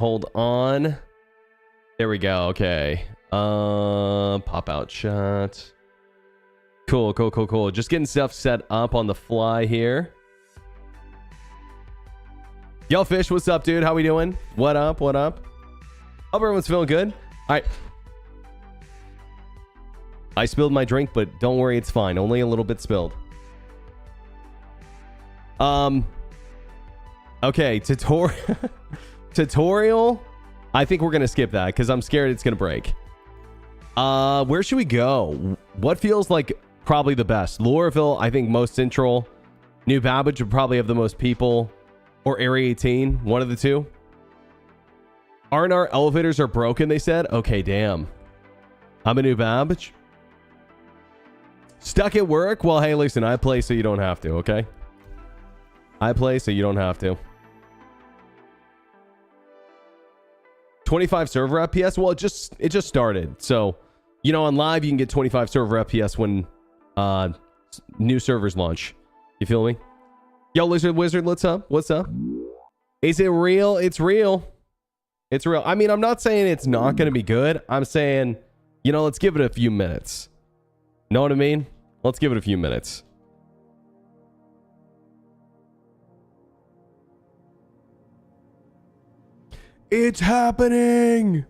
Hold on. There we go. Okay. Pop out shot. Cool, cool, cool, cool. Just getting stuff set up on the fly here. Yo, Fish, what's up, dude? How we doing? What up? What up? Hope everyone's feeling good. All right. I spilled my drink, but don't worry, it's fine. Only a little bit spilled. Okay, tutorial. I think we're gonna skip that because I'm scared it's gonna break. Where should we go? What feels like probably the best? Laurelville, I think most central. New Babbage would probably have the most people, or Area 18, one of the two. R&R elevators are broken, they said. Okay, damn. I'm a New Babbage. Stuck at work? Well, hey, listen, I play so you don't have to, okay? I play so you don't have to. 25 server FPS? Well, it just started. So, you know, on live, you can get 25 server FPS when new servers launch. You feel me? Yo, Lizard Wizard, what's up? What's up? Is it real? It's real. It's real. I mean, I'm not saying it's not going to be good. I'm saying, you know, let's give it a few minutes. Know what I mean? Let's give it a few minutes. It's happening!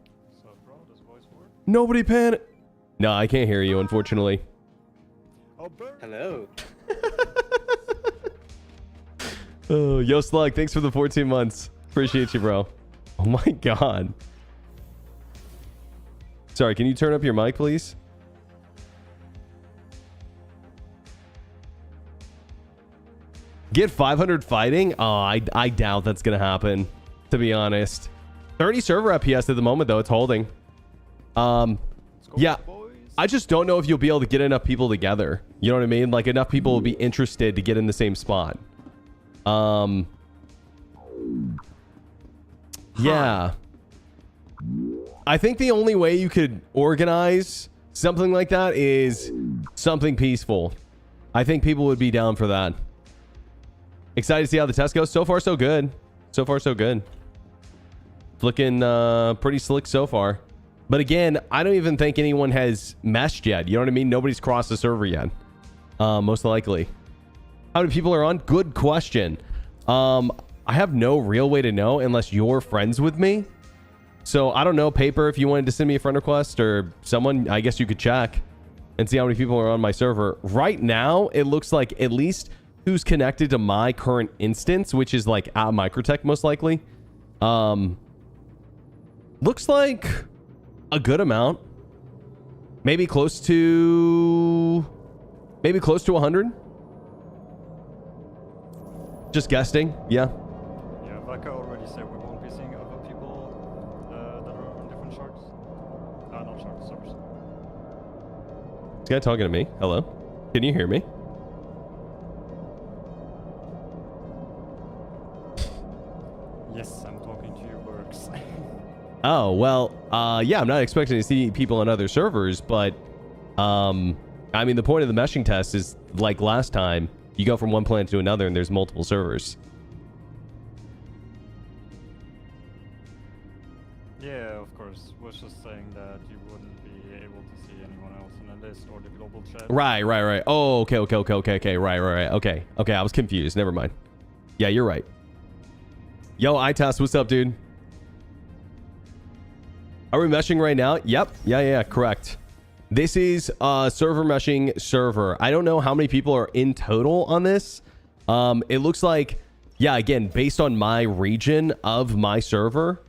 Nobody panic. No, I can't hear you, unfortunately. Hello. Oh, yo, Slug, thanks for the 14 months. Appreciate you, bro. Oh my god. Sorry, can you turn up your mic, please? Get 500 fighting? Oh, I doubt that's gonna happen, to be honest. 30 server FPS at the moment, though. It's holding. Yeah. I just don't know if you'll be able to get enough people together. You know what I mean? Like, enough people will be interested to get in the same spot. Yeah. I think the only way you could organize something like that is something peaceful. I think people would be down for that. Excited to see how the test goes. So far, so good. So far, so good. Looking pretty slick so far. But again, I don't even think anyone has meshed yet. You know what I mean? Nobody's crossed the server yet. Most likely. How many people are on? Good question. I have no real way to know unless you're friends with me. So I don't know, Paper, if you wanted to send me a friend request or someone, I guess you could check and see how many people are on my server. Right now, it looks like at least who's connected to my current instance, which is like at Microtech most likely. Looks like a good amount. Maybe close to 100. Just guessing. Yeah. Yeah, Vaka already said we won't be seeing other people that are on different sharks. Not sharks, servers. This guy talking to me. Hello? Can you hear me? Yes, I'm talking to you, Berks. Oh, well, yeah, I'm not expecting to see people on other servers, but, I mean, the point of the meshing test is, like last time, you go from one planet to another and there's multiple servers. Yeah, of course. Was just saying that you wouldn't be able to see anyone else in the list or the global chat. Right. Oh, okay. Right. Okay, I was confused. Never mind. Yeah, you're right. Yo, iTask, what's up, dude? Are we meshing right now? Yep. Yeah, correct. This is server meshing server. I don't know how many people are in total on this. It looks like, yeah, again, based on my region of my server,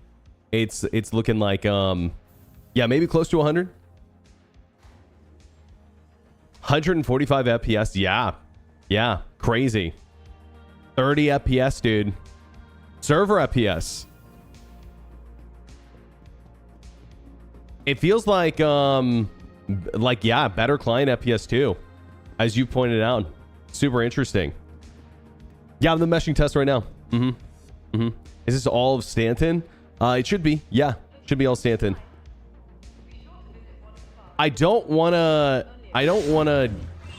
it's looking like, yeah, maybe close to 100. 145 FPS. Yeah, crazy. 30 FPS, dude. Server FPS. It feels like, yeah, better client FPS too, as you pointed out. Super interesting. Yeah, I'm the meshing test right now. Is this all of Stanton? It should be. Yeah, should be all Stanton. I don't wanna,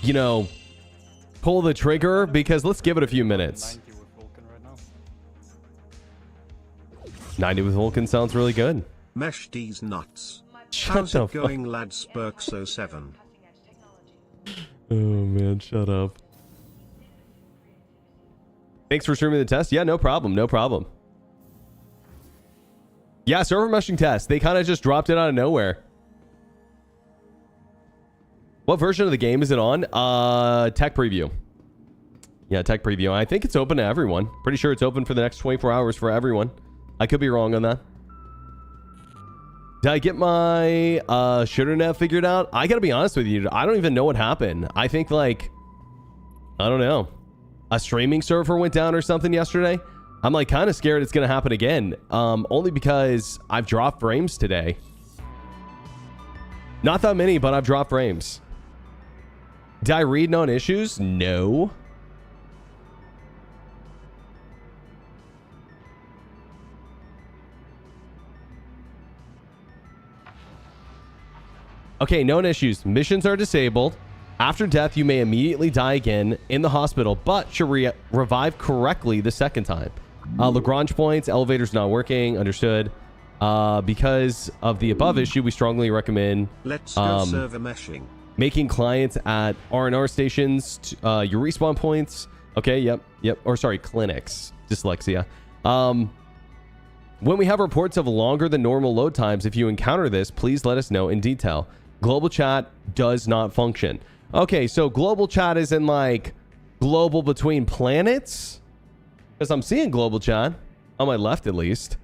you know, pull the trigger because let's give it a few minutes. 90 with Vulcan sounds really good. Mesh these nuts. Shut How's the it going, lads? Berks 07. Oh man, shut up. Thanks for streaming the test. Yeah, no problem. No problem. Yeah, server meshing test. They kind of just dropped it out of nowhere. What version of the game is it on? Tech preview. Yeah, tech preview. I think it's open to everyone. Pretty sure it's open for the next 24 hours for everyone. I could be wrong on that. Did I get my shooternet figured out? I gotta be honest with you. I don't even know what happened. I think like, I don't know. A streaming server went down or something yesterday. I'm like kind of scared it's gonna happen again. Only because I've dropped frames today. Not that many, but I've dropped frames. Did I read known issues? No. Okay, known issues. Missions are disabled. After death, you may immediately die again in the hospital, but should revive correctly the second time. Lagrange points, elevators not working, understood. Because of the above issue, we strongly recommend Let's go server meshing. Making clients at R&R stations your respawn points. Okay, yep. Or sorry, clinics. Dyslexia. When we have reports of longer than normal load times, if you encounter this, please let us know in detail. Global chat does not function. Okay, so global chat is in like global between planets? Because I'm seeing global chat on my left at least.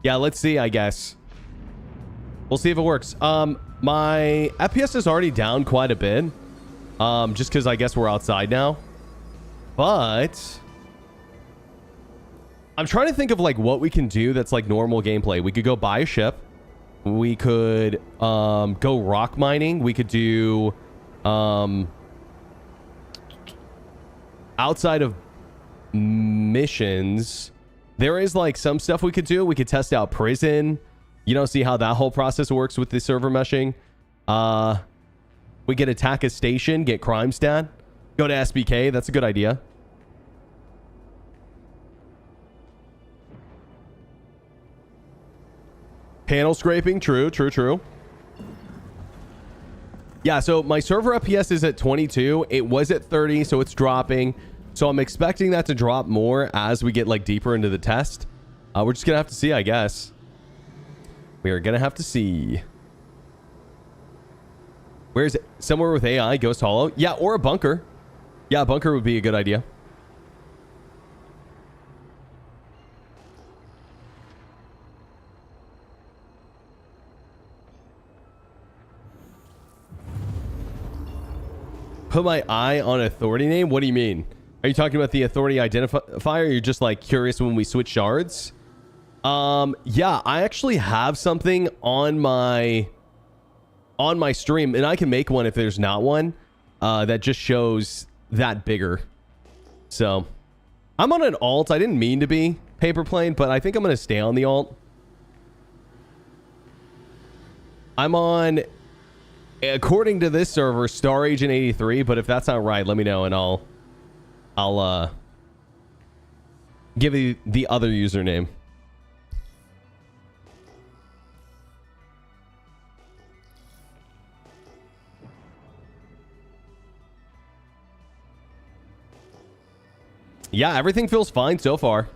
Yeah, let's see, I guess. We'll see if it works. My FPS is already down quite a bit. Just because I guess we're outside now. But I'm trying to think of like what we can do that's like normal gameplay. We could go buy a ship. We could go rock mining. We could do outside of missions. There is like some stuff we could do. We could test out prison. You know, see how that whole process works with the server meshing. We could attack a station, get crime stat, go to SBK. That's a good idea. Panel scraping. True. Yeah, so my server FPS is at 22. It was at 30, so it's dropping. So I'm expecting that to drop more as we get like deeper into the test. We're just gonna have to see, I guess. We are gonna have to see. Where's it? Somewhere with AI, Ghost Hollow? Yeah, or a bunker. Yeah, a bunker would be a good idea. Put my eye on authority name? What do you mean? Are you talking about the authority identifier? Or you're just like curious when we switch shards? Yeah, I actually have something on my stream, and I can make one if there's not one that just shows that bigger. So I'm on an alt. I didn't mean to be paper plane, but I think I'm gonna stay on the alt. I'm on, according to this server, Star Agent 83, but if that's not right, let me know and I'll give you the other username. Yeah, everything feels fine so far.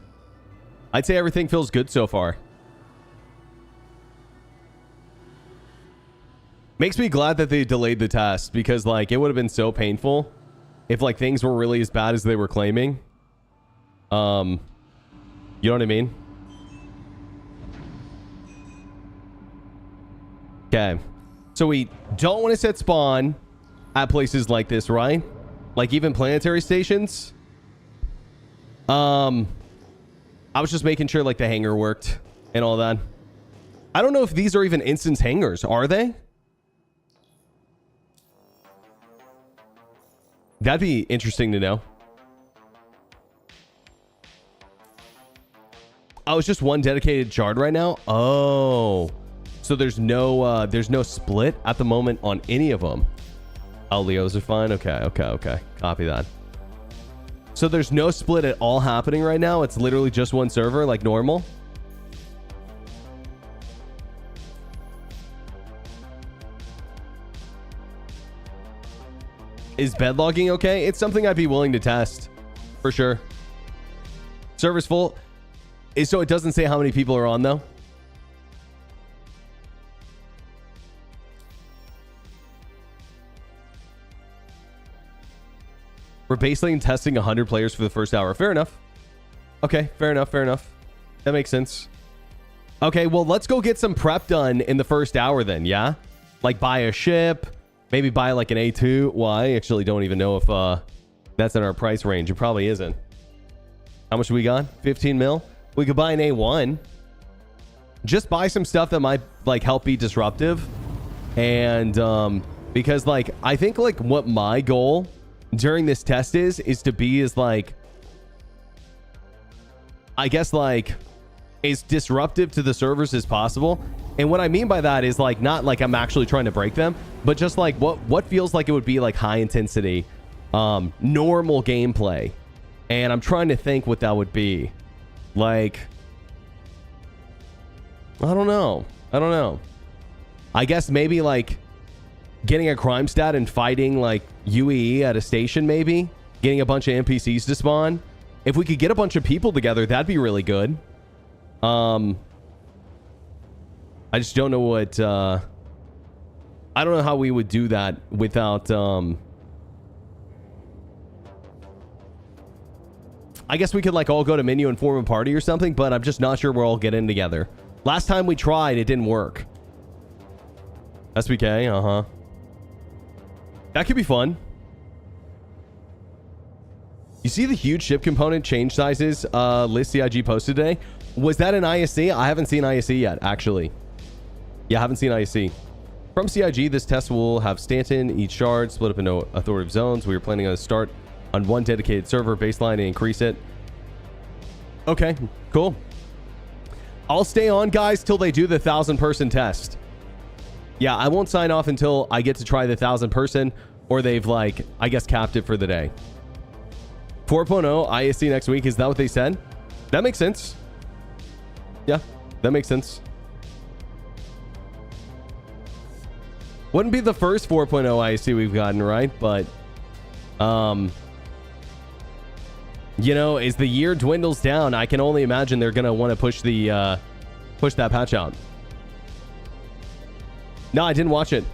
I'd say everything feels good so far. Makes me glad that they delayed the test because like it would have been so painful if like things were really as bad as they were claiming. You know what I mean? Okay. So we don't want to set spawn at places like this, right? Like even planetary stations. I was just making sure like the hangar worked and all that. I don't know if these are even instance hangars. Are they? That'd be interesting to know. Oh, it's just one dedicated shard right now. Oh, so there's no split at the moment on any of them. Oh, Leos are fine. Okay. Copy that. So there's no split at all happening right now. It's literally just one server like normal. Is bed logging okay? It's something I'd be willing to test for sure. Server's full. So it doesn't say how many people are on though. We're basically testing 100 players for the first hour. Fair enough. Okay, fair enough. That makes sense. Okay, well, let's go get some prep done in the first hour then, yeah? Like buy a ship, maybe buy like an A2. Well, I actually don't even know if that's in our price range. It probably isn't. How much do we got? 15 mil? We could buy an A1. Just buy some stuff that might like help be disruptive. And because like, I think like what my goal during this test is to be as like, I guess like as disruptive to the servers as possible. And what I mean by that is like not like I'm actually trying to break them, but just like what feels like it would be like high intensity normal gameplay. And I'm trying to think what that would be. Like, I don't know. I guess maybe like getting a crime stat and fighting like aUEC at a station, maybe getting a bunch of NPCs to spawn. If we could get a bunch of people together, that'd be really good. I just don't know what I don't know how we would do that without I guess we could like all go to menu and form a party or something, but I'm just not sure we're all getting together. Last time we tried, it didn't work. SBK, that could be fun. You see the huge ship component change sizes list CIG posted today? Was that an ISC? I haven't seen ISC yet, actually. Yeah, I haven't seen ISC. From CIG, this test will have Stanton, each shard, split up into authoritative zones. We are planning on a start on one dedicated server baseline and increase it. Okay, cool. I'll stay on, guys, till they do the 1,000-person test. Yeah, I won't sign off until I get to try the 1,000-person, or they've, like, I guess, capped it for the day. 4.0 ISC next week. Is that what they said? That makes sense. Yeah, that makes sense. Wouldn't be the first 4.0 ISC we've gotten, right? But, you know, as the year dwindles down, I can only imagine they're going to want to push the, push that patch out. No, I didn't watch it.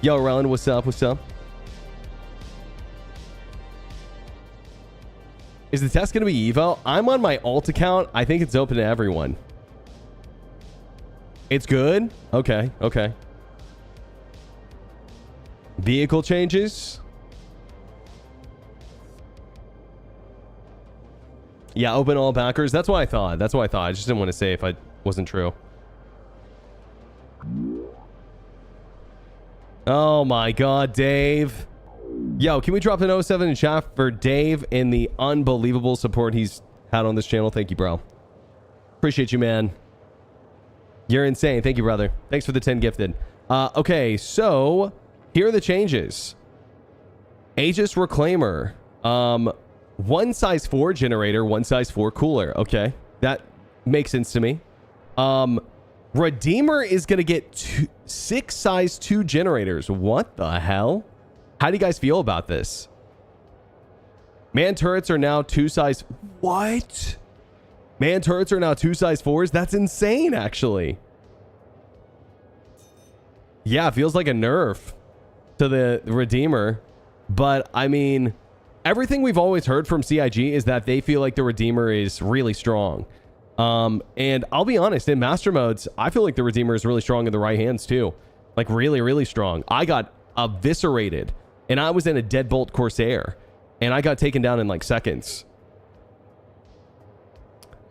Yo, Rellin, what's up? What's up? Is the test going to be Evo? I'm on my alt account. I think it's open to everyone. It's good? Okay, okay. Vehicle changes? Yeah, open all backers. That's what I thought. That's what I thought. I just didn't want to say if I wasn't true. Oh my god, Dave. Yo, can we drop an 07 in chat for Dave and the unbelievable support he's had on this channel? Thank you, bro. Appreciate you, man. You're insane. Thank you, brother. Thanks for the 10 gifted. Okay, so here are the changes. Aegis Reclaimer. One size 4 generator, one size 4 cooler. Okay, that makes sense to me. Redeemer is going to get 6 size 2 generators. What the hell? How do you guys feel about this? Man turrets are now 2 size... What? Man turrets are now 2 size 4s? That's insane, actually. Yeah, it feels like a nerf to the Redeemer. But, I mean, everything we've always heard from CIG is that they feel like the Redeemer is really strong. And I'll be honest, in Master Modes, I feel like the Redeemer is really strong in the right hands, too. Like, really, really strong. I got eviscerated. And I was in a Deadbolt Corsair. And I got taken down in like seconds.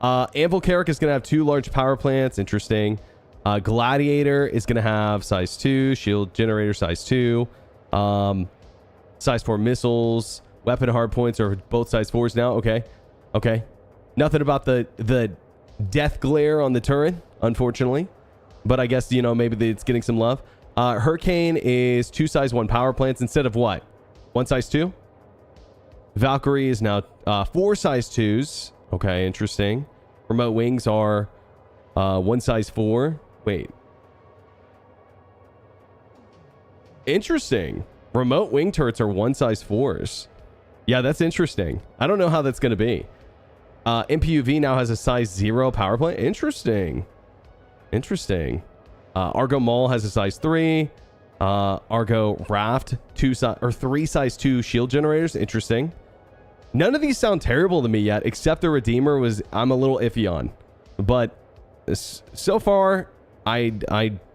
Anvil Carrick is going to have 2 large power plants. Interesting. Gladiator is going to have size 2. Shield Generator size 2. Size 4 missiles. Weapon hardpoints are both size 4s now. Okay. Okay. Nothing about the death glare on the turret, unfortunately. But I guess, you know, maybe it's getting some love. Hurricane is 2 size 1 power plants instead of what? 1 size 2? Valkyrie is now 4 size 2s. Okay, interesting. Remote wings are 1 size 4. Wait. Interesting. Remote wing turrets are 1 size 4s. Yeah, that's interesting. I don't know how that's going to be. MPUV now has a size 0 power plant. Interesting. Interesting. Argo Maul has a size 3. Argo Raft 3 size 2 shield generators. Interesting. None of these sound terrible to me yet, except the Redeemer was I'm a little iffy on. But so far, I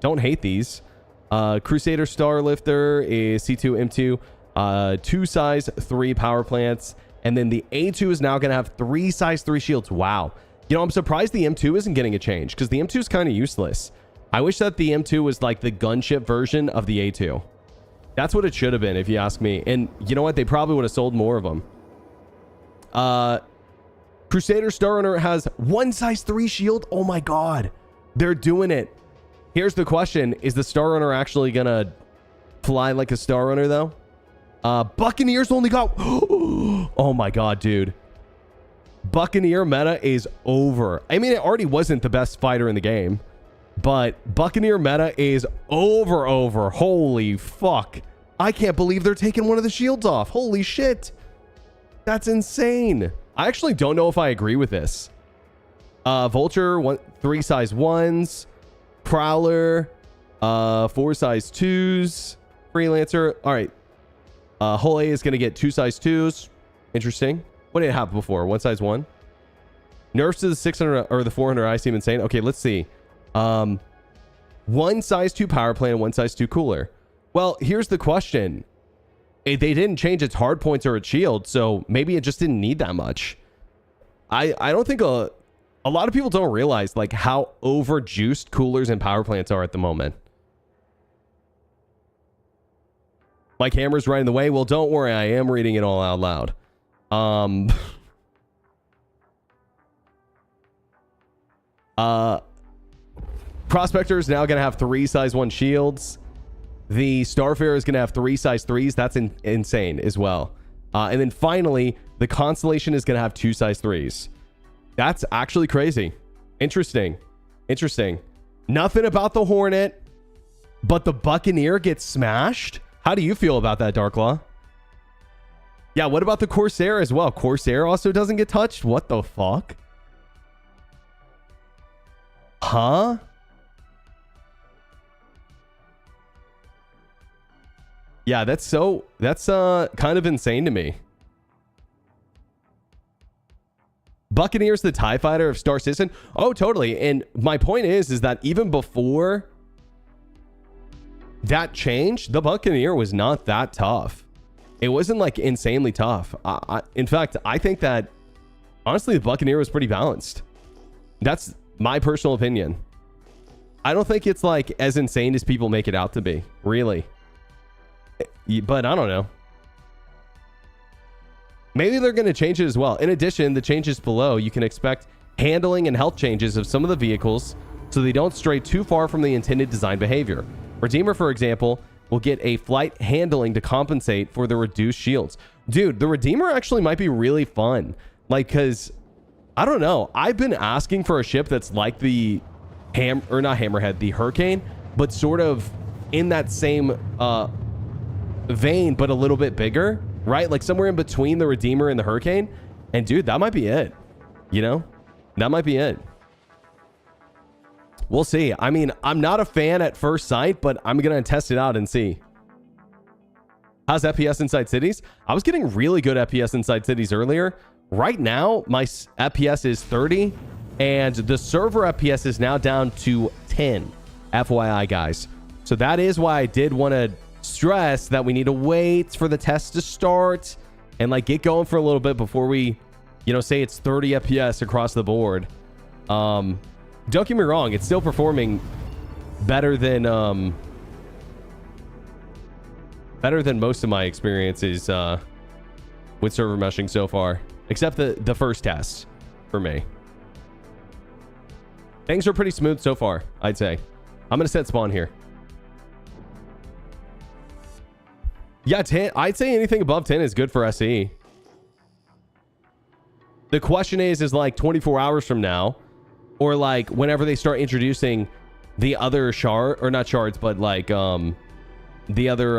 don't hate these. Crusader Starlifter is C2 M2, 2 size 3 power plants, and then the A2 is now going to have 3 size 3 shields. Wow. You know, I'm surprised the M2 isn't getting a change because the M2 is kind of useless. I wish that the M2 was like the gunship version of the A2. That's what it should have been, if you ask me. And you know what? They probably would have sold more of them. Crusader Starrunner has 1 size 3 shield. Oh my god. They're doing it. Here's the question. Is the Starrunner actually gonna fly like a Starrunner though? Buccaneers only got... Oh my god, dude. Buccaneer meta is over. I mean, it already wasn't the best fighter in the game, but Buccaneer meta is over. Holy fuck. I can't believe they're taking one of the shields off. Holy shit. That's insane. I actually don't know if I agree with this. Vulture, 3 size 1s. Prowler, 4 size 2s. Freelancer. All right. Hull A is going to get 2 size 2s. Interesting. What did it have before? 1 size 1? Nerfs to the 600 or the 400 I seem insane. Okay, let's see. 1 size 2 power plant and 1 size 2 cooler. Well, here's the question. They didn't change its hard points or its shield, so maybe it just didn't need that much. I don't think a lot of people don't realize like how overjuiced coolers and power plants are at the moment. Like Hammer's right in the way. Well, don't worry, I am reading it all out loud. Prospector is now going to have 3 size 1 shields. The Starfarer is going to have 3 size 3s. That's insane as well. And then finally, the Constellation is going to have 2 size 3s. That's actually crazy. Interesting. Interesting. Nothing about the Hornet, but the Buccaneer gets smashed? How do you feel about that, Darklaw? Yeah, what about the Corsair as well? Corsair also doesn't get touched? What the fuck? Huh? Yeah, that's kind of insane to me. Buccaneer's the TIE fighter of Star Citizen. Oh, totally. And my point is that even before that change, the Buccaneer was not that tough. It wasn't like insanely tough. In fact, I think that honestly, the Buccaneer was pretty balanced. That's my personal opinion. I don't think it's like as insane as people make it out to be, really. But I don't know. Maybe they're going to change it as well. In addition, the changes below, you can expect handling and health changes of some of the vehicles so they don't stray too far from the intended design behavior. Redeemer, for example, will get a flight handling to compensate for the reduced shields. Dude, the Redeemer actually might be really fun. Like, because, I don't know. I've been asking for a ship that's like the not Hammerhead, the Hurricane, but sort of in that same vein, but a little bit bigger, right? Like somewhere in between the Redeemer and the Hurricane. And dude, that might be it. You know, that might be it. We'll see. I mean, I'm not a fan at first sight, but I'm going to test it out and see. How's FPS inside cities? I was getting really good FPS inside cities earlier. Right now, my FPS is 30 and the server FPS is now down to 10. FYI, guys. So that is why I did want to stress that we need to wait for the test to start and like get going for a little bit before we, you know, say it's 30 FPS across the board. Don't get me wrong, it's still performing better than most of my experiences with server meshing so far, except the first test for me. Things are pretty smooth so far, I'd say. I'm going to set spawn here. Yeah, 10. I'd say anything above 10 is good for SE. The question is like 24 hours from now, or like whenever they start introducing the other shard, or not shards, but like the other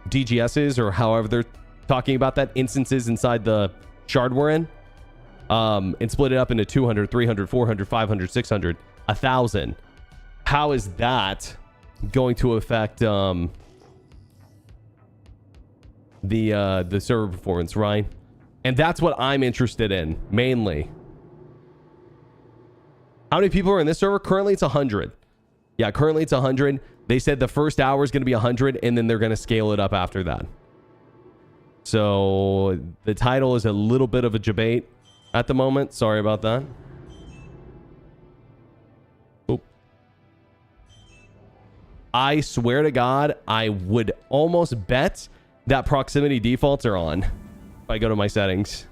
DGSs, or however they're talking about that, instances inside the shard we're in, and split it up into 200, 300, 400, 500, 600, 1,000. How is that going to affect the server performance, right? And that's what I'm interested in mainly. How many people are in this server? Currently it's 100. Yeah, currently it's 100. They said the first hour is going to be 100, and then they're going to scale it up after that. So the title is a little bit of a debate at the moment. Sorry about that. Oop. I swear to God, I would almost bet that proximity defaults are on if I go to my settings.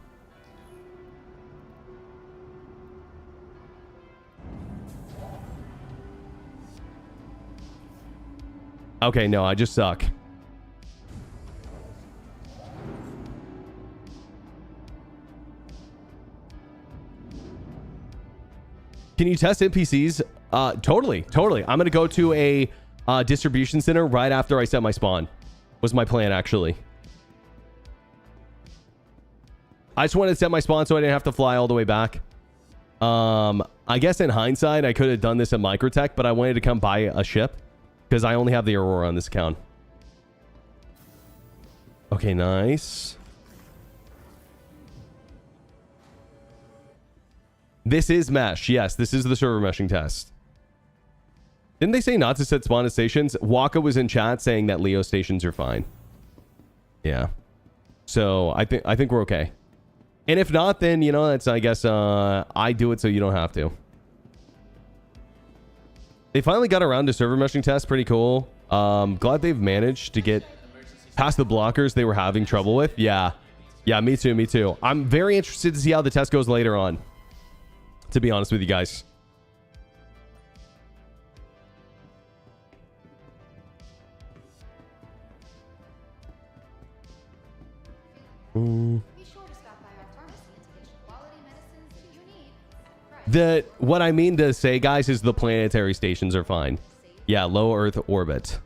Okay, no, I just suck. Can you test NPCs? Totally. I'm going to go to a distribution center right after I set my spawn. Was my plan, actually. I just wanted to set my spawn so I didn't have to fly all the way back. I guess in hindsight, I could have done this at Microtech, but I wanted to come buy a ship because I only have the Aurora on this account. Okay, nice. This is mesh. Yes, this is the server meshing test. Didn't they say not to set spawn at stations? Waka was in chat saying that Leo stations are fine. Yeah. So I think we're okay. And if not, then, you know, that's, I guess, I do it so you don't have to. They finally got around to server meshing test. Pretty cool. Glad they've managed to get past the blockers they were having trouble with. Yeah. Yeah, me too. I'm very interested to see how the test goes later on, to be honest with you guys. What I mean to say, guys, is the planetary stations are fine. Yeah, low Earth orbit.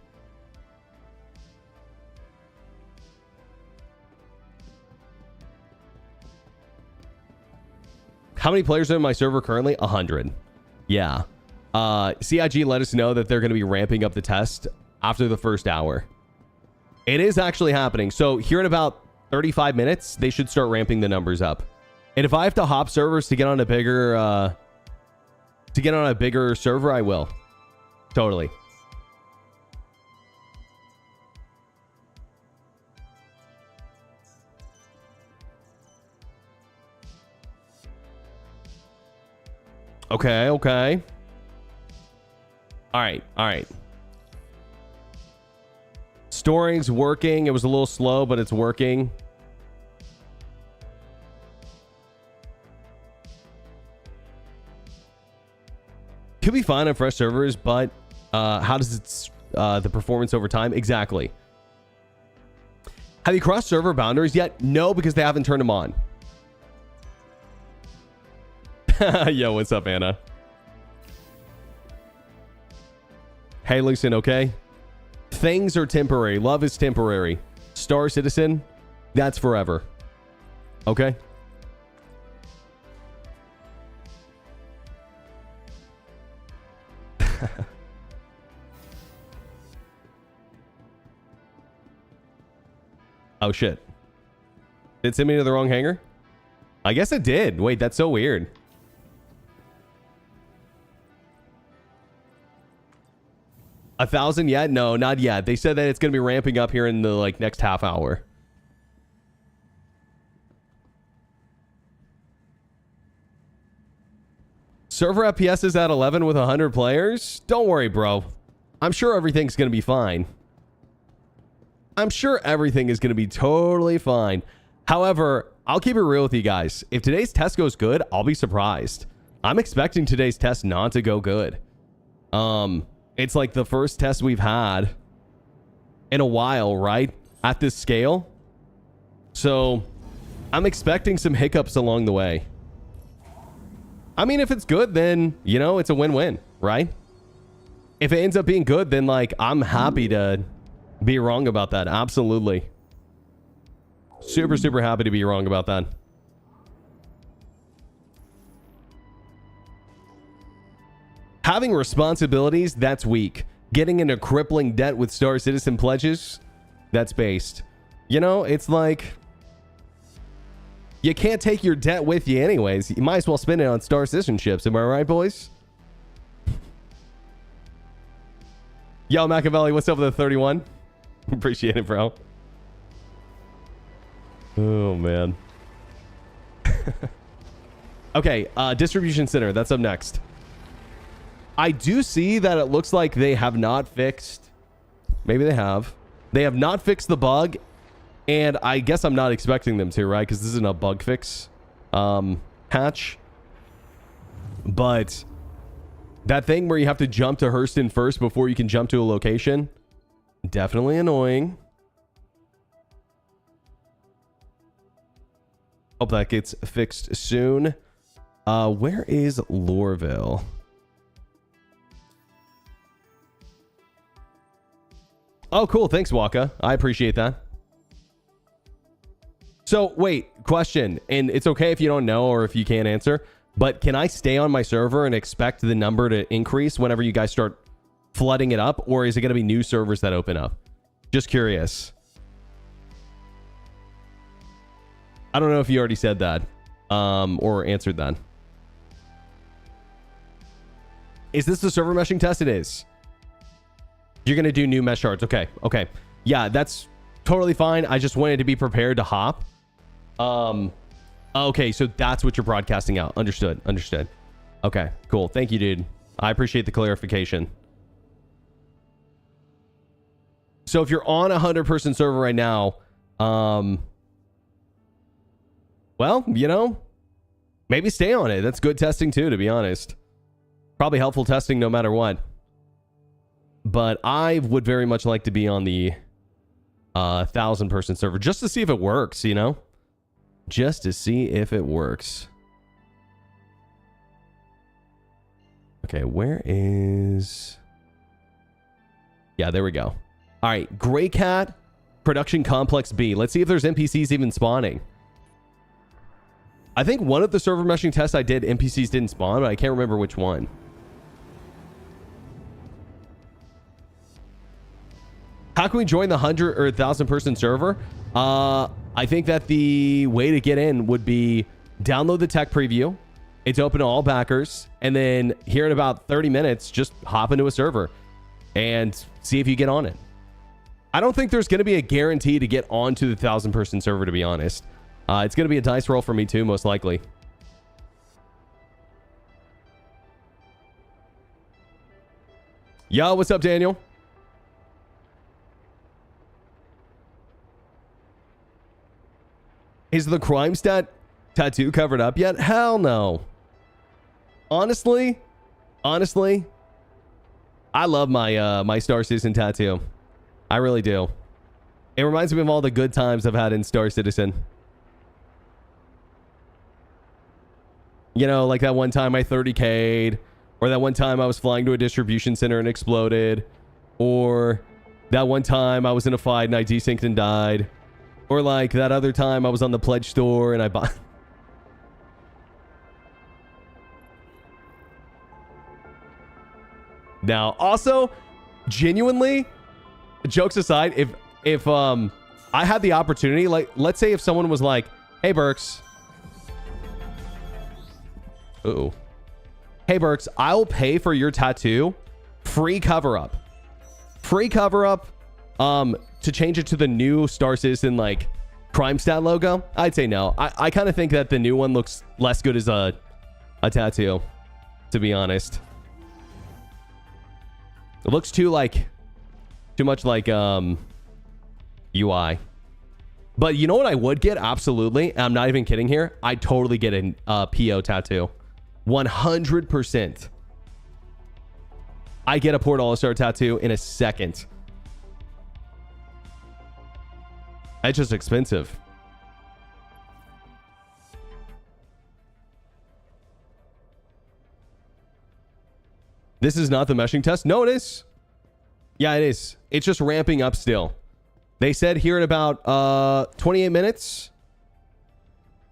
How many players are in my server currently? 100. Yeah. CIG let us know that they're going to be ramping up the test after the first hour. It is actually happening. So here in about 35 minutes, they should start ramping the numbers up. And if I have to hop servers to get on a bigger server, I will. Totally. Okay. All right. Storing's working. It was a little slow, but it's working. Could be fine on fresh servers, but how does it the performance over time? Exactly. Have you crossed server boundaries yet? No, because they haven't turned them on. Yo, what's up, Anna? Hey, listen, okay? Things are temporary. Love is temporary. Star Citizen, that's forever. Okay? Oh, shit. Did it send me to the wrong hangar? I guess it did. Wait, that's so weird. A 1,000 yet? No, not yet. They said that it's going to be ramping up here in the next half hour. Server FPS is at 11 with 100 players? Don't worry, bro. I'm sure everything's going to be fine. I'm sure everything is going to be totally fine. However, I'll keep it real with you guys. If today's test goes good, I'll be surprised. I'm expecting today's test not to go good. It's like the first test we've had in a while, right? At this scale. So I'm expecting some hiccups along the way. I mean, if it's good, then, you know, it's a win-win, right? If it ends up being good, then, like, I'm happy to be wrong about that. Absolutely. Super, super happy to be wrong about that. Having responsibilities, that's weak. Getting into crippling debt with Star Citizen pledges, that's based. You know, it's like, you can't take your debt with you anyways. You might as well spend it on Star Citizenships. Am I right, boys? Yo, Machiavelli, what's up with the 31? Appreciate it, bro. Oh, man. Okay, distribution center. That's up next. I do see that it looks like they have not fixed. Maybe they have. They have not fixed the bug. And I guess I'm not expecting them to, right? Because this isn't a bug fix patch. But that thing where you have to jump to Hurston first before you can jump to a location, definitely annoying. Hope that gets fixed soon. Where is Lorville? Oh, cool. Thanks, Waka. I appreciate that. So, wait, question. And it's okay if you don't know or if you can't answer, but can I stay on my server and expect the number to increase whenever you guys start flooding it up? Or is it going to be new servers that open up? Just curious. I don't know if you already said that or answered that. Is this the server meshing test? It is. You're going to do new mesh shards. Okay. Okay. Yeah, that's totally fine. I just wanted to be prepared to hop. Okay, so that's what you're broadcasting out. Understood. Understood. Okay, cool. Thank you, dude. I appreciate the clarification. So if you're on a 100-person server right now, well, you know, maybe stay on it. That's good testing too, to be honest. Probably helpful testing no matter what. But I would very much like to be on the 1,000-person server just to see if it works, you know? Just to see if it works. Okay, where is... Yeah, there we go. All right, Gray Cat, Production Complex B. Let's see if there's NPCs even spawning. I think one of the server meshing tests I did, NPCs didn't spawn, but I can't remember which one. How can we join the 100 or 1,000-person server? I think that the way to get in would be download the tech preview. It's open to all backers. And then here in about 30 minutes, just hop into a server and see if you get on it. I don't think there's going to be a guarantee to get onto the 1,000-person server, to be honest. It's going to be a dice roll for me too, most likely. Yo, what's up, Daniel? Is the crime stat tattoo covered up yet? Hell no. Honestly, I love my my Star Citizen tattoo. I really do. It reminds me of all the good times I've had in Star Citizen. You know, like that one time I 30K'd, or that one time I was flying to a distribution center and exploded, or that one time I was in a fight and I desynced and died. Or like that other time I was on the pledge store and I bought... Now, also, genuinely, jokes aside, if I had the opportunity, like, let's say if someone was like, hey, Berks. Uh-oh. Hey, Berks, I'll pay for your tattoo. Free cover-up. Free cover-up. To change it to the new Star Citizen, like, crime stat logo, I'd say no. I kind of think that the new one looks less good as a tattoo, to be honest. It looks too much like UI. But you know what I would get? Absolutely. I'm not even kidding here. I'd totally get a PO tattoo. 100%. I get a Port All-Star tattoo in a second. It's just expensive. This is not the meshing test. No, it is. Yeah, it is. It's just ramping up still. They said here in about 28 minutes,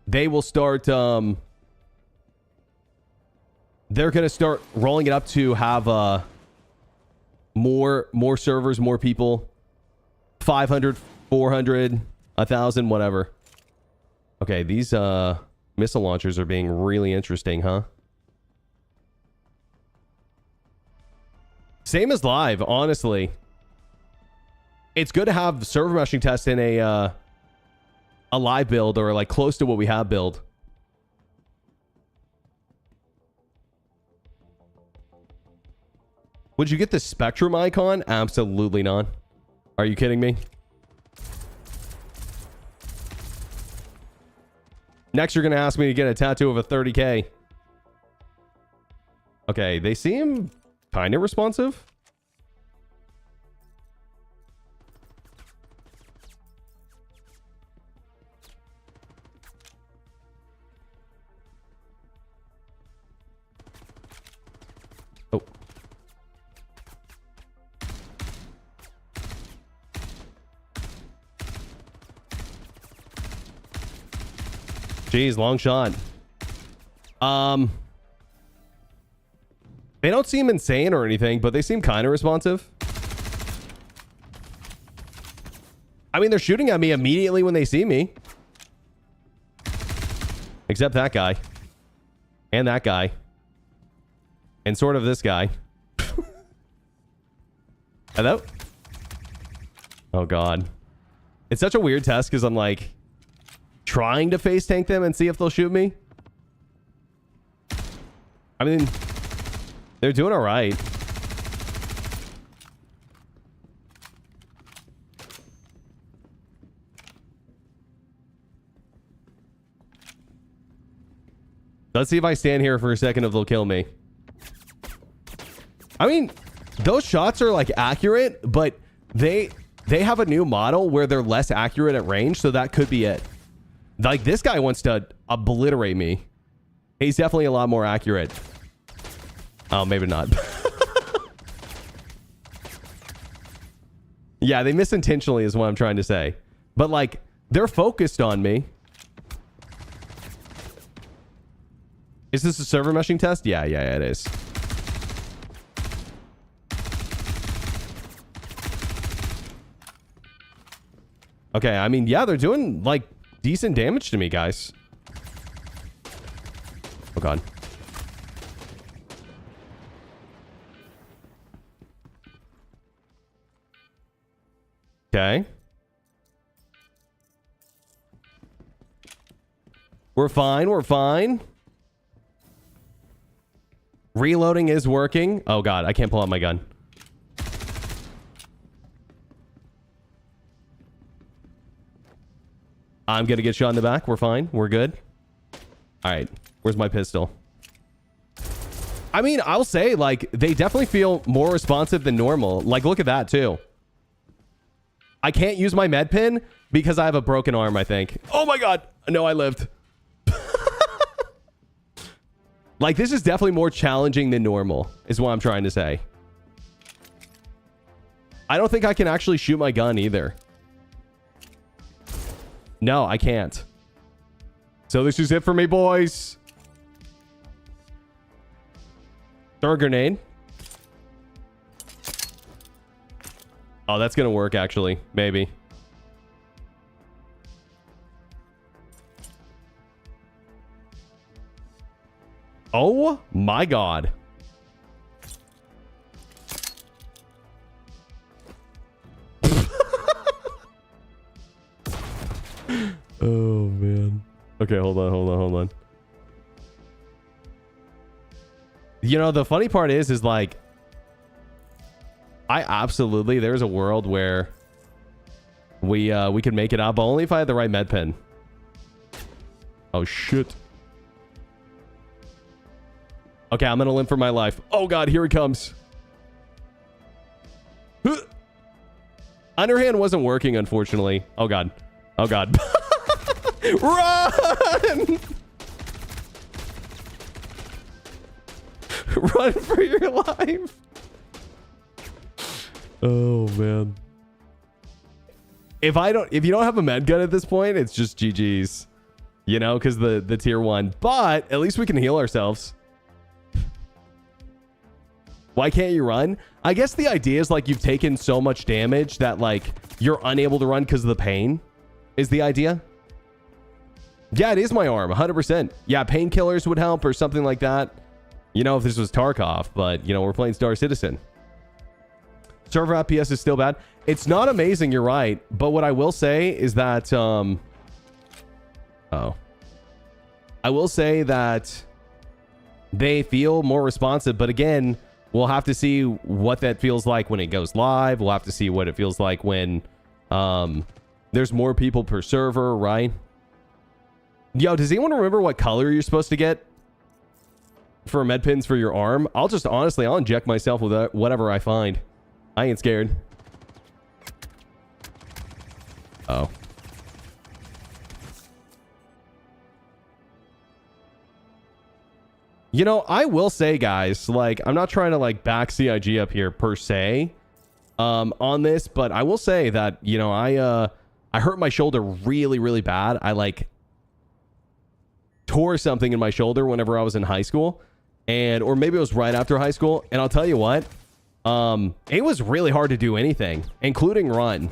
they will start... they're going to start rolling it up to have more servers, more people. 500, 400, 1,000, whatever. Okay, these missile launchers are being really interesting, huh? Same as live, honestly. It's good to have server meshing test in a live build or like close to what we have build. Would you get the Spectrum icon? Absolutely not. Are you kidding me? Next, you're going to ask me to get a tattoo of a 30K. Okay, they seem kind of responsive. Oh. Jeez, long shot. They don't seem insane or anything, but they seem kind of responsive. I mean, they're shooting at me immediately when they see me. Except that guy. And that guy. And sort of this guy. Hello? Oh, God. It's such a weird test because I'm like trying to face tank them and see if they'll shoot me. I mean, they're doing all right. Let's see if I stand here for a second if they'll kill me. I mean, those shots are like accurate, but they have a new model where they're less accurate at range, so that could be it. Like, this guy wants to obliterate me. He's definitely a lot more accurate. Oh, maybe not. Yeah, they miss intentionally is what I'm trying to say. But, like, they're focused on me. Is this a server meshing test? Yeah, it is. Okay, I mean, yeah, they're doing, like, decent damage to me, guys. Oh, God. Okay. We're fine. We're fine. Reloading is working. Oh, God. I can't pull out my gun. I'm going to get shot in the back. We're fine. We're good. All right. Where's my pistol? I mean, I'll say, like, they definitely feel more responsive than normal. Like, look at that, too. I can't use my med pin because I have a broken arm, I think. Oh, my God. No, I lived. Like, this is definitely more challenging than normal, is what I'm trying to say. I don't think I can actually shoot my gun either. No, I can't. So this is it for me, boys. Throw a grenade. Oh, that's going to work, actually. Maybe. Oh, my God. Oh, man. Okay, hold on. You know, the funny part is like, there's a world where we could make it out, but only if I had the right med pen. Oh, shit. Okay, I'm gonna limp for my life. Oh god, here he comes. Underhand wasn't working, unfortunately. Oh god. Oh god. Run! Run for your life. Oh man. If you don't have a med gun at this point, it's just GG's. You know, because the tier 1. But at least we can heal ourselves. Why can't you run? I guess the idea is like you've taken so much damage that like you're unable to run because of the pain is the idea. Yeah, it is my arm, 100%. Yeah, painkillers would help or something like that. You know, if this was Tarkov, but you know, we're playing Star Citizen. Server FPS is still bad. It's not amazing, you're right. But what I will say is that, I will say that they feel more responsive, but again, we'll have to see what that feels like when it goes live. We'll have to see what it feels like when there's more people per server, right? Yo, does anyone remember what color you're supposed to get for med pins for your arm? I'll inject myself with whatever I find. I ain't scared. Oh. You know, I will say, guys, like, I'm not trying to, like, back CIG up here, per se, on this, but I will say that, you know, I hurt my shoulder really, really bad. I, like, tore something in my shoulder whenever I was in high school, or maybe it was right after high school, and I'll tell you what, it was really hard to do anything, including run.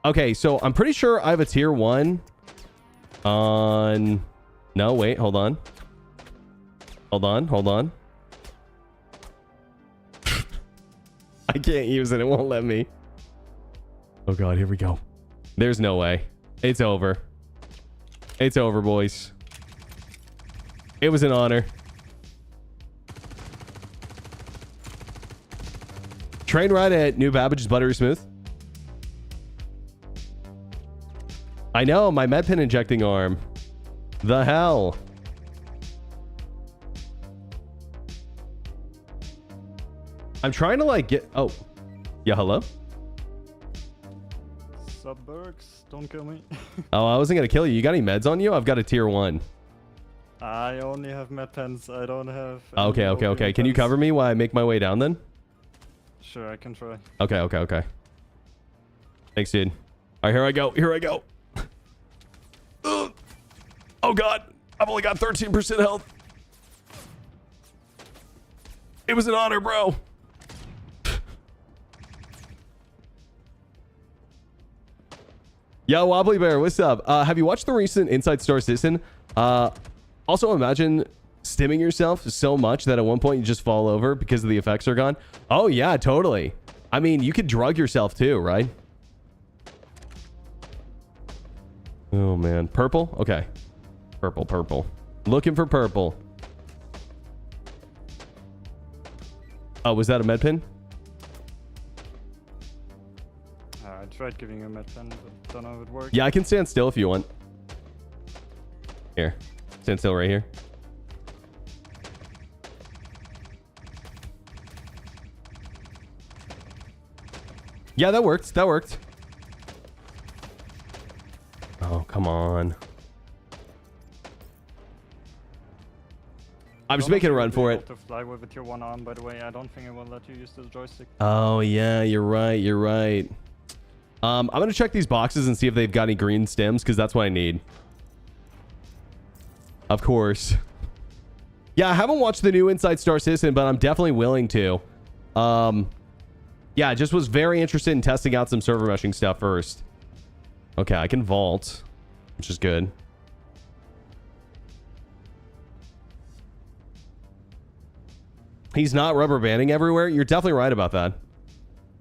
Okay, so I'm pretty sure I have a tier 1 on... No, wait, hold on. Hold on. I can't use it. It won't let me. Oh, God, here we go. There's no way. It's over. It's over, boys. It was an honor. Train ride at New Babbage is buttery smooth. I know, my medpin injecting arm. The hell? I'm trying to like get... Oh. Yeah, hello? Sup, Berks? Don't kill me. Oh, I wasn't gonna kill you. You got any meds on you? I've got a tier 1. I only have med pens. I don't have... Okay. Can you cover me while I make my way down then? Sure, I can try. Okay. Thanks, dude. All right, here I go. Ugh. Oh, God. I've only got 13% health. It was an honor, bro. Yo, Wobbly Bear, what's up? Have you watched the recent Inside Star Citizen? Also, imagine stimming yourself so much that at one point you just fall over because the effects are gone. Oh, yeah, totally. I mean, you could drug yourself too, right? Oh, man. Purple? Okay. Purple. Looking for purple. Oh, was that a med pin? I tried giving you a med pen, but don't know if it worked. Yeah, I can stand still if you want. Here. Stand still right here. Yeah, that worked. Oh, come on. I'm just making a run for it. To fly with your one arm, by the way. I don't think it will let you use the joystick. Oh, yeah, you're right. I'm going to check these boxes and see if they've got any green stems, because that's what I need. Of course. Yeah, I haven't watched the new Inside Star Citizen, but I'm definitely willing to. Yeah, I just was very interested in testing out some server meshing stuff first. Okay, I can vault, which is good. He's not rubber banding everywhere. You're definitely right about that.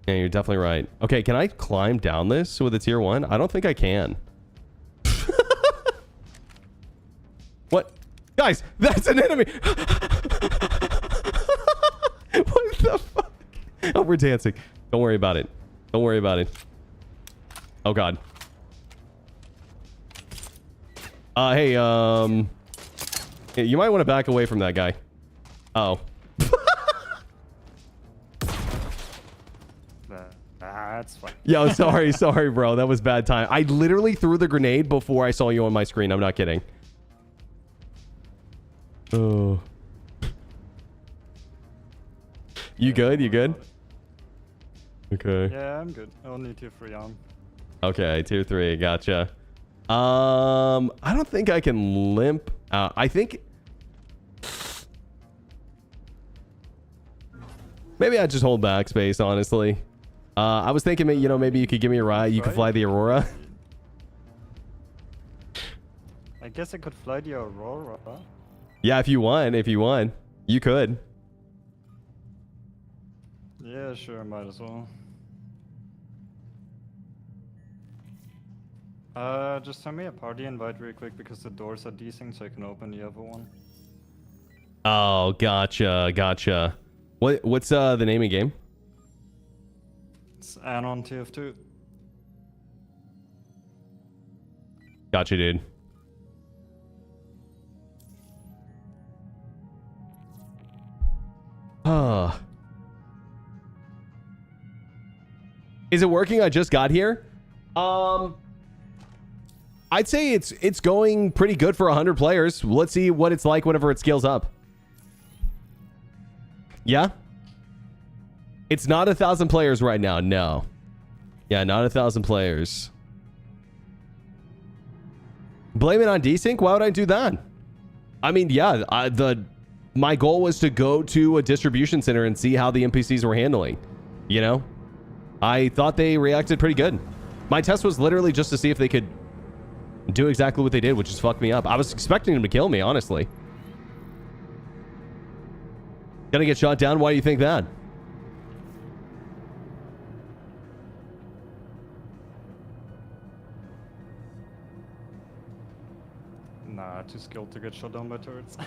Yeah, you're definitely right. Okay, can I climb down this with a tier 1? I don't think I can. What? Guys, that's an enemy. What the fuck? Oh, we're dancing. Don't worry about it. Oh, God. Hey, Yeah, you might want to back away from that guy. Oh. That's fine. Yo, sorry, bro. That was bad time. I literally threw the grenade before I saw you on my screen. I'm not kidding. Oh. You good? You good? Okay. Yeah, I'm good. I only tier 3 on. Okay, tier 3. Gotcha. I don't think I can limp. I think maybe I just hold backspace, honestly. I was thinking, you know, maybe you could give me a ride. You could fly the Aurora. I guess I could fly the Aurora. Yeah, if you want, you could. Yeah, sure, might as well. Just send me a party invite real quick because the doors are desync, so I can open the other one. Oh, gotcha. What's the name of the game? It's Anon TF2. Gotcha, dude. Is it working? I just got here. I'd say it's going pretty good for 100 players. Let's see what it's like whenever it scales up. Yeah? It's not 1,000 players right now. No. Yeah, not 1,000 players. Blame it on desync? Why would I do that? I mean, yeah, my goal was to go to a distribution center and see how the NPCs were handling. You know? I thought they reacted pretty good. My test was literally just to see if they could do exactly what they did, which is fuck me up. I was expecting them to kill me, honestly. Gonna get shot down? Why do you think that? Nah, too skilled to get shot down by turrets.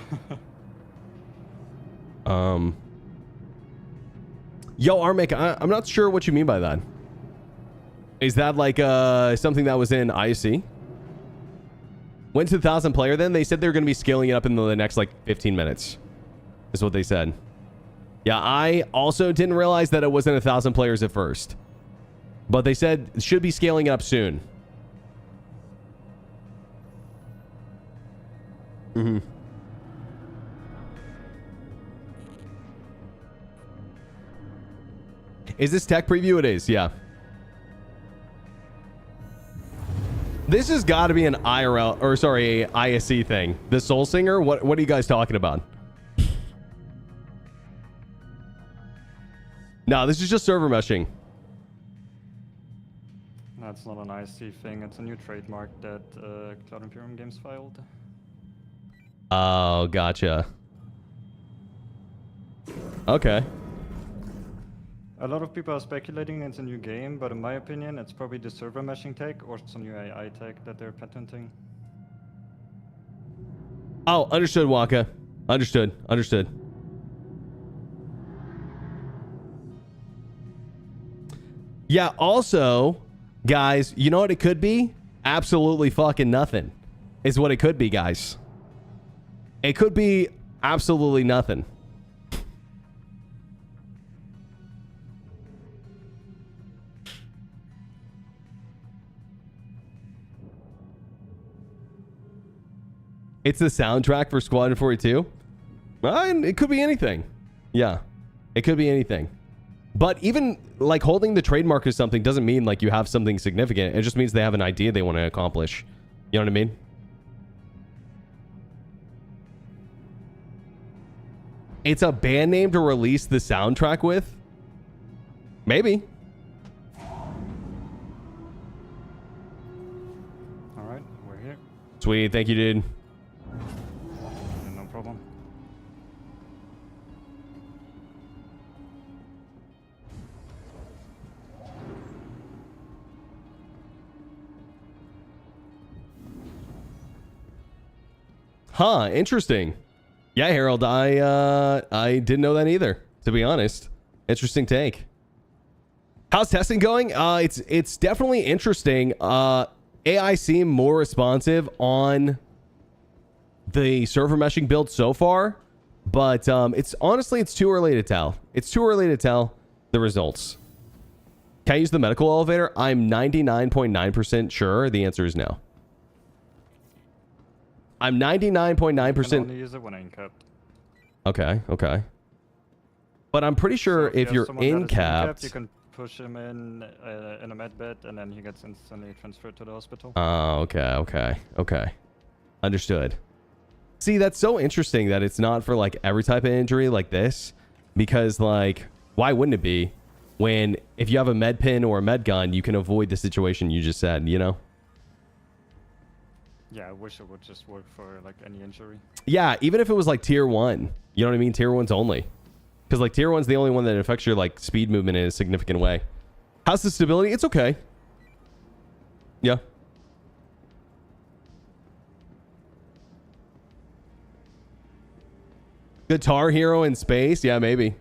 Yo, Armic, I'm not sure what you mean by that. Is that like something that was in aUEC? Went to 1,000 player then? They said they were going to be scaling it up in the next like 15 minutes. Is what they said. Yeah, I also didn't realize that it wasn't 1,000 players at first. But they said it should be scaling it up soon. Mm-hmm. Is this tech preview? It is, yeah. This has got to be an IRL, or sorry, a ISC thing. The Soul Singer? What are you guys talking about? No, this is just server meshing. That's not an IC thing. It's a new trademark that Cloud Imperium Games filed. Oh, gotcha. Okay. A lot of people are speculating it's a new game, but in my opinion, it's probably the server meshing tech or some new AI tech that they're patenting. Oh, understood, Waka. Understood. Yeah, also, guys, you know what it could be? Absolutely fucking nothing is what it could be, guys. It could be absolutely nothing. It's the soundtrack for Squadron 42. It could be anything. Yeah, it could be anything. But even like holding the trademark or something doesn't mean like you have something significant. It just means they have an idea they want to accomplish. You know what I mean? It's a band name to release the soundtrack with? Maybe. Alright, we're here. Sweet, thank you, dude. No problem. Huh, interesting. Yeah, Harold, I didn't know that either, to be honest. Interesting take. How's testing going? It's definitely interesting. AI seem more responsive on the server meshing build so far, but it's honestly, it's too early to tell. It's too early to tell the results. Can I use the medical elevator? I'm 99.9% sure the answer is no. I'm 99.9%. You can only use it when in-capped. Okay, okay. But I'm pretty sure So if you're in-capped... you can push him in a med bed, and then he gets instantly transferred to the hospital. Oh, okay, okay, okay. Understood. See, that's so interesting that it's not for like every type of injury like this, because like, why wouldn't it be? When if you have a med pin or a med gun, you can avoid the situation you just said, you know? Yeah, I wish it would just work for like any injury. Yeah, even if it was like tier 1. You know what I mean? Tier 1's only. Because like tier 1's the only one that affects your like speed movement in a significant way. How's the stability? It's okay. Yeah. Guitar Hero in space? Yeah, maybe.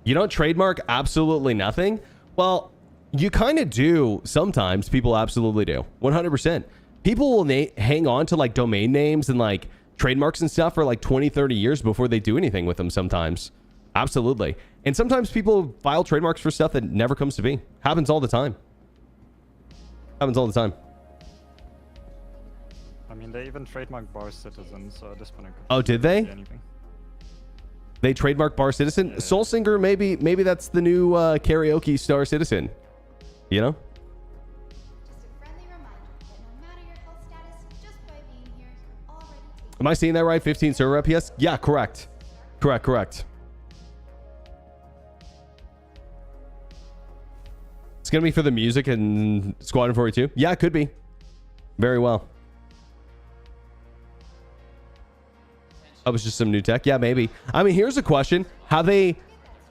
You don't trademark absolutely nothing? Well, you kind of do sometimes. People absolutely do. 100%. People will hang on to like domain names and like trademarks and stuff for like 20, 30 years before they do anything with them sometimes. Absolutely. And sometimes people file trademarks for stuff that never comes to be. Happens all the time. Happens all the time. I mean, they even trademark Bar Citizen, so at this point, oh, did they? Anything. They trademarked Bar Citizen. Yeah. Soul Singer, maybe that's the new karaoke Star Citizen. You know? Just a friendly reminder that no matter your health status, just by being here, you're already taking. Am I seeing that right? 15 server rep? Yes. Yeah, correct. Correct. It's gonna be for the music and Squadron 42. Yeah, it could be. Very well. That was just some new tech. Yeah, maybe. I mean, here's a question. Have they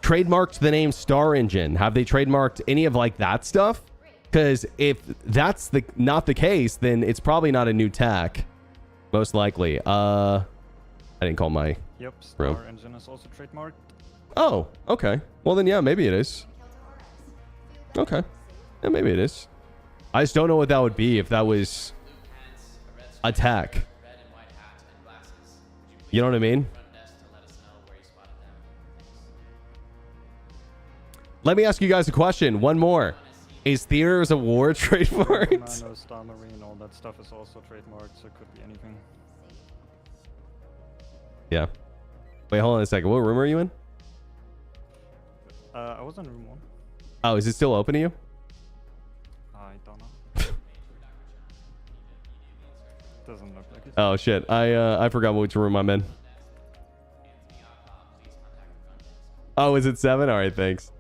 trademarked the name Star Engine? Have they trademarked any of like that stuff? Because if that's not the case, then it's probably not a new tech. Most likely. I didn't call my Yep, room. Star Engine is also trademarked. Oh, okay. Well then, yeah, maybe it is. Okay. Yeah, maybe it is. I just don't know what that would be if that was a tech. You know what I mean? Let me ask you guys a question. One more. Is Theaters of War trademarked? Mano, Star Marine, all that stuff is also trademarked, so it could be anything. Yeah. Wait, hold on a second. What room are you in? I was in room 1. Oh, is it still open to you? I don't know. Doesn't look like it. Oh shit. I forgot which room I'm in. Oh, is it 7? All right, thanks.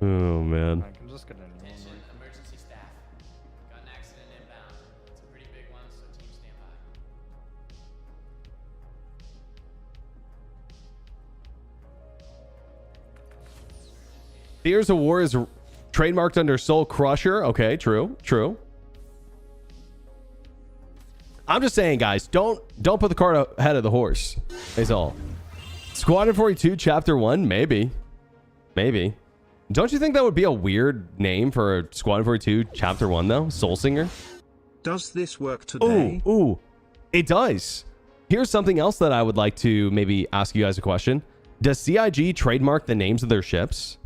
Oh man. I can just get anyone. Emergency staff. Got an accident inbound. It's a pretty big one, so team stand by. Theaters of War is trademarked under Soul Crusher. Okay, true. I'm just saying, guys, don't put the cart ahead of the horse. Is all. Squadron 42 Chapter 1, maybe. Don't you think that would be a weird name for a Squadron 42 Chapter 1 though? Soul Singer? Does this work today? Ooh. It does. Here's something else that I would like to maybe ask you guys a question. Does CIG trademark the names of their ships?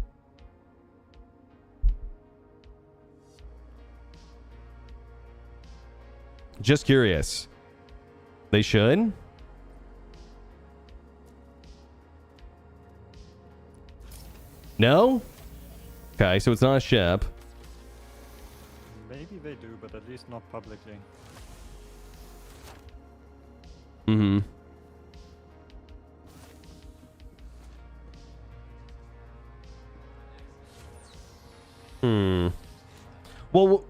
Just curious. They should? No? Okay, so it's not a ship. Maybe they do, but at least not publicly. Mm-hmm. Well,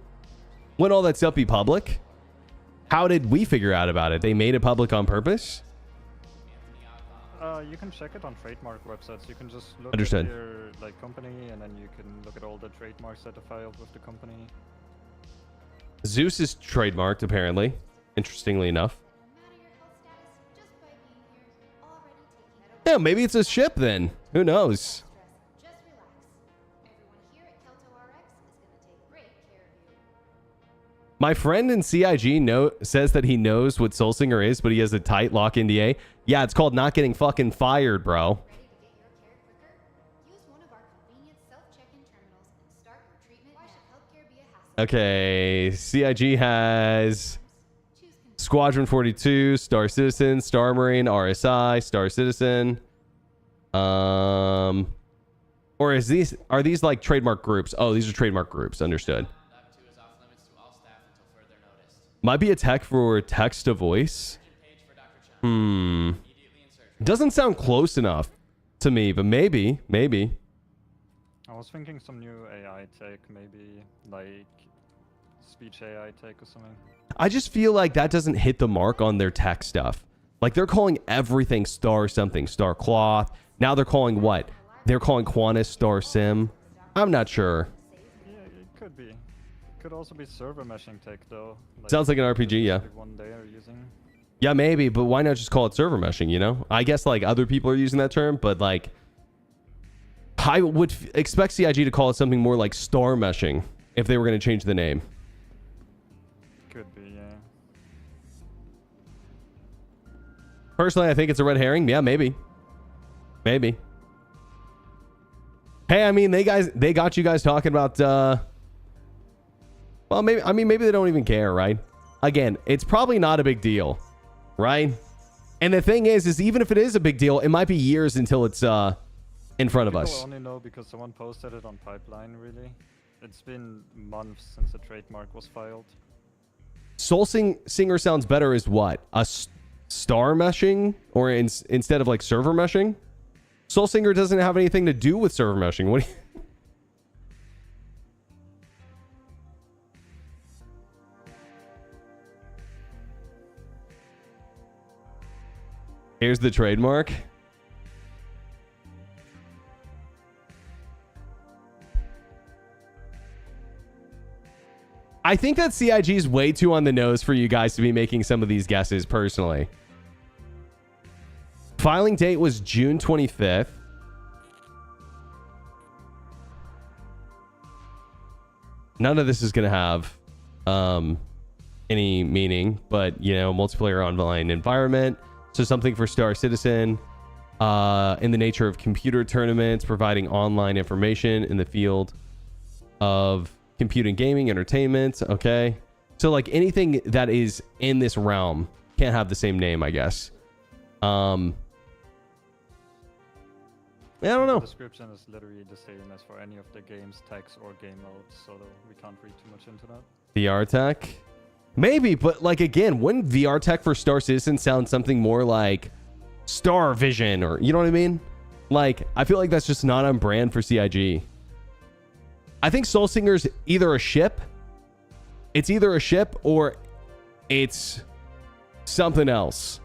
wouldn't all that stuff be public? How did we figure out about it? They made it public on purpose? You can check it on trademark websites. You can just look Understood. at your like company, and then you can look at all the trademarks that are filed with the company. Zeus is trademarked, apparently. Interestingly enough. Yeah, maybe it's a ship then. Who knows? Just relax. Everyone here at Kelto RX is going to take a break My friend in CIG says that he knows what Soul Singer is, but he has a tight lock NDA. Yeah, it's called not getting fucking fired, bro. Ready to get your care quicker? Use one of our convenient self-check-in terminals and start your treatment. Why should healthcare be a hassle? Okay, CIG has Choose Squadron 42, Star Citizen, Star Marine, RSI, Star Citizen. Or are these like trademark groups? Oh, these are trademark groups. Understood. Dive 2 is off limits to all staff until further notice. Might be a tech for text to voice. Page for Dr. Chung. Immediately in surgery. Doesn't sound close enough to me, but maybe. I was thinking some new AI tech, maybe like speech AI tech or something. I just feel like that doesn't hit the mark on their tech stuff. Like they're calling everything Star something, Star Cloth. Now they're calling what? They're calling Qantas Star Sim. I'm not sure. Yeah, it could be. It could also be server meshing tech though. Sounds like an RPG, yeah. the one they are using. Yeah, maybe, but why not just call it server meshing, you know? I guess like other people are using that term, but like I would expect CIG to call it something more like star meshing if they were going to change the name. Could be, yeah. Personally, I think it's a red herring. Yeah, maybe. Maybe. Hey, I mean, they got you guys talking about well, maybe they don't even care, right? Again, it's probably not a big deal, right? And the thing is even if it is a big deal, it might be years until it's in front of People us. only know because someone posted it on Pipeline, really. It's been months since the trademark was filed. Soul Singer sounds better as what? Star meshing? Or instead of like server meshing? Soul Singer doesn't have anything to do with server meshing. What do you... Here's the trademark. I think that CIG is way too on the nose for you guys to be making some of these guesses personally. Filing date was June 25th. None of this is going to have any meaning, but, you know, multiplayer online environment. So something for Star Citizen in the nature of computer tournaments, providing online information in the field of computing, gaming, entertainment. Okay. So like anything that is in this realm can't have the same name, I guess. I don't know. The description is literally the same as for any of the game's text or game modes, so we can't read too much into that. VR tech? Maybe, but like again, wouldn't VR tech for Star Citizen sound something more like Star Vision or, you know what I mean? Like, I feel like that's just not on brand for CIG. I think Soul Singer's either a ship. It's either a ship or it's something else.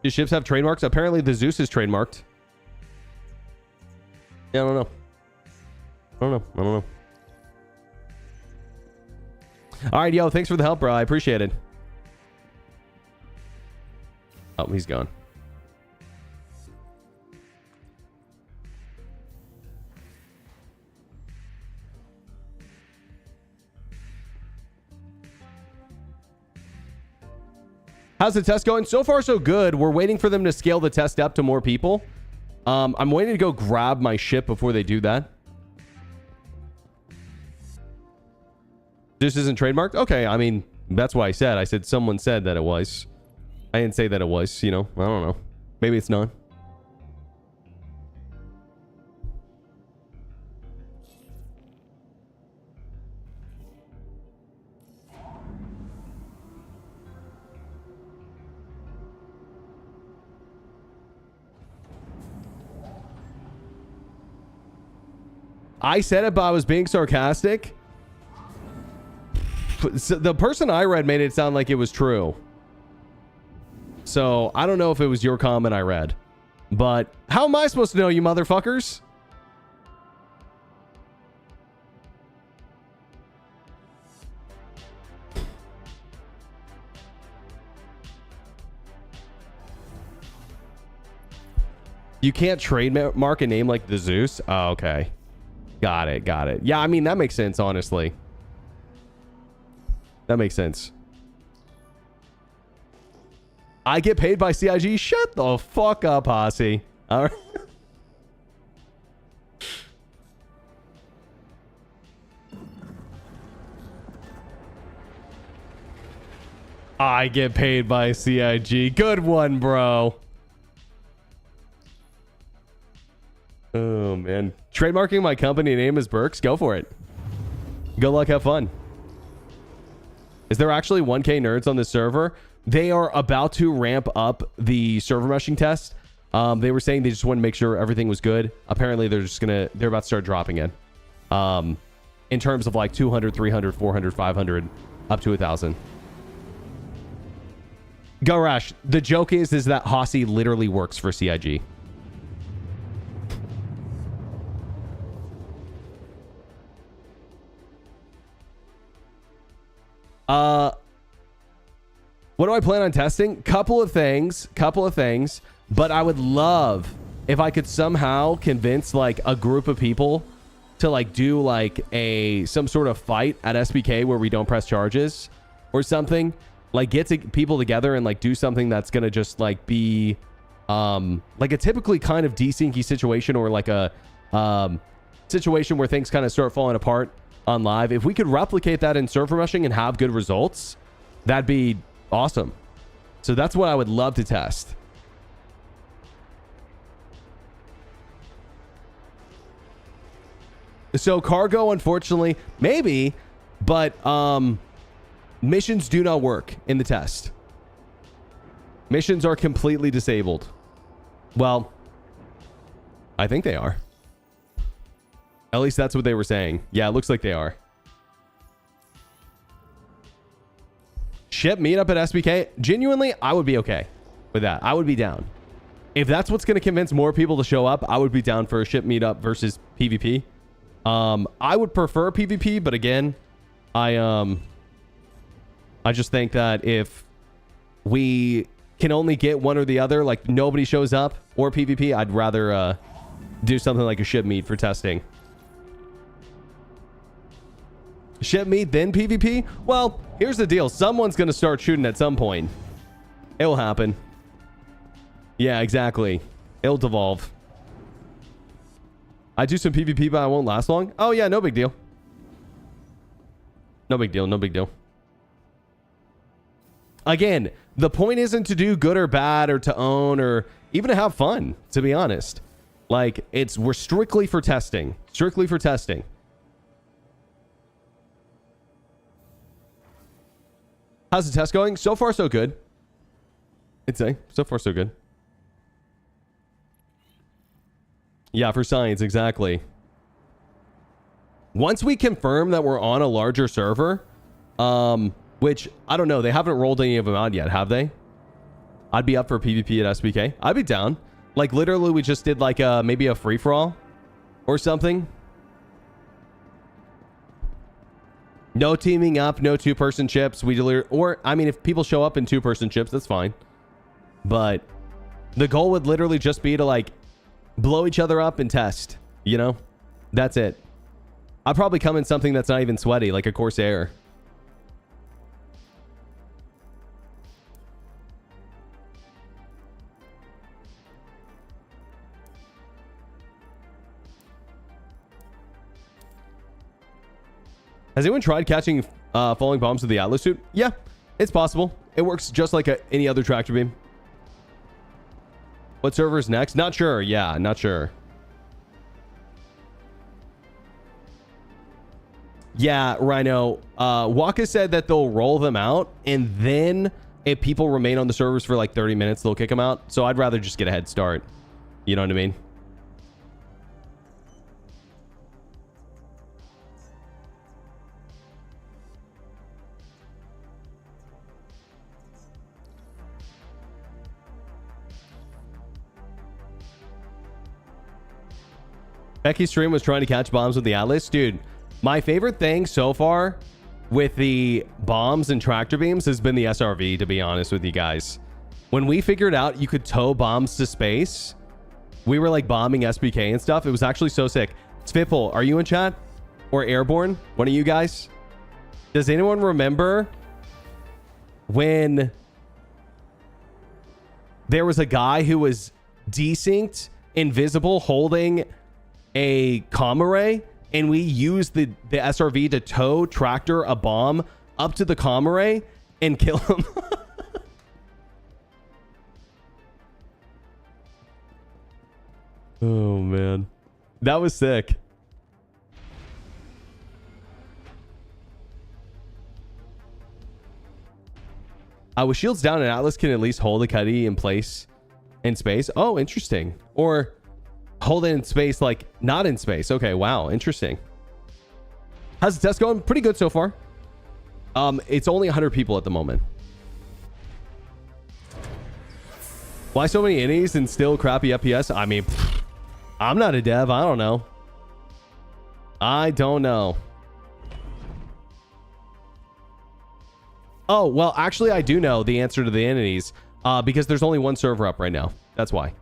Do ships have trademarks? Apparently the Zeus is trademarked. Yeah, I don't know. I don't know. All right, yo, thanks for the help, bro. I appreciate it. Oh, he's gone. How's the test going? So far, so good. We're waiting for them to scale the test up to more people. I'm waiting to go grab my ship before they do that. This isn't trademarked? Okay, I mean, that's why I said someone said that it was. I didn't say that it was, you know. I don't know. Maybe it's not. I said it, but I was being sarcastic. So the person I read made it sound like it was true. So I don't know if it was your comment I read. But how am I supposed to know, you motherfuckers? You can't trademark a name like the Zeus? Oh, okay. Got it. Got it. Yeah, I mean, that makes sense, honestly. That makes sense. I get paid by CIG? Shut the fuck up, Hossy. All right. I get paid by CIG. Good one, bro. Oh, man. Trademarking my company name as Berks? Go for it. Good luck. Have fun. Is there actually 1K nerds on this server? They are about to ramp up the server meshing test. They were saying they just want to make sure everything was good. Apparently, they're about to start dropping it. In terms of like 200, 300, 400, 500, up to 1,000. Go Rash. The joke is that Hossy literally works for CIG. What do I plan on testing? Couple of things, but I would love if I could somehow convince like a group of people to like do like some sort of fight at SBK where we don't press charges or something. Like get people together and like do something that's gonna just like be like a typically kind of desyncy situation, or like a situation where things kind of start falling apart on live. If we could replicate that in server meshing and have good results, that'd be awesome. So that's what I would love to test. So cargo, unfortunately, maybe, but missions do not work in the test. Missions are completely disabled. Well, I think they are. At least that's what they were saying. Yeah, it looks like they are. Ship meetup at SBK. Genuinely, I would be okay with that. I would be down. If that's what's going to convince more people to show up, I would be down for a ship meetup versus PvP. I would prefer PvP, but again, I just think that if we can only get one or the other, like nobody shows up, or PvP, I'd rather do something like a ship meet for testing. Ship meet, then PvP? Well, here's the deal. Someone's going to start shooting at some point. It will happen. Yeah, exactly. It'll devolve. I do some PvP, but I won't last long. Oh, yeah, no big deal. No big deal. No big deal. Again, the point isn't to do good or bad or to own or even to have fun, to be honest. Like, we're strictly for testing. Strictly for testing. How's the test going? So far, so good. I'd say. So far, so good. Yeah, for science, exactly. Once we confirm that we're on a larger server, which, I don't know, they haven't rolled any of them out yet, have they? I'd be up for PvP at SBK. I'd be down. Like, literally, we just did, like, maybe a free-for-all or something. No teaming up, no two-person chips. Or, I mean, if people show up in two-person chips, that's fine. But the goal would literally just be to, like, blow each other up and test, you know? That's it. I'd probably come in something that's not even sweaty, like a Corsair. Has anyone tried catching falling bombs with the Atlas suit? Yeah, it's possible. It works just like any other tractor beam. What server is next? Not sure. Yeah, not sure. Yeah, Rhino. Waka said that they'll roll them out, and then if people remain on the servers for like 30 minutes, they'll kick them out. So I'd rather just get a head start. You know what I mean? Becky's stream was trying to catch bombs with the Atlas. Dude, my favorite thing so far with the bombs and tractor beams has been the SRV, to be honest with you guys. When we figured out you could tow bombs to space, we were like bombing SBK and stuff. It was actually so sick. Svipple, are you in chat? Or Airborne? One of you guys? Does anyone remember when there was a guy who was desynced, invisible, holding a comm array, and we used the SRV to tow tractor a bomb up to the comm array and kill him? Oh, man. That was sick. With shields down, an Atlas can at least hold a Cuddy in place in space. Oh, interesting. Or hold it in space, like not in space. Okay, wow, interesting. How's the test going? Pretty good so far. It's only 100 people at the moment. Why so many innies and still crappy FPS? I mean, I'm not a dev. I don't know. I don't know. Oh, well, actually, I do know the answer to the entities because there's only one server up right now. That's why.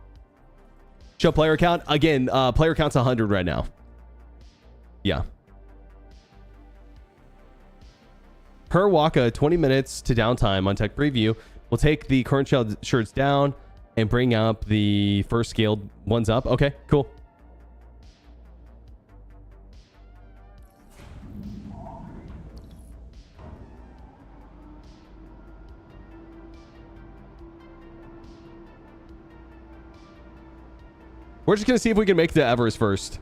Show player count. Again, player count's 100 right now. Yeah. Per Waka, 20 minutes to downtime on tech preview. We'll take the current shirts down and bring up the first scaled ones up. Okay, cool. We're just going to see if we can make the Evers first.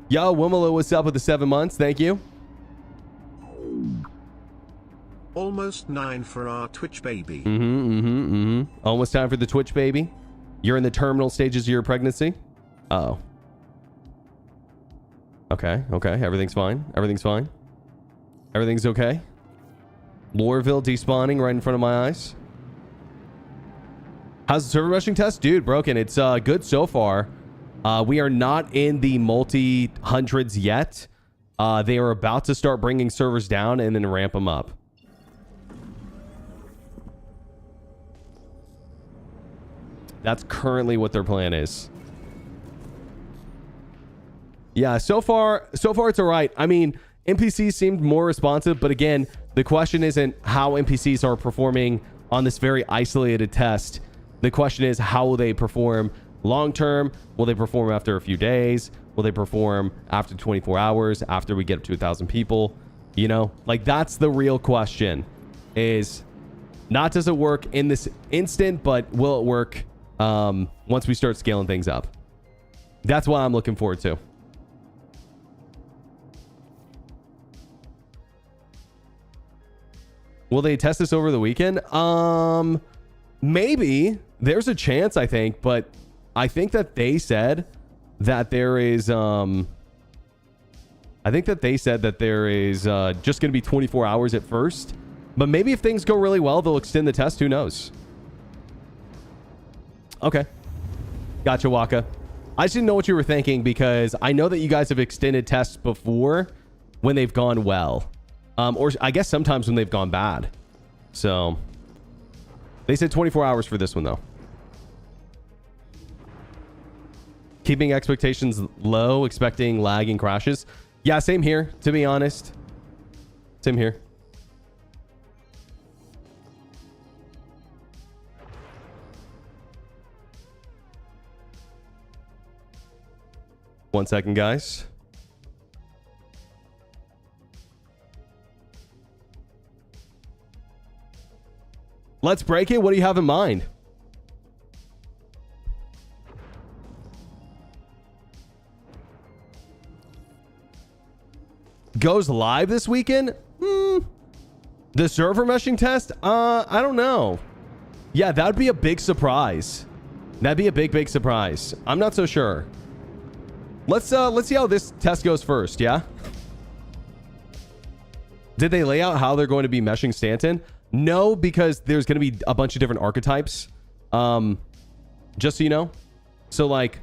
Yo, Wimalo, what's up with the 7 months? Thank you. Almost 9 for our Twitch baby. Almost time for the Twitch baby. You're in the terminal stages of your pregnancy. Uh-oh. Okay, okay. Everything's fine. Everything's fine. Everything's okay. Loreville despawning right in front of my eyes. How's the server meshing test? Dude, broken. It's good so far. We are not in the multi-hundreds yet. They are about to start bringing servers down and then ramp them up. That's currently what their plan is. Yeah, so far it's all right. I mean, NPCs seemed more responsive, but again, the question isn't how NPCs are performing on this very isolated test. The question is, how will they perform long term? Will they perform after a few days? Will they perform after 24 hours, after we get up to 1,000 people? You know, like that's the real question, is not does it work in this instant, but will it work once we start scaling things up? That's what I'm looking forward to. Will they test this over the weekend? Maybe. There's a chance, I think, but I think that they said that there is just going to be 24 hours at first. But maybe if things go really well, they'll extend the test. Who knows? Okay. Gotcha, Waka. I just didn't know what you were thinking because I know that you guys have extended tests before when they've gone well. Or I guess sometimes when they've gone bad. So they said 24 hours for this one, though. Keeping expectations low, expecting lagging crashes. Yeah, same here, to be honest. Same here. One second, guys. Let's break it. What do you have in mind? Goes live this weekend? The server meshing test? I don't know. Yeah, that'd be a big surprise. That'd be a big surprise. I'm not so sure. Let's see how this test goes first, yeah? Did they lay out how they're going to be meshing Stanton? No, because there's going to be a bunch of different archetypes. Just so you know. So like,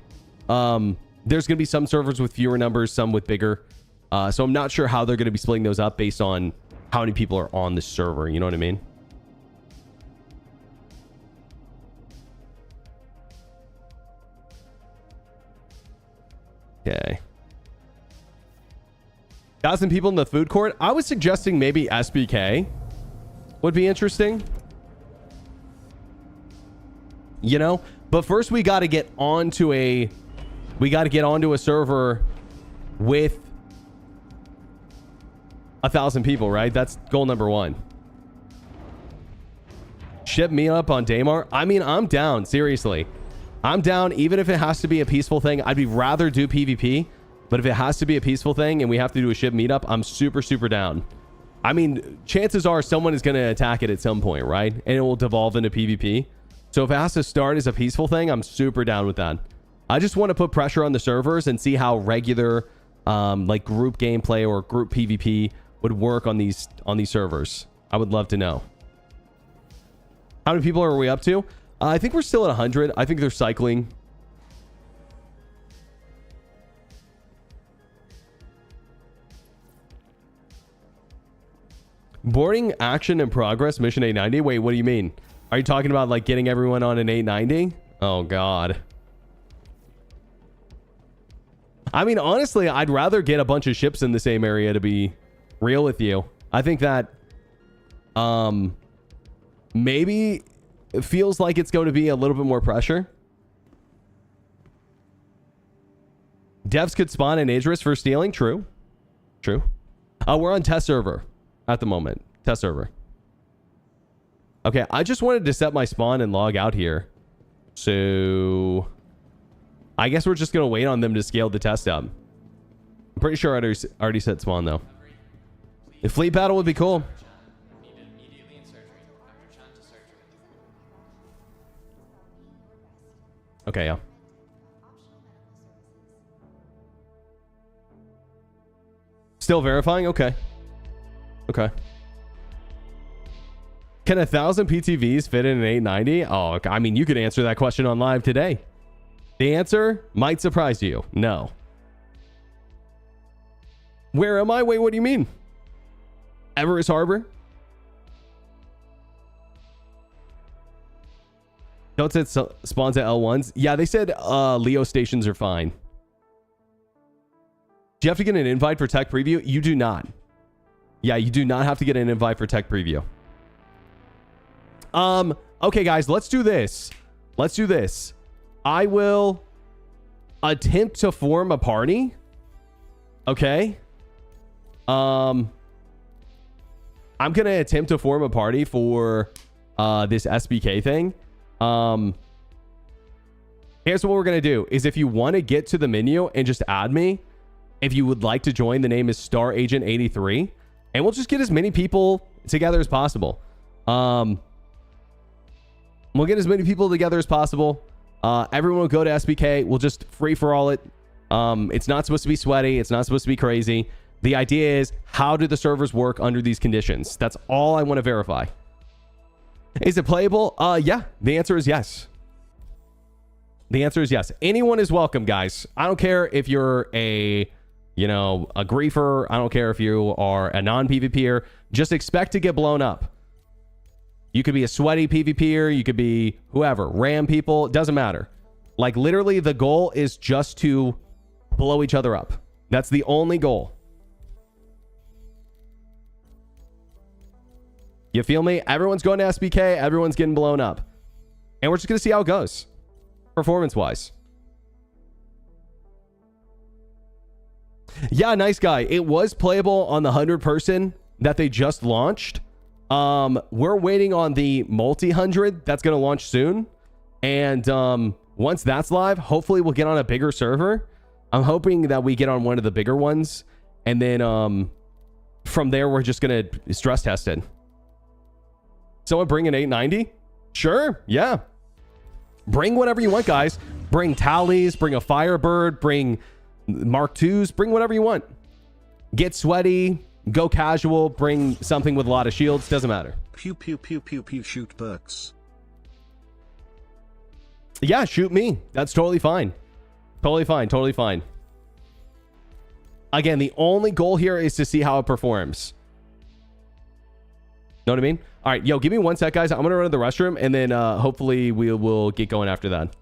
there's going to be some servers with fewer numbers, some with bigger. So I'm not sure how they're going to be splitting those up based on how many people are on the server. You know what I mean? Okay. 1,000 people in the food court. I was suggesting maybe SBK would be interesting. You know, but first we got to get onto a server with 1,000 people, right? That's goal number 1. Ship me up on Daymar. I mean, I'm down. Seriously. I'm down. Even if it has to be a peaceful thing, I'd be rather do PvP. But if it has to be a peaceful thing and we have to do a ship meetup, I'm super, super down. I mean, chances are someone is going to attack it at some point, right? And it will devolve into PvP. So if it has to start as a peaceful thing, I'm super down with that. I just want to put pressure on the servers and see how regular like group gameplay or group PvP would work on these servers. I would love to know. How many people are we up to? I think we're still at 100. I think they're cycling. Boarding action in progress, mission 890. Wait, what do you mean? Are you talking about like getting everyone on an 890? Oh, God. I mean, honestly, I'd rather get a bunch of ships in the same area, to be real with you. I think that maybe it feels like it's going to be a little bit more pressure. Devs could spawn an Idris for stealing. True. True. We're on test server at the moment. Test server. Okay, I just wanted to set my spawn and log out here. So I guess we're just going to wait on them to scale the test up. I'm pretty sure I already set spawn, though. The fleet battle would be cool. Needed immediately in surgery. Dr. Chan to surgery. Okay, yeah. Still verifying? Okay. Okay. Can 1,000 PTVs fit in an 890? Oh, I mean, you could answer that question on live today. The answer might surprise you. No. Where am I? Wait, what do you mean? Everest Harbor? Don't say spawns at L1s. Yeah, they said Leo stations are fine. Do you have to get an invite for tech preview? You do not. Yeah, you do not have to get an invite for tech preview. Okay, guys, let's do this. Let's do this. I will attempt to form a party. Okay. I'm going to attempt to form a party for this SBK thing. Here's what we're going to do is if you want to get to the menu and just add me, if you would like to join, the name is Star Agent 83, and we'll just get as many people together as possible. We'll get as many people together as possible. Everyone will go to SBK. We'll just free for all it. It's not supposed to be sweaty. It's not supposed to be crazy. The idea is, how do the servers work under these conditions? That's all I want to verify. Is it playable? Yeah. The answer is yes. The answer is yes. Anyone is welcome, guys. I don't care if you're a griefer. I don't care if you are a non-PvPer. Just expect to get blown up. You could be a sweaty PvPer. You could be whoever. Ram people. It doesn't matter. Like, literally, the goal is just to blow each other up. That's the only goal. You feel me? Everyone's going to SBK. Everyone's getting blown up. And we're just going to see how it goes. Performance-wise. Yeah, nice guy. It was playable on the 100-person that they just launched. We're waiting on the multi-100 that's going to launch soon. And once that's live, hopefully we'll get on a bigger server. I'm hoping that we get on one of the bigger ones. And then from there, we're just going to stress test it. Someone bring an 890? Sure, yeah. Bring whatever you want, guys. Bring tallies, bring a Firebird, bring Mark IIs, bring whatever you want. Get sweaty, go casual, bring something with a lot of shields, doesn't matter. Pew pew pew pew pew shoot Berks. Yeah, shoot me. That's totally fine. Totally fine, totally fine. Again, the only goal here is to see how it performs. Know what I mean? All right, yo, give me 1 sec, guys. I'm gonna run to the restroom, and then hopefully we will get going after that.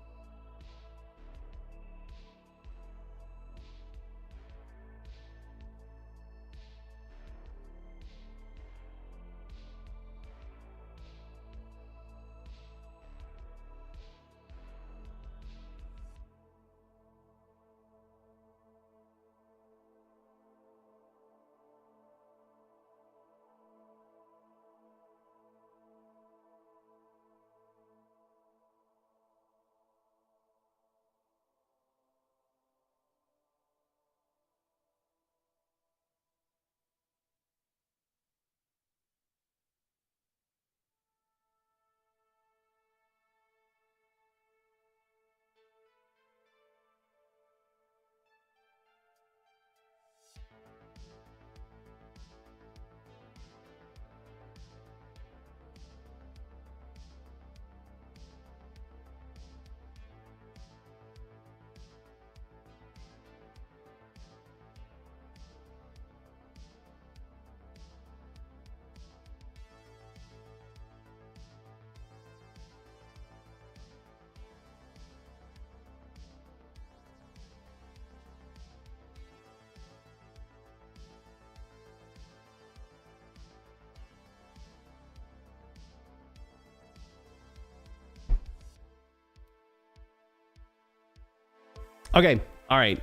Okay. All right.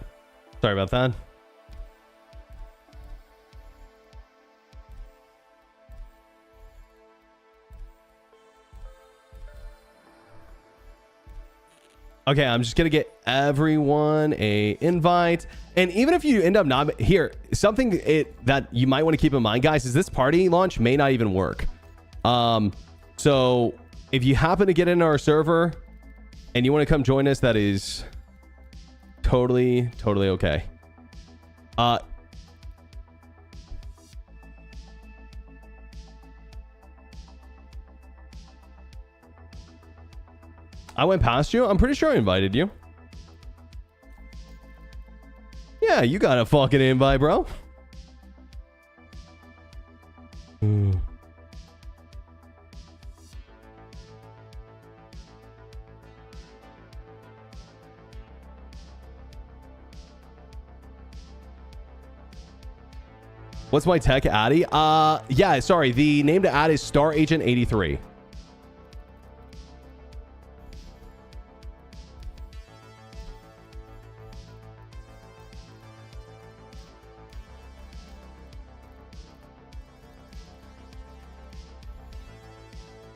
Sorry about that. Okay, I'm just gonna get everyone a invite, and even if you end up not here, something that you might want to keep in mind, guys, is this party launch may not even work. So if you happen to get into our server and you want to come join us, that is totally okay. I went past you. I'm pretty sure I invited you. Yeah, you got a fucking invite, bro. What's my tech Addy? Yeah, sorry. The name to add is Star Agent 83.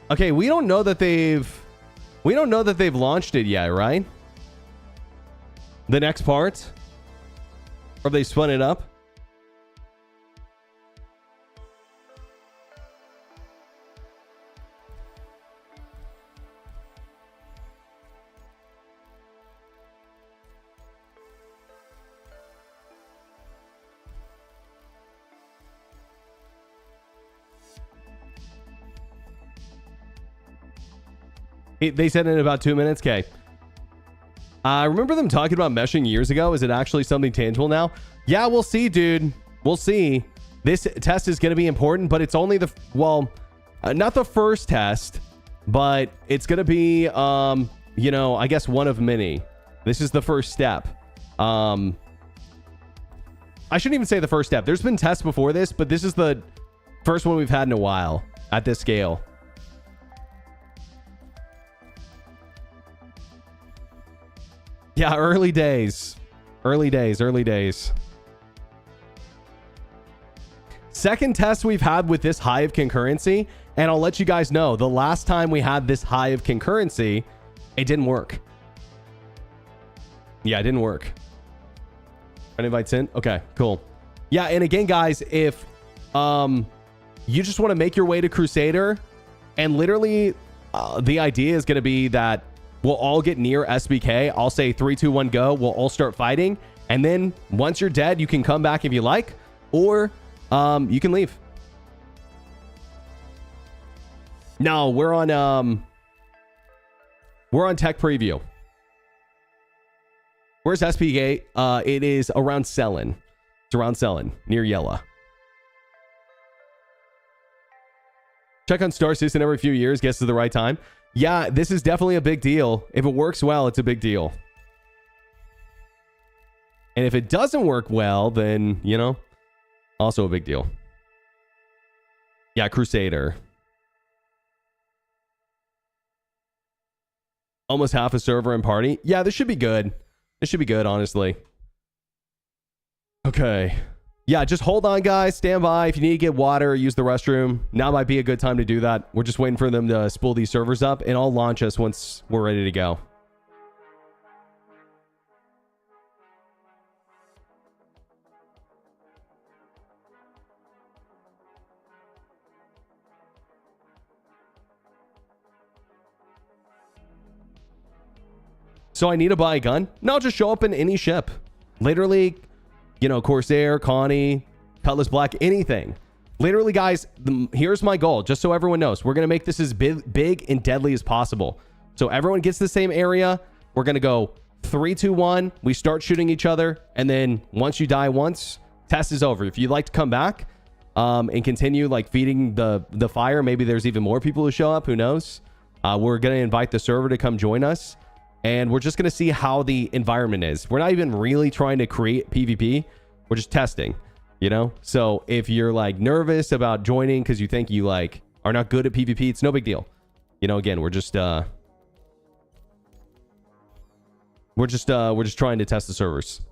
Okay, we don't know that they've launched it yet, right? The next part? Or have they spun it up? They said in about 2 minutes. Okay. I remember them talking about meshing years ago. Is it actually something tangible now? Yeah, we'll see, dude. We'll see. This test is going to be important, but it's only the, well, not the first test, but it's going to be, you know, I guess one of many. This is the first step. I shouldn't even say the first step. There's been tests before this, but this is the first one we've had in a while at this scale. Yeah, early days. Early days. Second test we've had with this high of concurrency, and I'll let you guys know, the last time we had this high of concurrency, it didn't work. Yeah, it didn't work. Friend invites in? Okay, cool. Yeah, and again, guys, if you just want to make your way to Crusader, and literally the idea is going to be that we'll all get near SBK. I'll say 3, 2, 1, go. We'll all start fighting. And then once you're dead, you can come back if you like, or you can leave. No, we're on tech preview. Where's SBK? It is around Selin. It's around Selin, near Yella. Check on Star System every few years, gets to the right time. Yeah, this is definitely a big deal. If it works well, it's a big deal. And if it doesn't work well, then, you know, also a big deal. Yeah, Crusader. Almost half a server and party. Yeah, this should be good. This should be good, honestly. Okay. Yeah, just hold on, guys. Stand by. If you need to get water or use the restroom, now might be a good time to do that. We're just waiting for them to spool these servers up, and I'll launch us once we're ready to go. So I need to buy a gun? No, just show up in any ship. Literally, you know, Corsair, Connie, Cutlass Black, anything. Literally, guys, here's my goal, just so everyone knows. We're going to make this as big and deadly as possible. So everyone gets the same area. We're going to go 3, 2, 1. We start shooting each other. And then once you die once, test is over. If you'd like to come back and continue like feeding the fire, maybe there's even more people who show up. Who knows? We're going to invite the server to come join us. And we're just going to see how the environment is. We're not even really trying to create PvP. We're just testing, you know? So if you're like nervous about joining because you think you like are not good at PvP, it's no big deal. You know, again, we're just trying to test the servers.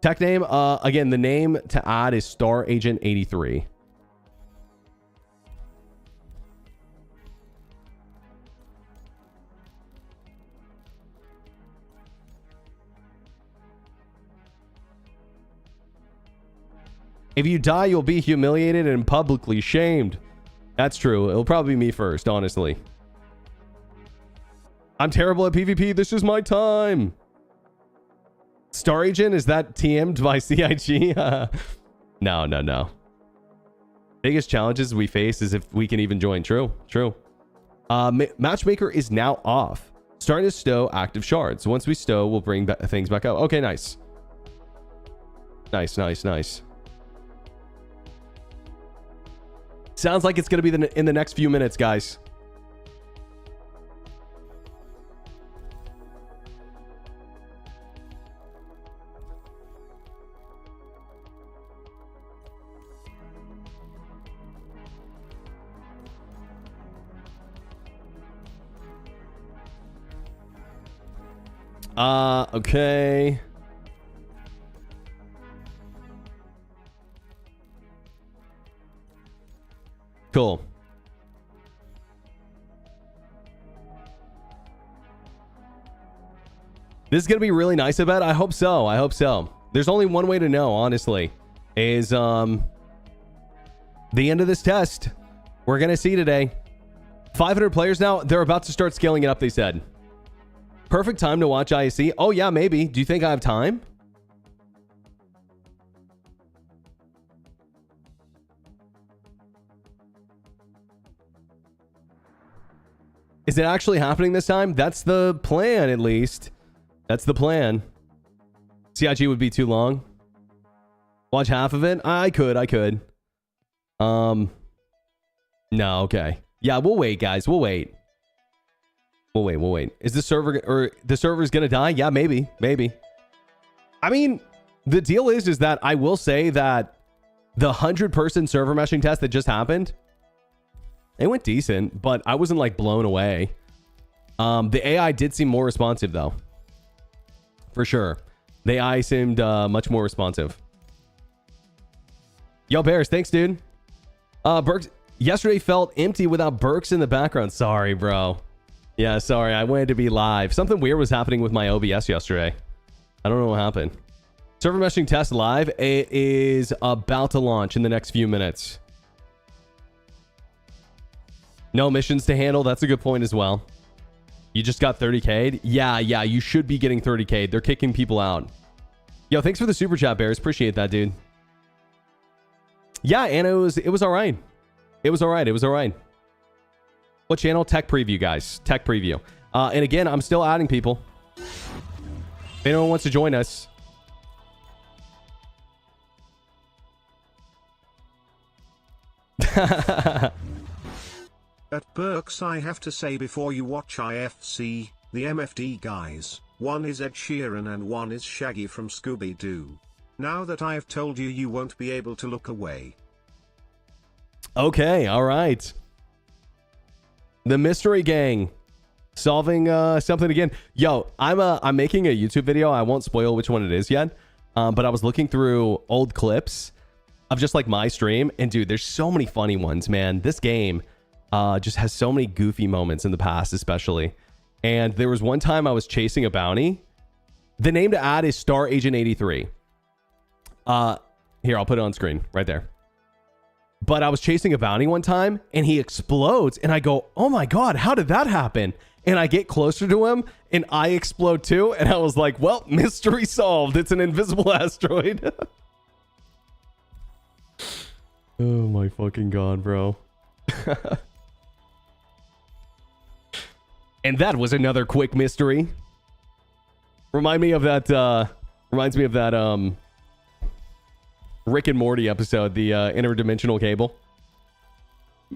Tech name, again, the name to add is Star Agent 83. If you die, you'll be humiliated and publicly shamed. That's true. It'll probably be me first, honestly. I'm terrible at PvP. This is my time. Star Agent, is that TM'd by CIG? No. Biggest challenges we face is if we can even join. True. Matchmaker is now off. Starting to stow active shards. Once we stow, we'll bring things back up. Okay, nice. Nice. Sounds like it's going to be in the next few minutes, guys. Okay. Cool. This is going to be really nice, I bet. I hope so. There's only one way to know, honestly, is the end of this test. We're going to see today. 500 players now. They're about to start scaling it up, they said. Perfect time to watch aUEC. Oh, yeah, maybe. Do you think I have time? Is it actually happening this time? That's the plan, at least. That's the plan. CIG would be too long. Watch half of it? I could. No, okay. Yeah, we'll wait, guys. We'll wait. Is the server or the server's gonna die? Yeah, maybe. I mean, the deal is that I will say that the 100-person server meshing test that just happened, it went decent, but I wasn't like blown away. The AI did seem more responsive though. For sure. The AI seemed much more responsive. Yo, Bears, thanks, dude. Berks, yesterday felt empty without Berks in the background. Sorry, bro. Yeah, sorry. I wanted to be live. Something weird was happening with my OBS yesterday. I don't know what happened. Server meshing test live. It is about to launch in the next few minutes. No missions to handle. That's a good point as well. You just got 30K'd? Yeah, you should be getting 30K'd. They're kicking people out. Yo, thanks for the super chat, Bears. Appreciate that, dude. Yeah, and it was all right. It was all right. What channel? Tech Preview, guys. Tech Preview. And again, I'm still adding people. If anyone wants to join us. At Berks, I have to say before you watch IFC, the MFD guys, one is Ed Sheeran and one is Shaggy from Scooby-Doo. Now that I have told you, you won't be able to look away. Okay, all right. The Mystery Gang solving something again. Yo, I'm making a YouTube video. I won't spoil which one it is yet, but I was looking through old clips of just like my stream, and dude, there's so many funny ones, man. This game just has so many goofy moments in the past, especially. And there was one time I was chasing a bounty. The name to add is Star Agent 83. Here, I'll put it on screen right there. But I was chasing a bounty one time and he explodes and I go, oh my God, how did that happen? And I get closer to him and I explode too. And I was like, well, mystery solved. It's an invisible asteroid. Oh my fucking God, bro. And that was another quick mystery. Reminds me of that Rick and Morty episode, the interdimensional cable.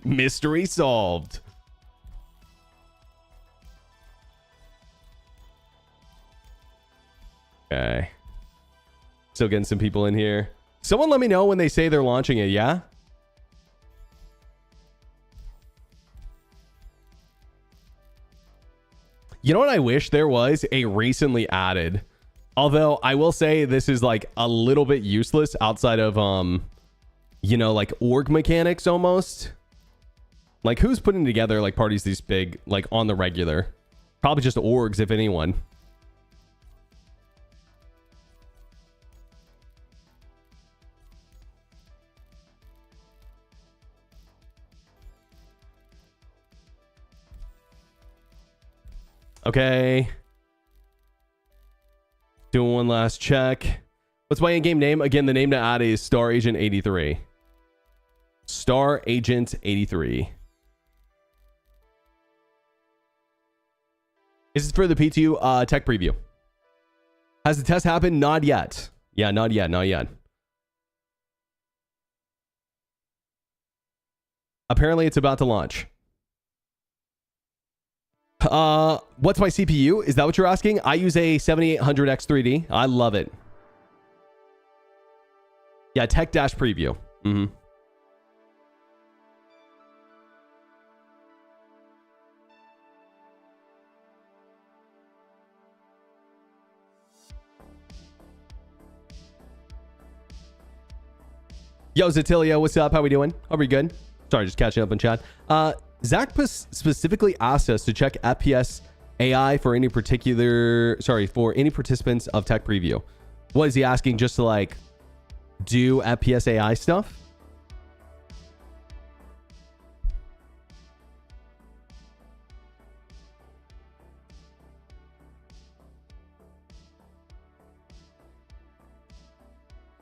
Mystery solved. Okay. Still getting some people in here. Someone let me know when they say they're launching it, yeah? You know what I wish there was? A recently added. Although I will say this is like a little bit useless outside of, you know, like org mechanics almost. Like who's putting together like parties these big, like on the regular? Probably just orgs, if anyone. Okay. Doing one last check. What's my in-game name? Again, the name to add is Star Agent 83. Star Agent 83. Is this for the P2 tech preview? Has the test happened? Not yet. Yeah, not yet. Not yet. Apparently, it's about to launch. What's my CPU? Is that what you're asking? I use a 7800X3D. I love it. Yeah, tech dash preview. Mm-hmm. Yo, Zatilia, what's up? How we doing? Are we good? Sorry, just catching up in chat. Zach specifically asked us to check FPS AI for any for any participants of tech preview. What is he asking? Just to like do FPS AI stuff?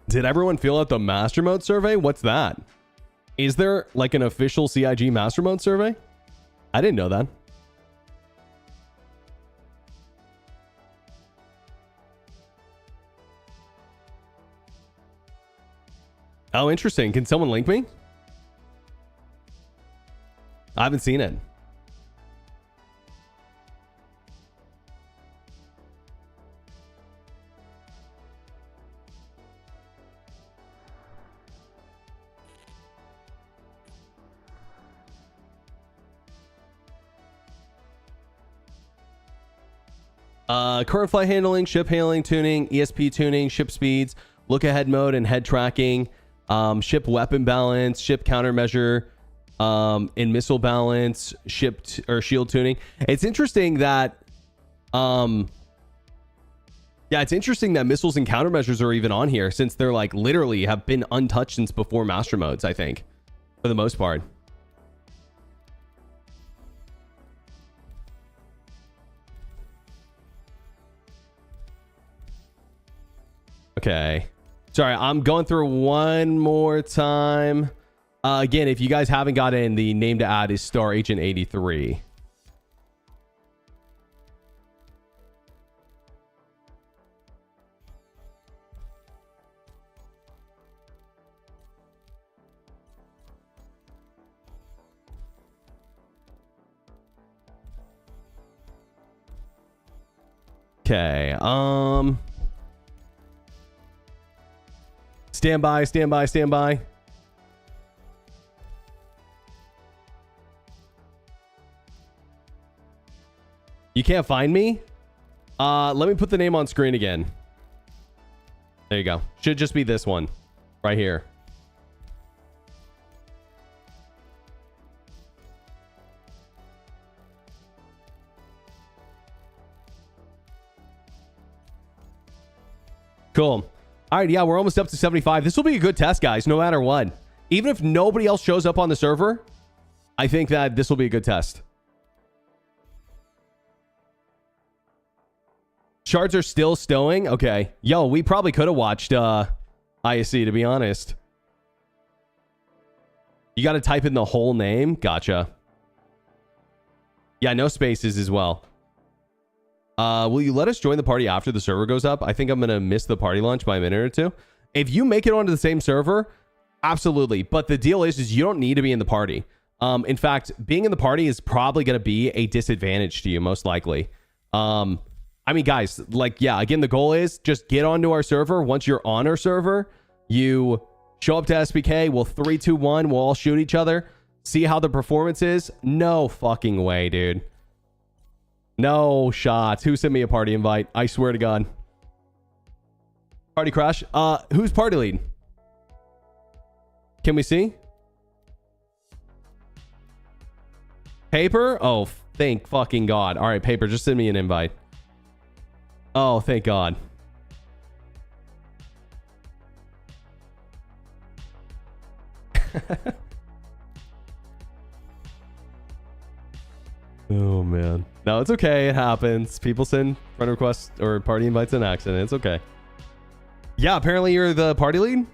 Did everyone fill out the master mode survey? What's that? Is there like an official CIG master mode survey? I didn't know that. Oh, interesting. Can someone link me? I haven't seen it. Current flight handling, ship handling, tuning, ESP tuning, ship speeds, look ahead mode and head tracking, ship weapon balance, ship countermeasure, and missile balance, or shield tuning. It's interesting that, yeah, it's interesting that missiles and countermeasures are even on here, since they're like literally have been untouched since before master modes, I think, for the most part. Okay. Sorry, I'm going through one more time. Again, if you guys haven't got in, the name to add is Star Agent 83. Okay. Stand by, stand by, stand by. You can't find me? Let me put the name on screen again. There you go. Should just be this one right here. Cool. All right, yeah, we're almost up to 75. This will be a good test, guys, no matter what. Even if nobody else shows up on the server, I think that this will be a good test. Shards are still stowing? Okay. Yo, we probably could have watched aUEC, to be honest. You got to type in the whole name? Gotcha. Yeah, no spaces as well. Will you let us join the party after the server goes up? I think I'm going to miss the party launch by a minute or two. If you make it onto the same server, absolutely. But the deal is you don't need to be in the party. In fact, being in the party is probably going to be a disadvantage to you, most likely. I mean, guys, like, yeah, again, the goal is just get onto our server. Once you're on our server, you show up to SPK. We'll 3, 2, 1. We'll all shoot each other. See how the performance is. No fucking way, dude. No shots. Who sent me a party invite? I swear to God. Party crash. Who's party lead? Can we see? Paper? Oh, thank fucking God. All right, Paper, just send me an invite. Oh, thank God. Oh, man. No, it's okay. It happens. People send friend requests or party invites in accident. It's okay. Yeah, apparently you're the party lead.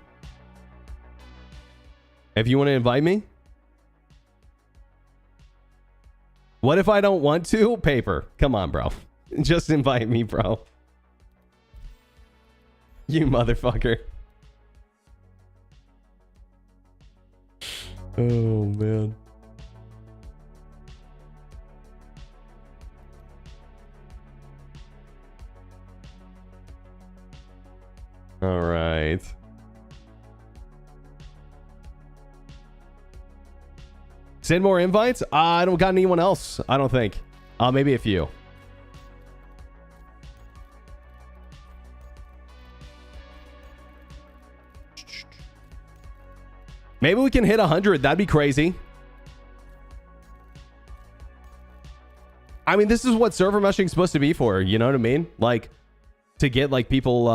If you want to invite me. What if I don't want to? Paper. Come on, bro. Just invite me, bro. You motherfucker. Oh, man. All right. Send more invites? I don't got anyone else. I don't think. Maybe a few. Maybe we can hit 100. That'd be crazy. I mean, this is what server meshing is supposed to be for. You know what I mean? Like, to get like people,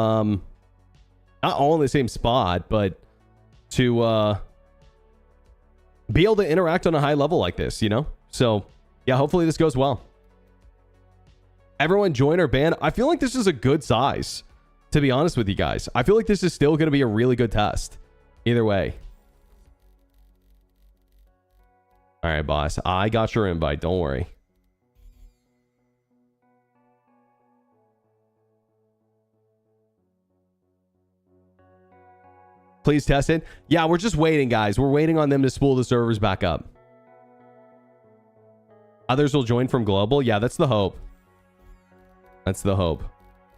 not all in the same spot, but to be able to interact on a high level like this, you know? So, yeah, hopefully this goes well. Everyone join our band. I feel like this is a good size, to be honest with you guys. I feel like this is still going to be a really good test. Either way. All right, boss. I got your invite. Don't worry. Please test it. Yeah, we're just waiting, guys. We're waiting on them to spool the servers back up. Others will join from global. Yeah, that's the hope. That's the hope.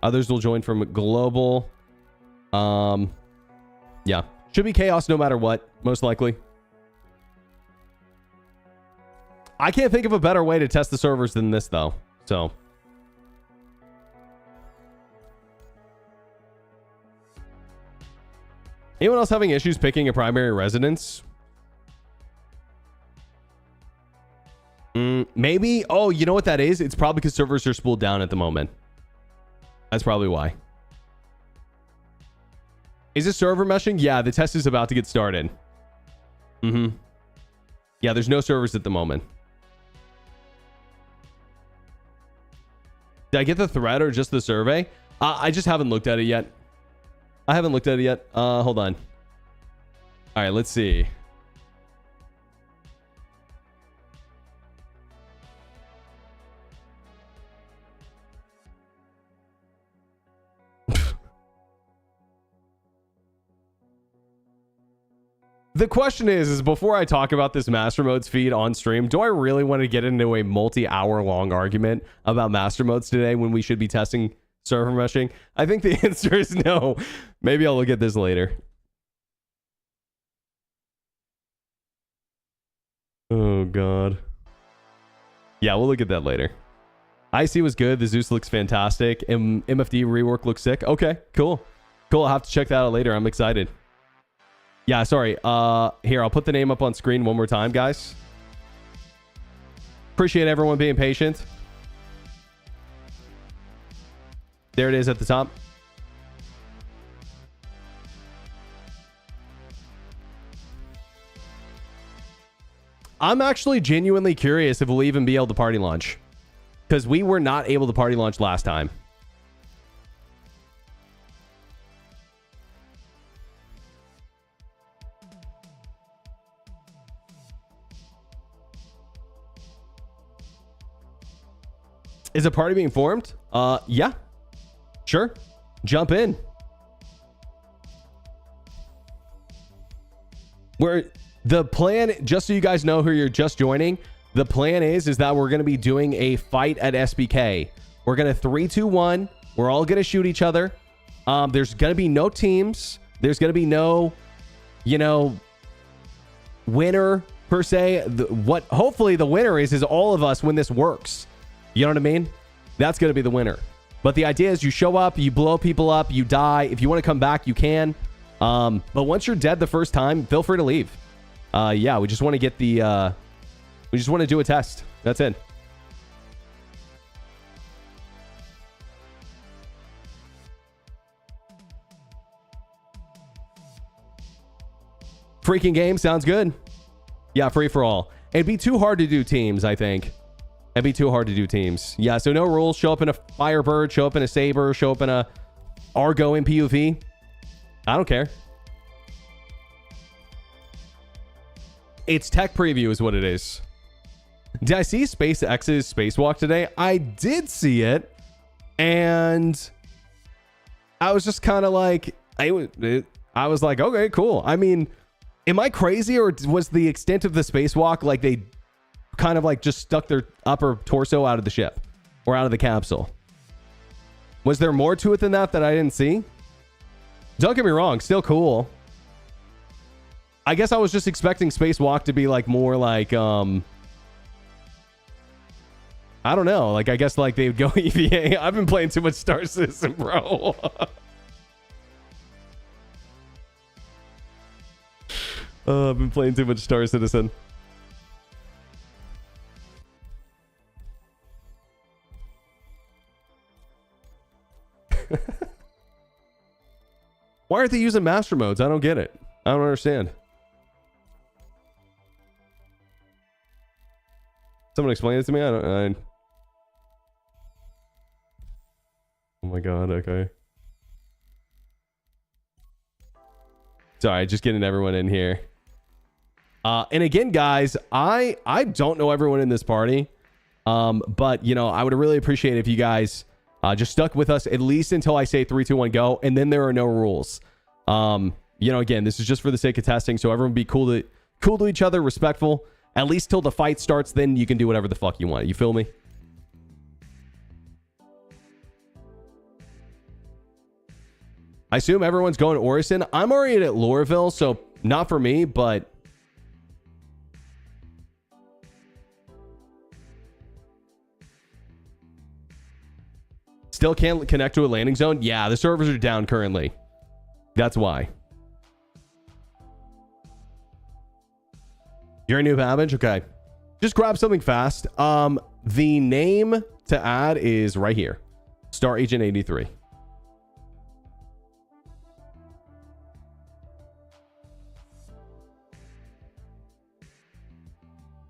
Others will join from global. Yeah. Should be chaos no matter what, most likely. I can't think of a better way to test the servers than this, though. So. Anyone else having issues picking a primary residence? Maybe. Oh, you know what that is? It's probably because servers are spooled down at the moment. That's probably why. Is it server meshing? Yeah, the test is about to get started. Yeah, there's no servers at the moment. Did I get the thread or just the survey? I just haven't looked at it yet. I haven't looked at it yet. Hold on. All right, let's see. The question is before I talk about this Master Modes feed on stream, do I really want to get into a multi-hour long argument about Master Modes today when we should be testing server meshing? I think the answer is no. Maybe I'll look at this later. Oh, God. Yeah, we'll look at that later. IC was good. The Zeus looks fantastic. MFD rework looks sick. Okay, cool. Cool. I'll have to check that out later. I'm excited. Yeah, sorry. Here, I'll put the name up on screen one more time, guys. Appreciate everyone being patient. There it is at the top. I'm actually genuinely curious if we'll even be able to party launch. Because we were not able to party launch last time. Is a party being formed? Yeah. Sure. Jump in. The plan, just so you guys know who you're just joining, the plan is that we're going to be doing a fight at SBK. We're going to 3, 2, 1. We're all going to shoot each other. There's going to be no teams. There's going to be no, winner per se. What hopefully the winner is all of us when this works. You know what I mean? That's going to be the winner. But the idea is you show up, you blow people up, you die. If you want to come back, you can. But once you're dead the first time, feel free to leave. Yeah, we just want to get the... we just want to do a test. That's it. Freaking game sounds good. Yeah, free for all. It'd be too hard to do teams, I think. It'd be too hard to do teams. Yeah, so no rules. Show up in a Firebird, show up in a Saber, show up in a Argo in PUV. I don't care. It's tech preview is what it is. Did I see SpaceX's spacewalk today? I did see it. And I was just kind of like, I was like, okay, cool. I mean, am I crazy, or was the extent of the spacewalk like they kind of like just stuck their upper torso out of the ship or out of the capsule? Was there more to it than that I didn't see? Don't get me wrong, still cool. I guess I was just expecting spacewalk to be like more like I don't know, like I guess like they would go EVA. I've been playing too much Star Citizen, bro. I've been playing too much Star Citizen. Why aren't they using master modes? I don't get it. I don't understand. Someone explain it to me. Oh my god. Okay. Sorry, just getting everyone in here. And again, guys, I don't know everyone in this party. But I would really appreciate if you guys just stuck with us at least until I say 3, 2, 1, go, and then there are no rules. Again, this is just for the sake of testing, so everyone be cool to each other, respectful. At least till the fight starts, then you can do whatever the fuck you want. You feel me? I assume everyone's going to Orison. I'm already at Lorville, so not for me, but still can't connect to a landing zone. Yeah, the servers are down currently. That's why. You're a new Babbage? Okay. Just grab something fast. The name to add is right here. Star Agent 83.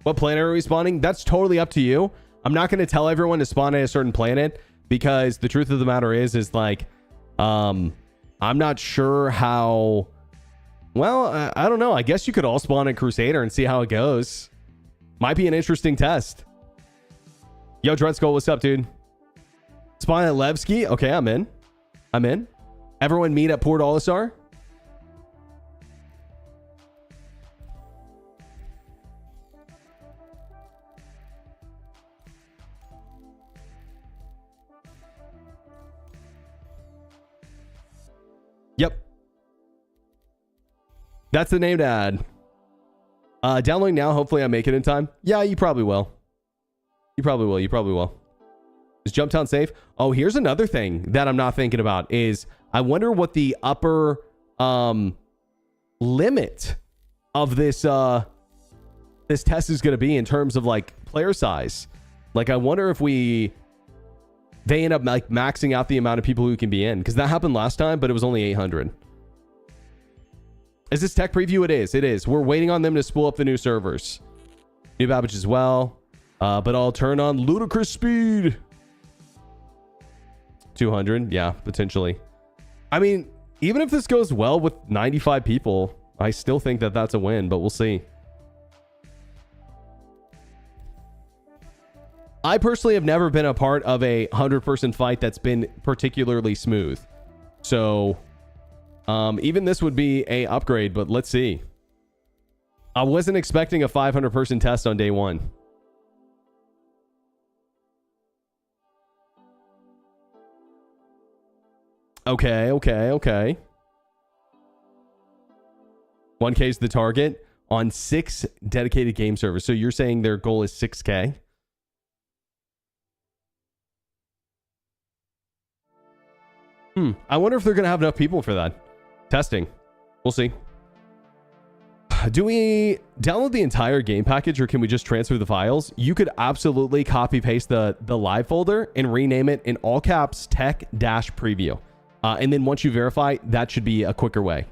What planet are we spawning? That's totally up to you. I'm not going to tell everyone to spawn at a certain planet because the truth of the matter is like, I'm not sure how. Well, I don't know. I guess you could all spawn in Crusader and see how it goes. Might be an interesting test. Yo, Dreadskull, what's up, dude? Spawn at Levski? Okay, I'm in. Everyone meet at Port Olisar? That's the name to add. Downloading now. Hopefully I make it in time. Yeah, you probably will. You probably will. You probably will. Is Jumptown safe? Oh, here's another thing that I'm not thinking about is I wonder what the upper limit of this this test is going to be in terms of like player size. Like I wonder if they end up like maxing out the amount of people who can be in, because that happened last time, but it was only 800. Is this tech preview? It is. It is. We're waiting on them to spool up the new servers. New Babbage as well. But I'll turn on ludicrous speed. 200. Yeah, potentially. I mean, even if this goes well with 95 people, I still think that that's a win, but we'll see. I personally have never been a part of a 100-person fight that's been particularly smooth. So, even this would be a upgrade, but let's see. I wasn't expecting a 500-person test on day one. Okay. 1K is the target on 6 dedicated game servers. So you're saying their goal is 6K? I wonder if they're going to have enough people for that. Testing. We'll see. Do we download the entire game package or can we just transfer the files? You could absolutely copy paste the live folder and rename it in all caps tech-preview. And then once you verify, that should be a quicker way.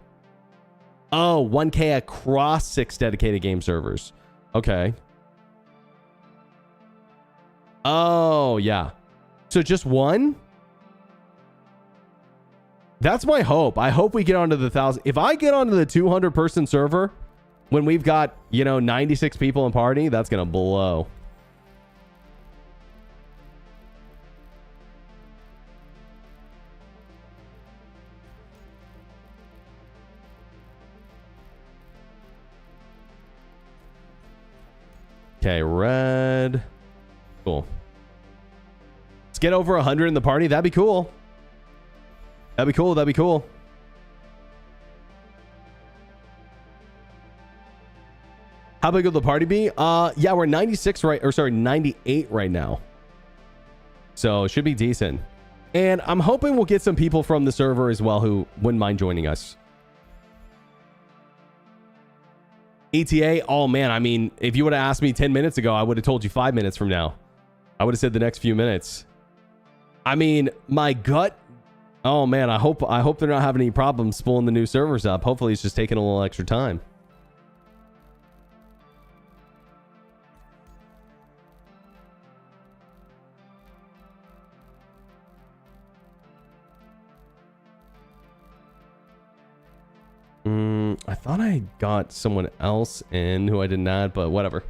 Oh, 1K across 6 dedicated game servers. Okay. Oh, yeah. So just one? That's my hope. I hope we get onto the 1,000. If I get onto the 200-person server when we've got, 96 people in party, that's going to blow. Okay, red. Cool. Let's get over 100 in the party. That'd be cool. That'd be cool. That'd be cool. How big will the party be? Yeah, we're 98 right now. So it should be decent. And I'm hoping we'll get some people from the server as well who wouldn't mind joining us. ETA, oh man, I mean, if you would have asked me 10 minutes ago, I would have told you 5 minutes from now. I would have said the next few minutes. I mean, my gut, oh man, I hope they're not having any problems spooling the new servers up. Hopefully it's just taking a little extra time. I thought I got someone else in who I didn't add, but whatever.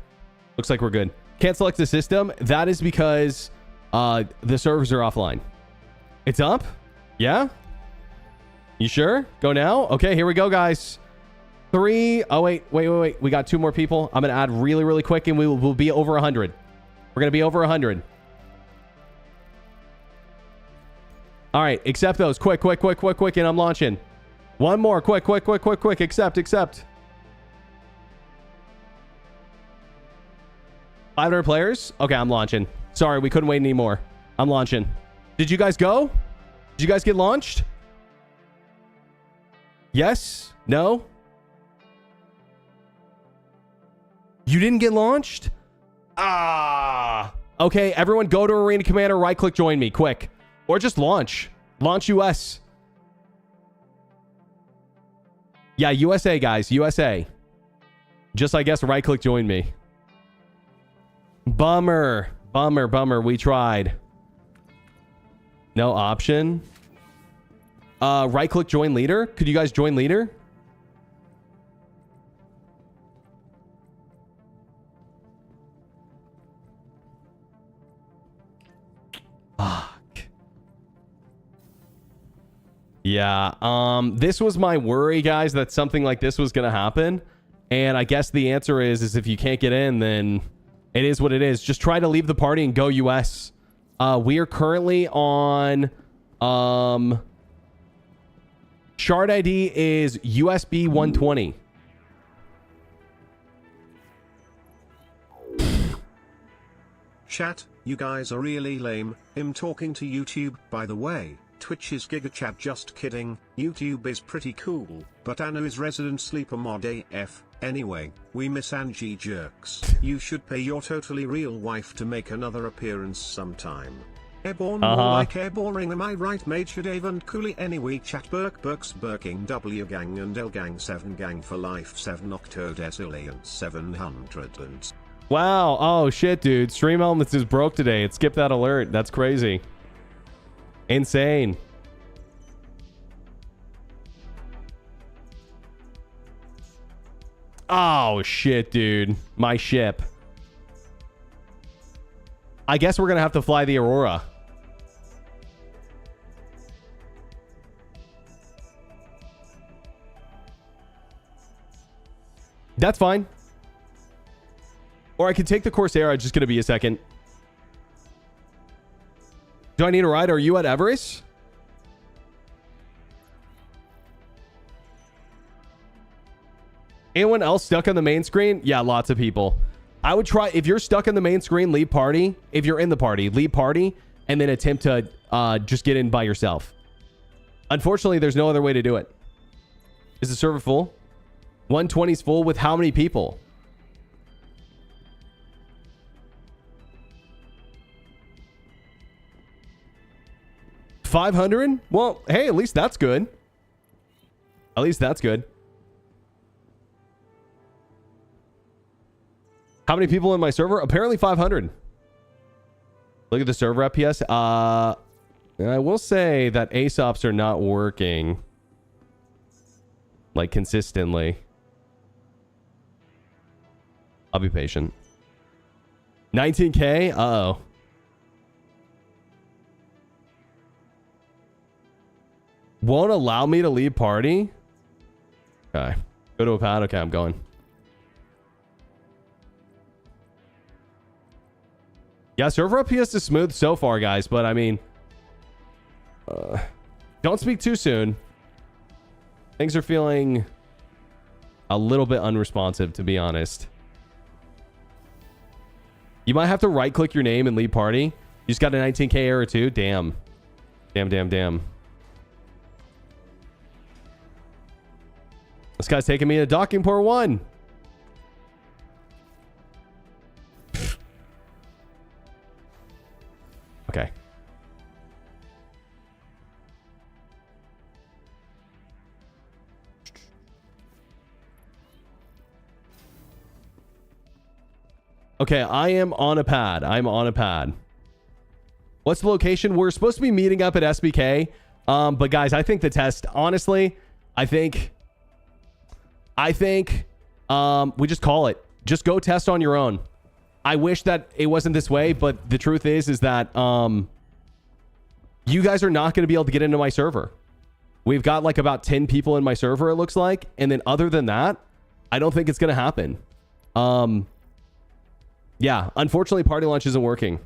Looks like we're good. Can't select the system. That is because the servers are offline. It's up? Yeah? You sure? Go now? Okay, here we go, guys. 3. Oh, wait. We got 2 more people. I'm going to add really, really quick, and we'll be over 100. We're going to be over 100. All right, accept those. Quick, and I'm launching. One more. Quick. Accept. 500 players? Okay, I'm launching. Sorry, we couldn't wait anymore. I'm launching. Did you guys go? Did you guys get launched? Yes? No? You didn't get launched? Ah. Okay, everyone go to Arena Commander, right-click join me, quick. Or just launch. Launch US. Yeah, USA, guys. USA. Just, I guess, right-click join me. Bummer. We tried. No option. Right-click join leader. Could you guys join leader? Fuck. Yeah. This was my worry, guys, that something like this was going to happen. And I guess the answer is if you can't get in, then it is what it is. Just try to leave the party and go US. We are currently on... Shard ID is USB 120. Chat, you guys are really lame. I'm talking to YouTube, by the way. Twitch is GigaChat, just kidding. YouTube is pretty cool, but Anna is resident sleeper mod AF. Anyway, we miss Angie Jerks. You should pay your totally real wife to make another appearance sometime. Airborne, more like airboring, am I right? Mate should even coolly anyway. Chat Berks Berking W Gang and L Gang 7 Gang for life 7 Octodecillion 700 and... Wow. Oh, shit, dude. Stream Elements is broke today. It skipped that alert. That's crazy. Insane. Oh, shit, dude. My ship. I guess we're going to have to fly the Aurora. That's fine. Or I could take the Corsair. Just going to be a second. Do I need a ride? Are you at Everest? Anyone else stuck on the main screen? Yeah, lots of people. I would try, if you're stuck on the main screen, leave party. If you're in the party, leave party and then attempt to just get in by yourself. Unfortunately, there's no other way to do it. Is the server full? 120 is full with how many people? $500? Well, hey, at least that's good. At least that's good. How many people in my server? Apparently 500. Look at the server FPS. I will say that ASOPs are not working like consistently. I'll be patient. 19K? Uh-oh. Won't allow me to leave party? Okay. Go to a pad? Okay, I'm going. Yeah, server FPS is smooth so far, guys, but I mean... don't speak too soon. Things are feeling a little bit unresponsive, to be honest. You might have to right-click your name and leave party. You just got a 19K error too? Damn. Damn. This guy's taking me to docking port 1. Okay. Okay, I am on a pad. I'm on a pad. What's the location? We're supposed to be meeting up at SBK. But guys, I think the test, honestly, I think we just call it. Just go test on your own. I wish that it wasn't this way, but the truth is that you guys are not going to be able to get into my server. We've got like about 10 people in my server, it looks like. And then other than that, I don't think it's going to happen. Yeah, unfortunately, party launch isn't working.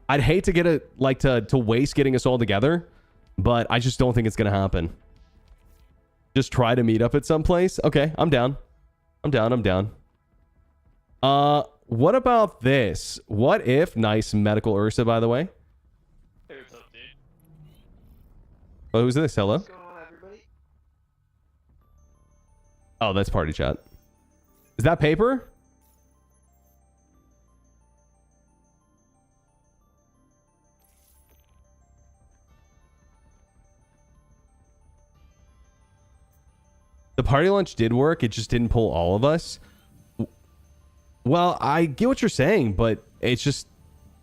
I'd hate to get it, like, to waste getting us all together, but I just don't think it's going to happen. Just try to meet up at some place. Okay, I'm down. I'm down. What about this? What if... Nice medical Ursa, by the way. Hey, what's up, dude? Oh, who's this? Hello? What's going on, everybody? Oh, that's party chat. Is that paper? The party lunch did work. It just didn't pull all of us. Well, I get what you're saying, but it's just...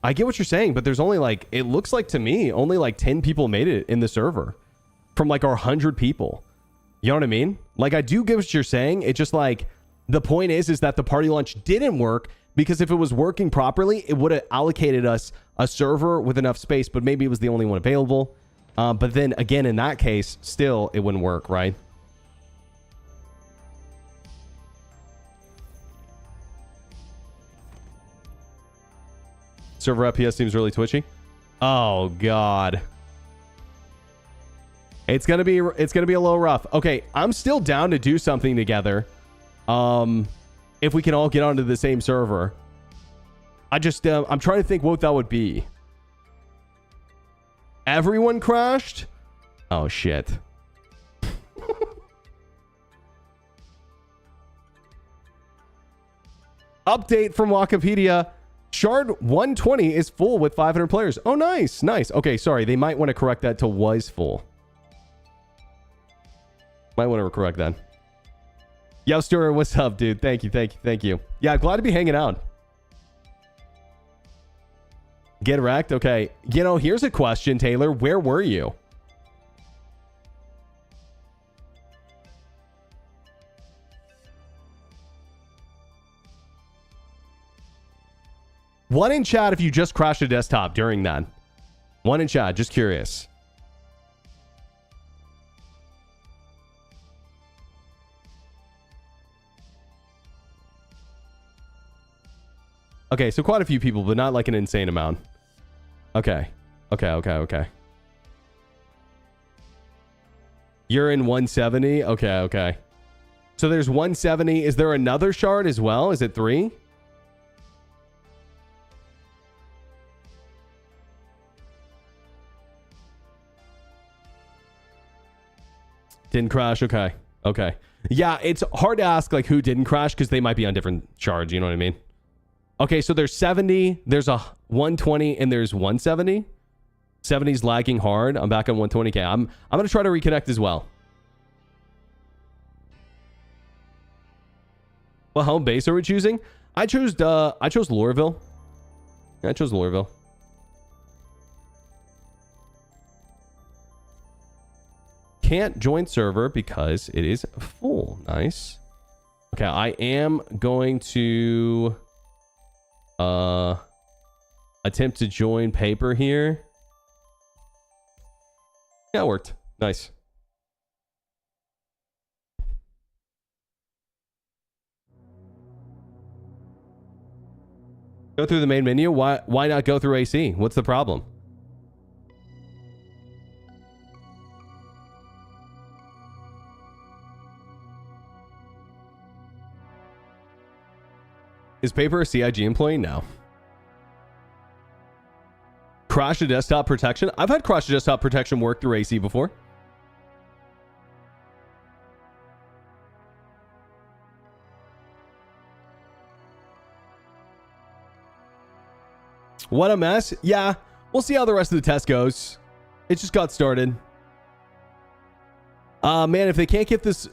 I get what you're saying, but there's only like... It looks like to me, only like 10 people made it in the server. From like our 100 people. You know what I mean? Like, I do get what you're saying. It's just like... The point is that the party lunch didn't work, because if it was working properly, it would have allocated us a server with enough space, but maybe it was the only one available. But then again, in that case, still, it wouldn't work, right? Server FPS seems really twitchy. Oh god. It's gonna be a little rough. Okay, I'm still down to do something together. If we can all get onto the same server. I just, I'm trying to think what that would be. Everyone crashed? Oh, shit. Update from Wikipedia. Shard 120 is full with 500 players. Oh, nice. Nice. Okay, sorry. They might want to correct that to was full. Might want to correct that. Yo, Stuart, what's up, dude? Thank you, thank you, thank you. Yeah, glad to be hanging out. Get wrecked? Okay. You know, here's a question, Taylor. Where were you? One in chat if you just crashed a desktop during that. One in chat, just curious. Okay, so quite a few people, but not like an insane amount. Okay. Okay. You're in 170? Okay. So there's 170. Is there another shard as well? Is it 3? Didn't crash. Okay. Yeah, it's hard to ask like who didn't crash because they might be on different shards. You know what I mean? Okay, so there's 70, there's a 120, and there's 170. 70's lagging hard. I'm back on 120k. I'm gonna try to reconnect as well. What home base are we choosing? I chose Lorville. Yeah, I chose Lorville. Can't join server because it is full. Nice. Okay, I am going to attempt to join paper here. Yeah, it worked. Nice. Go through the main menu. Why not go through AC? What's the problem? Is Paper a CIG employee? No. Crash to desktop protection? I've had crash to desktop protection work through AC before. What a mess. Yeah, we'll see how the rest of the test goes. It just got started. Man, if they can't get this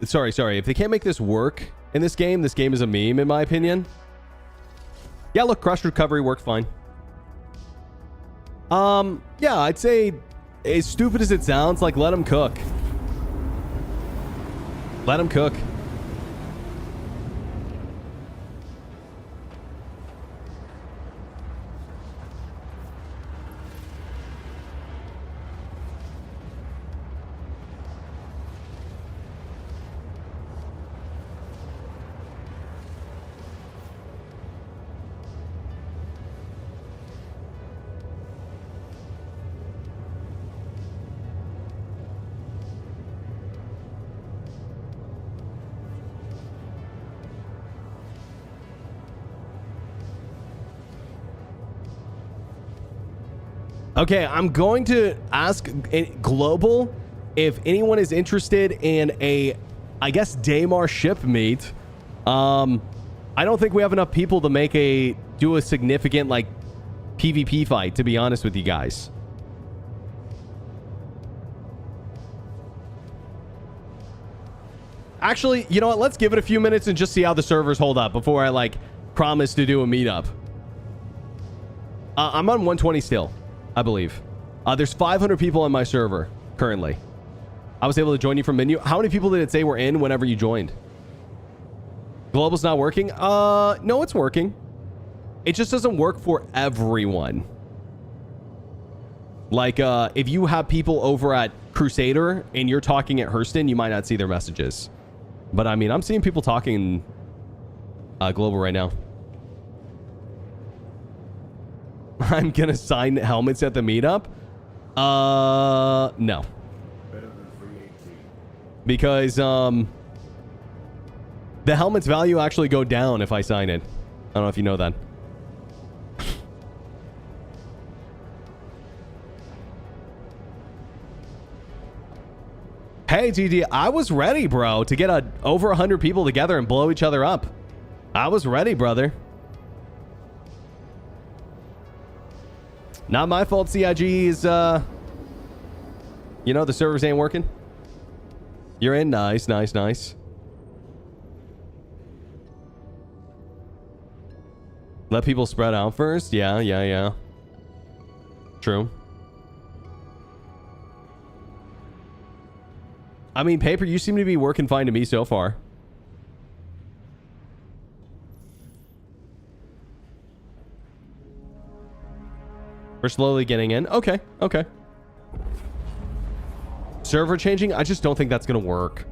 sorry, if they can't make this work in this game is a meme in my opinion. Yeah, look, crash recovery worked fine. Yeah, I'd say as stupid as it sounds, like let them cook. Let them cook. Okay, I'm going to ask Global if anyone is interested in a, I guess, Daymar ship meet. I don't think we have enough people to do a significant, like, PvP fight, to be honest with you guys. Actually, you know what? Let's give it a few minutes and just see how the servers hold up before I, like, promise to do a meetup. I'm on 120 still, I believe. There's 500 people on my server currently. I was able to join you from menu. How many people did it say were in whenever you joined? Global's not working? No, it's working. It just doesn't work for everyone. Like, if you have people over at Crusader and you're talking at Hurston, you might not see their messages. But I mean, I'm seeing people talking Global right now. I'm gonna sign helmets at the meetup. No. Because the helmet's value actually go down if I sign it. I don't know if you know that. Hey, GG, I was ready, bro, to get over 100 people together and blow each other up. I was ready, brother. Not my fault CIG is, you know, the servers ain't working. You're in. Nice, nice, nice. Let people spread out first. Yeah, yeah, yeah. True. I mean, Paper, you seem to be working fine to me so far. We're slowly getting in. Okay, okay. Server changing? I just don't think that's going to work.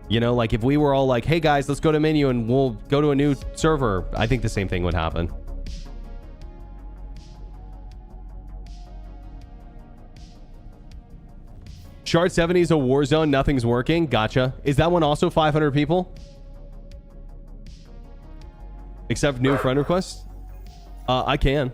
You know, like if we were all like, hey guys, let's go to menu and we'll go to a new server, I think the same thing would happen. Shard 70 is a war zone. Nothing's working. Gotcha. Is that one also 500 people? Except new friend requests? I can.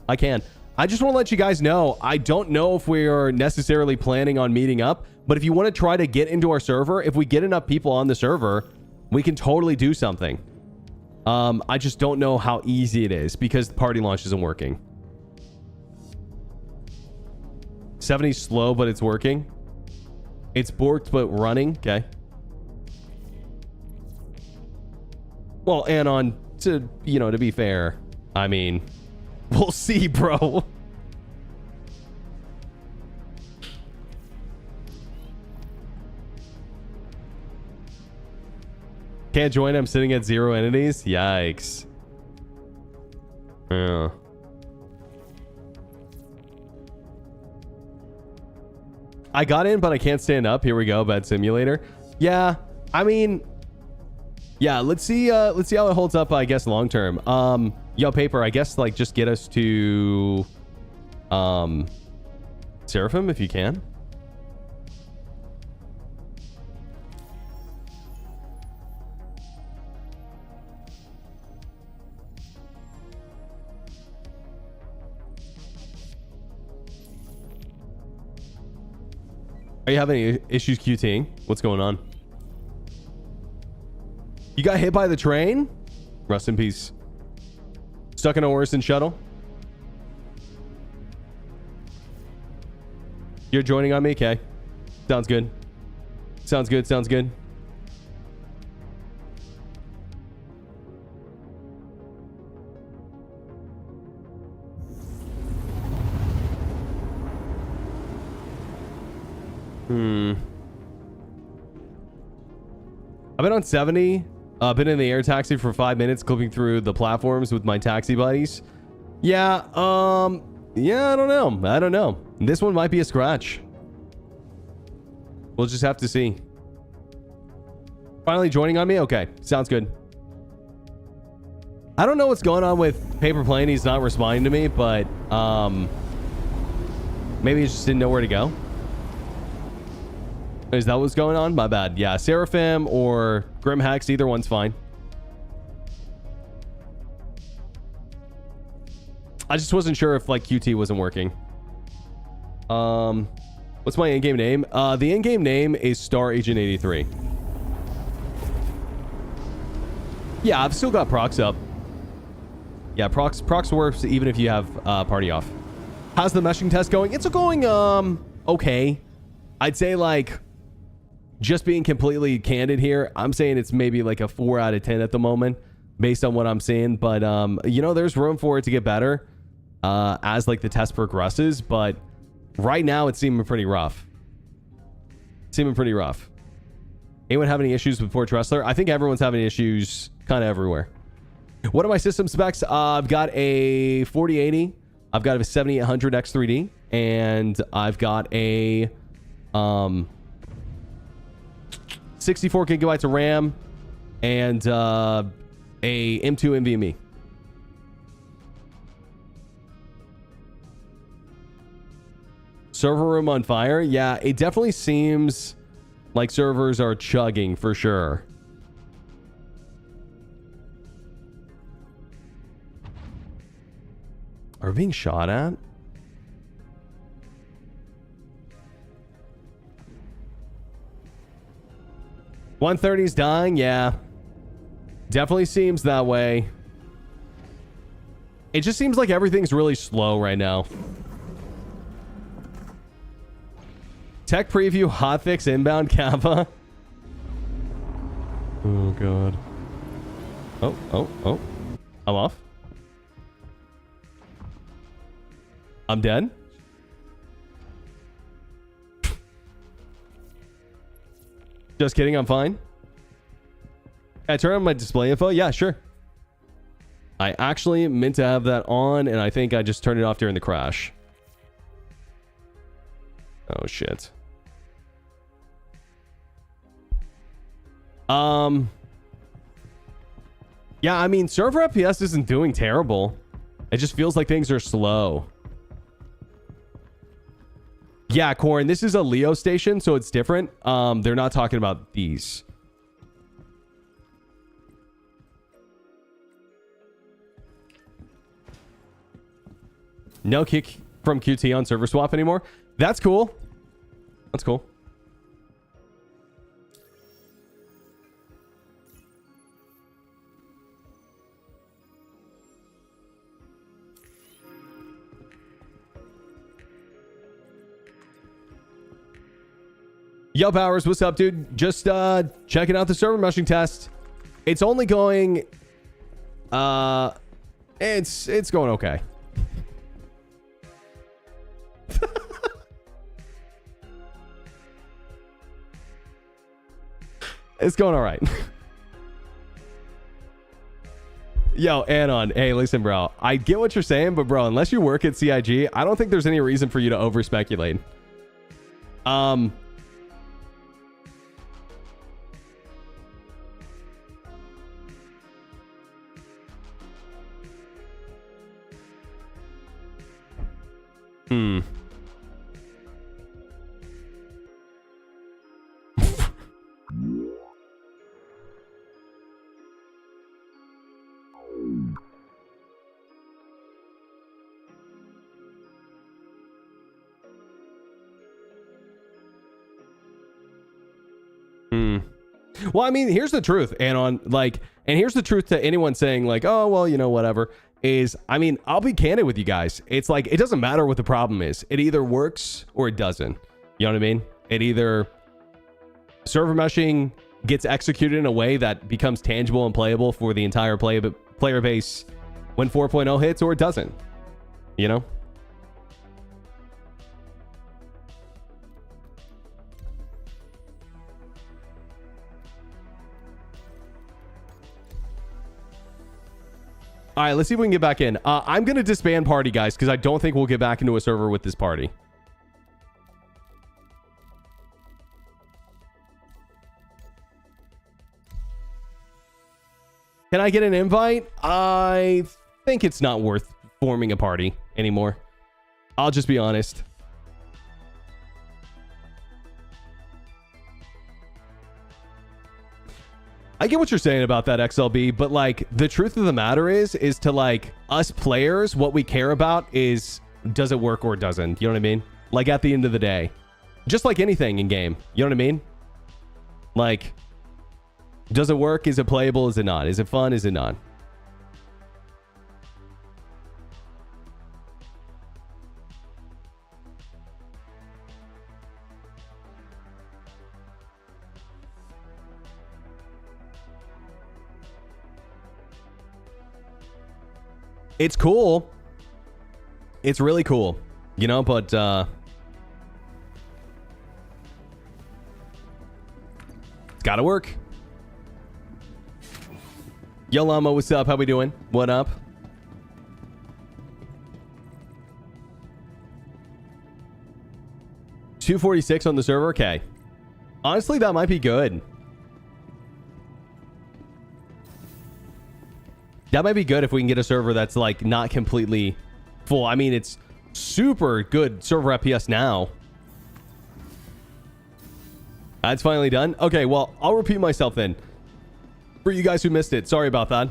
I just want to let you guys know, I don't know if we are necessarily planning on meeting up, but if you want to try to get into our server, if we get enough people on the server, we can totally do something. I just don't know how easy it is because the party launch isn't working. 70's slow, but it's working. It's borked, but running. Okay. Well, and on to, you know, to be fair, I mean, we'll see, bro. Can't join. I'm sitting at 0 entities. Yikes. Yeah. I got in, but I can't stand up. Here we go. Bed simulator. Yeah. I mean, yeah, let's see how it holds up, I guess, long term. Yo, Paper, I guess, like, just get us to Seraphim if you can. Are you having any issues QTing? What's going on? You got hit by the train? Rest in peace. Stuck in a Orison shuttle? You're joining on me? Okay. Sounds good. Sounds good. Sounds good. I've been on 70. Been in the air taxi for 5 minutes, clipping through the platforms with my taxi buddies. Yeah, yeah, I don't know. This one might be a scratch. We'll just have to see. Finally joining on me? Okay, sounds good. I don't know what's going on with Paper Plane. He's not responding to me, but maybe he just didn't know where to go. Is that what's going on? My bad. Yeah, Seraphim or Grim Hex, either one's fine. I just wasn't sure if like QT wasn't working. What's my in-game name? The in-game name is Star Agent 83. Yeah, I've still got procs up. Yeah, procs works even if you have party off. How's the meshing test going? It's going okay. I'd say, like, just being completely candid here, I'm saying it's maybe like a 4 out of 10 at the moment based on what I'm seeing, but you know, there's room for it to get better as like the test progresses, but right now it's seeming pretty rough. Anyone have any issues with Forge Wrestler? I think everyone's having issues kind of everywhere. What are my system specs? I've got a 4080, I've got a 7800 X3D, and I've got a 64 gigabytes of RAM and a M2 NVMe. Server room on fire? Yeah, it definitely seems like servers are chugging for sure. Are we being shot at? 130's dying, yeah. Definitely seems that way. It just seems like everything's really slow right now. Tech preview, hotfix, inbound, Kappa. Oh, God. Oh. I'm off. I'm dead. Just kidding, I'm fine. Can I turn on my display info? Yeah, sure. I actually meant to have that on, and I think I just turned it off during the crash. Oh, shit. Yeah, I mean, server FPS isn't doing terrible. It just feels like things are slow. Yeah, Corin, this is a Leo station, so it's different. They're not talking about these. No kick from QT on server swap anymore. That's cool. That's cool. Yo, Powers, what's up, dude? Just checking out the server meshing test. It's only going... It's going okay. It's going all right. Yo, Anon. Hey, listen, bro. I get what you're saying, but bro, unless you work at CIG, I don't think there's any reason for you to over speculate. Well, I mean, here's the truth, Anon. Like, and here's the truth to anyone saying like, oh, well, you know, whatever. Is, I mean, I'll be candid with you guys. It's like, it doesn't matter what the problem is. It either works or it doesn't. You know what I mean? It either server meshing gets executed in a way that becomes tangible and playable for the entire player base when 4.0 hits, or it doesn't. You know? All right, let's see if we can get back in. I'm going to disband party, guys, because I don't think we'll get back into a server with this party. Can I get an invite? I think it's not worth forming a party anymore. I'll just be honest. I get what you're saying about that, XLB, but like the truth of the matter is to like us players, what we care about is does it work or doesn't? You know what I mean? Like at the end of the day, just like anything in game, you know what I mean? Like, does it work? Is it playable? Is it not? Is it fun? Is it not? It's cool. It's really cool, you know, but it's gotta work. Yo, Llama, what's up? How we doing? What up? $246 on the server. Okay. Honestly, that might be good. That might be good if we can get a server that's like not completely full. I mean, it's super good server FPS now. That's finally done. Okay, well, I'll repeat myself then. For you guys who missed it, sorry about that.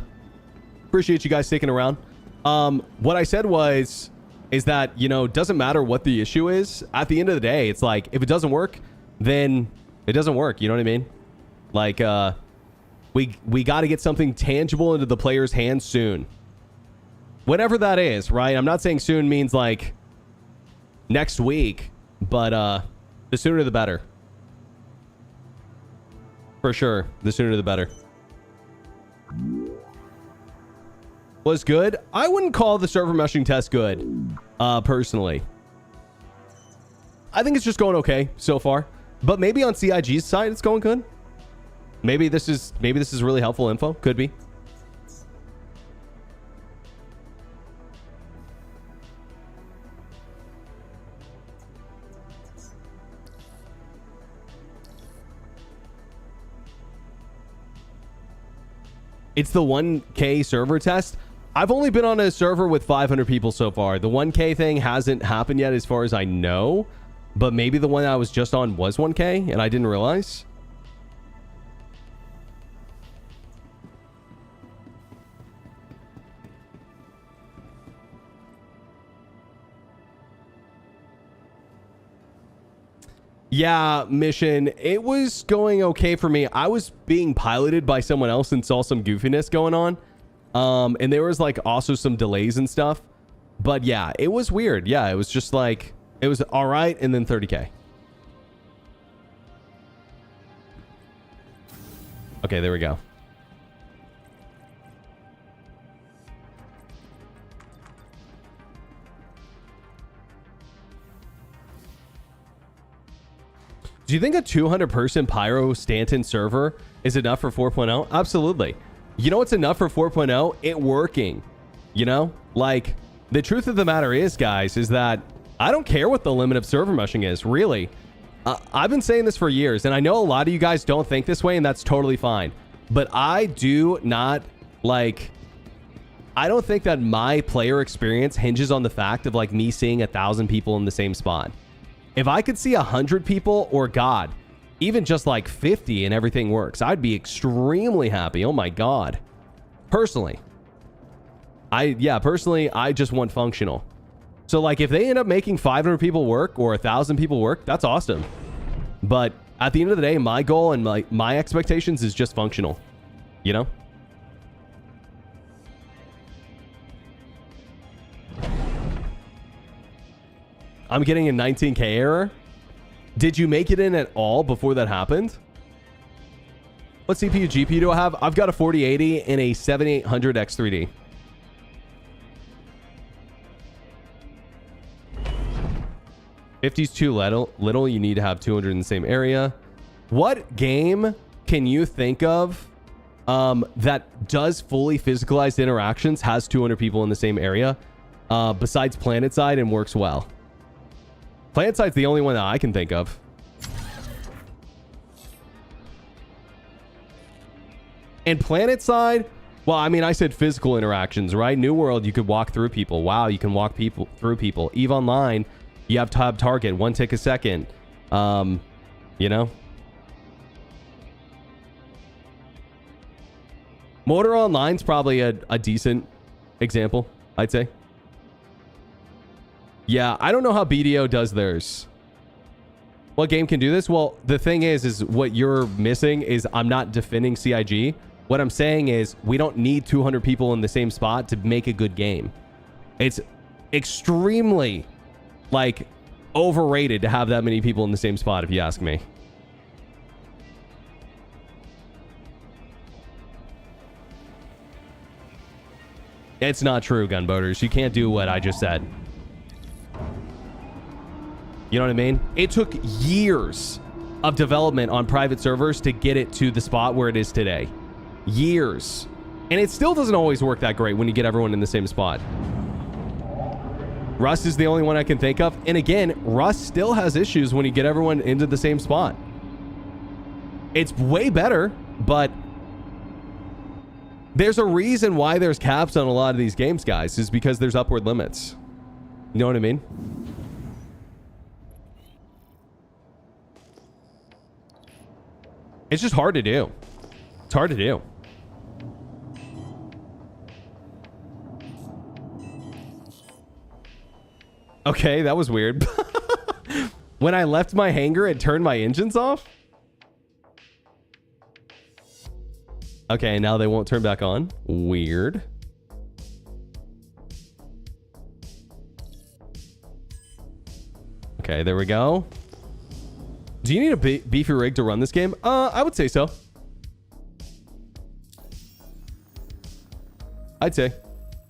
Appreciate you guys sticking around. What I said is that, you know, doesn't matter what the issue is. At the end of the day, it's like, if it doesn't work, then it doesn't work. You know what I mean? Like, we got to get something tangible into the players' hands soon. Whatever that is, right? I'm not saying soon means like next week, but the sooner the better. For sure, the sooner the better. Was good. I wouldn't call the server meshing test good, personally. I think it's just going okay so far. But maybe on CIG's side, it's going good. Maybe this is really helpful info. Could be. It's the 1K server test. I've only been on a server with 500 people so far. The 1K thing hasn't happened yet as far as I know. But maybe the one I was just on was 1K and I didn't realize. Yeah, mission. It was going okay for me. I was being piloted by someone else and saw some goofiness going on. And there was like also some delays and stuff. But yeah, it was weird. Yeah, it was just like, it was all right. And then 30K. Okay, there we go. Do you think a 200 person Pyro Stanton server is enough for 4.0? Absolutely. You know what's enough for 4.0? It working. You know? Like, the truth of the matter is, guys, is that I don't care what the limit of server meshing is, really. I've been saying this for years, and I know a lot of you guys don't think this way, and that's totally fine. But I do not, like... I don't think that my player experience hinges on the fact of, like, me seeing 1,000 people in the same spot. If I could see 100 people, or God, even just like 50 and everything works, I'd be extremely happy. Oh my God. Personally. Personally, I just want functional. So like if they end up making 500 people work or 1,000 people work, that's awesome. But at the end of the day, my goal and my expectations is just functional. You know? I'm getting a 19K error. Did you make it in at all before that happened? What CPU GPU do I have? I've got a 4080 and a 7800 X3D. $50's too little. You need to have 200 in the same area. What game can you think of that does fully physicalized interactions, has 200 people in the same area, besides PlanetSide, and works well? PlanetSide's the only one that I can think of. And PlanetSide, well, I mean, I said physical interactions, right? New World, you could walk through people. WoW, you can walk through people. EVE Online, you have tab target, 1 tick a second. You know? Motor Online's probably a decent example, I'd say. Yeah, I don't know how BDO does theirs. What game can do this? Well, the thing is what you're missing is I'm not defending CIG. What I'm saying is we don't need 200 people in the same spot to make a good game. It's extremely, like, overrated to have that many people in the same spot, if you ask me. It's not true, gunboaters. You can't do what I just said. You know what I mean? It took years of development on private servers to get it to the spot where it is today. Years. And it still doesn't always work that great when you get everyone in the same spot. Rust is the only one I can think of. And again, Rust still has issues when you get everyone into the same spot. It's way better, but there's a reason why there's caps on a lot of these games, guys, is because there's upward limits. You know what I mean? It's just hard to do. It's hard to do. Okay, that was weird. When I left my hangar, it turned my engines off? Okay, now they won't turn back on. Weird. Okay, there we go. Do you need a beefy rig to run this game? I would say so. I'd say.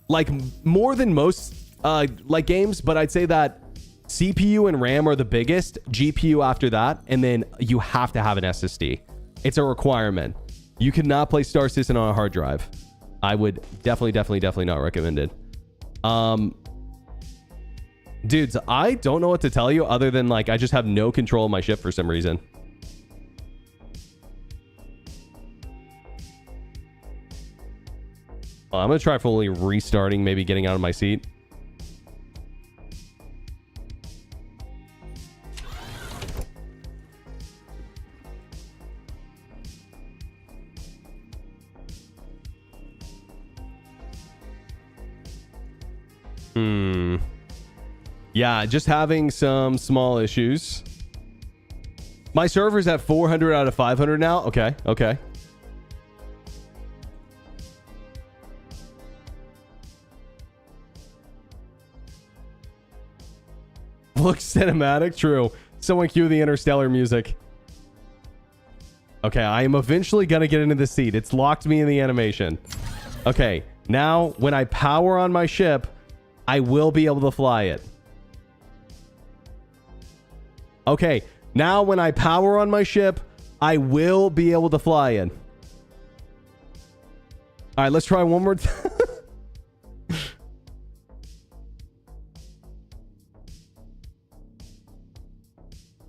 Like, more than most, like, games, but I'd say that CPU and RAM are the biggest, GPU after that, and then you have to have an SSD. It's a requirement. You cannot play Star Citizen on a hard drive. I would definitely not recommend it. Dudes, I don't know what to tell you other than, like, I just have no control of my ship for some reason. I'm going to try fully restarting, maybe getting out of my seat. Yeah, just having some small issues. My server's at 400 out of 500 now. Okay, okay. Looks cinematic. True. Someone cue the interstellar music. Okay, I am eventually going to get into the seat. It's locked me in the animation. Okay, now when I power on my ship, I will be able to fly it. Okay, now when I power on my ship, I will be able to fly it. All right, let's try one more time.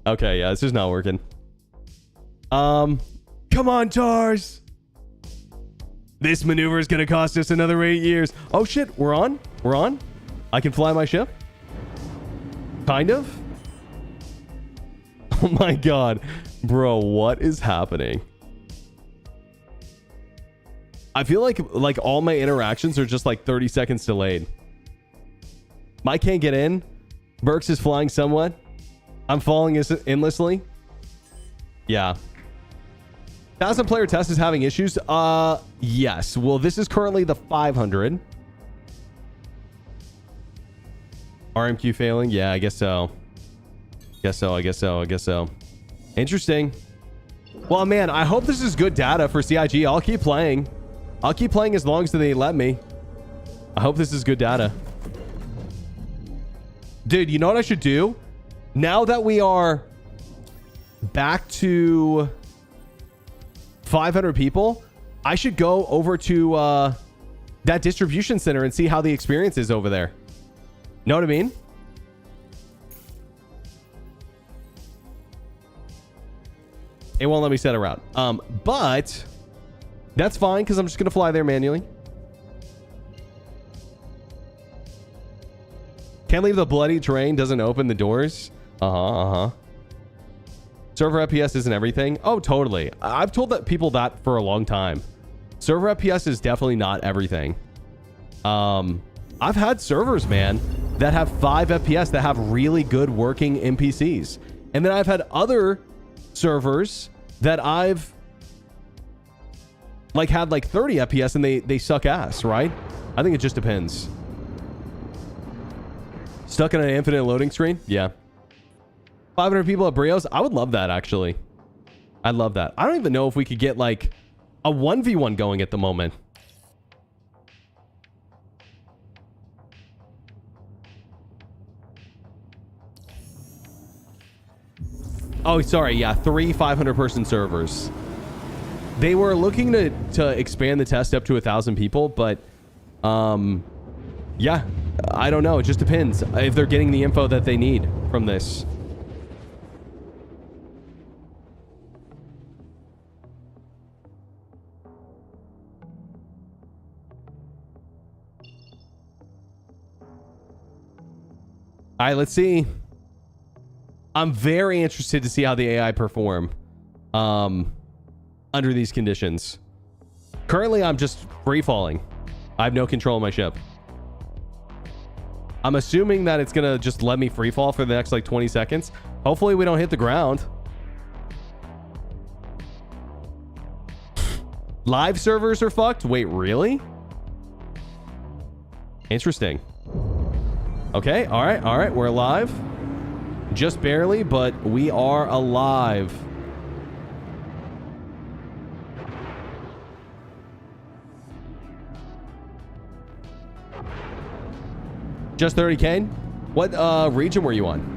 Okay, yeah, this is not working. Come on, TARS. This maneuver is going to cost us another 8 years. Oh, shit, we're on? We're on? I can fly my ship? Kind of? Oh my god. Bro, what is happening? I feel like all my interactions are just like 30 seconds delayed. Mike can't get in. Berks is flying somewhat. I'm falling endlessly. Yeah. 1,000-player test is having issues. Yes. Well, this is currently the 500. RMQ failing? Yeah, I guess so. I guess so. Interesting. Well, man, I hope this is good data for CIG. I'll keep playing. I'll keep playing as long as they let me. I hope this is good data. Dude, you know what I should do? Now that we are back to 500 people, I should go over to that distribution center and see how the experience is over there. Know what I mean? It won't let me set a route. But that's fine because I'm just going to fly there manually. Can't leave the bloody terrain. Doesn't open the doors. Server FPS isn't everything. Oh, totally. I've told people that for a long time. Server FPS is definitely not everything. I've had servers, man, that have 5 FPS that have really good working NPCs. And then I've had other servers that I've had 30 FPS and they suck ass, right? I think it just depends. Stuck in an infinite loading screen? Yeah. 500 people at Brios? I would love that, actually. I'd love that. I don't even know if we could get like a 1v1 going at the moment. Oh, sorry. Yeah, 3 500-person servers. They were looking to expand the test up to 1,000 people, but yeah, I don't know. It just depends if they're getting the info that they need from this. All right, let's see. I'm very interested to see how the AI perform under these conditions. Currently, I'm just free falling. I have no control of my ship. I'm assuming that it's going to just let me free fall for the next 20 seconds. Hopefully we don't hit the ground. Live servers are fucked? Wait, really? Interesting. Okay, all right, we're alive. Just barely, but we are alive. Just 30K? What region were you on?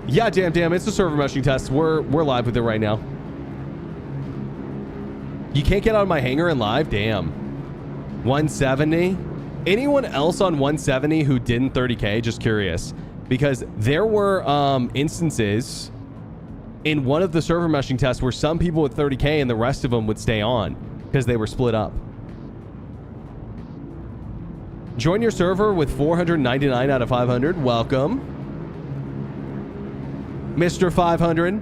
Yeah, damn, it's a server meshing test. We're live with it right now. You can't get out of my hangar and live? Damn. 170? Anyone else on 170 who didn't 30K? Just curious. Because there were instances in one of the server meshing tests where some people with 30K and the rest of them would stay on because they were split up. Join your server with 499 out of 500. Welcome. Mr. 500.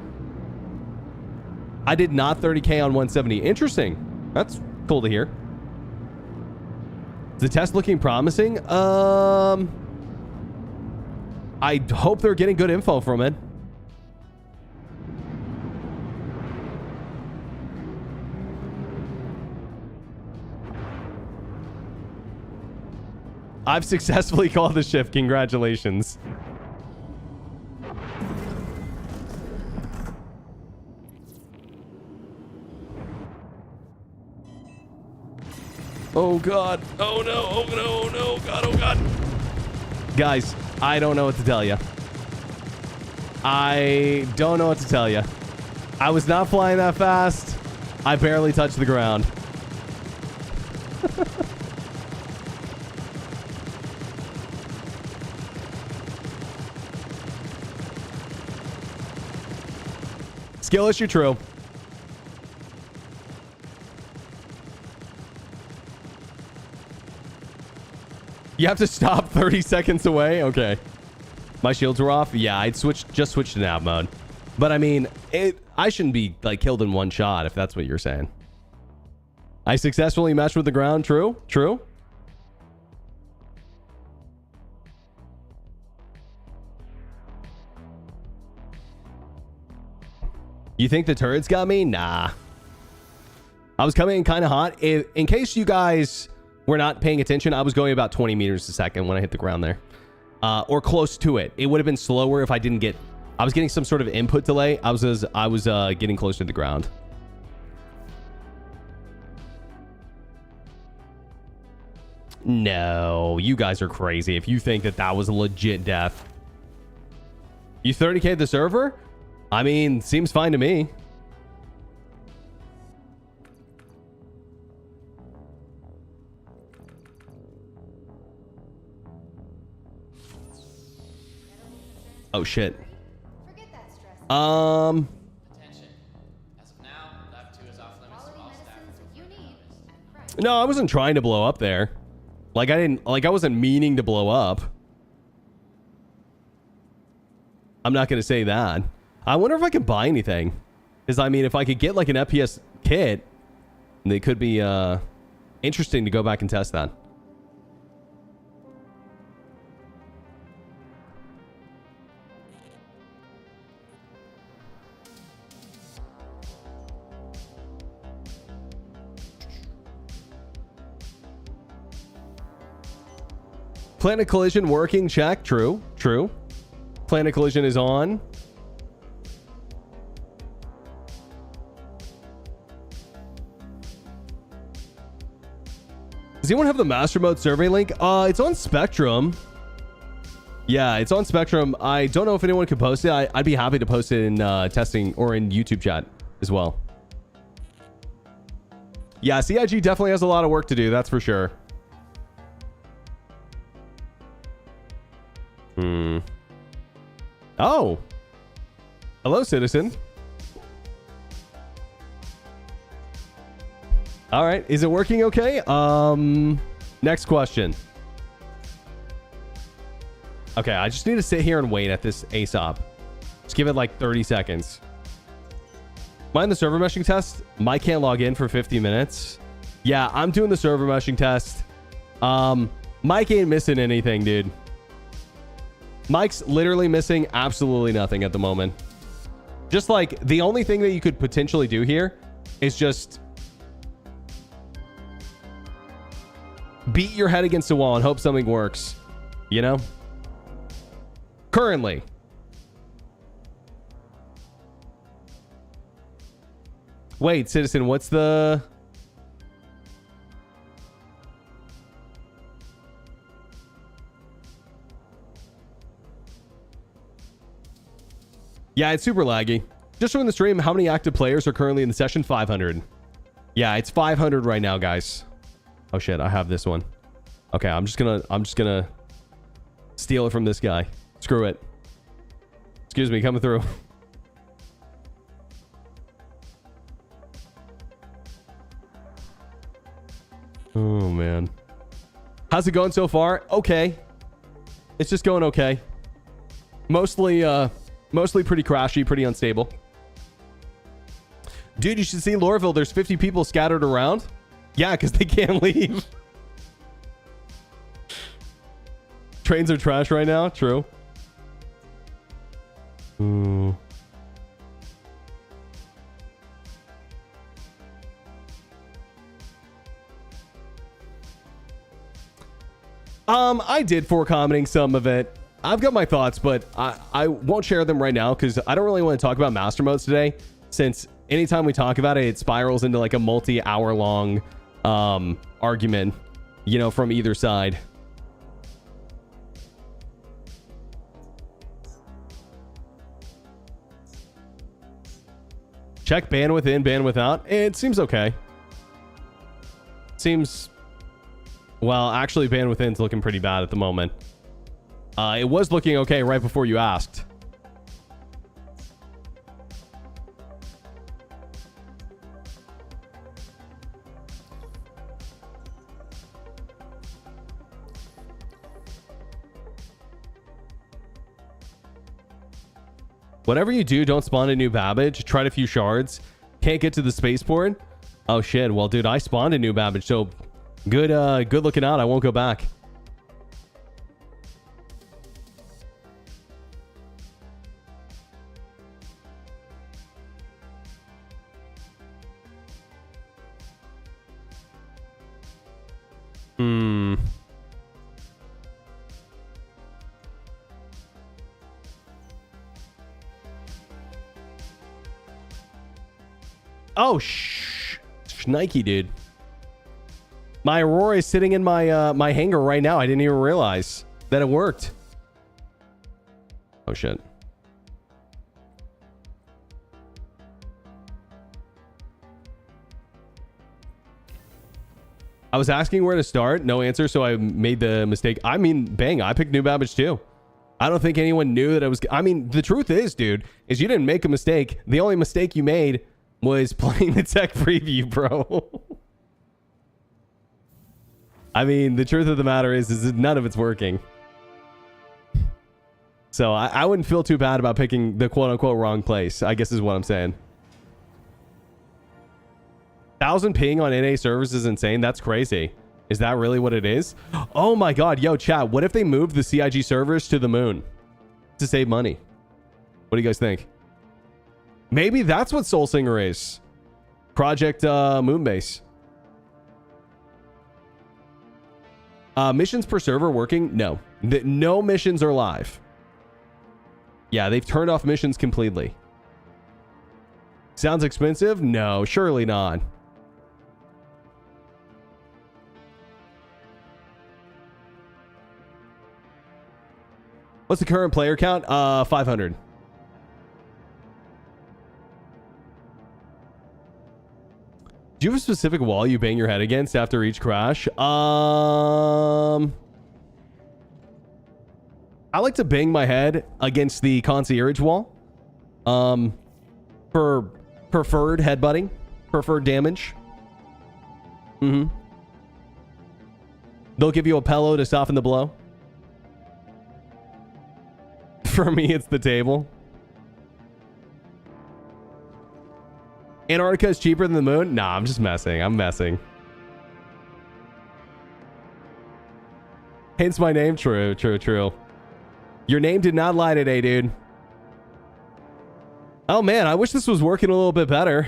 I did not 30K on 170. Interesting. That's cool to hear. Is the test looking promising? I hope they're getting good info from it. I've successfully called the shift. Congratulations. Oh god. Oh no. Oh no. Oh no. God. Oh god. Guys, I don't know what to tell you. I don't know what to tell you. I was not flying that fast. I barely touched the ground. Skill issue, true. You have to stop 30 seconds away? Okay. My shields were off? Yeah, I'd just switch to nav mode. But I mean, I shouldn't be like killed in one shot if that's what you're saying. I successfully meshed with the ground. True? True? You think the turrets got me? Nah. I was coming in kind of hot. In case you guys were not paying attention, I was going about 20 meters a second when I hit the ground there. Or close to it. It would have been slower if I didn't get... I was getting some sort of input delay. I was getting closer to the ground. No, you guys are crazy if you think that that was a legit death. You 30K the server? I mean, seems fine to me. Oh shit. Forget that stress. Attention. As of now, Dive 2 is off limits to Quality all staff. medicines you need and price. No, I wasn't trying to blow up there. I wasn't meaning to blow up. I'm not going to say that. I wonder if I can buy anything. Because, I mean, if I could get like an FPS kit, it could be interesting to go back and test that. Planet collision working, check. True, true. Planet collision is on. Does anyone have the master mode survey link? It's on Spectrum. Yeah, it's on Spectrum. I don't know if anyone can post it. I'd be happy to post it in testing or in YouTube chat as well. Yeah, CIG definitely has a lot of work to do. That's for sure. Oh. Hello, citizen. All right. Is it working okay? Next question. Okay, I just need to sit here and wait at this ASAP. Just give it like 30 seconds. Mind the server meshing test? Mike can't log in for 50 minutes. Yeah, I'm doing the server meshing test. Mike ain't missing anything, dude. Mike's literally missing absolutely nothing at the moment. Just like the only thing that you could potentially do here is just beat your head against the wall and hope something works, you know? Currently. Wait, Citizen, what's the... Yeah, it's super laggy. Just showing the stream, how many active players are currently in the session? 500. Yeah, it's 500 right now, guys. Oh shit, I have this one. Okay, I'm just gonna steal it from this guy. Screw it. Excuse me, coming through. Oh man. How's it going so far? Okay. It's just going okay. Mostly pretty crashy, pretty unstable. Dude, you should see Lorville. There's 50 people scattered around. Yeah, because they can't leave. Trains are trash right now. True. Ooh. I did for commenting some of it. I've got my thoughts, but I won't share them right now because I don't really want to talk about master modes today, since anytime we talk about it, it spirals into like a multi-hour long argument, you know, from either side. Check bandwidth in, bandwidth out. It seems okay. Seems... Well, actually, bandwidth in's looking pretty bad at the moment. It was looking okay right before you asked. Whatever you do, don't spawn a new Babbage. Tried a few shards. Can't get to the spaceport. Oh shit. Well, dude, I spawned a new Babbage, so good looking out. I won't go back. Oh, Schnikey, dude. My Aurora is sitting in my my hangar right now. I didn't even realize that it worked. Oh, shit. I was asking where to start. No answer, so I made the mistake. I mean, bang, I picked New Babbage too. I don't think anyone knew that I was... I mean, the truth is, dude, is you didn't make a mistake. The only mistake you made was playing the tech preview, bro. I mean, the truth of the matter is that none of it's working. So I wouldn't feel too bad about picking the quote-unquote wrong place, I guess is what I'm saying. 1,000 ping on NA servers is insane. That's crazy. Is that really what it is? Oh my god. Yo, chat, what if they moved the CIG servers to the moon to save money? What do you guys think? Maybe that's what Soul Singer is. Project Moonbase. Missions per server working? No. No missions are live. Yeah, they've turned off missions completely. Sounds expensive? No, surely not. What's the current player count? 500. Do you have a specific wall you bang your head against after each crash? I like to bang my head against the concierge wall. For preferred headbutting, preferred damage. They'll give you a pillow to soften the blow. For me, it's the table. Antarctica is cheaper than the moon? Nah, I'm just messing. I'm messing. Hence my name. True, true, true. Your name did not lie today, dude. Oh man, I wish this was working a little bit better.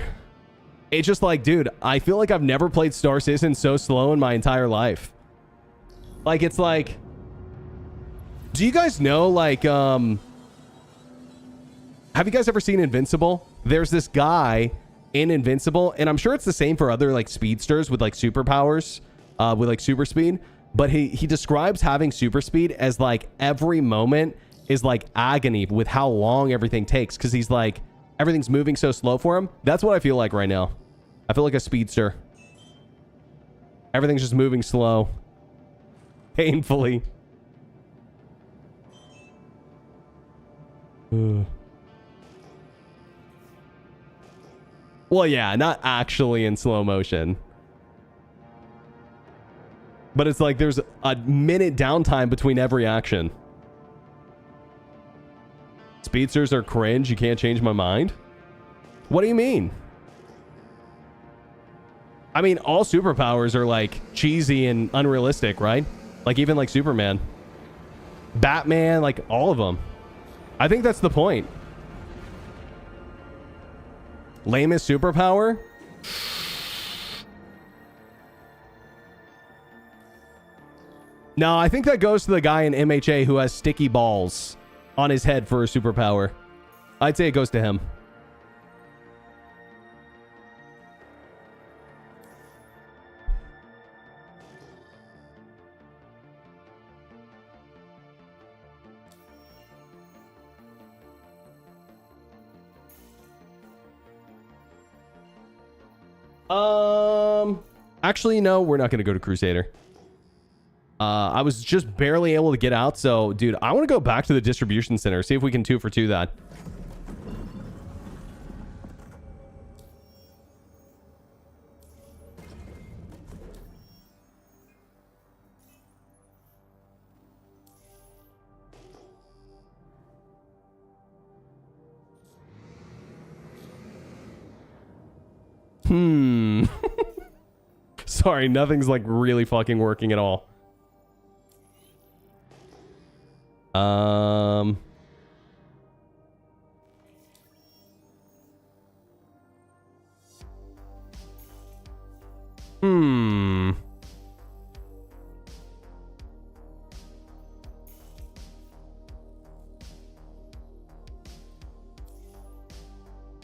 It's just like, dude, I feel like I've never played Star Citizen so slow in my entire life. Like, it's like, do you guys know, like, have you guys ever seen Invincible? There's this guy in Invincible, and I'm sure it's the same for other, like, speedsters with, like, superpowers, with, like, super speed. But he describes having super speed as, like, every moment is, like, agony with how long everything takes. Because he's, like, everything's moving so slow for him. That's what I feel like right now. I feel like a speedster. Everything's just moving slow. Painfully. Well, yeah, not actually in slow motion. But it's like there's a minute downtime between every action. Speedsters are cringe. You can't change my mind. What do you mean? I mean, all superpowers are like cheesy and unrealistic, right? Like even like Superman, Batman, like all of them. I think that's the point. Lamest superpower? No, I think that goes to the guy in MHA who has sticky balls on his head for a superpower. I'd say it goes to him. Actually, no, we're not going to go to Crusader. I was just barely able to get out. So, dude, I want to go back to the distribution center. See if we can 2 for 2 that. Sorry, nothing's like really fucking working at all.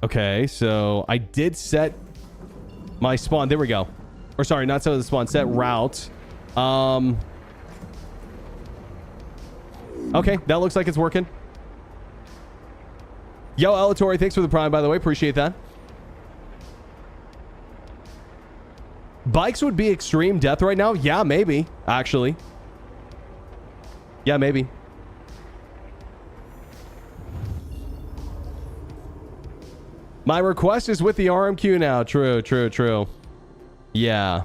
Okay, so I did set my spawn. There we go. Or sorry, not set the spawn. Set route. Okay, that looks like it's working. Yo, Elatori, thanks for the prime, by the way. Appreciate that. Bikes would be extreme death right now? Yeah, maybe. Actually. Yeah, maybe. My request is with the RMQ now. True, true, true. Yeah.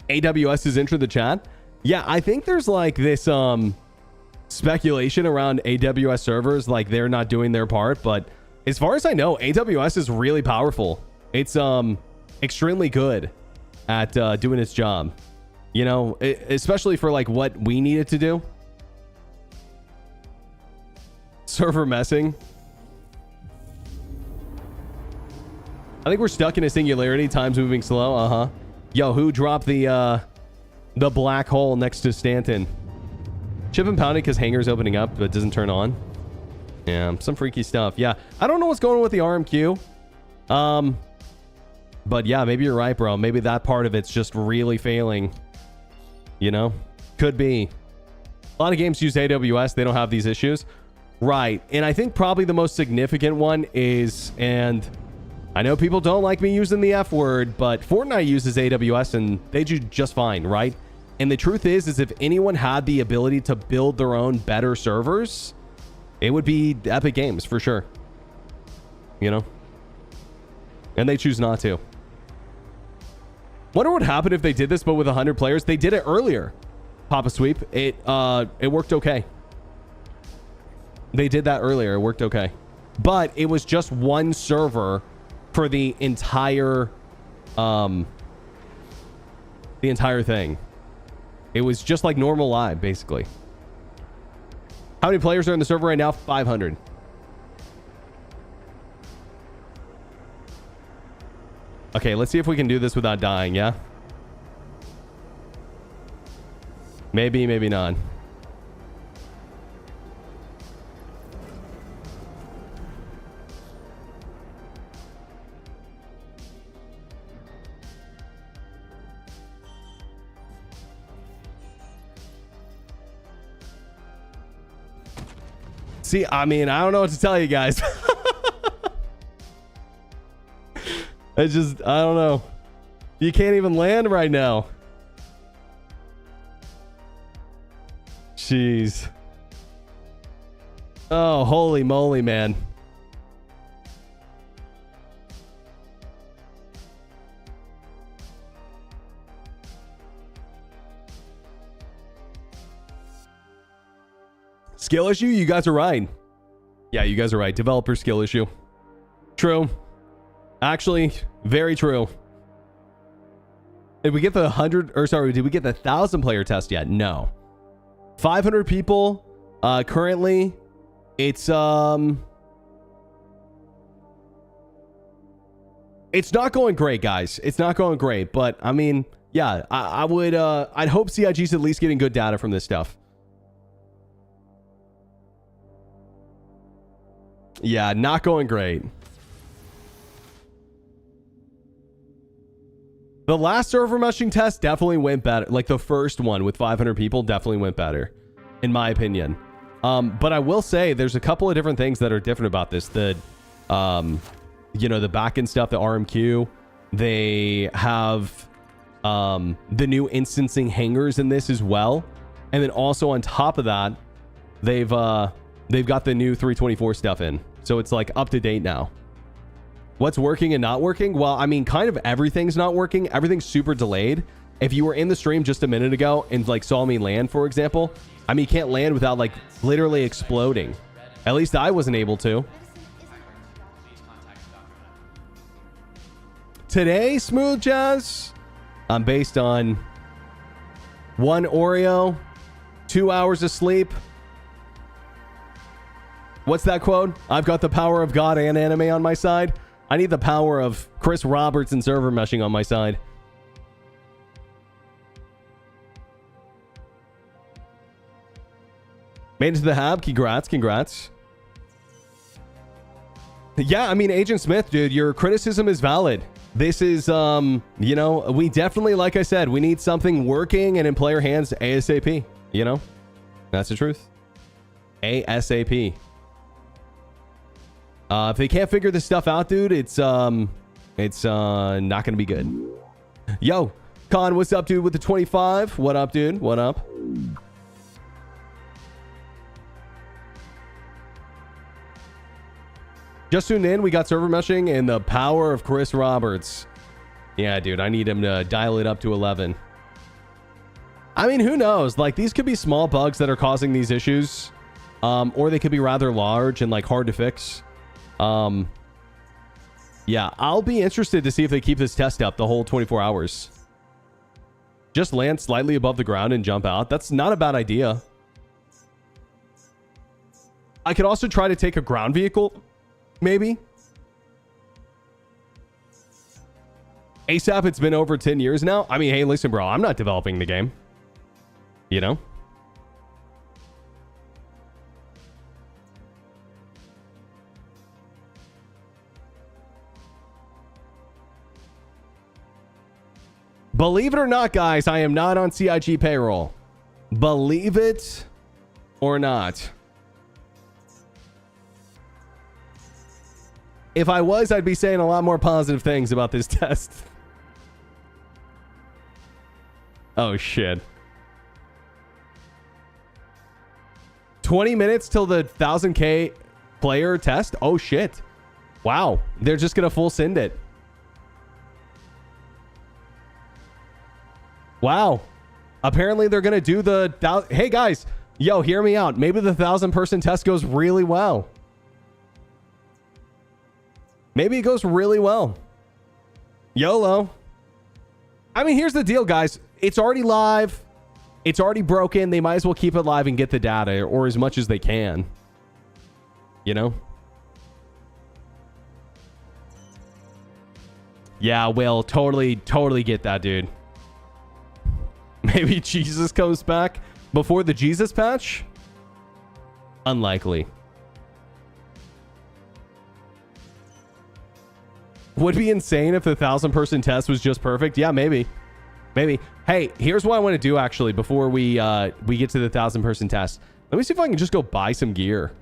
AWS has entered the chat. Yeah, I think there's like this speculation around AWS servers, like they're not doing their part, but as far as I know, AWS is really powerful. It's extremely good at doing its job. You know, especially for like what we need it to do. Server messing. I think we're stuck in a singularity. Time's moving slow. Yo, who dropped the black hole next to Stanton? Chip and pounding because hangar's opening up, but it doesn't turn on. Yeah, some freaky stuff. Yeah, I don't know what's going on with the RMQ. But yeah, maybe you're right, bro. Maybe that part of it's just really failing. You know? Could be. A lot of games use AWS. They don't have these issues. Right. And I think probably the most significant one is, and I know people don't like me using the F word, but Fortnite uses AWS and they do just fine, right? And the truth is if anyone had the ability to build their own better servers, it would be Epic Games for sure. You know? And they choose not to. Wonder what would happen if they did this, but with 100 players. They did it earlier. Papa Sweep. It worked okay. They did that earlier. It worked okay. But it was just one server for the entire thing. It was just like normal live, basically. How many players are in the server right now? 500. Okay, let's see if we can do this without dying, yeah? Maybe, maybe not. See, I mean, I don't know what to tell you guys. It's just, I don't know. You can't even land right now. Jeez. Oh, holy moly, man. Skill issue? You guys are right. Yeah, you guys are right. Developer skill issue. True. Actually, very true. Did we get the 100 or sorry, did we get the 1,000 player test yet? No. 500 people currently. It's not going great, guys. It's not going great, but I mean, yeah, I would I'd hope CIG's at least getting good data from this stuff. Yeah, not going great. The last server meshing test definitely went better. Like the first one with 500 people definitely went better, in my opinion. But I will say there's a couple of different things that are different about this. The, you know, the backend stuff, the RMQ, they have the new instancing hangers in this as well. And then also on top of that, they've got the new 324 stuff in. So it's like up to date now. What's working and not working? Well, I mean, kind of everything's not working. Everything's super delayed. If you were in the stream just a minute ago and like saw me land, for example, I mean, you can't land without like literally exploding. At least I wasn't able to. Today, Smooth Jazz, I'm based on 1 Oreo, 2 hours of sleep. What's that quote? I've got the power of God and anime on my side. I need the power of Chris Roberts and server meshing on my side. Made it to the hab. Congrats, congrats. Yeah, I mean, Agent Smith, dude, your criticism is valid. This is, you know, we definitely, like I said, we need something working and in player hands ASAP. You know, that's the truth. ASAP. If they can't figure this stuff out, dude, it's not gonna be good. Yo, Con, what's up, dude? With the 25, what up, dude? What up? Just tuned in. We got server meshing and the power of Chris Roberts. Yeah, dude, I need him to dial it up to 11. I mean, who knows? Like, these could be small bugs that are causing these issues, or they could be rather large and like hard to fix. Yeah, I'll be interested to see if they keep this test up the whole 24 hours. Just land slightly above the ground and jump out. That's not a bad idea. I could also try to take a ground vehicle, maybe. ASAP, it's been over 10 years now. I mean, hey, listen, bro, I'm not developing the game. You know? Believe it or not, guys, I am not on CIG payroll. Believe it or not. If I was, I'd be saying a lot more positive things about this test. Oh, shit. 20 minutes till the 1,000K player test? Oh, shit. Wow. They're just going to full send it. Wow. Apparently they're going to do the... Hey, guys. Yo, hear me out. Maybe the 1,000-person test goes really well. Maybe it goes really well. YOLO. I mean, here's the deal, guys. It's already live. It's already broken. They might as well keep it live and get the data, or as much as they can. You know? Yeah, Will, totally get that, dude. Maybe Jesus comes back before the Jesus patch? Unlikely. Would be insane if the 1,000-person test was just perfect. Yeah, maybe. Maybe. Hey, here's what I want to do actually before we get to the 1,000-person test. Let me see if I can just go buy some gear.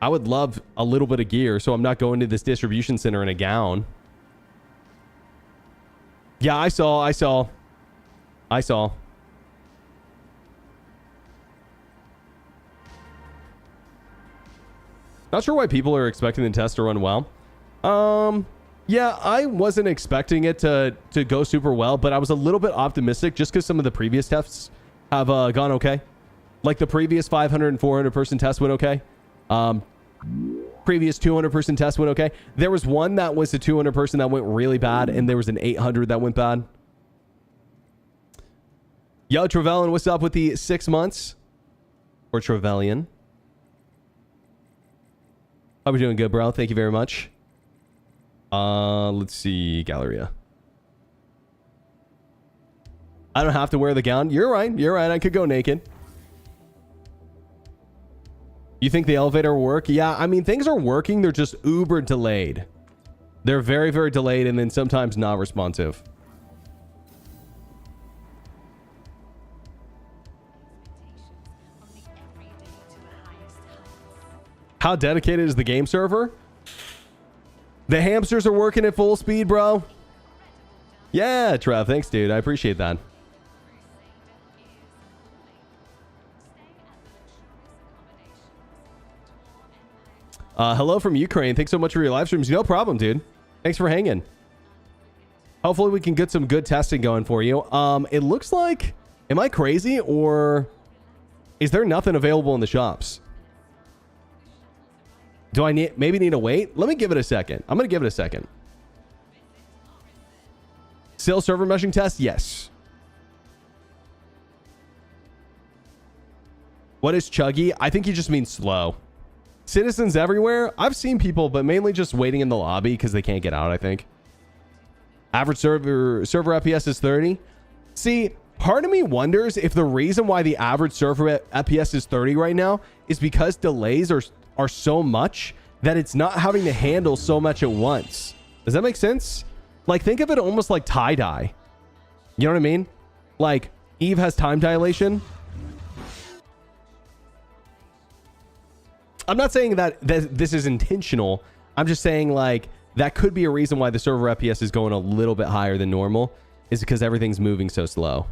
I would love a little bit of gear, so I'm not going to this distribution center in a gown. Yeah, I saw. Not sure why people are expecting the test to run well. Yeah, I wasn't expecting it to go super well, but I was a little bit optimistic just because some of the previous tests have gone okay. Like the previous 500 and 400 person test went okay. Previous 200 person test went okay. There was one that was a 200 person that went really bad, and there was an 800 that went bad. Yo, Trevelyan, what's up with the 6 months? Or Trevelyan. Hope you're doing good, bro. Thank you very much. Let's see. Galleria. I don't have to wear the gown. You're right. You're right. I could go naked. You think the elevator will work? Yeah, I mean, things are working. They're just uber delayed. They're very, very delayed and then sometimes not responsive. How dedicated is the game server? The hamsters are working at full speed, bro. Yeah, Trev. Thanks, dude. I appreciate that. Hello from Ukraine. Thanks so much for your live streams. No problem, dude. Thanks for hanging. Hopefully we can get some good testing going for you. It looks like... Am I crazy, or... Is there nothing available in the shops? Do I maybe need to wait? Let me give it a second. I'm going to give it a second. Still server meshing test? Yes. What is chuggy? I think he just means slow. Citizens everywhere? I've seen people, but mainly just waiting in the lobby because they can't get out, I think. Average server FPS is 30. See, part of me wonders if the reason why the average server FPS is 30 right now is because delays are so much that it's not having to handle so much at once. Does that make sense? Like, think of it almost like tie-dye. You know what I mean? Like, Eve has time dilation. I'm not saying that this is intentional. I'm just saying, like, that could be a reason why the server FPS is going a little bit higher than normal, is because everything's moving so slow.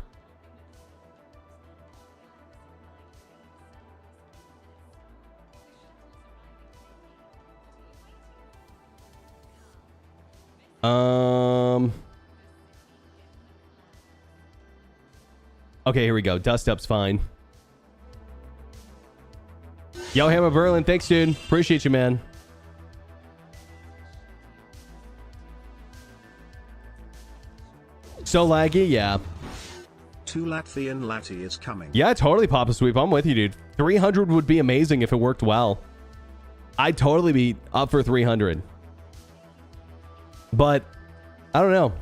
Okay, here we go. Dust up's fine. Yo, Hammer Berlin, thanks, dude. Appreciate you, man. So laggy, yeah. 2 Latvian Lati is coming. Yeah, totally, Papa Sweep. I'm with you, dude. 300 would be amazing if it worked well. I'd totally be up for 300. But, I don't know.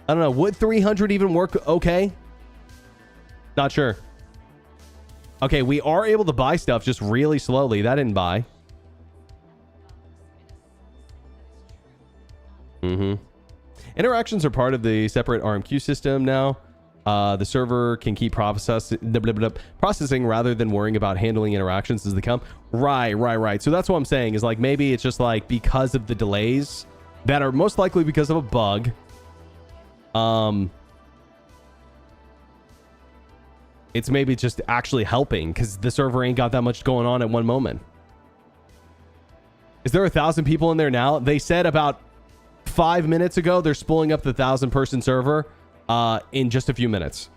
I don't know. Would 300 even work okay? Not sure. Okay, we are able to buy stuff just really slowly. That didn't buy. Interactions are part of the separate RMQ system now. The server can keep processing rather than worrying about handling interactions as they come. Right. So that's what I'm saying is, like, maybe it's just like because of the delays that are most likely because of a bug. It's maybe just actually helping because the server ain't got that much going on at one moment. Is there 1,000 people in there now? They said about 5 minutes ago they're spooling up the 1,000-person server in just a few minutes.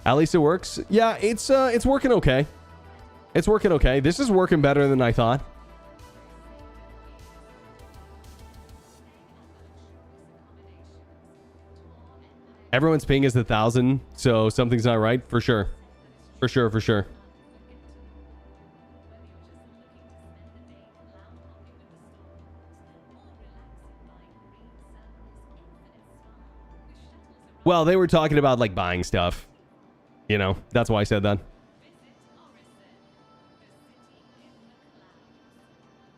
At least it works. Yeah, it's working okay. It's working okay. This is working better than I thought. Everyone's ping is 1,000, so something's not right for sure. For sure, for sure. Well, they were talking about like buying stuff. You know, that's why I said that.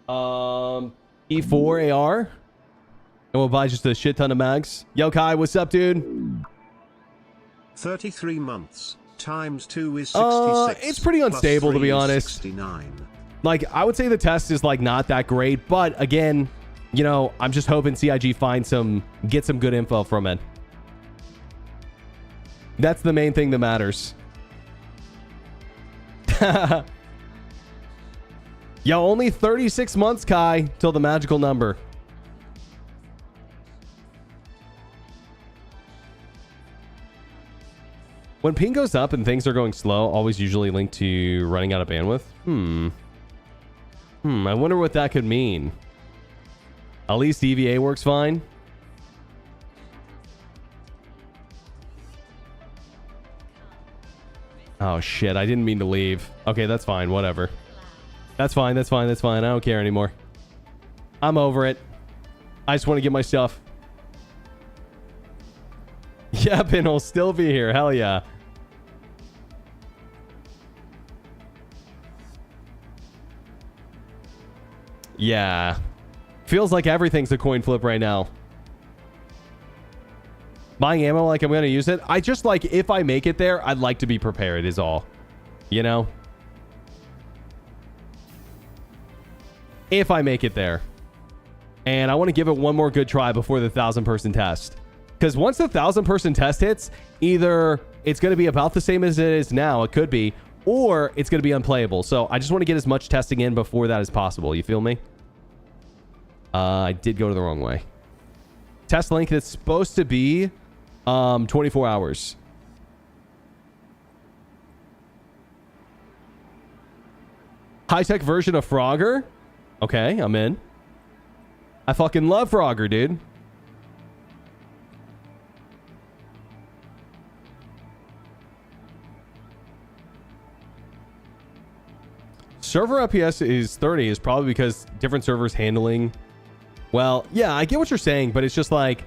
E4 AR. And we'll buy just a shit ton of mags. Yo, Kai, what's up, dude? 33 months times 2 is 66. It's pretty unstable, to be honest. 69. Like, I would say the test is like not that great, but again, you know, I'm just hoping CIG get some good info from it. That's the main thing that matters. Yo, only 36 months, Kai, till the magical number. When ping goes up and things are going slow, always usually linked to running out of bandwidth. I wonder what that could mean. At least EVA works fine. Oh shit, I didn't mean to leave. Okay, that's fine, whatever. That's fine, that's fine, that's fine. I don't care anymore. I'm over it. I just want to get my stuff. Yeah, Ben will still be here. Hell yeah. Yeah. Feels like everything's a coin flip right now. Buying ammo like I'm going to use it. I just like, if I make it there, I'd like to be prepared is all. You know? If I make it there. And I want to give it one more good try before the 1,000-person test. Because once the 1,000-person test hits, either it's going to be about the same as it is now, it could be, or it's going to be unplayable. So I just want to get as much testing in before that as possible. You feel me? I did go to the wrong way. Test link that's supposed to be 24 hours. High-tech version of Frogger? Okay, I'm in. I fucking love Frogger, dude. Server FPS is 30 is probably because different servers handling. Well, yeah, I get what you're saying, but it's just like,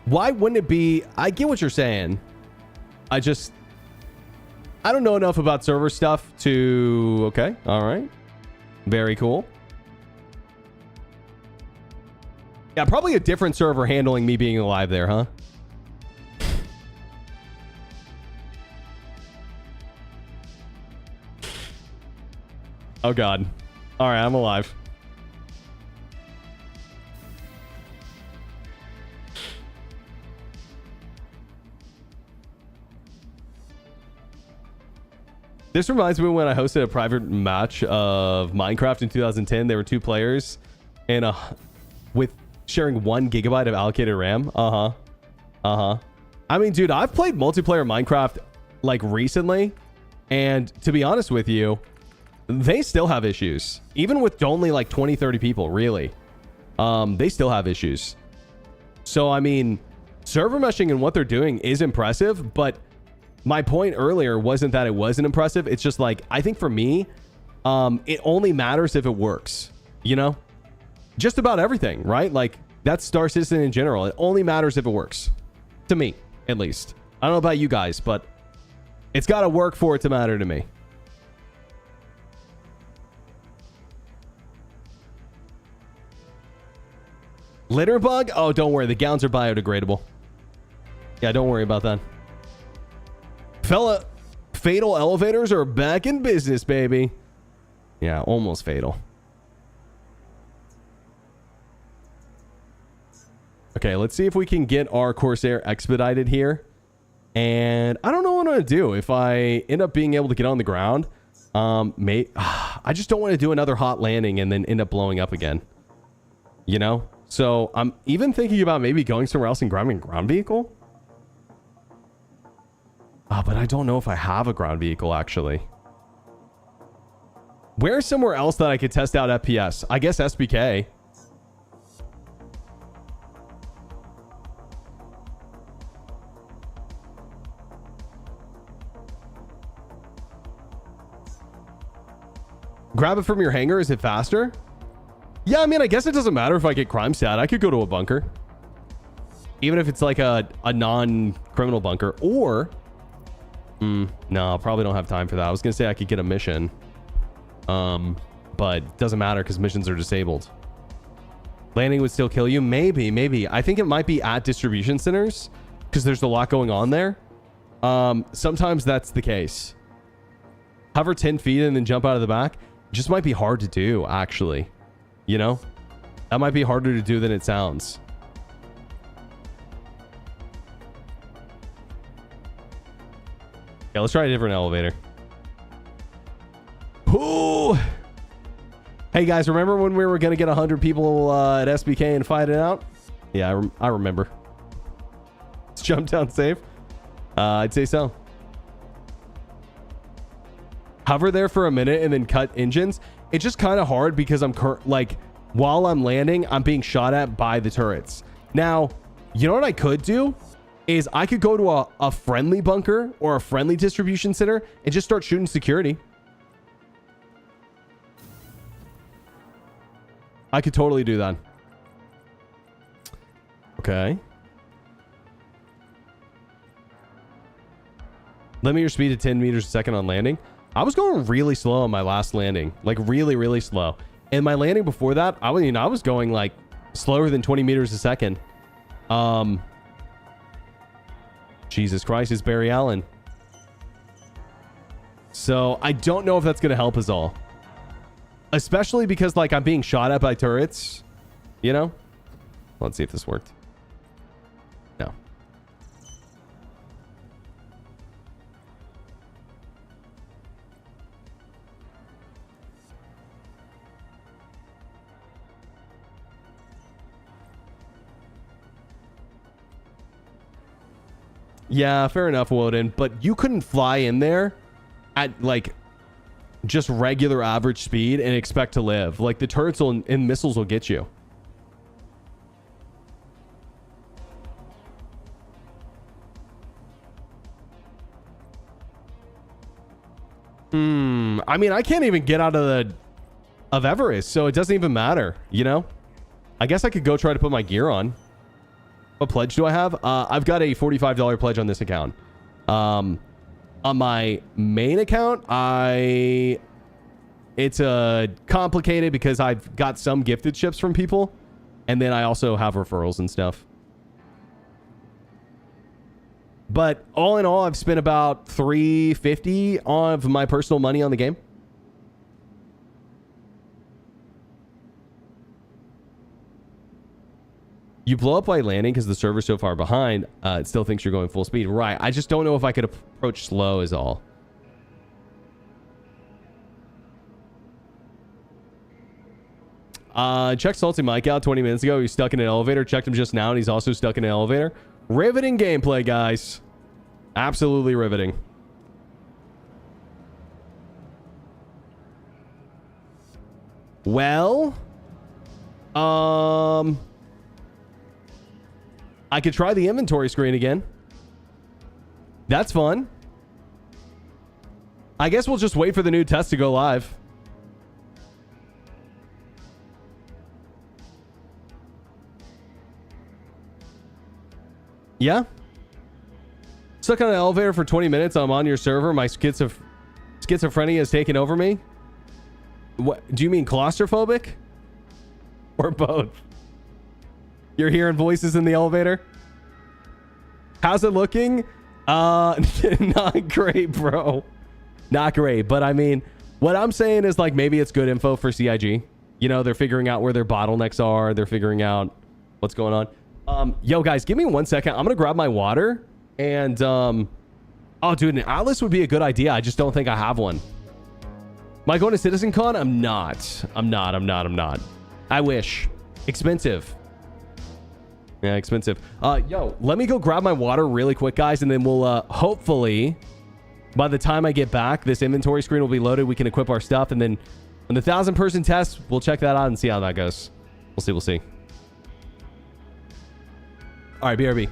why wouldn't it be? I get what you're saying. I don't know enough about server stuff to... Okay, all right. Very cool. Yeah, probably a different server handling me being alive there, huh? Oh, God. All right, I'm alive. This reminds me when I hosted a private match of Minecraft in 2010. There were 2 players and with sharing 1 gigabyte of allocated RAM. I mean, dude, I've played multiplayer Minecraft like recently, and to be honest with you, they still have issues. Even with only like 20, 30 people, really. They still have issues. So, I mean, server meshing and what they're doing is impressive, but my point earlier wasn't that it wasn't impressive. It's just like, I think for me, it only matters if it works, you know? Just about everything, right? Like, that's Star Citizen in general. It only matters if it works. To me, at least. I don't know about you guys, but it's got to work for it to matter to me. Litter bug? Oh, don't worry. The gowns are biodegradable. Yeah, don't worry about that. Fella, fatal elevators are back in business, baby. Yeah, almost fatal. Okay, let's see if we can get our Corsair expedited here. And I don't know what I'm going to do. If I end up being able to get on the ground, I just don't want to do another hot landing and then end up blowing up again. You know? So I'm even thinking about maybe going somewhere else and grabbing a ground vehicle. But I don't know if I have a ground vehicle, actually. Where's somewhere else that I could test out FPS? I guess SBK. Grab it from your hangar. Is it faster? Yeah, I mean, I guess it doesn't matter if I get crime stat. I could go to a bunker. Even if it's like a non-criminal bunker. Or... no, probably don't have time for that. I was going to say I could get a mission. But it doesn't matter because missions are disabled. Landing would still kill you? Maybe. I think it might be at distribution centers because there's a lot going on there. Sometimes that's the case. Hover 10 feet and then jump out of the back. Just might be hard to do, actually. You know? That might be harder to do than it sounds. Yeah, let's try a different elevator. Ooh! Hey guys, remember when we were going to get 100 people at SBK and fight it out? Yeah, I remember. Let's jump down safe. I'd say so. Hover there for a minute and then cut engines. It's just kind of hard because I'm while I'm landing, I'm being shot at by the turrets. Now, you know what I could do? Is I could go to a friendly bunker or a friendly distribution center and just start shooting security. I could totally do that. Okay. Limit your speed to 10 meters a second on landing. I was going really slow on my last landing. Like really, really slow. And my landing before that, I was going like slower than 20 meters a second. Jesus Christ, it's Barry Allen. So I don't know if that's going to help us all. Especially because like I'm being shot at by turrets. You know? Let's see if this worked. No. Yeah, fair enough, Woden. But you couldn't fly in there at like just regular average speed and expect to live. Like the turrets and missiles will get you. I mean, I can't even get out of Everest, so it doesn't even matter, you know? I guess I could go try to put my gear on. What pledge do I have? I've got a $45 pledge on this account. On my main account, it's complicated because I've got some gifted ships from people, and then I also have referrals and stuff. But all in all, I've spent about $350 of my personal money on the game. You blow up while landing because the server's so far behind. It still thinks you're going full speed. Right. I just don't know if I could approach slow is all. Checked Salty Mike out 20 minutes ago. He's stuck in an elevator. Checked him just now, and he's also stuck in an elevator. Riveting gameplay, guys. Absolutely riveting. Well, I could try the inventory screen again. That's fun. I guess we'll just wait for the new test to go live. Yeah. Stuck on an elevator for 20 minutes. I'm on your server. My schizophrenia has taken over me. What do you mean, claustrophobic? Or both? You're hearing voices in the elevator? How's it looking? Not great, bro. Not great. But I mean, what I'm saying is like maybe it's good info for CIG. You know, they're figuring out where their bottlenecks are. They're figuring out what's going on. Yo, guys, give me 1 second. I'm going to grab my water. And, oh, dude, an Atlas would be a good idea. I just don't think I have one. Am I going to CitizenCon? I'm not. I wish. Expensive. Yeah, expensive. Yo, let me go grab my water really quick, guys. And then we'll, hopefully, by the time I get back, this inventory screen will be loaded. We can equip our stuff. And then when the 1,000-person test, we'll check that out and see how that goes. We'll see. All right, BRB.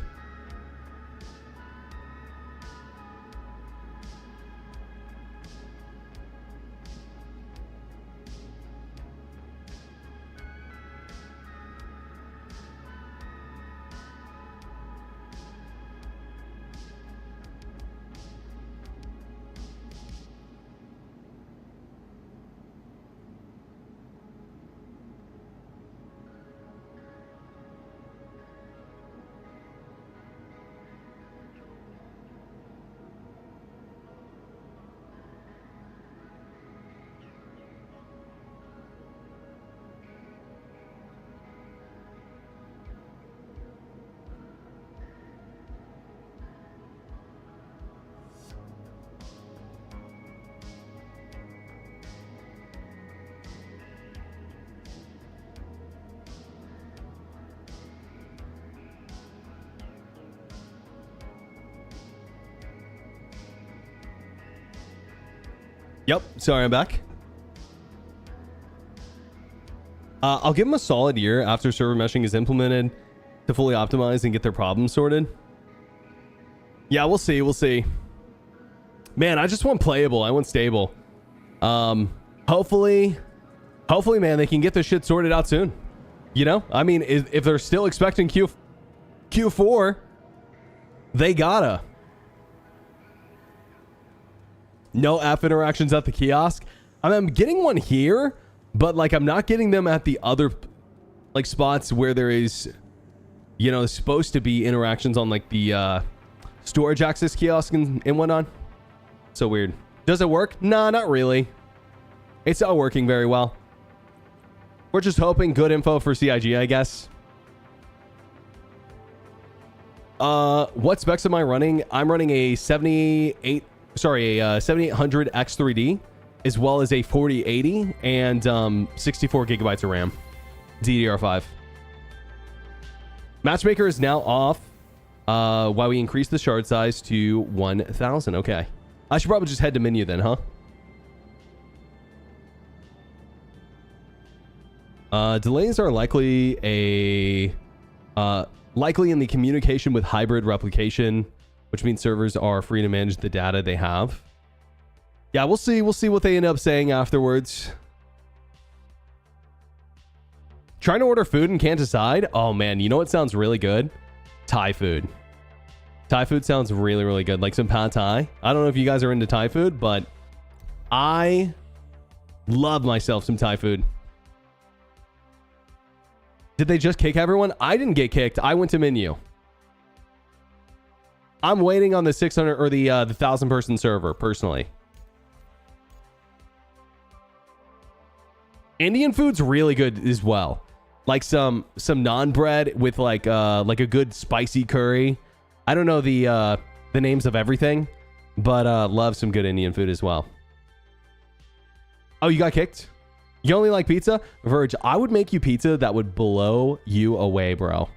Yep. Sorry, I'm back. I'll give them a solid year after server meshing is implemented to fully optimize and get their problems sorted. Yeah, we'll see. We'll see. Man, I just want playable. I want stable. Hopefully, man, they can get this shit sorted out soon. You know? I mean, if they're still expecting Q4, they gotta. No app interactions at the kiosk. I mean, I'm getting one here, but like I'm not getting them at the other like spots where there is, you know, supposed to be interactions on like the storage access kiosk and whatnot. So weird. Does it work? Nah, not really. It's not working very well. We're just hoping good info for CIG, I guess. What specs am I running? I'm running a 7800 X3D, as well as a 4080 and 64 gigabytes of RAM, DDR5. Matchmaker is now off. While we increase the shard size to 1000. Okay, I should probably just head to menu then, huh? Delays are likely in the communication with hybrid replication, which means servers are free to manage the data they have. Yeah, we'll see. We'll see what they end up saying afterwards. Trying to order food and can't decide. Oh man, you know what sounds really good? Thai food. Thai food sounds really, really good. Like some pad thai. I don't know if you guys are into Thai food, but I love myself some Thai food. Did they just kick everyone? I didn't get kicked. I went to menu. I'm waiting on the 600 or the 1,000 person server personally. Indian food's really good as well. Like some naan bread with like a good spicy curry. I don't know the names of everything, but love some good Indian food as well. Oh, you got kicked? You only like pizza? Verge, I would make you pizza that would blow you away, bro.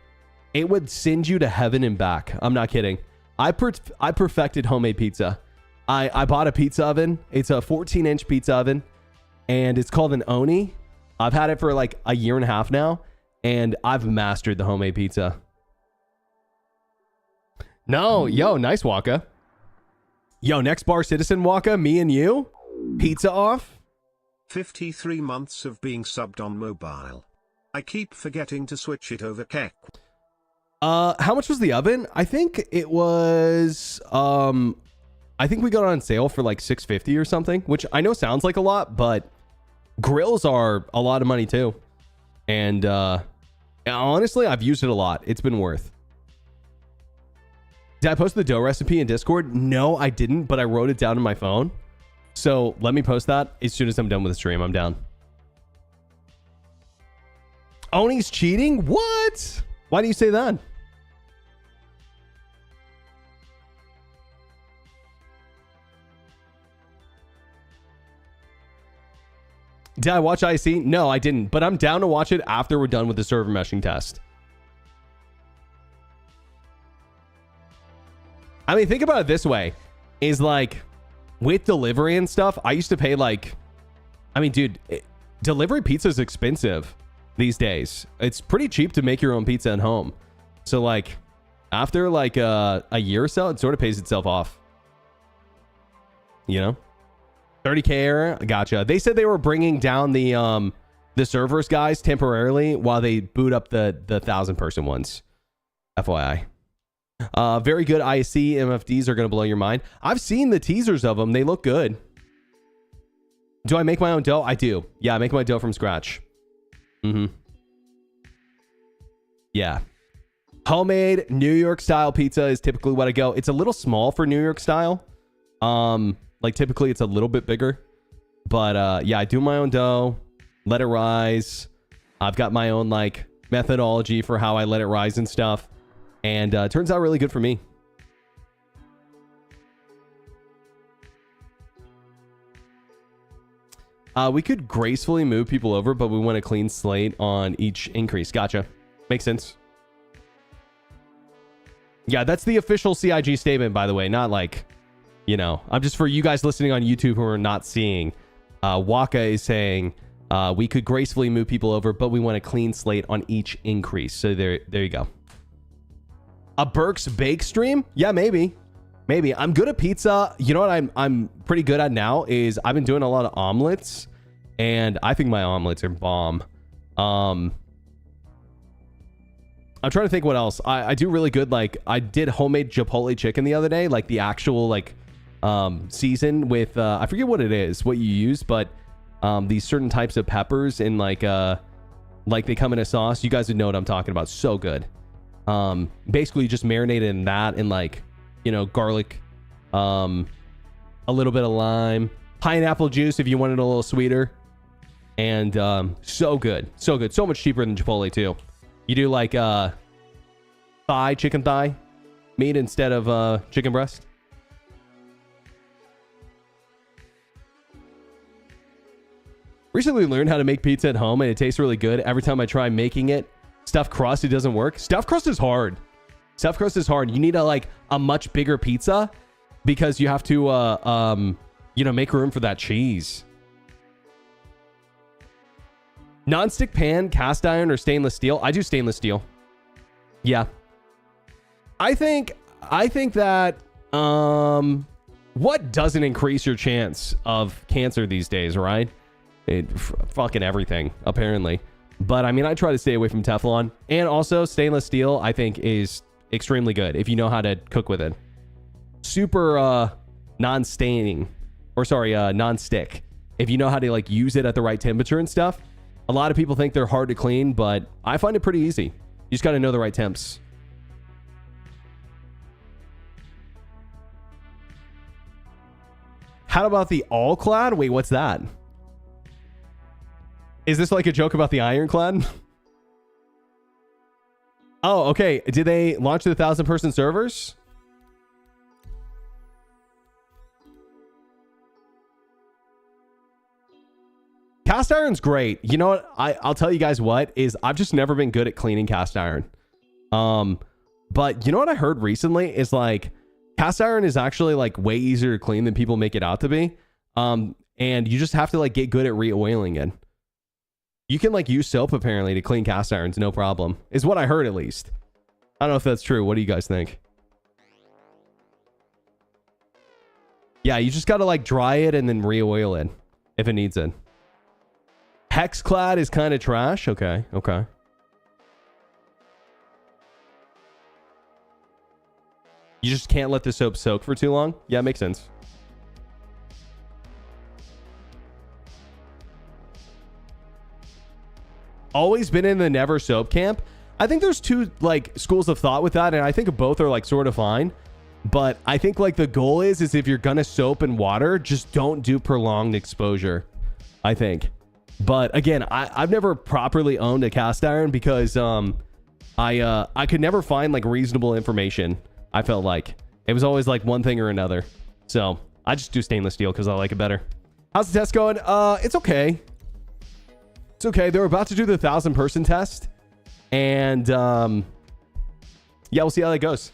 It would send you to heaven and back. I'm not kidding. I perfected homemade pizza. I bought a pizza oven. It's a 14-inch pizza oven, and it's called an Oni. I've had it for like a year and a half now, and I've mastered the homemade pizza. No, yo, nice Waka. Yo, next bar citizen Waka, me and you. Pizza off. 53 months of being subbed on mobile. I keep forgetting to switch it over Keck. How much was the oven? I think it was I think we got it on sale for like $650 or something, which I know sounds like a lot, but grills are a lot of money too. And honestly, I've used it a lot. It's been worth. Did I post the dough recipe in Discord? No, I didn't, but I wrote it down in my phone. So let me post that as soon as I'm done with the stream. I'm down. Oni's cheating? What? Why do you say that? Did I watch IC? No, I didn't, but I'm down to watch it after we're done with the server meshing test. I mean, think about it this way. Is like, with delivery and stuff, I used to pay like... I mean, dude, delivery pizza is expensive these days. It's pretty cheap to make your own pizza at home. So like, after like a year or so, it sort of pays itself off. You know? 30K error? Gotcha. They said they were bringing down the servers, guys, temporarily while they boot up the 1,000-person ones. FYI. Very good IC MFDs are going to blow your mind. I've seen the teasers of them. They look good. Do I make my own dough? I do. Yeah, I make my dough from scratch. Yeah. Homemade New York style pizza is typically what I go. It's a little small for New York style. Like typically it's a little bit bigger. But yeah, I do my own dough. Let it rise. I've got my own like methodology for how I let it rise and stuff. And it turns out really good for me. We could gracefully move people over, but we want a clean slate on each increase. Gotcha. Makes sense. Yeah, that's the official CIG statement, by the way. Not like You know, I'm just for you guys listening on YouTube who are not seeing. Waka is saying we could gracefully move people over, but we want a clean slate on each increase. So there you go. A Berks bake stream? Yeah, maybe. I'm good at pizza. You know what I'm pretty good at now is I've been doing a lot of omelets, and I think my omelets are bomb. I'm trying to think what else. I do really good. Like I did homemade Chipotle chicken the other day, like the actual like season with I forget what it is, what you use, but these certain types of peppers and like they come in a sauce. You guys would know what I'm talking about. So good. Basically just marinated in that and like, you know, garlic, a little bit of lime, pineapple juice if you want it a little sweeter, and so good, so much cheaper than Chipotle too. You do like chicken thigh meat instead of chicken breast. Recently learned how to make pizza at home and it tastes really good. Every time I try making it, stuffed crust, it doesn't work. Stuffed crust is hard. You need a much bigger pizza because you have to you know, make room for that cheese. Non-stick pan, cast iron, or stainless steel? I do stainless steel. Yeah. I think that what doesn't increase your chance of cancer these days, right? Fucking everything, apparently. But I mean, I try to stay away from Teflon. And also stainless steel, I think, is extremely good if you know how to cook with it. Super non-staining, or sorry, non-stick. If you know how to like use it at the right temperature and stuff. A lot of people think they're hard to clean, but I find it pretty easy. You just got to know the right temps. How about the all-clad? Wait, what's that? Is this like a joke about the ironclad? Oh, okay. Did they launch the 1,000-person servers? Cast iron's great. You know what? I'll tell you guys what is I've just never been good at cleaning cast iron. But you know what I heard recently is like cast iron is actually like way easier to clean than people make it out to be. And you just have to like get good at re-oiling it. You can like use soap apparently to clean cast irons, no problem. Is what I heard at least. I don't know if that's true. What do you guys think? Yeah, you just gotta like dry it and then re-oil it if it needs it. Hexclad is kind of trash. Okay. You just can't let the soap soak for too long. Yeah, makes sense. Always been in the never soap camp. I think there's two like schools of thought with that, and I think both are like sort of fine. But I think like the goal is if you're gonna soap and water, just don't do prolonged exposure. I think. But again, I've never properly owned a cast iron because I could never find like reasonable information. I felt like it was always like one thing or another. So I just do stainless steel because I like it better. How's the test going? It's okay. It's okay. They're about to do the 1,000-person test, and yeah, we'll see how that goes.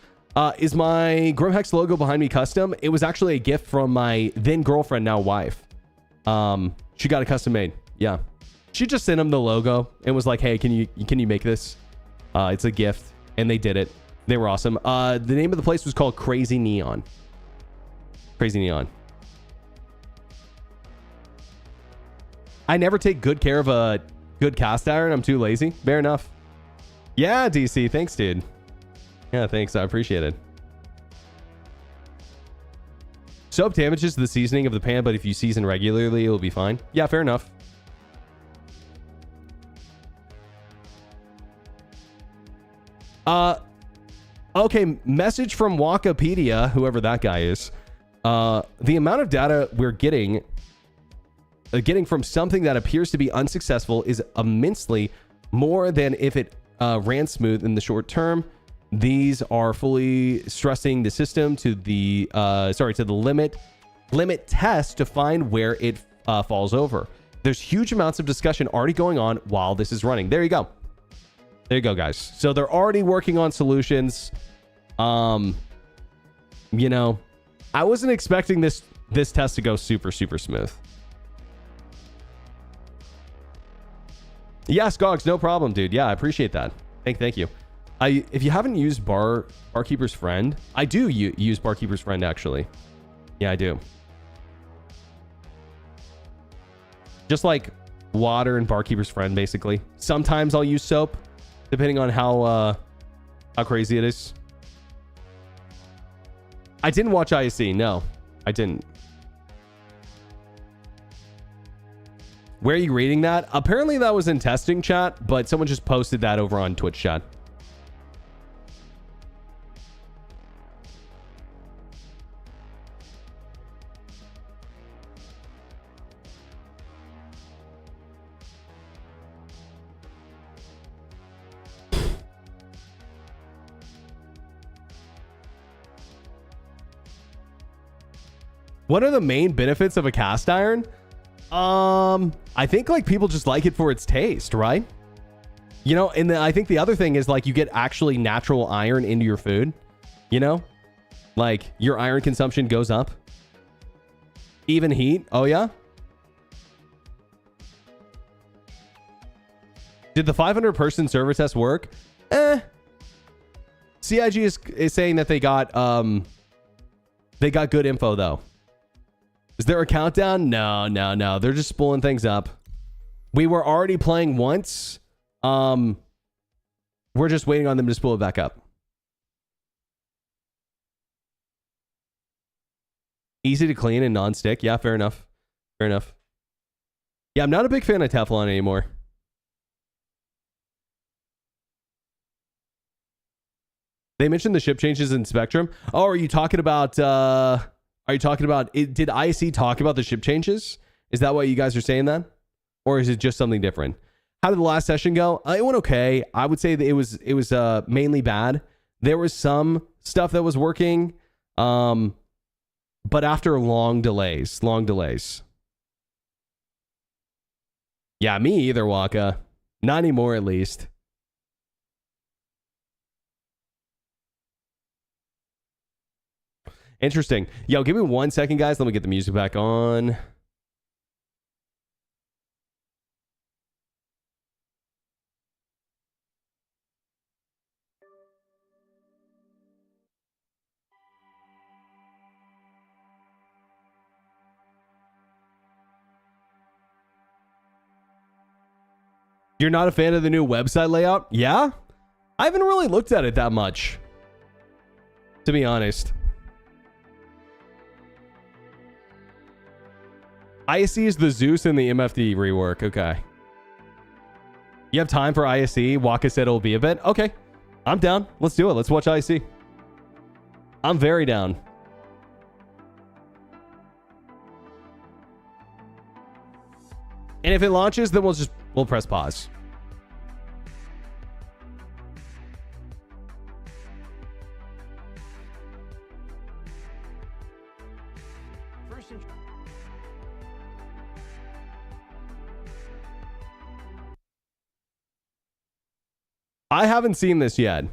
Is my Grimhex logo behind me custom? It was actually a gift from my then girlfriend, now wife. She got it custom made. Yeah, she just sent him the logo and was like, "Hey, can you make this? It's a gift," and they did it. They were awesome. The name of the place was called Crazy Neon. Crazy Neon. I never take good care of a good cast iron. I'm too lazy. Fair enough. Yeah, DC. Thanks, dude. Yeah, thanks. I appreciate it. Soap damages the seasoning of the pan, but if you season regularly, it'll be fine. Yeah, fair enough. Okay, message from Wikipedia, whoever that guy is. The amount of data we're getting from something that appears to be unsuccessful is immensely more than if it ran smooth in the short term. These are fully stressing the system to the limit test to find where it falls over. There's huge amounts of discussion already going on while this is running. There you go. There you go, guys. So they're already working on solutions. You know, I wasn't expecting this test to go super smooth. Yes, Gogs, no problem, dude. Yeah, I appreciate that. Thank you. If you haven't used Barkeeper's Friend, I do use Barkeeper's Friend actually. Yeah, I do. Just like water and Barkeeper's Friend, basically. Sometimes I'll use soap, depending on how crazy it is. I didn't watch aUEC. No, I didn't. Where are you reading that? Apparently that was in testing chat, but someone just posted that over on Twitch chat. What are the main benefits of a cast iron? I think like people just like it for its taste, right? You know, and I think the other thing is like you get actually natural iron into your food, you know? Like your iron consumption goes up. Even heat. Oh yeah. Did the 500 person server test work? CIG is saying that they got good info though. Is there a countdown? No. They're just spooling things up. We were already playing once. We're just waiting on them to spool it back up. Easy to clean and non-stick. Yeah, fair enough. Yeah, I'm not a big fan of Teflon anymore. They mentioned the ship changes in Spectrum. Oh, are you talking about... did aUEC talk about the ship changes? Is that why you guys are saying that? Or is it just something different? How did the last session go? It went okay. I would say that it was mainly bad. There was some stuff that was working, but after long delays. Yeah, me either, Waka. Not anymore, at least. Interesting. Yo, give me 1 second, guys. Let me get the music back on. You're not a fan of the new website layout? Yeah? I haven't really looked at it that much, to be honest. aUEC is the Zeus and the MFD rework. Okay. You have time for aUEC? Waka said it'll be a bit. Okay. I'm down. Let's do it. Let's watch aUEC. I'm very down. And if it launches, then we'll press pause. I haven't seen this yet.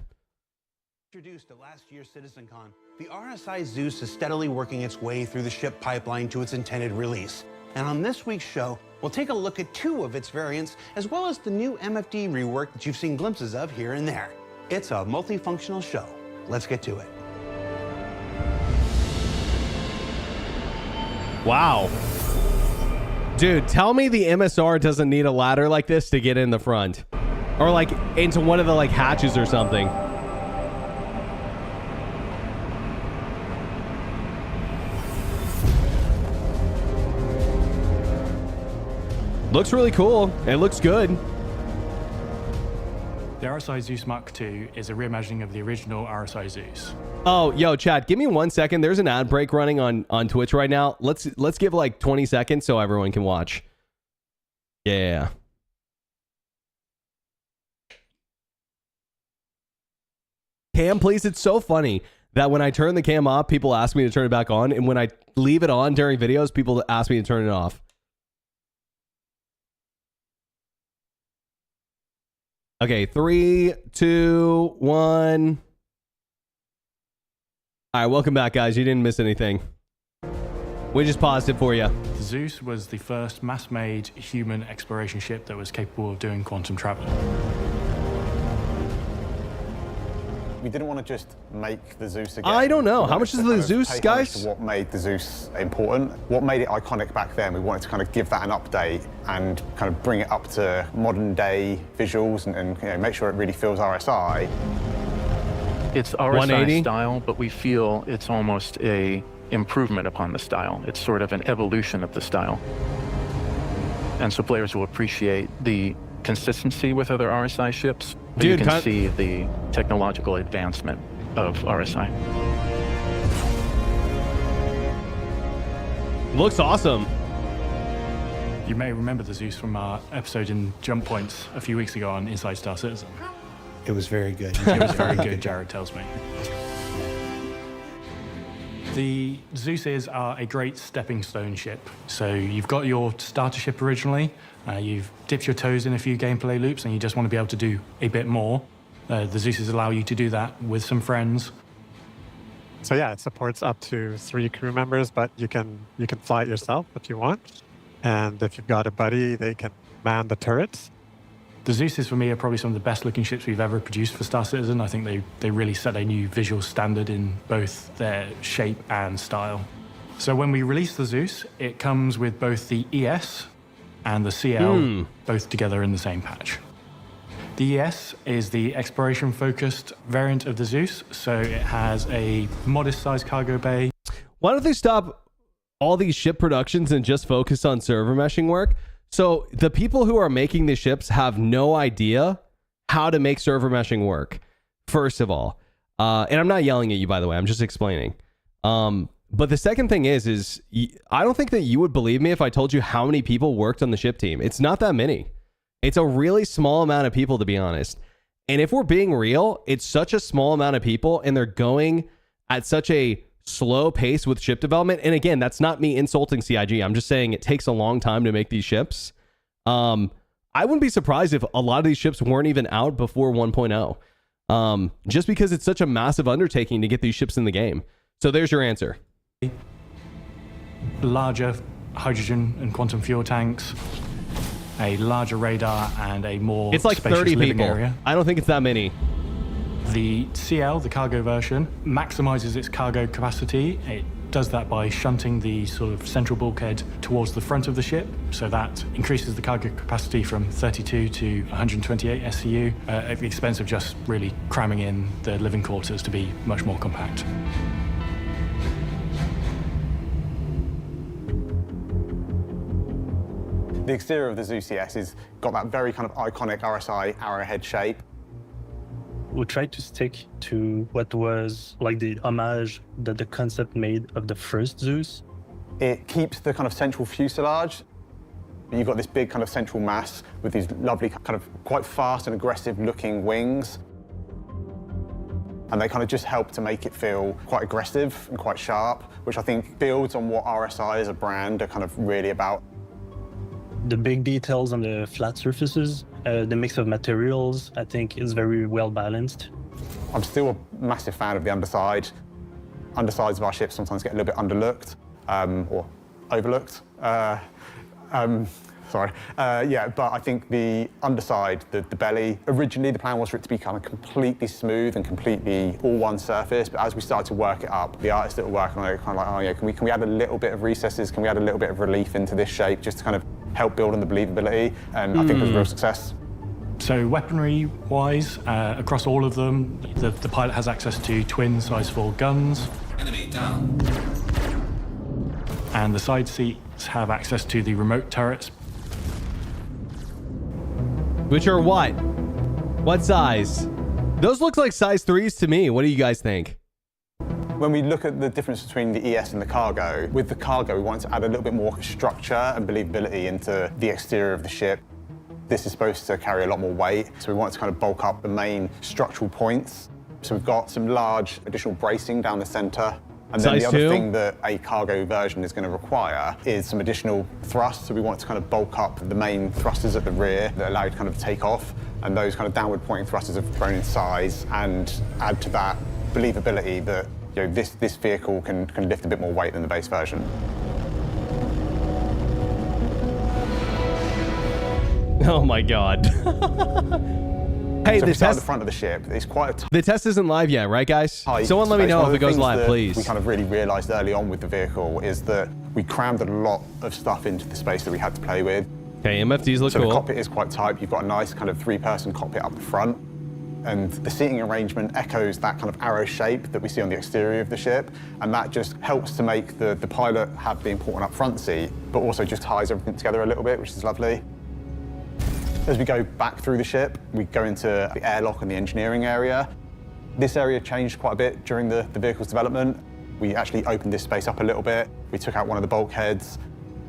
Introduced at last year's CitizenCon, the RSI Zeus is steadily working its way through the ship pipeline to its intended release. And on this week's show, we'll take a look at 2 of its variants, as well as the new MFD rework that you've seen glimpses of here and there. It's a multifunctional show. Let's get to it. Wow. Dude, tell me the MSR doesn't need a ladder like this to get in the front. Or like into one of the like hatches or something. Looks really cool. It looks good. The RSI Zeus Mark II is a reimagining of the original RSI Zeus. Oh, yo, Chad, give me 1 second. There's an ad break running on Twitch right now. Let's give like 20 seconds so everyone can watch. Yeah. Cam, please. It's so funny that when I turn the cam off, people ask me to turn it back on. And when I leave it on during videos, people ask me to turn it off. Okay, 3, 2, 1. All right, welcome back, guys. You didn't miss anything. We just paused it for you. The Zeus was the first mass-made human exploration ship that was capable of doing quantum travel. We didn't want to just make the Zeus again. I don't know. We How wanted much to is kind the of Zeus, pay homage guys? to what made the Zeus important, what made it iconic back then. We wanted to kind of give that an update and kind of bring it up to modern day visuals and you know, make sure it really feels RSI. It's 180? RSI style, but we feel it's almost a improvement upon the style. It's sort of an evolution of the style. And so players will appreciate the consistency with other RSI ships, but you can see the technological advancement of RSI. Looks awesome. You may remember the Zeus from our episode in Jump Points a few weeks ago on Inside Star Citizen. It was very good. It was very good, Jared tells me. The Zeuses are a great stepping stone ship. So you've got your starter ship originally, you've dipped your toes in a few gameplay loops, and you just want to be able to do a bit more. The Zeuses allow you to do that with some friends. So yeah, it supports up to 3 crew members, but you can fly it yourself if you want. And if you've got a buddy, they can man the turrets. The Zeuses, for me, are probably some of the best-looking ships we've ever produced for Star Citizen. I think they really set a new visual standard in both their shape and style. So when we release the Zeus, it comes with both the ES and the CL, both together in the same patch. The ES is the exploration-focused variant of the Zeus, so it has a modest-sized cargo bay. Why don't they stop all these ship productions and just focus on server meshing work? So the people who are making the ships have no idea how to make server meshing work, first of all. And I'm not yelling at you, by the way. I'm just explaining. But the second thing is I don't think that you would believe me if I told you how many people worked on the ship team. It's not that many. It's a really small amount of people, to be honest. And if we're being real, it's such a small amount of people, and they're going at such a slow pace with ship development. And again, that's not me insulting CIG. I'm just saying it takes a long time to make these ships. I wouldn't be surprised if a lot of these ships weren't even out before 1.0. Just because it's such a massive undertaking to get these ships in the game. So there's your answer. Larger hydrogen and quantum fuel tanks, a larger radar, and a more It's like spacious 30 living people. area. I don't think it's that many. The CL, the cargo version, maximizes its cargo capacity. It does that by shunting the sort of central bulkhead towards the front of the ship, so that increases the cargo capacity from 32 to 128 SCU at the expense of just really cramming in the living quarters to be much more compact. The exterior of the Zeus ES has got that very kind of iconic RSI arrowhead shape. We tried to stick to what was like the homage that the concept made of the first Zeus. It keeps the kind of central fuselage. You've got this big kind of central mass with these lovely kind of quite fast and aggressive looking wings. And they kind of just help to make it feel quite aggressive and quite sharp, which I think builds on what RSI as a brand are kind of really about. The big details on the flat surfaces, the mix of materials, I think is very well balanced. I'm still a massive fan of the underside. Undersides of our ships sometimes get a little bit underlooked or overlooked. Yeah, but I think the underside, the belly, originally the plan was for it to be kind of completely smooth and completely all one surface, but as we started to work it up, the artists that were working on it were kind of like, oh yeah, can we add a little bit of recesses, can we add a little bit of relief into this shape just to kind of help build on the believability, and I think it was a real success. So weaponry-wise, across all of them, the pilot has access to twin size 4 guns. Enemy down. And the side seats have access to the remote turrets. Which are what? What size? Those look like size 3s to me. What do you guys think? When we look at the difference between the ES and the cargo, with the cargo we wanted to add a little bit more structure and believability into the exterior of the ship. This is supposed to carry a lot more weight, so we wanted to kind of bulk up the main structural points. So we've got some large additional bracing down the center. And then Size the other 2? thing that a cargo version is going to require is some additional thrust. So we want to kind of bulk up the main thrusters at the rear that allow you to kind of take off. And those kind of downward pointing thrusters have grown in size and add to that believability that you know, this vehicle can lift a bit more weight than the base version. Oh my god. Hey, so the if we start at test. the front of the ship, it's quite a The test isn't live yet, right, guys? tight Someone let me space. know One if of it the goes things live, that please. We kind of really realised early on with the vehicle is that we crammed a lot of stuff into the space that we had to play with. Okay, MFDs look so cool. The cockpit is quite tight. You've got a nice kind of 3-person cockpit up the front. And the seating arrangement echoes that kind of arrow shape that we see on the exterior of the ship. And that just helps to make the pilot have the important up front seat, but also just ties everything together a little bit, which is lovely. As we go back through the ship, we go into the airlock and the engineering area. This area changed quite a bit during the vehicle's development. We actually opened this space up a little bit. We took out one of the bulkheads.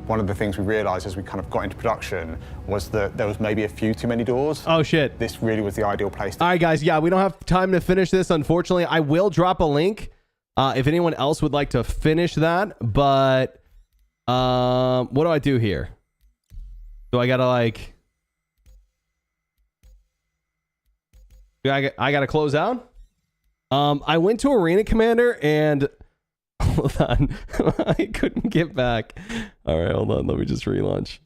One of the things we realized as we kind of got into production was that there was maybe a few too many doors. Oh, shit. This really was the ideal place. All right, guys. Yeah, we don't have time to finish this, unfortunately. I will drop a link if anyone else would like to finish that. But what do I do here? Do I gotta like... I gotta close out? I went to Arena Commander and... Hold on. I couldn't get back. All right, hold on. Let me just relaunch.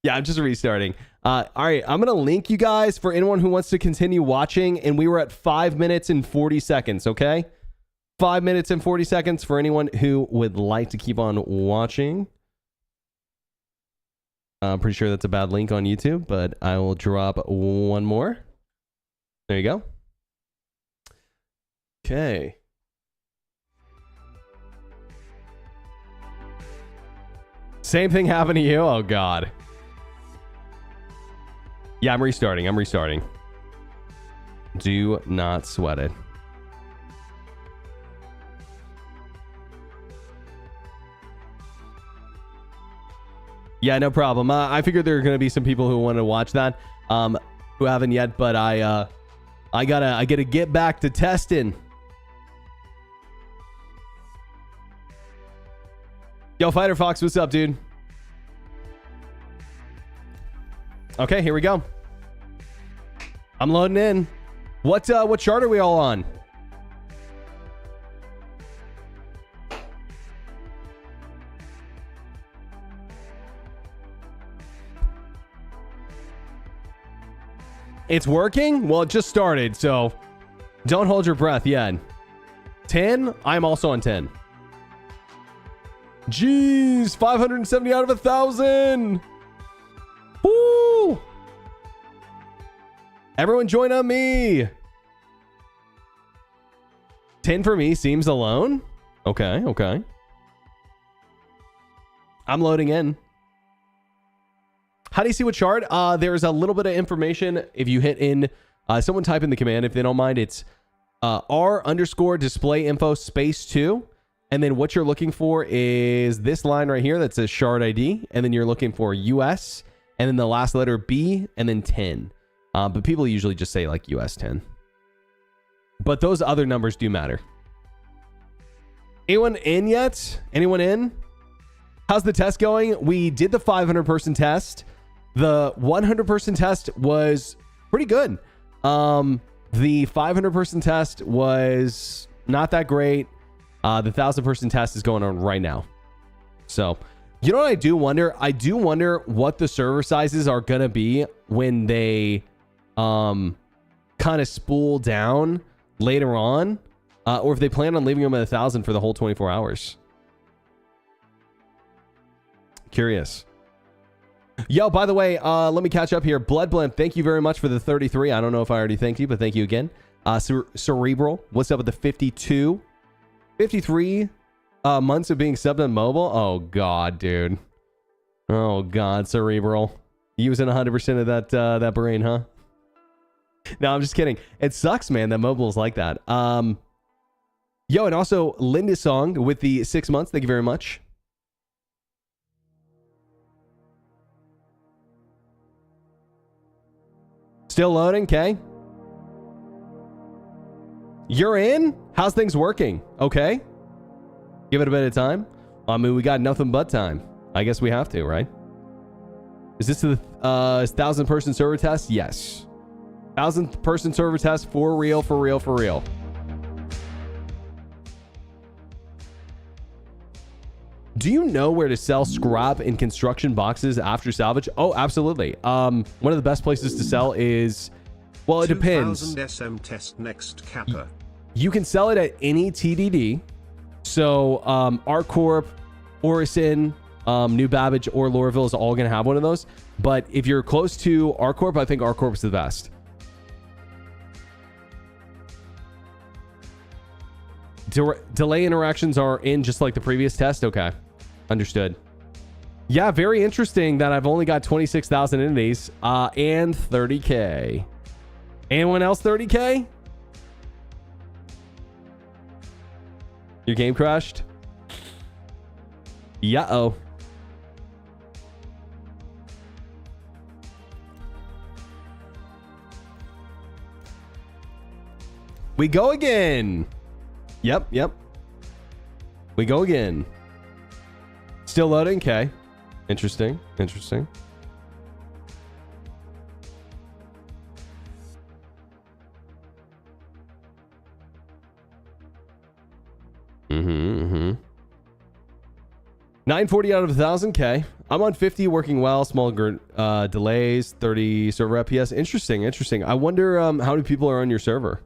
Yeah, I'm just restarting. All right, I'm going to link you guys for anyone who wants to continue watching. And we were at 5 minutes and 40 seconds, okay? 5 minutes and 40 seconds for anyone who would like to keep on watching. I'm pretty sure that's a bad link on YouTube, but I will drop one more. There you go. Okay. Same thing happened to you? Oh, God. Yeah, I'm restarting. Do not sweat it. Yeah, no problem. I figured there are going to be some people who want to watch that who haven't yet, but I gotta get back to testing. Yo, Fighter Fox, what's up, dude? Okay, here we go. I'm loading in. What chart are we all on? It's working? Well, it just started, so don't hold your breath yet. 10? I'm also on 10. Jeez, 570 out of 1,000. Woo! Everyone join on me. 10 for me seems alone. Okay. I'm loading in. How do you see what chart? There's a little bit of information. If you hit in, someone type in the command if they don't mind. It's R_display info space 2. And then what you're looking for is this line right here that says shard ID. And then you're looking for US. And then the last letter B. And then 10. But people usually just say like US 10. But those other numbers do matter. Anyone in yet? Anyone in? How's the test going? We did the 500-person test. The 100-person test was pretty good. The 500-person test was not that great. The 1,000-person test is going on right now. So, you know what I do wonder? I do wonder what the server sizes are going to be when they kind of spool down later on. Or if they plan on leaving them at 1,000 for the whole 24 hours. Curious. Yo, by the way, let me catch up here. Bloodblend, thank you very much for the 33. I don't know if I already thanked you, but thank you again. Cerebral, what's up with the 52? 53 months of being subbed on mobile? Oh, God, dude. Oh, God, Cerebral. Using 100% of that brain, huh? No, I'm just kidding. It sucks, man, that mobile is like that. Yo, and also Linda Song with the 6 months. Thank you very much. Still loading, okay. You're in? How's things working? Okay. Give it a bit of time. I mean, we got nothing but time. I guess we have to, right? Is this the 1,000-person server test? Yes. 1,000-person server test for real, for real, for real. Do you know where to sell scrap in construction boxes after salvage? Oh, absolutely. One of the best places to sell is, well, it depends. 2000 SM test next Kappa. You can sell it at any TDD. So ArcCorp, Orison, New Babbage, or Lorville is all going to have one of those. But if you're close to ArcCorp, I think ArcCorp is the best. Delay interactions are in just like the previous test. Okay. Understood. Yeah, very interesting that I've only got 26,000 in these and 30K. Anyone else 30K? Your game crashed? Yeah-oh. We go again. Yep. We go again. Still loading? Okay. Interesting. Mm-hmm. 940 out of 1,000K. I'm on 50, working well. Small delays, 30 server FPS. Interesting. I wonder how many people are on your server.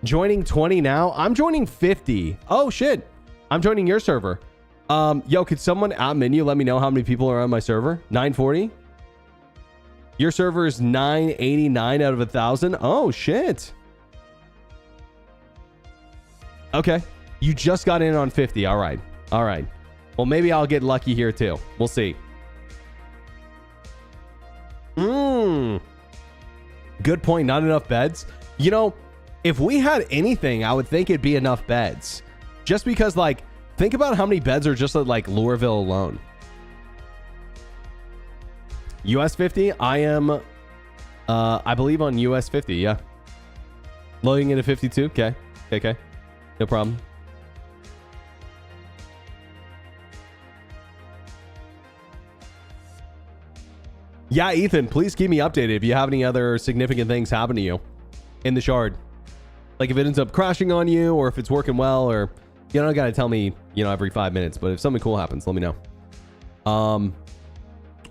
Joining 20 now. I'm joining 50. Oh shit. I'm joining your server. Yo, could someone at menu let me know how many people are on my server? 940. Your server is 989 out of 1,000. Oh shit. Okay. You just got in on 50. All right. Well, maybe I'll get lucky here too. We'll see. Good point. Not enough beds. You know, if we had anything, I would think it'd be enough beds. Just because, like, think about how many beds are just at, like, Lorville alone. US 50? I am, I believe on US 50, yeah. Loading into 52? Okay. No problem. Yeah, Ethan, please keep me updated if you have any other significant things happen to you in the shard. Like if it ends up crashing on you, or if it's working well, or you don't gotta tell me, every 5 minutes, but if something cool happens, let me know.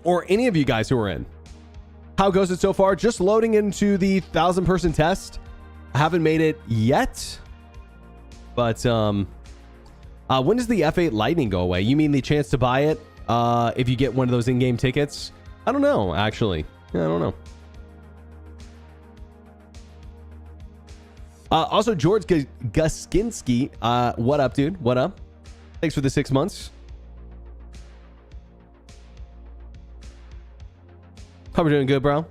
Or any of you guys who are in. How goes it so far? Just loading into the 1,000-person test. I haven't made it yet. But when does the F8 Lightning go away? You mean the chance to buy it if you get one of those in-game tickets? I don't know, actually. I don't know. Also, George Guskinski, what up, dude? What up? Thanks for the 6 months. Hope you're doing good, bro.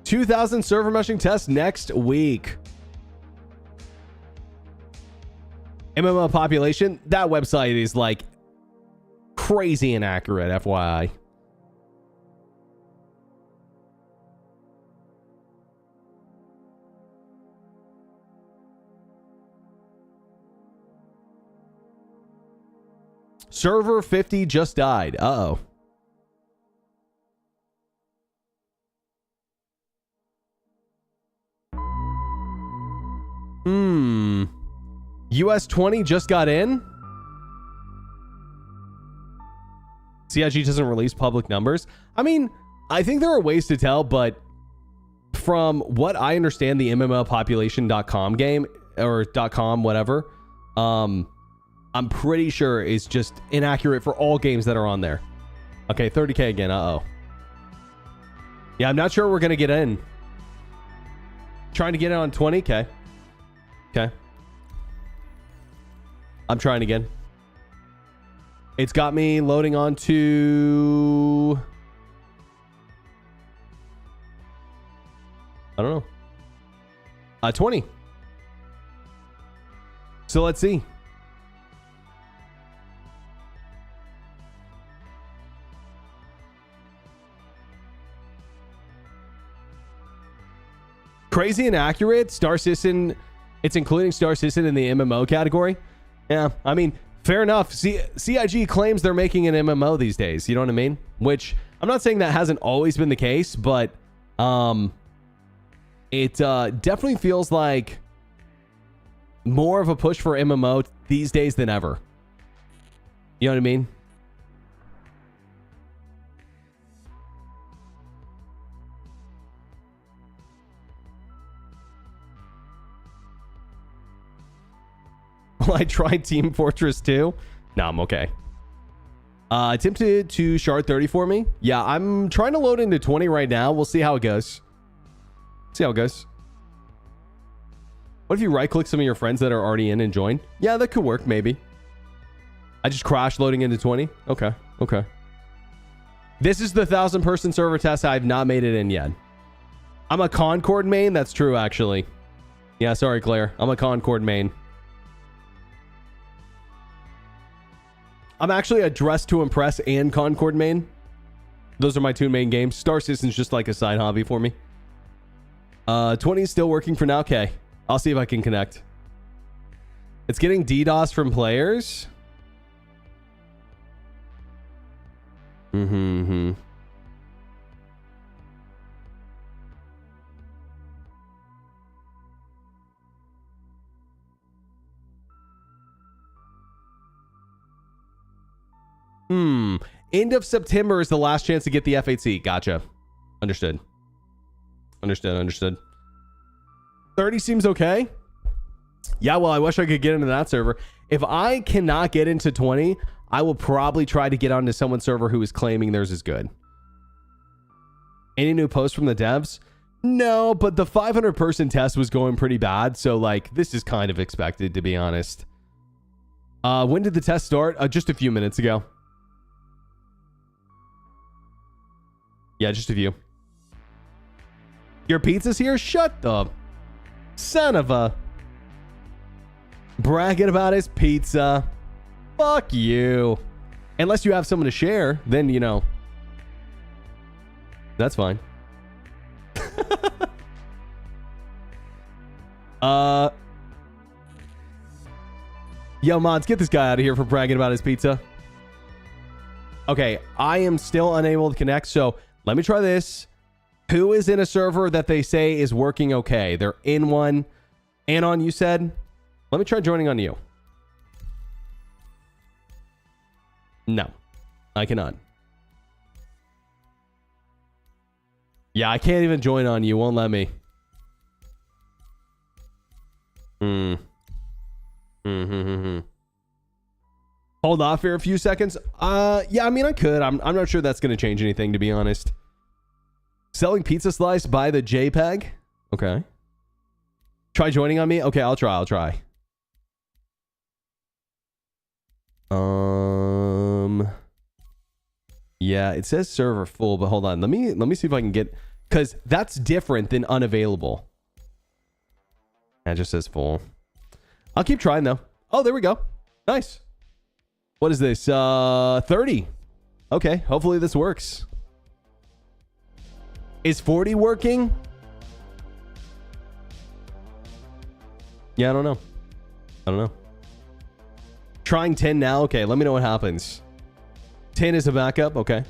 2,000 server meshing test next week. MMO population. That website is like crazy inaccurate, FYI. Server 50 just died. Uh-oh. US 20 just got in? CIG doesn't release public numbers. I mean, I think there are ways to tell, but from what I understand, the MMOpopulation.com game, or .com, whatever, I'm pretty sure is just inaccurate for all games that are on there. Okay, 30K again. Uh-oh. Yeah, I'm not sure we're going to get in. Trying to get in on 20K. Okay. I'm trying again. It's got me loading on to... I don't know. 20. So let's see. Crazy inaccurate. Star Citizen, it's including Star Citizen in the MMO category. Yeah, I mean, fair enough. CIG claims they're making an MMO these days. You know what I mean? Which I'm not saying that hasn't always been the case, but it definitely feels like more of a push for MMO these days than ever. You know what I mean? Well, I tried Team Fortress 2. No, I'm okay. Attempted to shard 30 for me. Yeah, I'm trying to load into 20 right now. We'll see how it goes. See how it goes. What if you right-click some of your friends that are already in and join? Yeah, that could work, maybe. I just crashed loading into 20. Okay, okay. This is the 1,000-person server test. I have not made it in yet. I'm a Concord main. That's true, actually. Yeah, sorry, Claire. I'm a Concord main. I'm actually a Dress to Impress and Concord main. Those are my two main games. Star Citizen's just like a side hobby for me. 20 is still working for now. Okay. I'll see if I can connect. It's getting DDoS from players. Mm-hmm. End of September is the last chance to get the F8C. Gotcha. Understood. Understood. 30 seems okay. Yeah, well, I wish I could get into that server. If I cannot get into 20, I will probably try to get onto someone's server who is claiming theirs is good. Any new posts from the devs? No, but the 500-person test was going pretty bad, so, like, this is kind of expected, to be honest. When did the test start? Just a few minutes ago. Yeah, just a few. Your pizza's here? Shut the son of a... Bragging about his pizza. Fuck you. Unless you have someone to share, then, you know. That's fine. Yo, mods, get this guy out of here for bragging about his pizza. Okay, I am still unable to connect, so let me try this. Who is in a server that they say is working okay? They're in one. Anon, you said? Let me try joining on you. No, I cannot. Yeah, I can't even join on you. Won't let me. Hold off here a few seconds. Yeah, I mean, I could. I'm not sure that's going to change anything, to be honest. Selling pizza slice by the JPEG. Okay. Try joining on me. Okay, I'll try. Yeah, it says server full, but hold on. Let me see if I can get, because that's different than unavailable. That just says full. I'll keep trying though. Oh, there we go. Nice. What is this? 30. Okay, hopefully this works. Is 40 working? Yeah, I don't know. Trying 10 now. Okay, let me know what happens. 10 is a backup. Okay.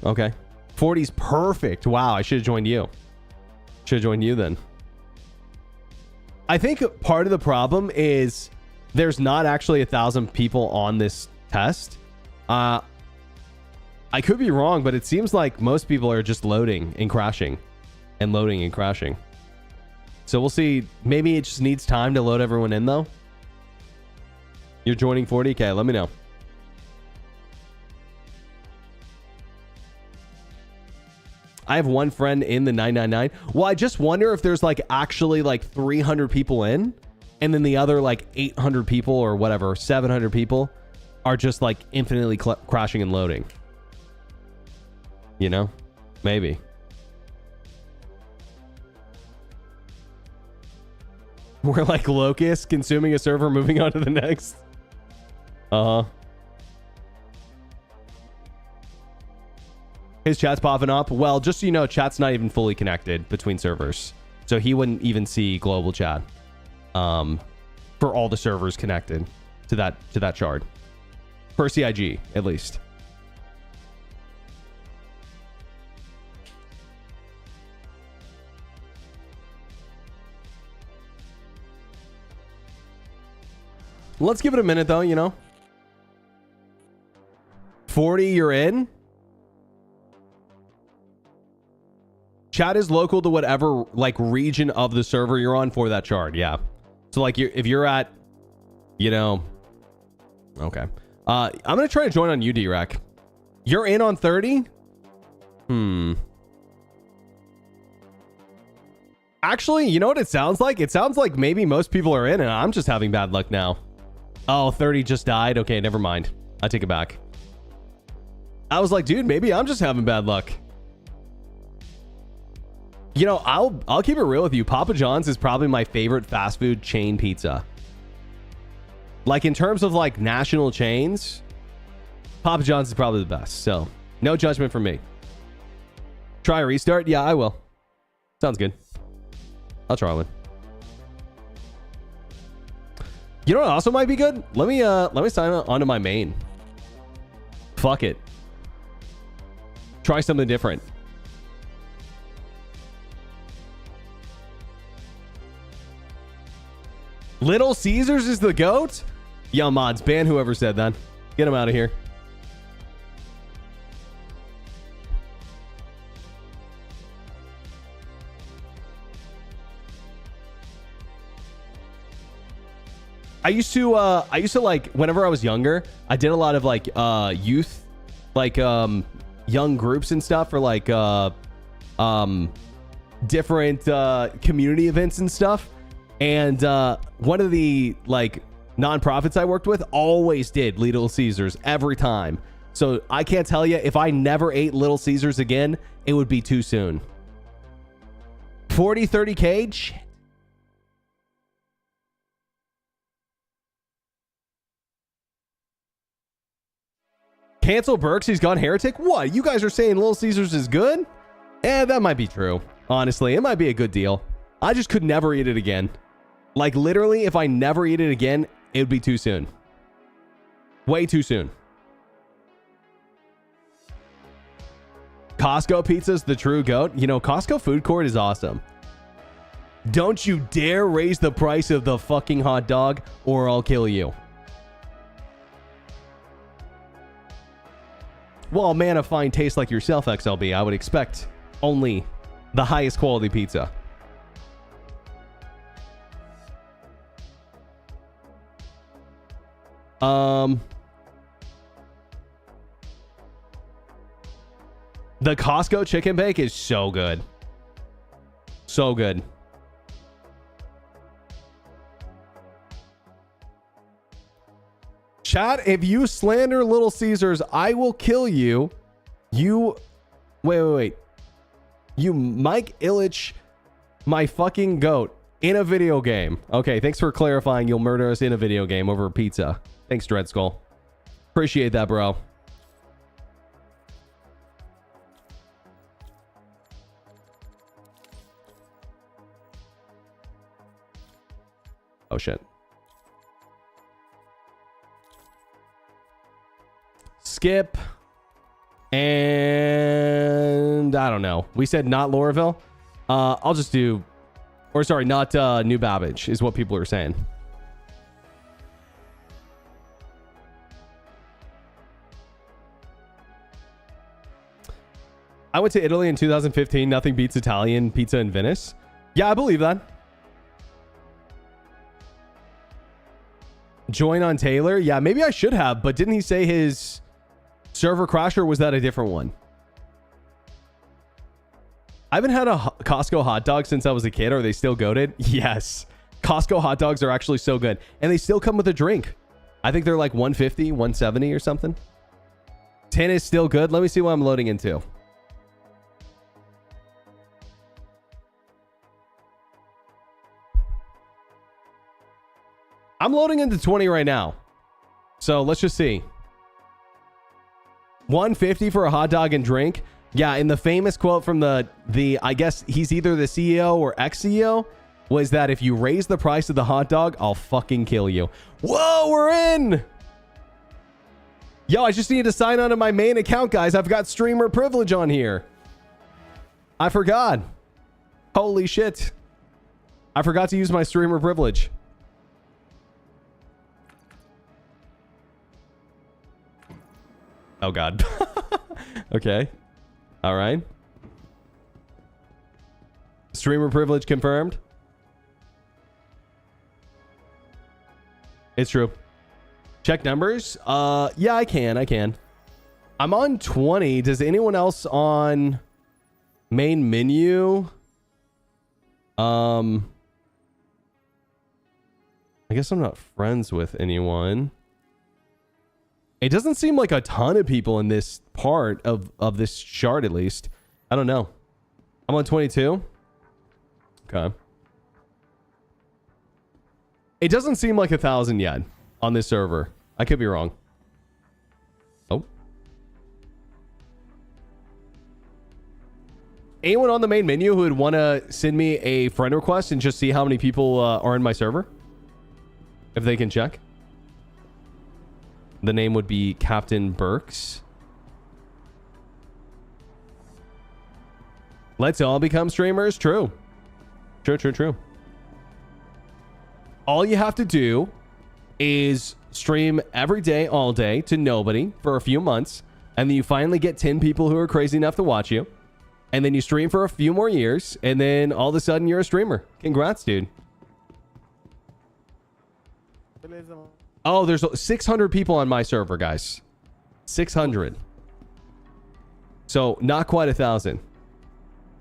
40's perfect. Wow, I should have joined you. Should have joined you then. I think part of the problem is there's not actually 1,000 people on this test. I could be wrong, but it seems like most people are just loading and crashing. And loading and crashing. So we'll see. Maybe it just needs time to load everyone in though. You're joining 40K. Let me know. I have one friend in the 999. Well, I just wonder if there's like actually like 300 people in, and then the other like 800 people or whatever, 700 people are just like infinitely crashing and loading. You know? Maybe. We're like locusts consuming a server, moving on to the next. His chat's popping up. Well, just so you know, chat's not even fully connected between servers. So he wouldn't even see global chat. For all the servers connected to that shard. Per CIG, at least. Let's give it a minute though, you know. 40, you're in. Chat is local to whatever like region of the server you're on for that chart. Yeah. So like if you're at, you know, okay. I'm gonna try to join on UDREC. You're in on 30? Actually, you know what it sounds like? It sounds like maybe most people are in and I'm just having bad luck now. Oh, 30 just died. Okay, never mind. I take it back. I was like, dude, maybe I'm just having bad luck. You know, I'll keep it real with you. Papa John's is probably my favorite fast food chain pizza. Like in terms of like national chains, Papa John's is probably the best. So no judgment from me. Try a restart? Yeah, I will. Sounds good. I'll try one. You know what also might be good? Let me sign onto my main. Fuck it. Try something different. Little Caesars is the GOAT? Yo, mods, ban whoever said that. Get him out of here. I used to like, whenever I was younger, I did a lot of like youth, like young groups and stuff for like different community events and stuff. And one of the like nonprofits I worked with always did Little Caesars every time. So I can't tell you, if I never ate Little Caesars again, it would be too soon. 40, 30K? Shit. Cancel Berks, he's gone heretic? What? You guys are saying Little Caesars is good? That might be true. Honestly, it might be a good deal. I just could never eat it again. Like literally, if I never eat it again, it would be too soon. Way too soon. Costco pizza's the true GOAT. You know, Costco food court is awesome. Don't you dare raise the price of the fucking hot dog or I'll kill you. Well, a man of fine taste like yourself, XLB, I would expect only the highest quality pizza. The Costco chicken bake is so good. So good. Chat, if you slander Little Caesars, I will kill you. You... Wait. You Mike Illich, my fucking GOAT, in a video game. Okay, thanks for clarifying you'll murder us in a video game over pizza. Thanks, Dread Skull. Appreciate that, bro. Oh, shit. Skip. And I don't know. We said not Lorville. I'll just do... Or sorry, not New Babbage is what people are saying. I went to Italy in 2015. Nothing beats Italian pizza in Venice. Yeah, I believe that. Join on Taylor. Yeah, maybe I should have, but didn't he say his server crashed, or was that a different one? I haven't had a Costco hot dog since I was a kid. Are they still goated? Yes. Costco hot dogs are actually so good. And they still come with a drink. I think they're like 150, 170 or something. 10 is still good. Let me see what I'm loading into. I'm loading into 20 right now. So let's just see. 150 for a hot dog and drink. Yeah, and the famous quote from the I guess he's either the CEO or ex-CEO was that if you raise the price of the hot dog, I'll fucking kill you. Whoa, we're in! Yo, I just need to sign on to my main account, guys. I've got streamer privilege on here. I forgot. Holy shit. I forgot to use my streamer privilege. Oh God. Okay. All right. Streamer privilege confirmed. It's true. Check numbers. Yeah, I can. I'm on 20. Does anyone else on main menu? I guess I'm not friends with anyone. It doesn't seem like a ton of people in this part of this chart, at least. I don't know. I'm on 22. Okay. It doesn't seem like 1,000 yet on this server. I could be wrong. Oh. Anyone on the main menu who would want to send me a friend request and just see how many people are in my server? If they can check. The name would be Captain Berks. Let's all become streamers. True. True. All you have to do is stream every day, all day, to nobody for a few months. And then you finally get 10 people who are crazy enough to watch you. And then you stream for a few more years. And then all of a sudden you're a streamer. Congrats, dude. Oh, there's 600 people on my server, guys. 600. So not quite 1,000.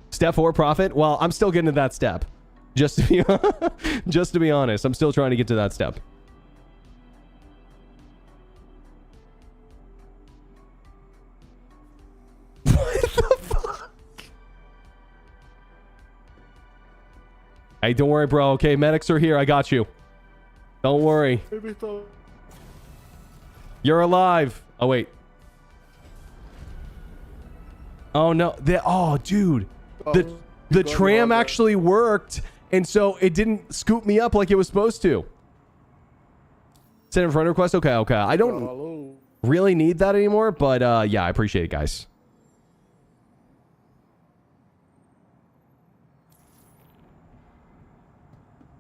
Step 4 profit. Well, I'm still getting to that step. Just to be honest, I'm still trying to get to that step. What the fuck? Hey, don't worry, bro. Okay, medics are here. I got you. Don't worry. You're alive. Oh, wait. Oh, no. Oh, dude. The tram actually worked, and so it didn't scoop me up like it was supposed to. Send a friend request? Okay. I don't really need that anymore, but yeah, I appreciate it, guys.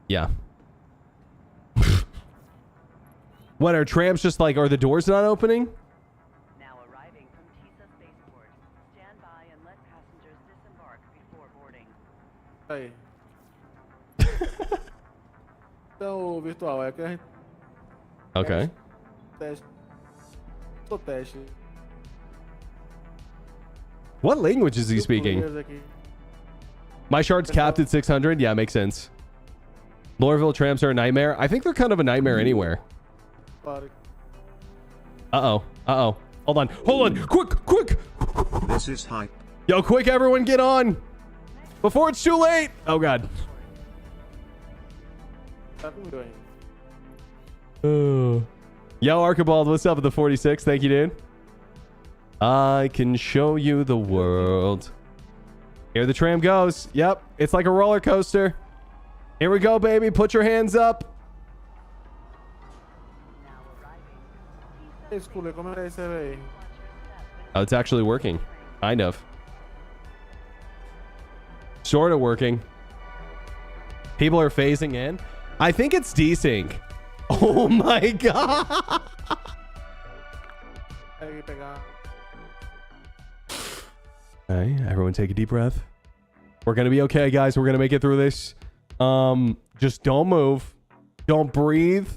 Yeah. What, are trams just like, are the doors not opening? Now arriving from Tisa Spaceport. Stand by and let passengers disembark before boarding. Aí. Então, virtual, é que a gente... Okay. Teste. Tô teste. What language is he speaking? My shard's capped at 600. Yeah, makes sense. Lorville trams are a nightmare. I think they're kind of a nightmare anywhere. Uh-oh. Hold on. Quick. This is hype. Yo, quick, everyone get on. Before it's too late. Oh, God. Yo, Archibald, what's up with the 46? Thank you, dude. I can show you the world. Here the tram goes. Yep, it's like a roller coaster. Here we go, baby. Put your hands up. Oh, it's actually working. Kind of. Sort of working. People are phasing in. I think it's desync. Oh my god. Okay, everyone take a deep breath. We're gonna be okay, guys. We're gonna make it through this. Just don't move. Don't breathe.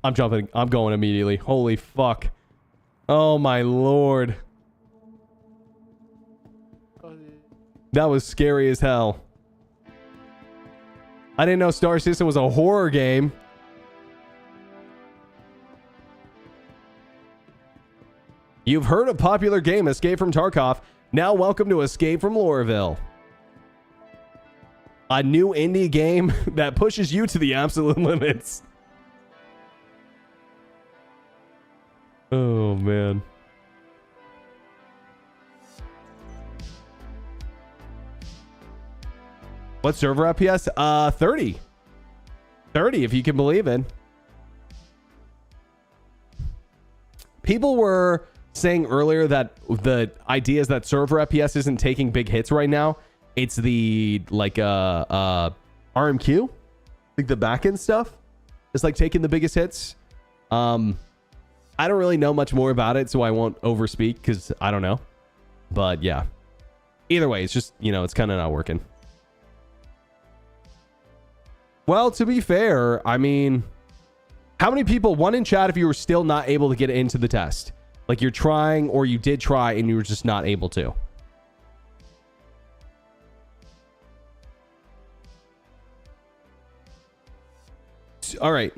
I'm jumping. I'm going immediately. Holy fuck. Oh my lord. That was scary as hell. I didn't know Star System was a horror game. You've heard a popular game, Escape from Tarkov. Now welcome to Escape from Lorville. A new indie game that pushes you to the absolute limits. Oh, man. What server FPS? 30. 30, if you can believe it. People were saying earlier that the idea is that server FPS isn't taking big hits right now. It's the, like, RMQ. Like, the backend stuff. It's, like, taking the biggest hits. I don't really know much more about it, so I won't overspeak because I don't know. But yeah. Either way, it's just, you know, it's kind of not working. Well, to be fair, I mean, how many people, one in chat if you were still not able to get into the test? Like you're trying or you did try and you were just not able to. All right.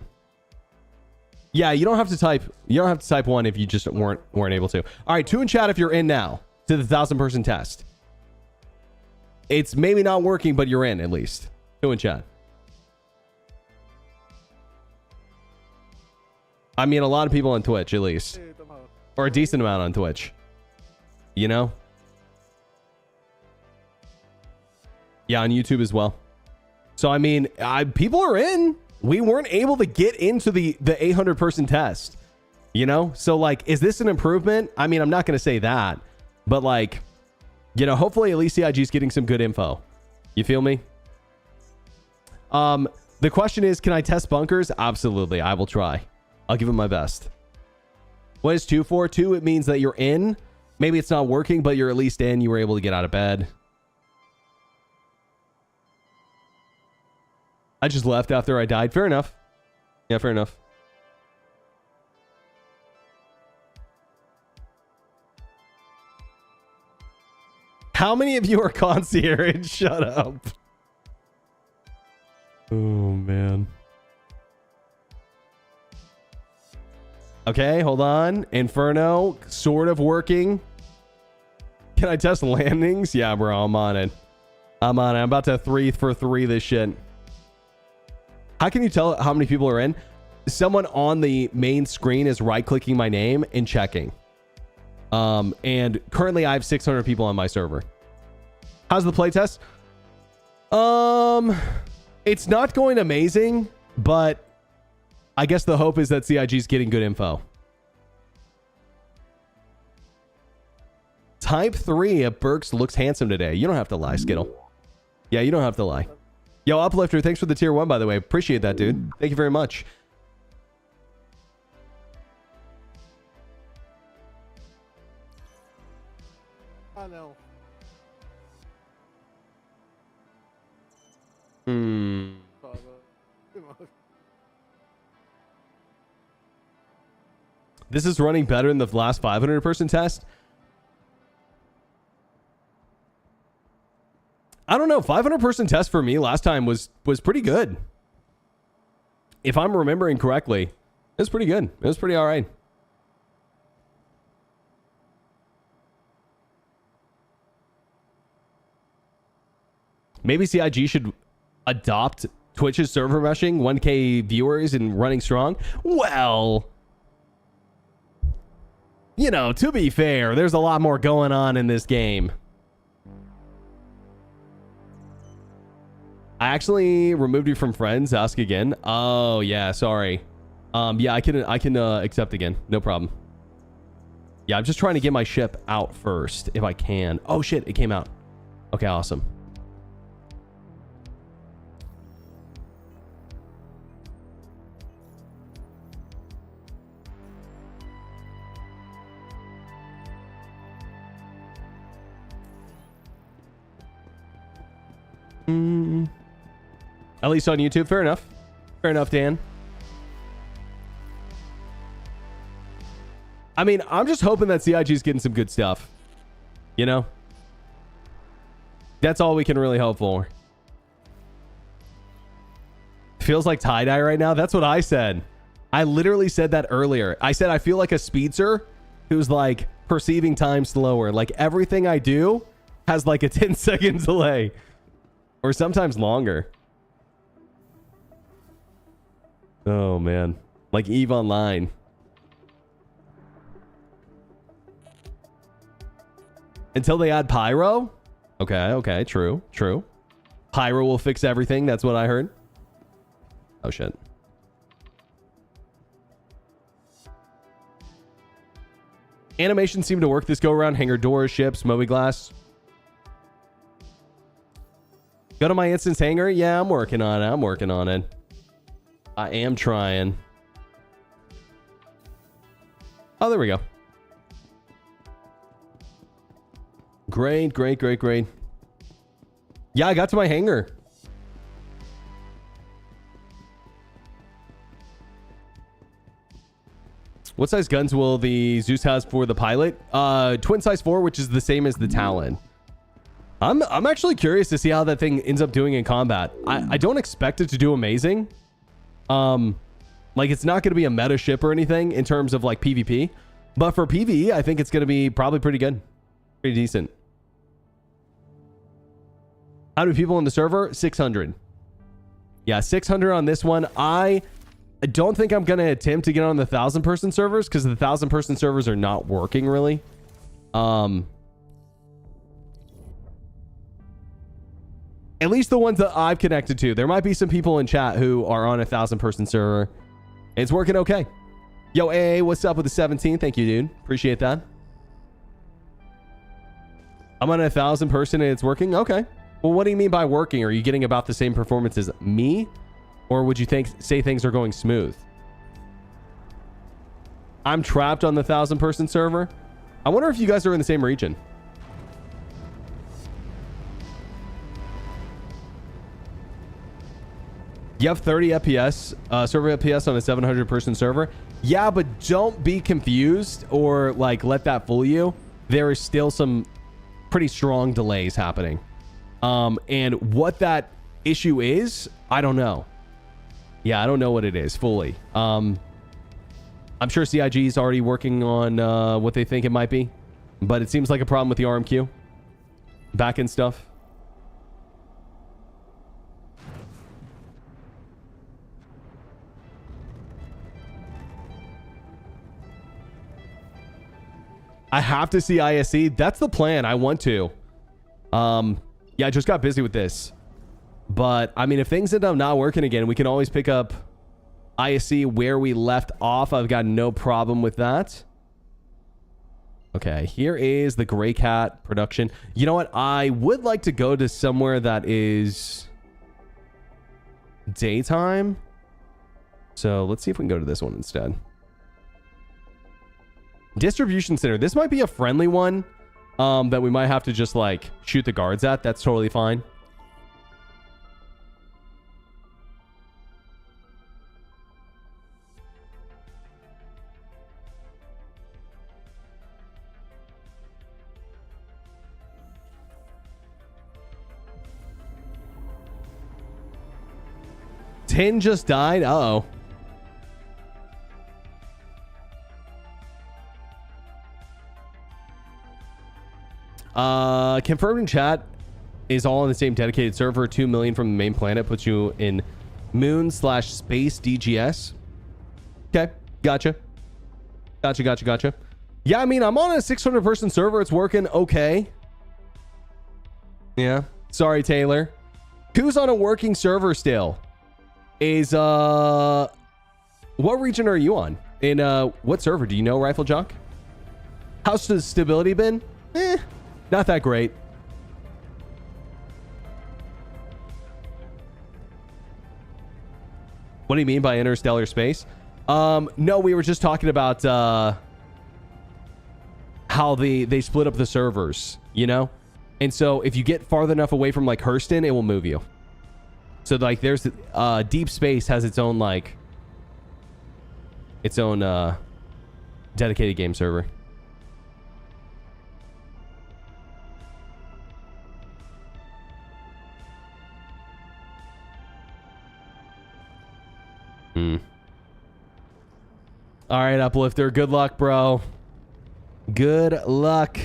Yeah, you don't have to type one if you just weren't able to. All right, 2 in chat if you're in now to the 1,000-person test. It's maybe not working, but you're in at least. 2 in chat. I mean, a lot of people on Twitch at least, or a decent amount on Twitch. You know? Yeah, on YouTube as well. So I mean, people are in. We weren't able to get into the 800-person test, you know? So like, is this an improvement? I mean, I'm not going to say that, but like, you know, hopefully at least CIG is getting some good info. You feel me? The question is, can I test bunkers? Absolutely. I will try. I'll give it my best. What is 2 for? 2, it means that you're in. Maybe it's not working, but you're at least in. You were able to get out of bed. I just left after I died. Fair enough. Yeah, fair enough. How many of you are concierge? Shut up. Oh, man. Okay, hold on. Inferno, sort of working. Can I test landings? Yeah, bro, I'm on it. I'm on it. I'm about to 3 for 3 this shit. How can you tell how many people are in? Someone on the main screen is right-clicking my name and checking. And currently I have 600 people on my server. How's the playtest? It's not going amazing, but I guess the hope is that CIG is getting good info. Type 3 of Berks looks handsome today. You don't have to lie, Skittle. Yeah, you don't have to lie. Yo, Uplifter, thanks for the tier 1, by the way. Appreciate that, dude. Thank you very much. I know. This is running better than the last 500-person test. I don't know. 500-person test for me last time was pretty good. If I'm remembering correctly, it was pretty good. It was pretty all right. Maybe CIG should adopt Twitch's server meshing, 1K viewers and running strong. Well, you know, to be fair, there's a lot more going on in this game. I actually removed you from friends. Ask again. Oh yeah, sorry. Yeah, I can accept again. No problem. Yeah, I'm just trying to get my ship out first if I can. Oh shit, it came out. Okay, awesome. At least on YouTube. Fair enough. Fair enough, Dan. I mean, I'm just hoping that CIG is getting some good stuff. You know? That's all we can really hope for. Feels like tie-dye right now. That's what I said. I literally said that earlier. I said I feel like a speedster who's like perceiving time slower. Like everything I do has like a 10-second delay. Or sometimes longer. Oh, man. Like EVE Online. Until they add Pyro? Okay, true. Pyro will fix everything. That's what I heard. Oh, shit. Animations seem to work this go-around. Hangar doors, ships, Moby glass. Go to my instance hangar? Yeah, I'm working on it. I am trying. Oh, there we go. Great, great, great, great. Yeah, I got to my hangar. What size guns will the Zeus has for the pilot? Twin size 4, which is the same as the Talon. I'm actually curious to see how that thing ends up doing in combat. I don't expect it to do amazing. Like, it's not going to be a meta ship or anything in terms of like PvP, but for PvE, I think it's going to be probably pretty good, pretty decent. How many people on the server? 600. Yeah, 600 on this one. I don't think I'm going to attempt to get on the 1,000-person servers because the 1,000-person servers are not working really. At least the ones that I've connected to. There might be some people in chat who are on a 1,000-person server. It's working okay. Yo, AA, what's up with the 17? Thank you, dude. Appreciate that. I'm on a 1,000-person and it's working? Okay. Well, what do you mean by working? Are you getting about the same performance as me? Or would you say things are going smooth? I'm trapped on the 1,000-person server. I wonder if you guys are in the same region. You have 30 FPS, server FPS on a 700-person server. Yeah, but don't be confused or like let that fool you. There is still some pretty strong delays happening. And what that issue is, I don't know. Yeah, I don't know what it is fully. I'm sure CIG is already working on what they think it might be, but it seems like a problem with the RMQ backend stuff. I have to see ISC. That's the plan. I want to. Yeah, I just got busy with this. But, I mean, if things end up not working again, we can always pick up ISC where we left off. I've got no problem with that. Okay, here is the Gray Cat production. You know what? I would like to go to somewhere that is daytime. So, let's see if we can go to this one instead. Distribution center. This might be a friendly one that we might have to just like shoot the guards at. That's totally fine. Tin just died. Uh-oh. Confirmed in chat is all on the same dedicated server. 2 million from the main planet puts you in moon/space DGS. Okay, gotcha. Gotcha. Yeah, I mean, I'm on a 600-person server. It's working okay. Yeah. Sorry, Taylor. Who's on a working server still? Is what region are you on? In what server? Do you know, Rifle Jock? How's the stability been? Not that great. What do you mean by interstellar space? No, we were just talking about how they split up the servers, you know? And so if you get farther enough away from like Hurston, it will move you. So like there's deep space has its own like dedicated game server. All right, Uplifter. Good luck, bro. Good luck.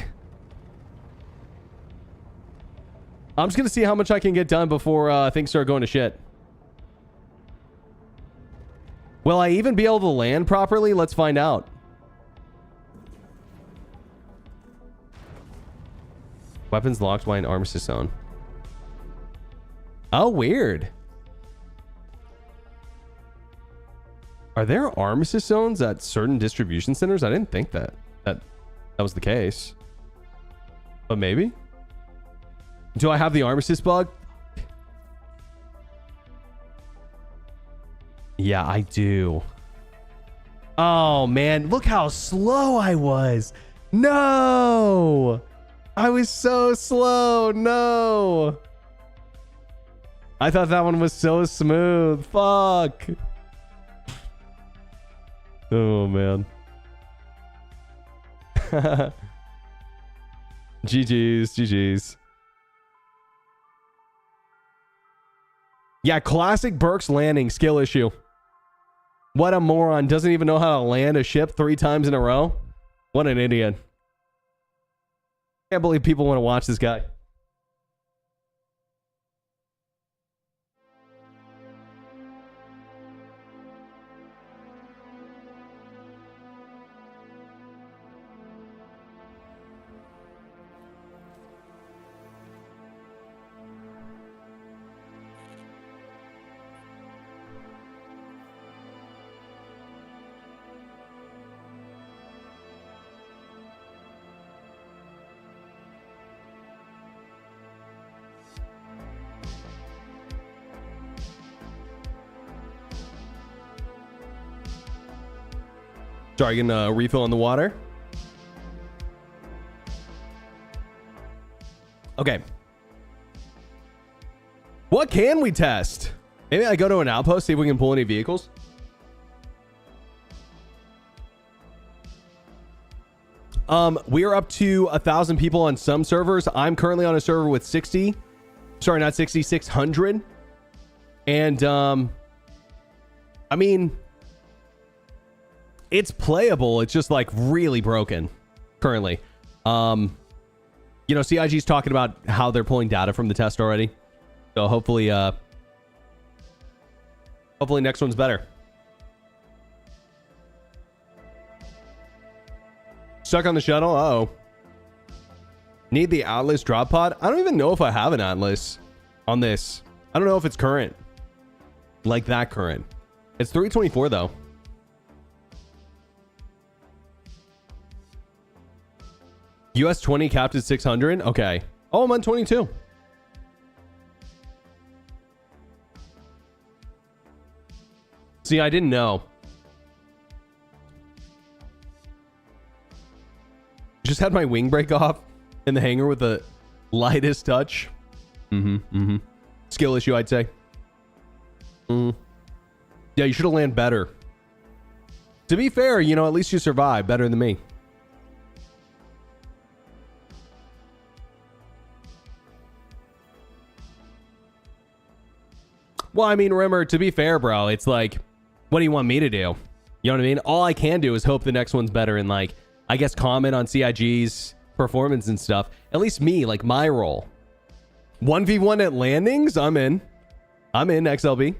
I'm just going to see how much I can get done before things start going to shit. Will I even be able to land properly? Let's find out. Weapons locked while in armistice zone. Oh, weird. Are there armistice zones at certain distribution centers? I didn't think that was the case. But maybe? Do I have the armistice bug? Yeah, I do. Oh, man. Look how slow I was. No. I was so slow. No. I thought that one was so smooth. Fuck. Oh, man. GG's. GG's. Yeah, classic Berks landing skill issue. What a moron. Doesn't even know how to land a ship 3 times in a row. What an idiot. Can't believe people want to watch this guy. Sorry, getting a refill on the water. Okay. What can we test? Maybe I go to an outpost, see if we can pull any vehicles. We are up to 1,000 people on some servers. I'm currently on a server with 60. Sorry, not 60, 600. And, I mean, it's playable. It's just like really broken currently. You know, CIG's talking about how they're pulling data from the test already. So hopefully next one's better. Stuck on the shuttle. Uh-oh. Need the Atlas drop pod. I don't even know if I have an Atlas on this. I don't know if it's current. Like that current. It's 324 though. US 20 capped at 600. Okay. Oh, I'm on 22. See, I didn't know. Just had my wing break off in the hangar with the lightest touch. Skill issue, I'd say. Yeah, you should have landed better. To be fair, you know, at least you survived better than me. Well, I mean, remember, to be fair, bro, it's like, what do you want me to do? You know what I mean? All I can do is hope the next one's better and, like, I guess comment on CIG's performance and stuff. At least me, like, my role. 1v1 at landings? I'm in. I'm in, XLB.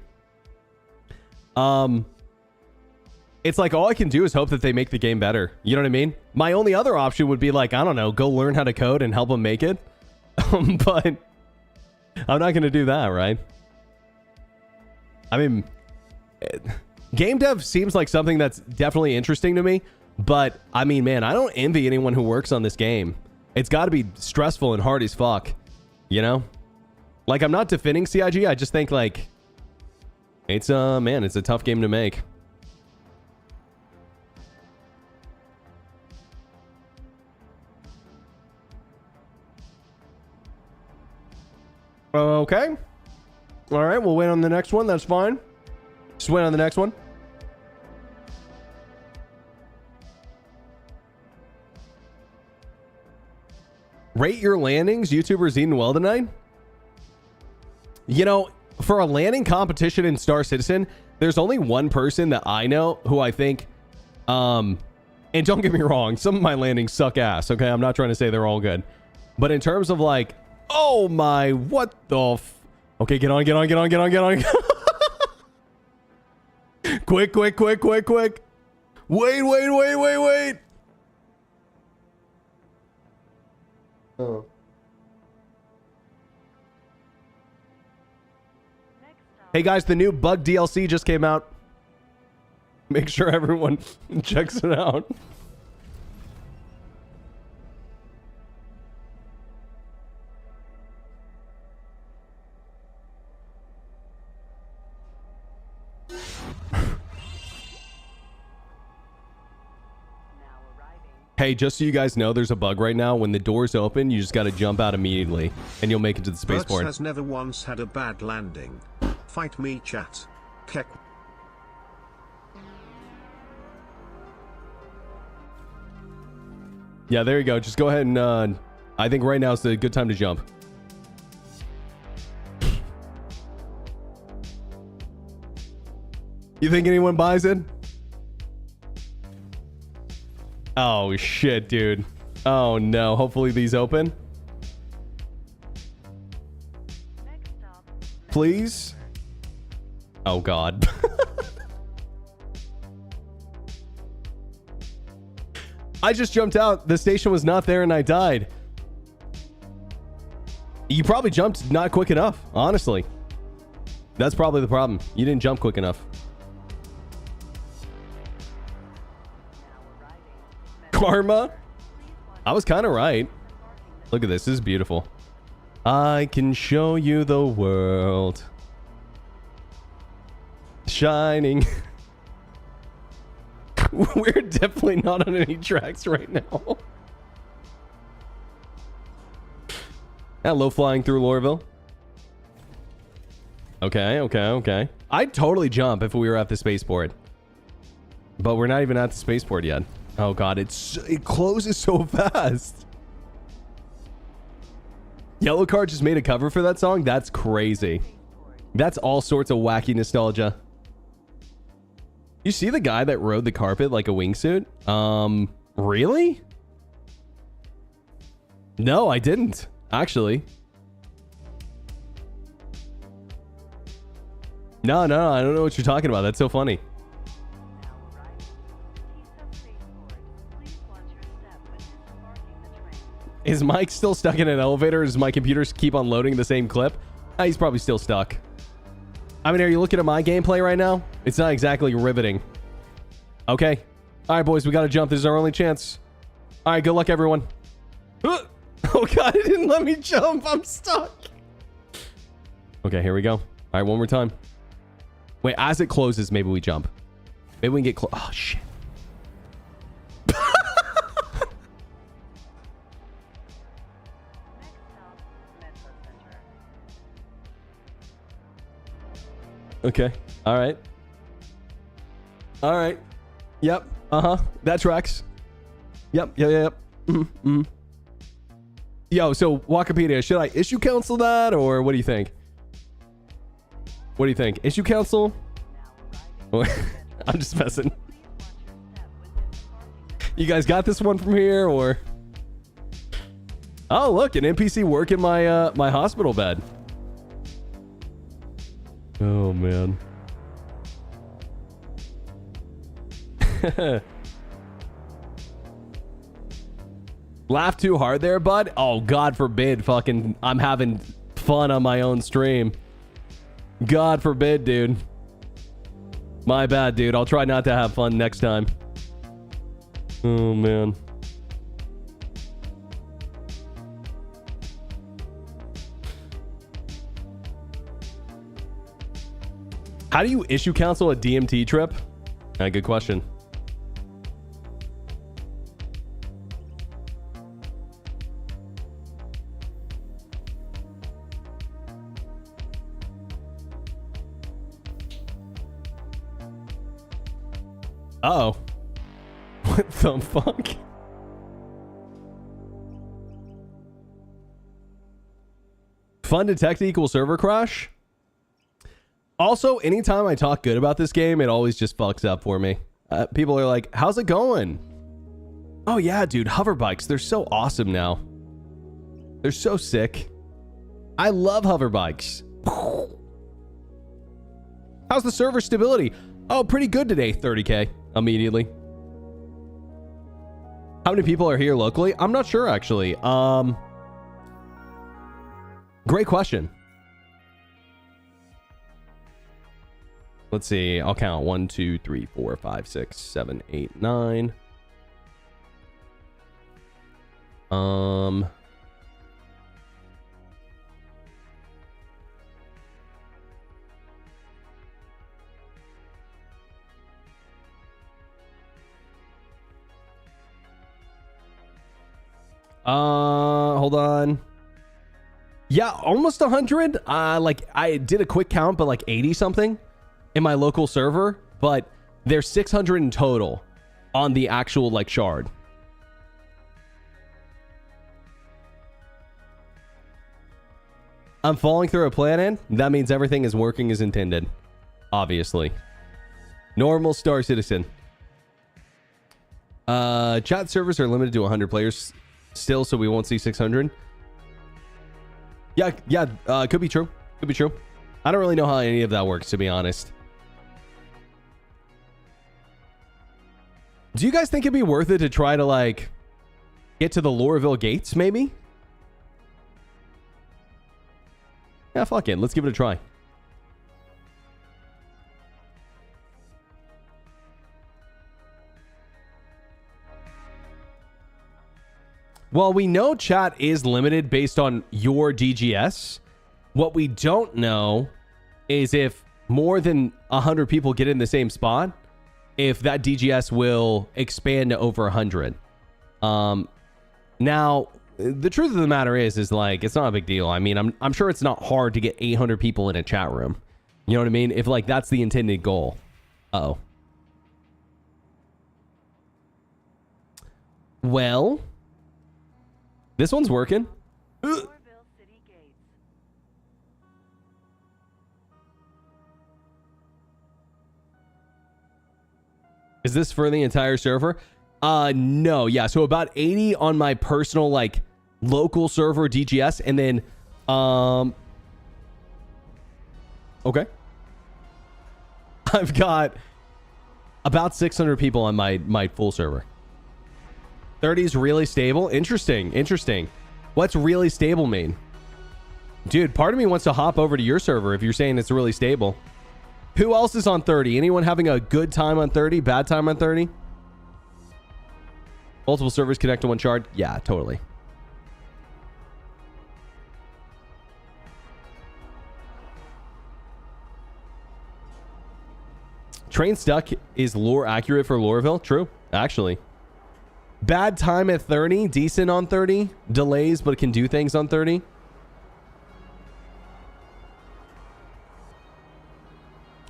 It's like, all I can do is hope that they make the game better. You know what I mean? My only other option would be, like, I don't know, go learn how to code and help them make it. But I'm not going to do that, right? I mean, game dev seems like something that's definitely interesting to me, but I mean, man, I don't envy anyone who works on this game. It's got to be stressful and hard as fuck, you know? Like, I'm not defending CIG, I just think, like, it's, man, it's a tough game to make. Okay. All right, we'll wait on the next one. That's fine. Just wait on the next one. Rate your landings. YouTubers eating well tonight. You know, for a landing competition in Star Citizen, there's only one person that I know who I think, and don't get me wrong, some of my landings suck ass, okay? I'm not trying to say they're all good. But in terms of like, oh my, what the okay, get on. Quick. Wait. Oh. Hey guys, the new Bug DLC just came out. Make sure everyone checks it out. Hey, just so you guys know, there's a bug right now. When the doors open, you just got to jump out immediately, and you'll make it to the Berks spaceport. has never once had a bad landing. Fight me, chat. Kek. Yeah, there you go. Just go ahead and I think right now is a good time to jump. You think anyone buys it? Oh shit, dude. Oh no. Hopefully these open. Please? Oh god. I just jumped out. The station was not there and I died. You probably jumped not quick enough, honestly. That's probably the problem. You didn't jump quick enough. Karma? I was kind of right. Look at this. This is beautiful. I can show you the world. Shining. We're definitely not on any tracks right now. Hello, flying through Lorville. Okay. I'd totally jump if we were at the spaceport. But we're not even at the spaceport yet. Oh god, it closes so fast. Yellow Card just made a cover for that song? That's crazy. That's all sorts of wacky nostalgia. You see the guy that rode the carpet like a wingsuit? Really? No, I didn't. Actually. No, I don't know what you're talking about. That's so funny. Is Mike still stuck in an elevator? Does my computer keep on loading the same clip? He's probably still stuck. I mean, are you looking at my gameplay right now? It's not exactly riveting. Okay. All right, boys, we got to jump. This is our only chance. All right, good luck, everyone. Oh, God, it didn't let me jump. I'm stuck. Okay, here we go. All right, one more time. Wait, as it closes, maybe we jump. Maybe we can get close. Oh, shit. Okay. All right. Yep. That tracks. Yep. Yo, so Wikipedia, should I issue counsel that, or what do you think? Issue counsel? I'm just messing. You guys got this one from here, or? Oh, look, an NPC working my my hospital bed. Oh man. Laugh too hard there, bud? Oh, God forbid fucking I'm having fun on my own stream. God forbid, dude. My bad, dude. I'll try not to have fun next time. Oh, man. How do you issue counsel a DMT trip? Good question. Uh-oh. What the fuck? Fun detect equals server crash? Also, anytime I talk good about this game, it always just fucks up for me. People are like, how's it going? Oh yeah, dude, hover bikes. They're so awesome now. They're so sick. I love hover bikes. How's the server stability? Oh, pretty good today. 30K immediately. How many people are here locally? I'm not sure, actually. Great question. Let's see. I'll count 1, 2, 3, 4, 5, 6, 7, 8, 9. Hold on. Yeah, almost 100. Like I did a quick count, but like 80 something in my local server, but there's 600 in total on the actual like shard. I'm falling through a plan-in. That means everything is working as intended. Obviously. Normal Star Citizen. Chat servers are limited to 100 players still, so we won't see 600. Yeah, could be true. Could be true. I don't really know how any of that works, to be honest. Do you guys think it'd be worth it to try to, like, get to the Lorville gates, maybe? Yeah, fuck it. Let's give it a try. Well, we know chat is limited based on your DGS. What we don't know is if more than 100 people get in the same spot, if that DGS will expand to over 100. Now, the truth of the matter is like, it's not a big deal. I mean, I'm sure it's not hard to get 800 people in a chat room. You know what I mean? If like that's the intended goal. Uh-oh. Well, this one's working. Is this for the entire server? No. Yeah. So about 80 on my personal, like, local server DGS. And then, okay. I've got about 600 people on my full server. 30 is really stable. Interesting. Interesting. What's really stable mean? Dude, part of me wants to hop over to your server if you're saying it's really stable. Who else is on 30? Anyone having a good time on 30? Bad time on 30? Multiple servers connect to one shard? Yeah, totally. Train stuck is lore accurate for Lorville? True, actually. Bad time at 30, decent on 30. Delays, but it can do things on 30.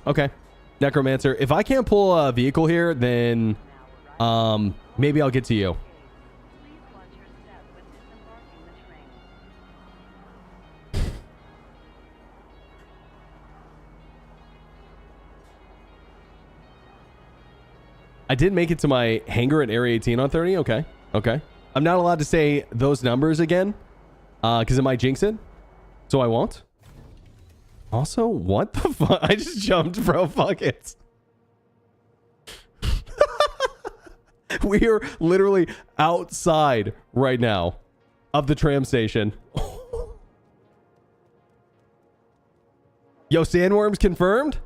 Okay. Necromancer. If I can't pull a vehicle here, then maybe I'll get to you. I did make it to my hangar at Area 18 on 30. Okay. Okay. I'm not allowed to say those numbers again because it might jinx it. So I won't. Also, what the fuck? I just jumped, bro. Fuck it. We are literally outside right now of the tram station. Yo, sandworms confirmed?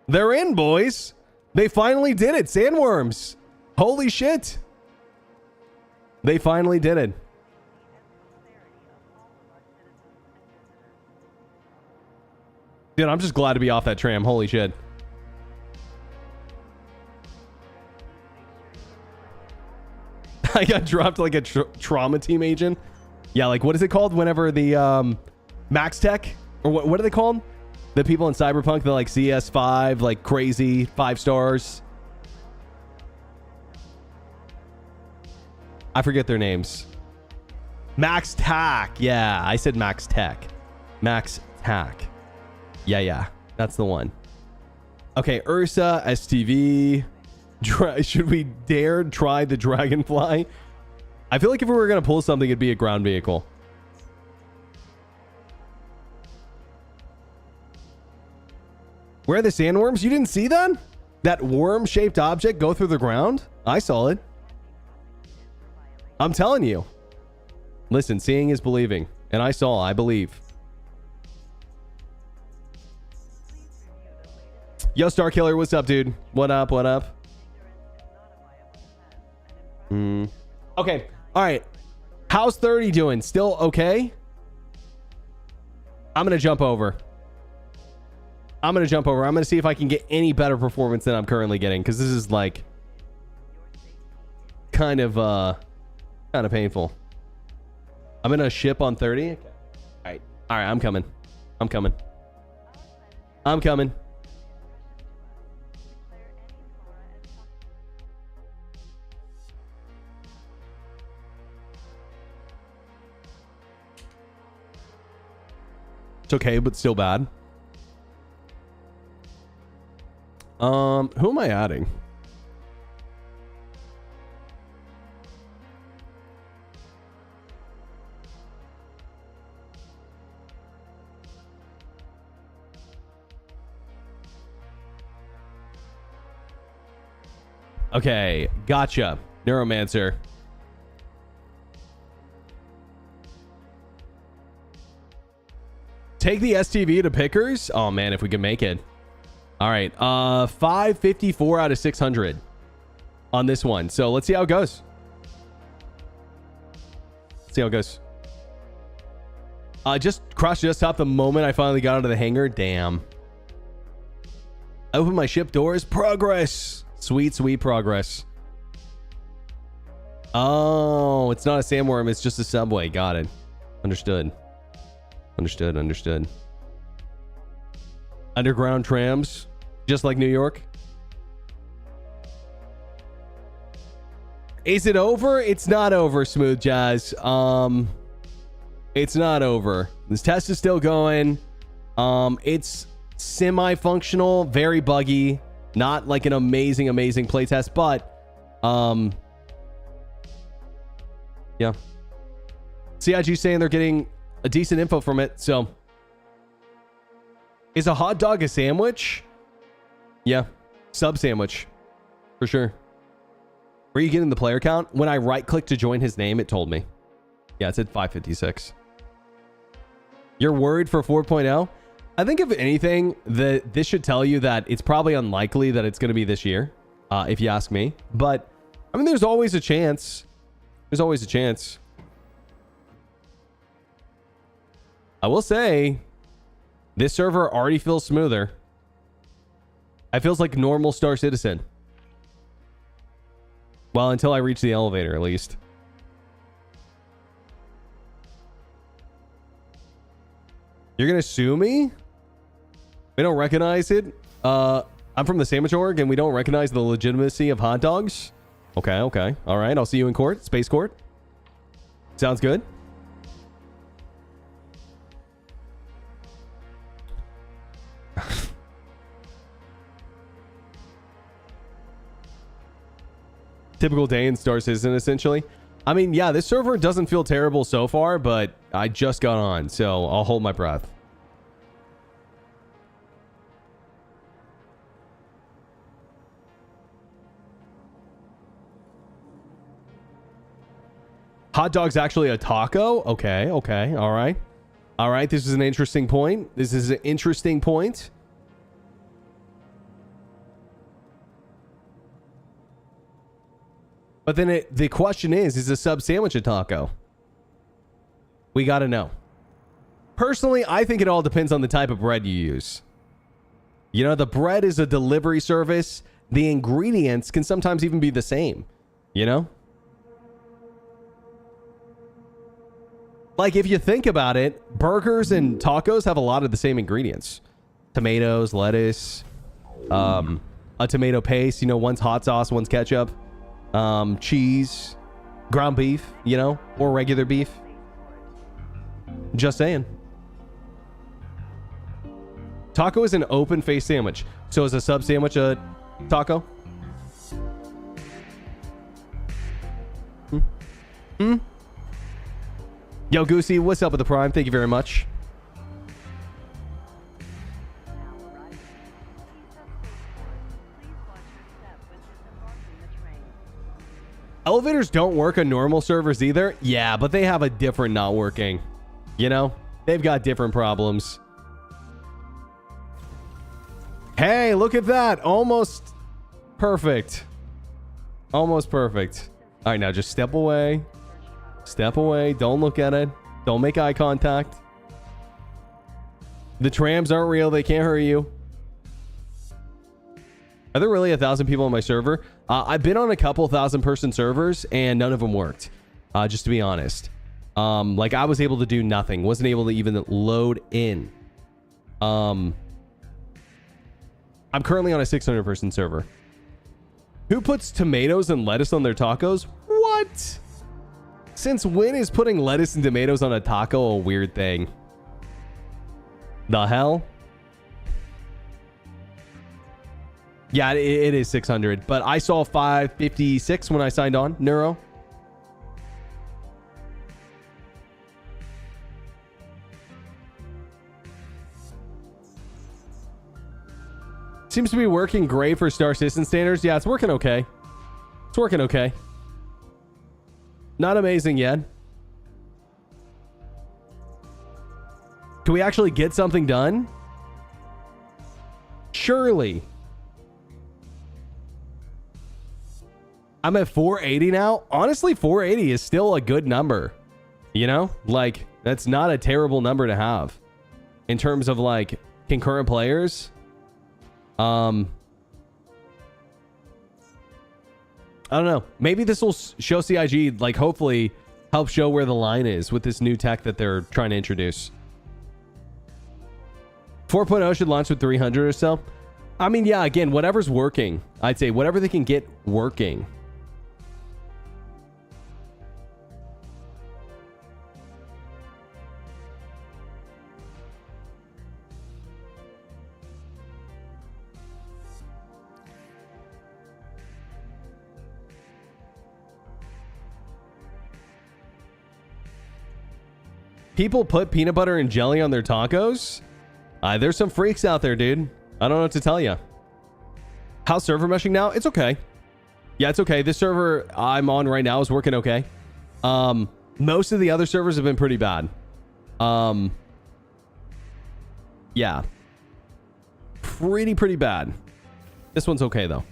They're in, boys. They finally did it. Sandworms. Holy shit. They finally did it. Dude, I'm just glad to be off that tram. Holy shit. I got dropped like a trauma team agent. Yeah, like what is it called whenever the Max Tech? Or what are they called? The people in Cyberpunk, they're like CS5, like crazy 5 stars. I forget their names. Max Tac. Yeah, I said Max Tech. Max Tac. Yeah. That's the one. Okay, Ursa, STV. Should we dare try the Dragonfly? I feel like if we were going to pull something, it'd be a ground vehicle. Where are the sandworms? You didn't see that? That worm-shaped object go through the ground? I saw it. I'm telling you. Listen, seeing is believing. And I saw, I believe. Yo, Starkiller, what's up, dude? What up, what up? Okay, alright. How's 30 doing? Still okay? I'm gonna jump over. I'm gonna see if I can get any better performance than I'm currently getting, because this is like kind of painful. I'm in a ship on 30. Okay. All right. I'm coming. I'm coming. I'm coming. It's okay, but still bad. Who am I adding? Okay, gotcha. Neuromancer. Take the STV to pickers? Oh man, if we can make it. All right, 554 out of 600 on this one. So let's see how it goes. See how it goes. Just crashed desktop the moment I finally got out of the hangar. Damn. I opened my ship doors. Progress. Sweet, sweet progress. Oh, it's not a sandworm. It's just a subway. Got it. Understood. Understood. Understood. Underground trams, just like New York. Is it over? It's not over, Smooth Jazz. It's not over. This test is still going. It's semi-functional, very buggy. Not like an amazing playtest, but yeah. CIG saying they're getting a decent info from it. So, is a hot dog a sandwich? Yeah, sub sandwich for sure. Where are you getting the player count? When I right click to join his name, it told me. Yeah, it said 556. You're worried for 4.0? I think if anything, this should tell you that it's probably unlikely that it's going to be this year, if you ask me. But, I mean, there's always a chance. There's always a chance. I will say, this server already feels smoother. It feels like normal Star Citizen. Well, until I reach the elevator, at least. You're going to sue me? We don't recognize it? I'm from the sandwich org and we don't recognize the legitimacy of hot dogs? Okay, okay. All right, I'll see you in court. Space court. Sounds good. Typical day in Star Citizen, essentially. I mean, yeah, this server doesn't feel terrible so far, but I just got on, so I'll hold my breath. Hot dog's actually a taco? Okay, okay, all right. All right, this is an interesting point. This is an interesting point. But then the question is a sub sandwich a taco? We got to know. Personally, I think it all depends on the type of bread you use. You know, the bread is a delivery service. The ingredients can sometimes even be the same, you know? Like, if you think about it, burgers and tacos have a lot of the same ingredients. Tomatoes, lettuce, a tomato paste. You know, one's hot sauce, one's ketchup. Cheese, ground beef, you know, or regular beef. Just saying. Taco is an open face sandwich. So is a sub sandwich a taco? Yo, Goosey, what's up with the Prime? Thank you very much. Elevators don't work on normal servers either. Yeah, but they have a different not working. You know? They've got different problems. Hey, look at that. Almost perfect. Almost perfect. All right, now just step away. Step away. Don't look at it. Don't make eye contact. The trams aren't real. They can't hurt you. Are there really 1,000 people on my server? I've been on a couple 1,000-person servers, and none of them worked. Just to be honest. Like I was able to do nothing, wasn't able to even load in. I'm currently on a 600 person server. Who puts tomatoes and lettuce on their tacos? What? Since when is putting lettuce and tomatoes on a taco a weird thing? The hell? Yeah, it is 600, but I saw 556 when I signed on, Neuro. Seems to be working great for Star Citizen standards. Yeah, it's working okay. It's working okay. Not amazing yet. Can we actually get something done? Surely. I'm at 480 now. Honestly, 480 is still a good number. You know? Like, that's not a terrible number to have. In terms of, like, concurrent players. I don't know. Maybe this will show CIG, like, hopefully help show where the line is with this new tech that they're trying to introduce. 4.0 should launch with 300 or so. I mean, yeah, again, whatever's working. I'd say whatever they can get working. People put peanut butter and jelly on their tacos? There's some freaks out there, dude. I don't know what to tell you. How's server meshing now? It's okay. Yeah, it's okay. This server I'm on right now is working okay. Most of the other servers have been pretty bad. Yeah. Pretty bad. This one's okay, though.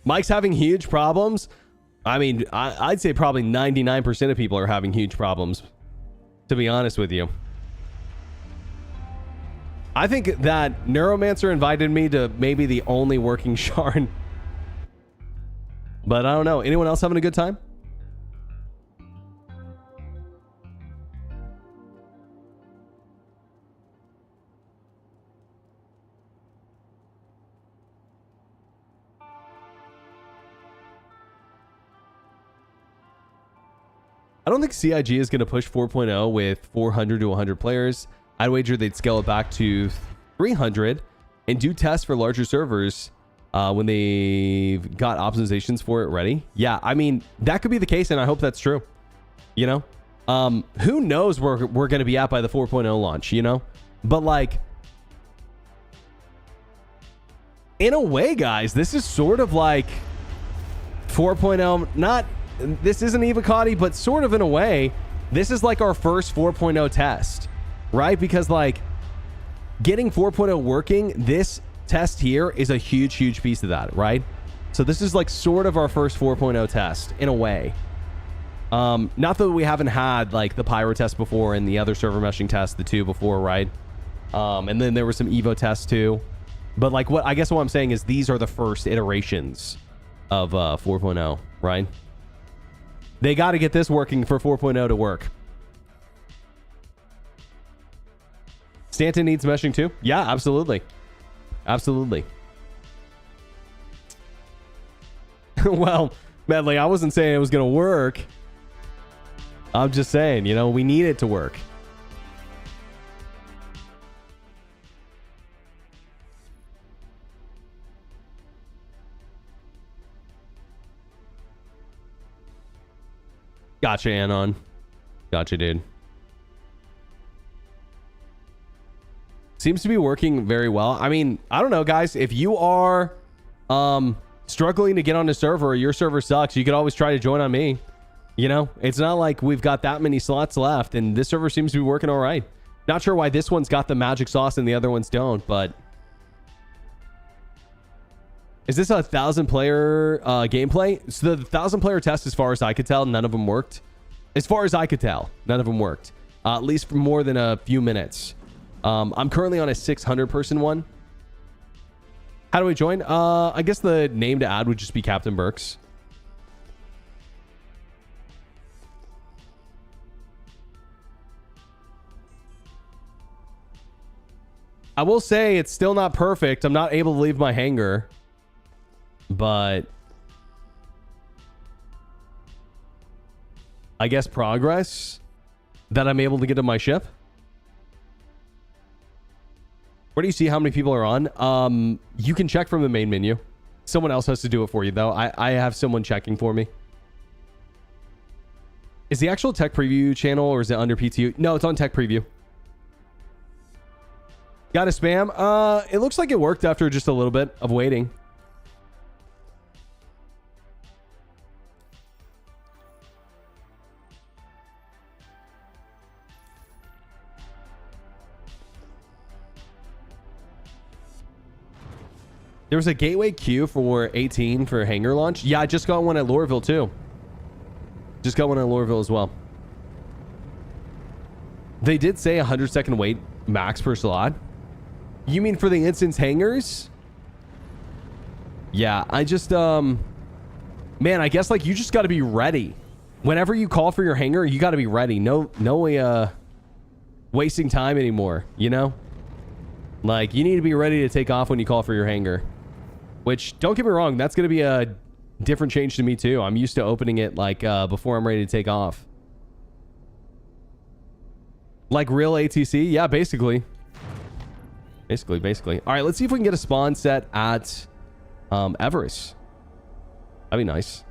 Mike's having huge problems. I mean, I'd say probably 99% of people are having huge problems, to be honest with you. I think that Neuromancer invited me to maybe the only working Sharn. But I don't know. Anyone else having a good time? I don't think CIG is going to push 4.0 with 400 to 100 players. I'd wager they'd scale it back to 300 and do tests for larger servers when they've got optimizations for it ready. Yeah, I mean, that could be the case, and I hope that's true. You know? Who knows where we're going to be at by the 4.0 launch, you know? But, like, in a way, guys, this is sort of like 4.0, not... This isn't Evocati, but sort of in a way, this is like our first 4.0 test, right? Because like getting 4.0 working, this test here is a huge piece of that, right? So this is like sort of our first 4.0 test in a way. Not that we haven't had like the Pyro test before and the other server meshing test, the two before, right? And then there were some Evo tests too. But like what I'm saying is these are the first iterations of 4.0, right? They got to get this working for 4.0 to work. Stanton needs meshing too? Yeah, absolutely. Absolutely. Well, Medley, I wasn't saying it was going to work. I'm just saying, you know, we need it to work. Gotcha, Anon. Gotcha, dude. Seems to be working very well. I mean, I don't know, guys. If you are struggling to get on the server or your server sucks, you could always try to join on me. You know, it's not like we've got that many slots left, and this server seems to be working all right. Not sure why this one's got the magic sauce and the other ones don't, but... Is this a 1,000-player gameplay? So the 1,000-player test, as far as I could tell, none of them worked. As far as I could tell, none of them worked. At least for more than a few minutes. I'm currently on a 600 person one. How do we join? I guess the name to add would just be Captain Berks. I will say it's still not perfect. I'm not able to leave my hangar, but I guess progress that I'm able to get to my ship. Where do you see how many people are on? You can check from the main menu. Someone else has to do it for you, though. I have someone checking for me. Is the actual tech preview channel or is it under PTU? No, it's on tech preview. Got a spam? It looks like it worked after just a little bit of waiting. There was a gateway queue for 18 for hangar launch. Yeah, I just got one at Lorville too. Just got one at Lorville as well. They did say 100-second wait max per slot. You mean for the instance hangars? Yeah, I just man, I guess like you just got to be ready. Whenever you call for your hangar, you got to be ready. No wasting time anymore, you know? Like you need to be ready to take off when you call for your hangar. Which, don't get me wrong, that's going to be a different change to me too. I'm used to opening it like before I'm ready to take off. Like real ATC? Yeah, basically. Basically. All right, let's see if we can get a spawn set at Everest. That'd be nice.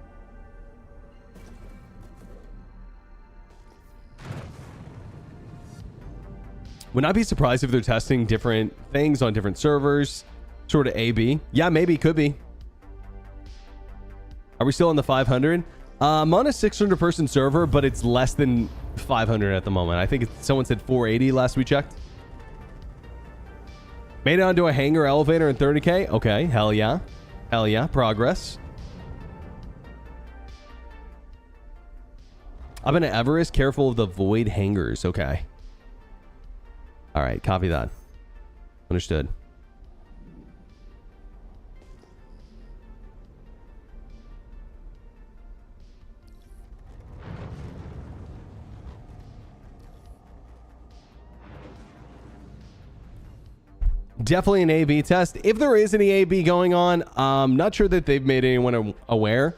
Would not be surprised if they're testing different things on different servers. Sort of A/B. Yeah, maybe. Could be. Are we still on the 500? I'm on a 600 person server, but it's less than 500 at the moment. I think someone said 480 last we checked. Made it onto a hangar elevator in 30K. Okay, hell yeah. Hell yeah, progress. I've been at Everest. Careful of the void hangars. Okay. All right, copy that. Understood. Definitely an A/B test. If there is any A/B going on, I'm not sure that they've made anyone aware.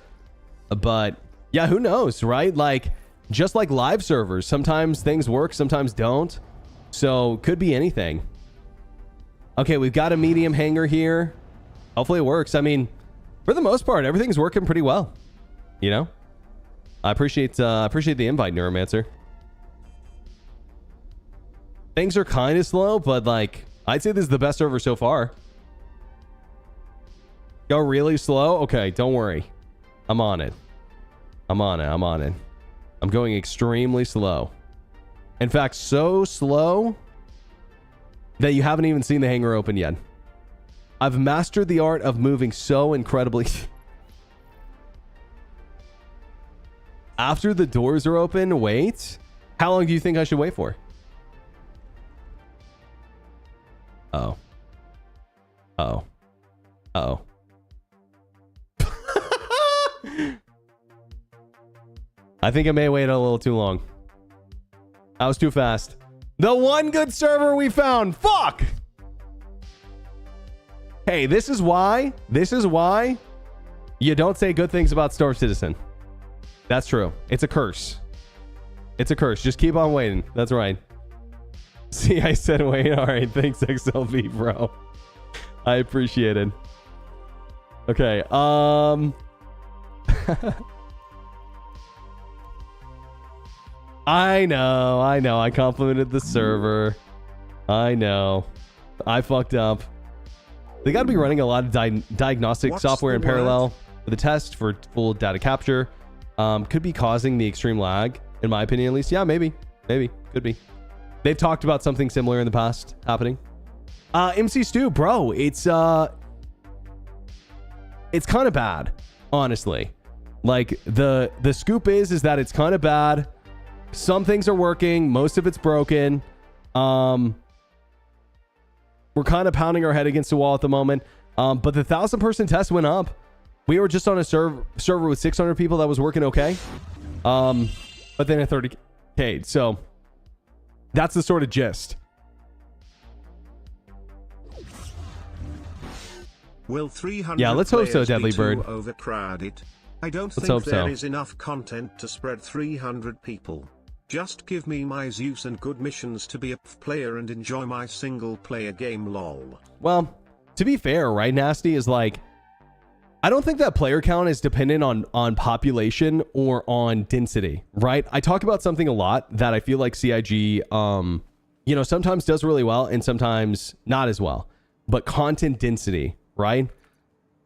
But yeah, who knows, right? Like, just like live servers, sometimes things work, sometimes don't. So, could be anything. Okay, we've got a medium hangar here. Hopefully it works. I mean, for the most part, everything's working pretty well. You know? I appreciate the invite, Neuromancer. Things are kind of slow, but like, I'd say this is the best server so far. Go really slow? Okay, don't worry. I'm on it. I'm going extremely slow. In fact, so slow that you haven't even seen the hangar open yet. I've mastered the art of moving so incredibly... After the doors are open, wait. How long do you think I should wait for? Oh. I think I may wait a little too long. I was too fast. The one good server we found. Fuck! Hey, this is why you don't say good things about Star Citizen. That's true. It's a curse. Just keep on waiting. That's right. See, I said wait. All right. Thanks, XLV, bro. I appreciate it. Okay. I know. I complimented the server. I know. I fucked up. They got to be running a lot of diagnostic software in parallel with the test for full data capture. Could be causing the extreme lag, in my opinion, at least. Yeah, maybe. Could be. They've talked about something similar in the past happening. MC Stu, bro, it's kind of bad, honestly. Like the scoop is that it's kind of bad. Some things are working, most of it's broken. We're kind of pounding our head against the wall at the moment. But the 1,000-person test went up. We were just on a server with 600 people that was working okay. But then at 30K. So that's the sort of gist. Will 300 yeah, let's hope so, players Deadly be Bird. too overcrowded? I don't Let's think hope there so. is enough content to spread 300 people. Just give me my Zeus and good missions to be a player and enjoy my single player game lol. Well, to be fair, right, Nasty, is like, I don't think that player count is dependent on population or on density, right? I talk about something a lot that I feel like CIG, you know, sometimes does really well and sometimes not as well. But content density, right?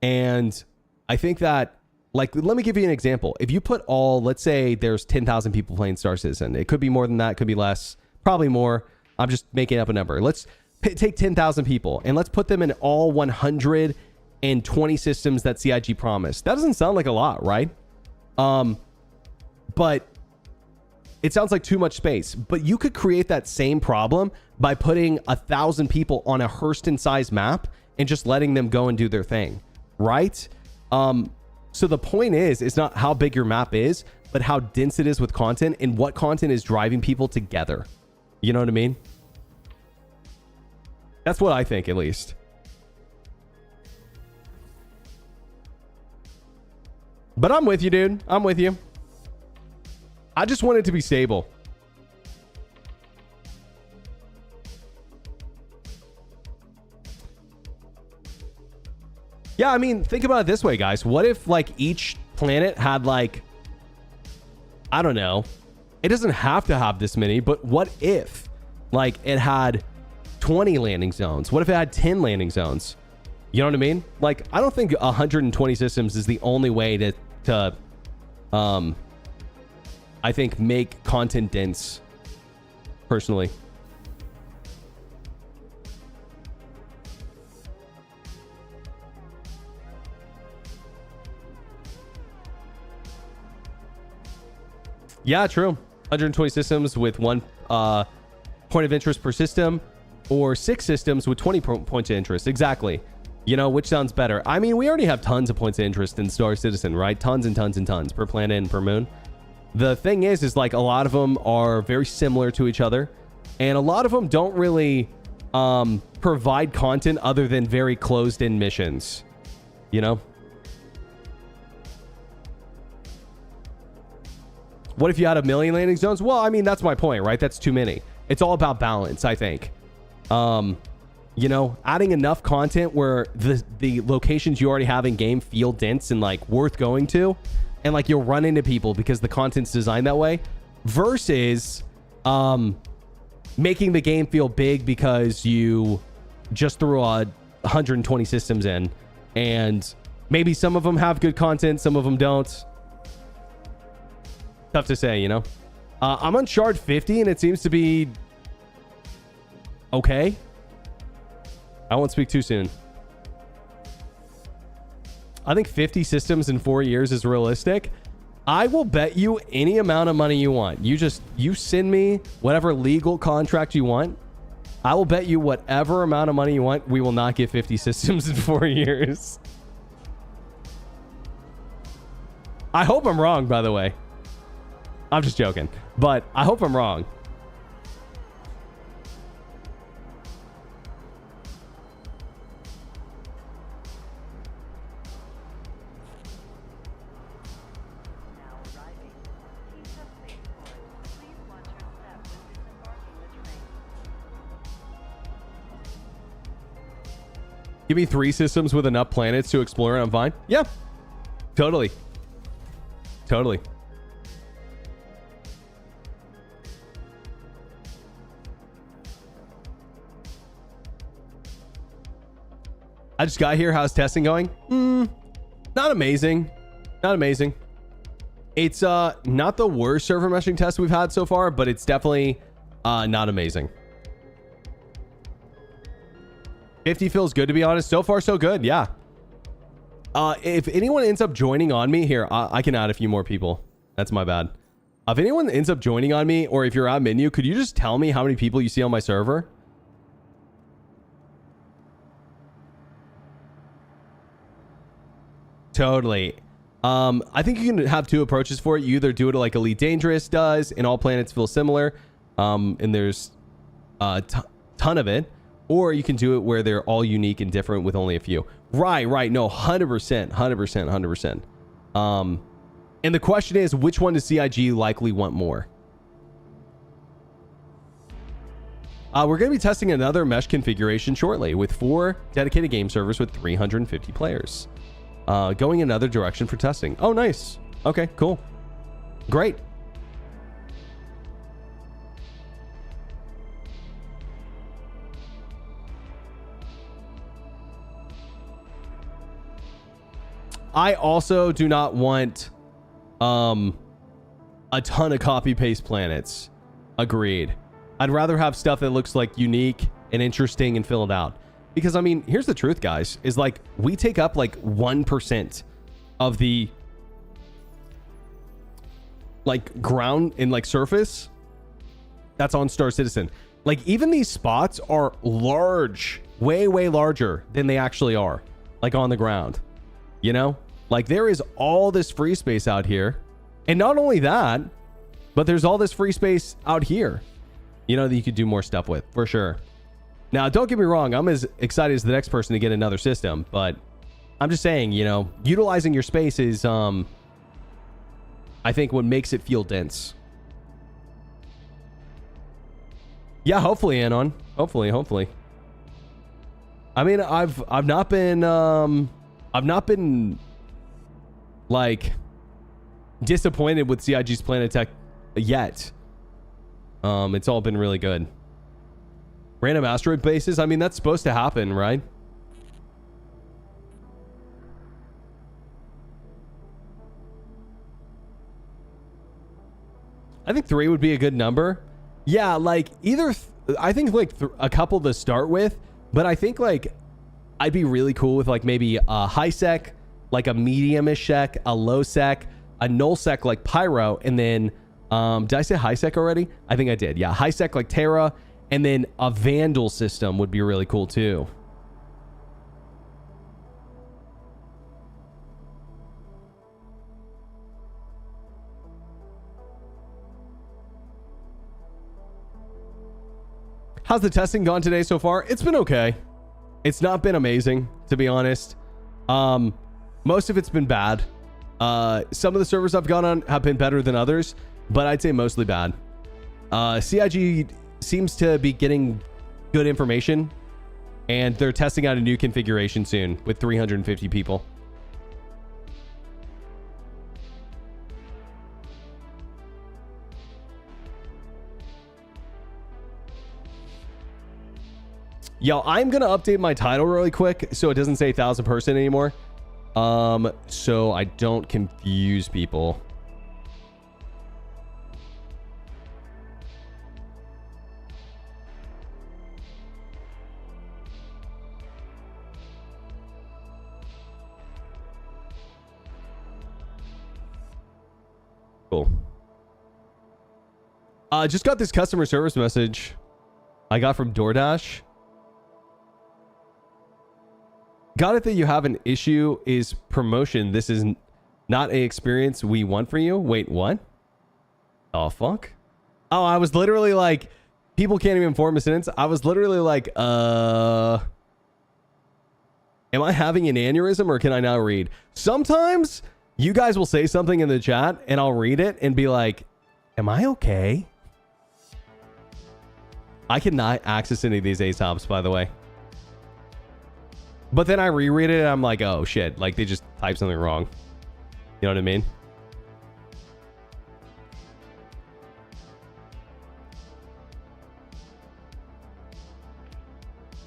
And I think that, like, let me give you an example. If you put let's say there's 10,000 people playing Star Citizen. It could be more than that, could be less, probably more. I'm just making up a number. Let's take 10,000 people and let's put them in all 120 systems that CIG promised. That doesn't sound like a lot, right? But it sounds like too much space. But you could create that same problem by putting 1,000 people on a Hurston-sized map and just letting them go and do their thing, right? So the point is, it's not how big your map is, but how dense it is with content and what content is driving people together. You know what I mean? That's what I think, at least. But I'm with you, dude. I'm with you. I just want it to be stable. Yeah, I mean, think about it this way, guys. What if, like, each planet had, like, I don't know. It doesn't have to have this many, but what if, like, it had 20 landing zones? What if it had 10 landing zones? You know what I mean? Like, I don't think 120 systems is the only way to I think, make content dense, personally. Yeah, true. 120 systems with one point of interest per system, or 6 systems with 20 points of interest. Exactly. You know, which sounds better? I mean, we already have tons of points of interest in Star Citizen, right? Tons and tons and tons per planet and per moon. The thing is like a lot of them are very similar to each other, and a lot of them don't really provide content other than very closed-in missions. You know? What if you had 1 million landing zones? Well, I mean, that's my point, right? That's too many. It's all about balance, I think. You know, adding enough content where the locations you already have in game feel dense and like worth going to, and like you'll run into people because the content's designed that way, versus making the game feel big because you just threw 120 systems in, and maybe some of them have good content, some of them don't. Tough to say, you know. I'm on shard 50 and it seems to be okay. I won't speak too soon. I think 50 systems in 4 years is realistic. I will bet you any amount of money you want. You send me whatever legal contract you want. I will bet you whatever amount of money you want. We will not get 50 systems in 4 years. I hope I'm wrong, by the way. I'm just joking, but I hope I'm wrong. Give me 3 systems with enough planets to explore and I'm fine. Yeah, totally. Totally. I just got here. How's testing going? Not amazing. Not amazing. It's not the worst server meshing test we've had so far, but it's definitely not amazing. 50 feels good, to be honest. So far, so good. Yeah. If anyone ends up joining on me here, I can add a few more people. That's my bad. If anyone ends up joining on me, or if you're at menu, could you just tell me how many people you see on my server? Totally. I think you can have two approaches for it. You either do it like Elite Dangerous does, and all planets feel similar, and there's a ton of it, or you can do it where they're all unique and different with only a few. Right. No, 100%. And the question is, which one does CIG likely want more? We're going to be testing another mesh configuration shortly with 4 dedicated game servers with 350 players. Going another direction for testing. Oh, nice. Okay, cool. Great. I also do not want a ton of copy paste planets. Agreed. I'd rather have stuff that looks like unique and interesting and filled out. Because I mean, here's the truth, guys, is like we take up like 1% of the like ground and like surface that's on Star Citizen. Like even these spots are large, way larger than they actually are, like on the ground. You know, like there is all this free space out here, and not only that, but there's all this free space out here, you know, that you could do more stuff with for sure. Now, don't get me wrong, I'm as excited as the next person to get another system, but I'm just saying, you know, utilizing your space is, I think, what makes it feel dense. Yeah, hopefully, Anon. Hopefully. I mean, I've not been like disappointed with CIG's Planet Tech yet. It's all been really good. Random asteroid bases, I mean, that's supposed to happen, right? I think 3 would be a good number. Yeah, like either I think like a couple to start with, but I think like I'd be really cool with like maybe a high sec, like a medium-ish sec, a low sec, a null sec like Pyro, and then did I say high sec already? I think I did. Yeah, high sec like Terra. And then a Vandal system would be really cool too. How's the testing gone today so far? It's been okay. It's not been amazing, to be honest. Most of it's been bad. Some of the servers I've gone on have been better than others, but I'd say mostly bad. CIG seems to be getting good information, and they're testing out a new configuration soon with 350 people. Yo, I'm gonna update my title really quick so it doesn't say 1,000 person anymore, so I don't confuse people. Cool. Just got this customer service message I got from DoorDash. Got it that you have an issue is promotion. This is not a experience we want for you. Wait, what? Oh, fuck. Oh, I was literally like, people can't even form a sentence. I was literally like, am I having an aneurysm or can I now read? Sometimes you guys will say something in the chat and I'll read it and be like, am I okay? I cannot access any of these ASOPs, by the way. But then I reread it and I'm like, oh shit, like they just typed something wrong. You know what I mean?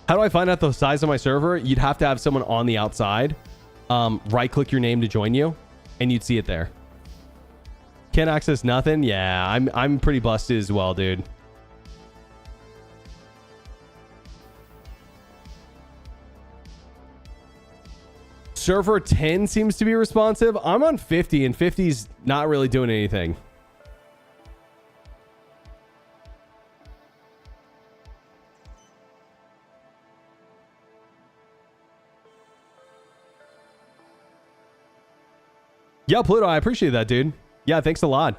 How do I find out the size of my server? You'd have to have someone on the outside right click your name to join you and you'd see it there. Can't access nothing? Yeah, I'm pretty busted as well, dude. Server 10 seems to be responsive. I'm on 50 and 50's not really doing anything. Yeah, Pluto, I appreciate that, dude. Yeah, thanks a lot.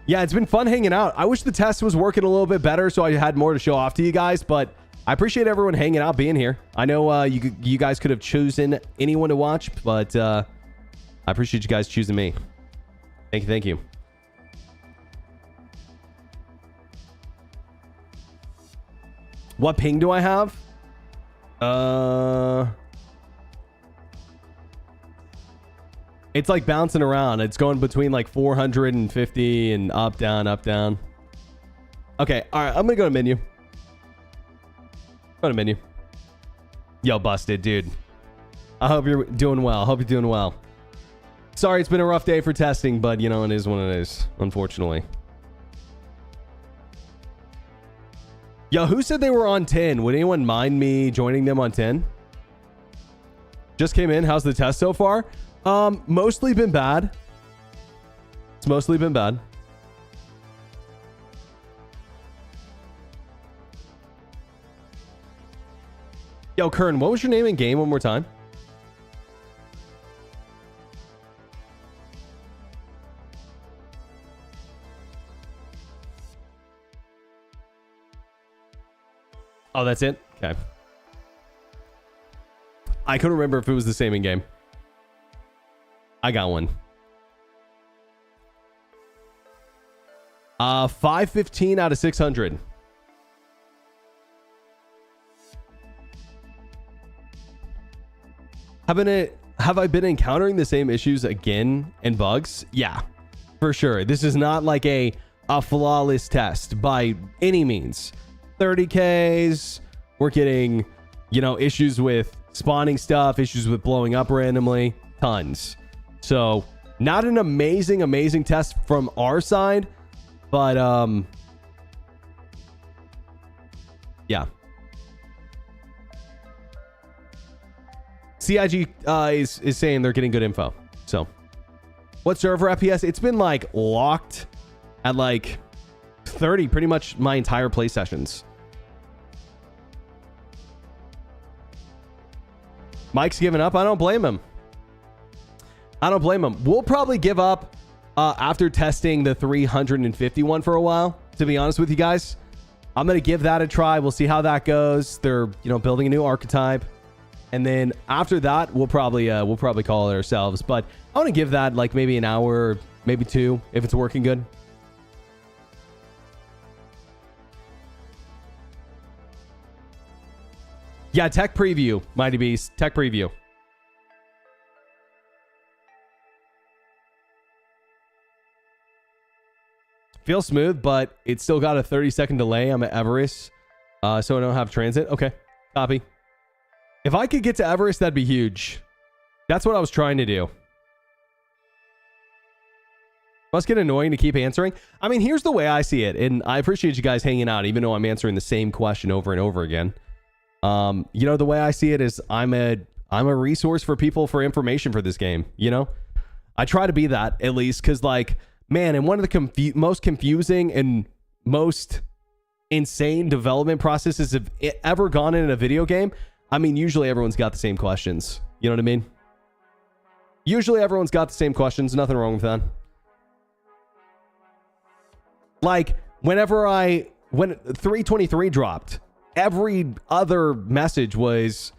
Yeah, it's been fun hanging out. I wish the test was working a little bit better so I had more to show off to you guys, but I appreciate everyone hanging out, being here. I know you guys could have chosen anyone to watch, but I appreciate you guys choosing me. Thank you, thank you. What ping do I have? It's like bouncing around. It's going between like 450 and up, down, up, down. Okay, all right. I'm gonna go to menu. Go to menu. Yo, busted, dude. I hope you're doing well. Hope you're doing well. Sorry, it's been a rough day for testing, but you know, it is what it is, unfortunately. Yo, who said they were on 10? Would anyone mind me joining them on 10? Just came in. How's the test so far? Mostly been bad. It's mostly been bad. Yo, Kern, what was your name in game one more time? Oh, that's it? Okay. I couldn't remember if it was the same in game. I got one. 515 out of 600. Have I been encountering the same issues again and bugs? Yeah, for sure. This is not like a flawless test by any means. 30Ks, we're getting, you know, issues with spawning stuff, issues with blowing up randomly, tons. So not an amazing test from our side, but yeah. CIG is saying they're getting good info. So what server FPS? It's been like locked at like 30 pretty much my entire play sessions. Mike's giving up. I don't blame him. I don't blame him. We'll probably give up after testing the 351 for a while, to be honest with you guys. I'm going to give that a try. We'll see how that goes. They're, you know, building a new archetype. And then after that, we'll probably call it ourselves. But I want to give that like maybe an hour, maybe two, if it's working good. Yeah, tech preview, Mighty Beast. Tech preview. Feels smooth, but it's still got a 30-second delay. I'm at Everest, so I don't have transit. Okay, copy. If I could get to Everest, that'd be huge. That's what I was trying to do. Must get annoying to keep answering. I mean, here's the way I see it, and I appreciate you guys hanging out, even though I'm answering the same question over and over again. You know, the way I see it is I'm a resource for people for information for this game. You know, I try to be that at least, because like, man, in one of the most confusing and most insane development processes have ever gone in a video game. I mean, usually everyone's got the same questions. You know what I mean? Usually everyone's got the same questions. Nothing wrong with that. Like when 323 dropped, every other message was,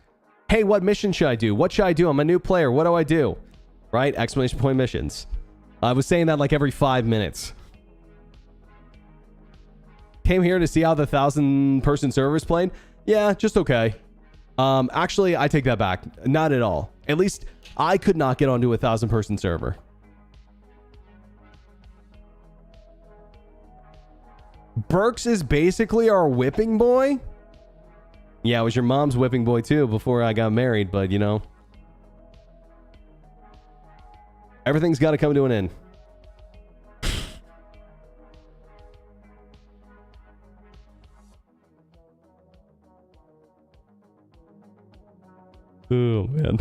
hey, what mission should I do? What should I do? I'm a new player. What do I do? Right? Exclamation point missions. I was saying that like every 5 minutes. Came here to see how the 1,000-person server's playing. Yeah, just okay. Actually, I take that back. Not at all. At least I could not get onto a 1,000-person server. Berks is basically our whipping boy. Yeah, it was your mom's whipping boy too before I got married, but you know, everything's got to come to an end. Oh man.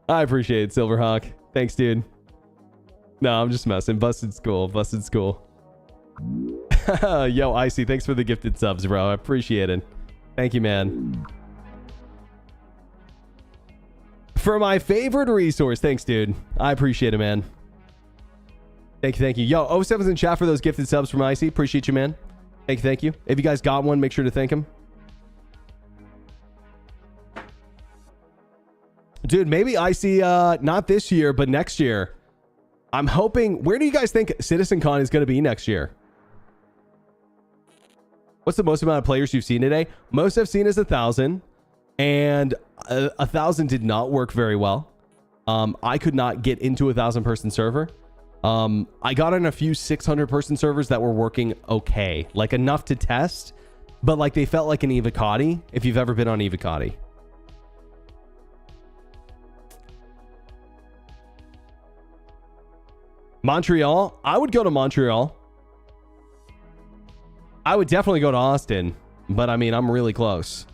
I appreciate it, Silverhawk. Thanks, dude. No, I'm just messing. Busted school. Busted school. Yo, Icy, thanks for the gifted subs, bro. I appreciate it. Thank you, man. For my favorite resource. Thanks, dude. I appreciate it, man. Thank you, thank you. Yo, 07's in chat for those gifted subs from Icy. Appreciate you, man. Thank you, thank you. If you guys got one, make sure to thank him. Dude, maybe Icy, not this year, but next year. I'm hoping... Where do you guys think CitizenCon is going to be next year? What's the most amount of players you've seen today? Most I've seen is 1,000. And 1,000 did not work very well. I could not get into a 1,000-person server. I got on a few 600-person servers that were working okay. Like, enough to test. But, like, they felt like an Evocati, if you've ever been on Evocati. Montreal? I would go to Montreal. I would definitely go to Austin. But, I mean, I'm really close.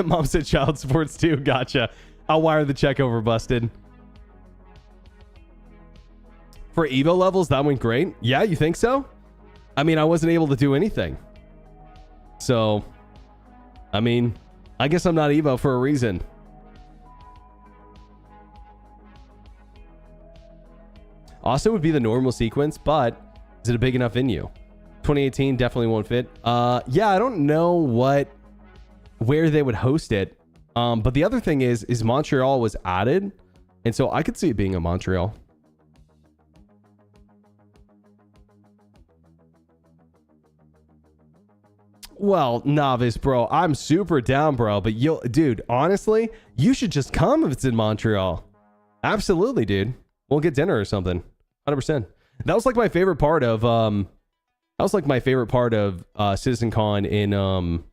Mom said child supports too. Gotcha. I'll wire the check over, busted. For Evo levels, that went great. Yeah, you think so? I mean, I wasn't able to do anything. So, I mean, I guess I'm not Evo for a reason. Austin would be the normal sequence, but is it a big enough venue? 2018 definitely won't fit. Yeah, I don't know where they would host it. But the other thing is Montreal was added. And so I could see it being in Montreal. Well, Novice, bro, I'm super down, bro. But dude, honestly, you should just come if it's in Montreal. Absolutely, dude. We'll get dinner or something. 100%. That was like my favorite part of CitizenCon in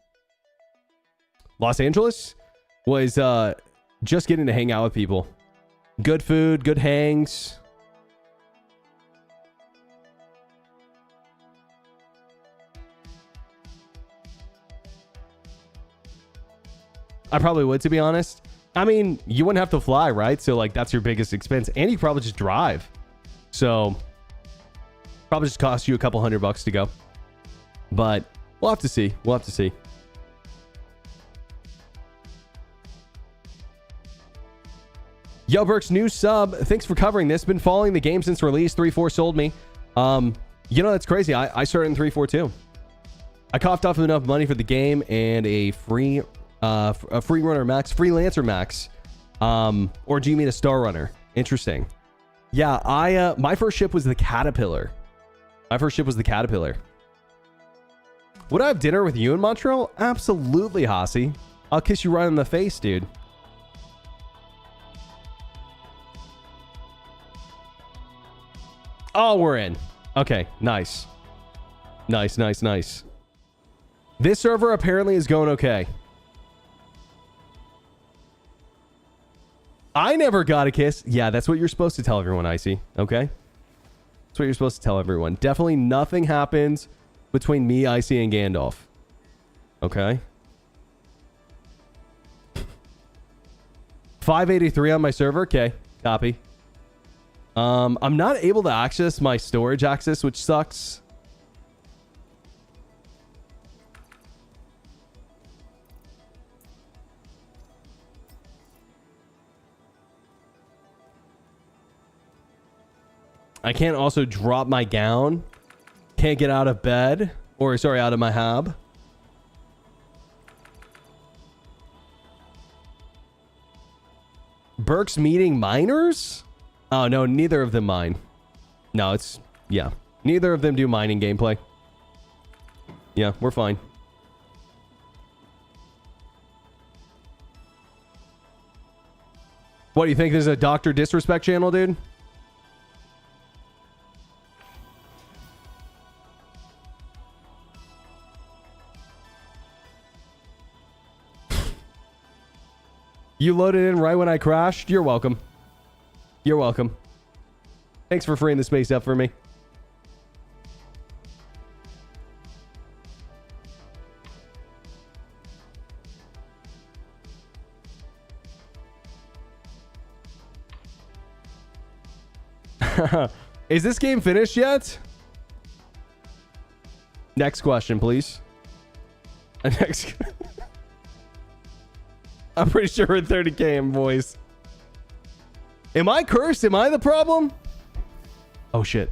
Los Angeles was just getting to hang out with people. Good food, good hangs. I probably would, to be honest. I mean, you wouldn't have to fly, right? So, like, that's your biggest expense. And you could probably just drive. So, probably just cost you a couple $100 to go. But we'll have to see. We'll have to see. Yo, Berks, new sub. Thanks for covering this. Been following the game since release. 3.4 sold me. You know, that's crazy. I started in 3.4 too. I coughed off enough money for the game and a free runner max, freelancer max. Or do you mean a star runner? Interesting. Yeah, my first ship was the Caterpillar. Would I have dinner with you in Montreal? Absolutely, Hossie. I'll kiss you right in the face, dude. Oh, we're in. Okay, nice. Nice. This server apparently is going okay. I never got a kiss. Yeah, that's what you're supposed to tell everyone, Icy. Okay? That's what you're supposed to tell everyone. Definitely nothing happens between me, Icy, and Gandalf. Okay? 583 on my server. Okay, copy. I'm not able to access my storage access, which sucks. I can't also drop my gown. Can't get out of bed. Or, sorry, out of my hab. Berks meeting miners? Oh, no, neither of them mine. No, it's... Yeah. Neither of them do mining gameplay. Yeah, we're fine. What, do you think this is a Dr. Disrespect channel, dude? You loaded in right when I crashed? You're welcome. You're welcome. Thanks for freeing the space up for me. Is this game finished yet? Next question, please. Next. I'm pretty sure we're at 30K, boys. Am I cursed? Am I the problem? Oh, shit.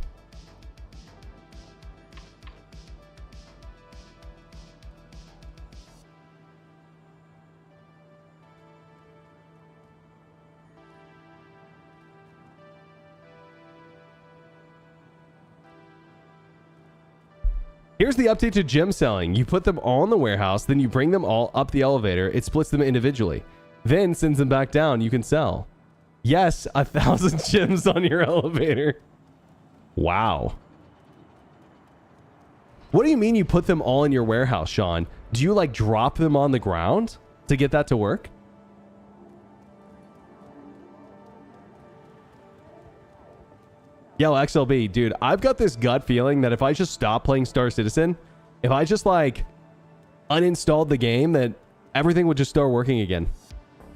Here's the update to gem selling. You put them all in the warehouse, then you bring them all up the elevator. It splits them individually. Then sends them back down. You can sell. Yes, 1,000 gems on your elevator. Wow. What do you mean you put them all in your warehouse, Sean? Do you like drop them on the ground to get that to work? Yo, XLB, dude, I've got this gut feeling that if I just stop playing Star Citizen, if I just like uninstalled the game, that everything would just start working again.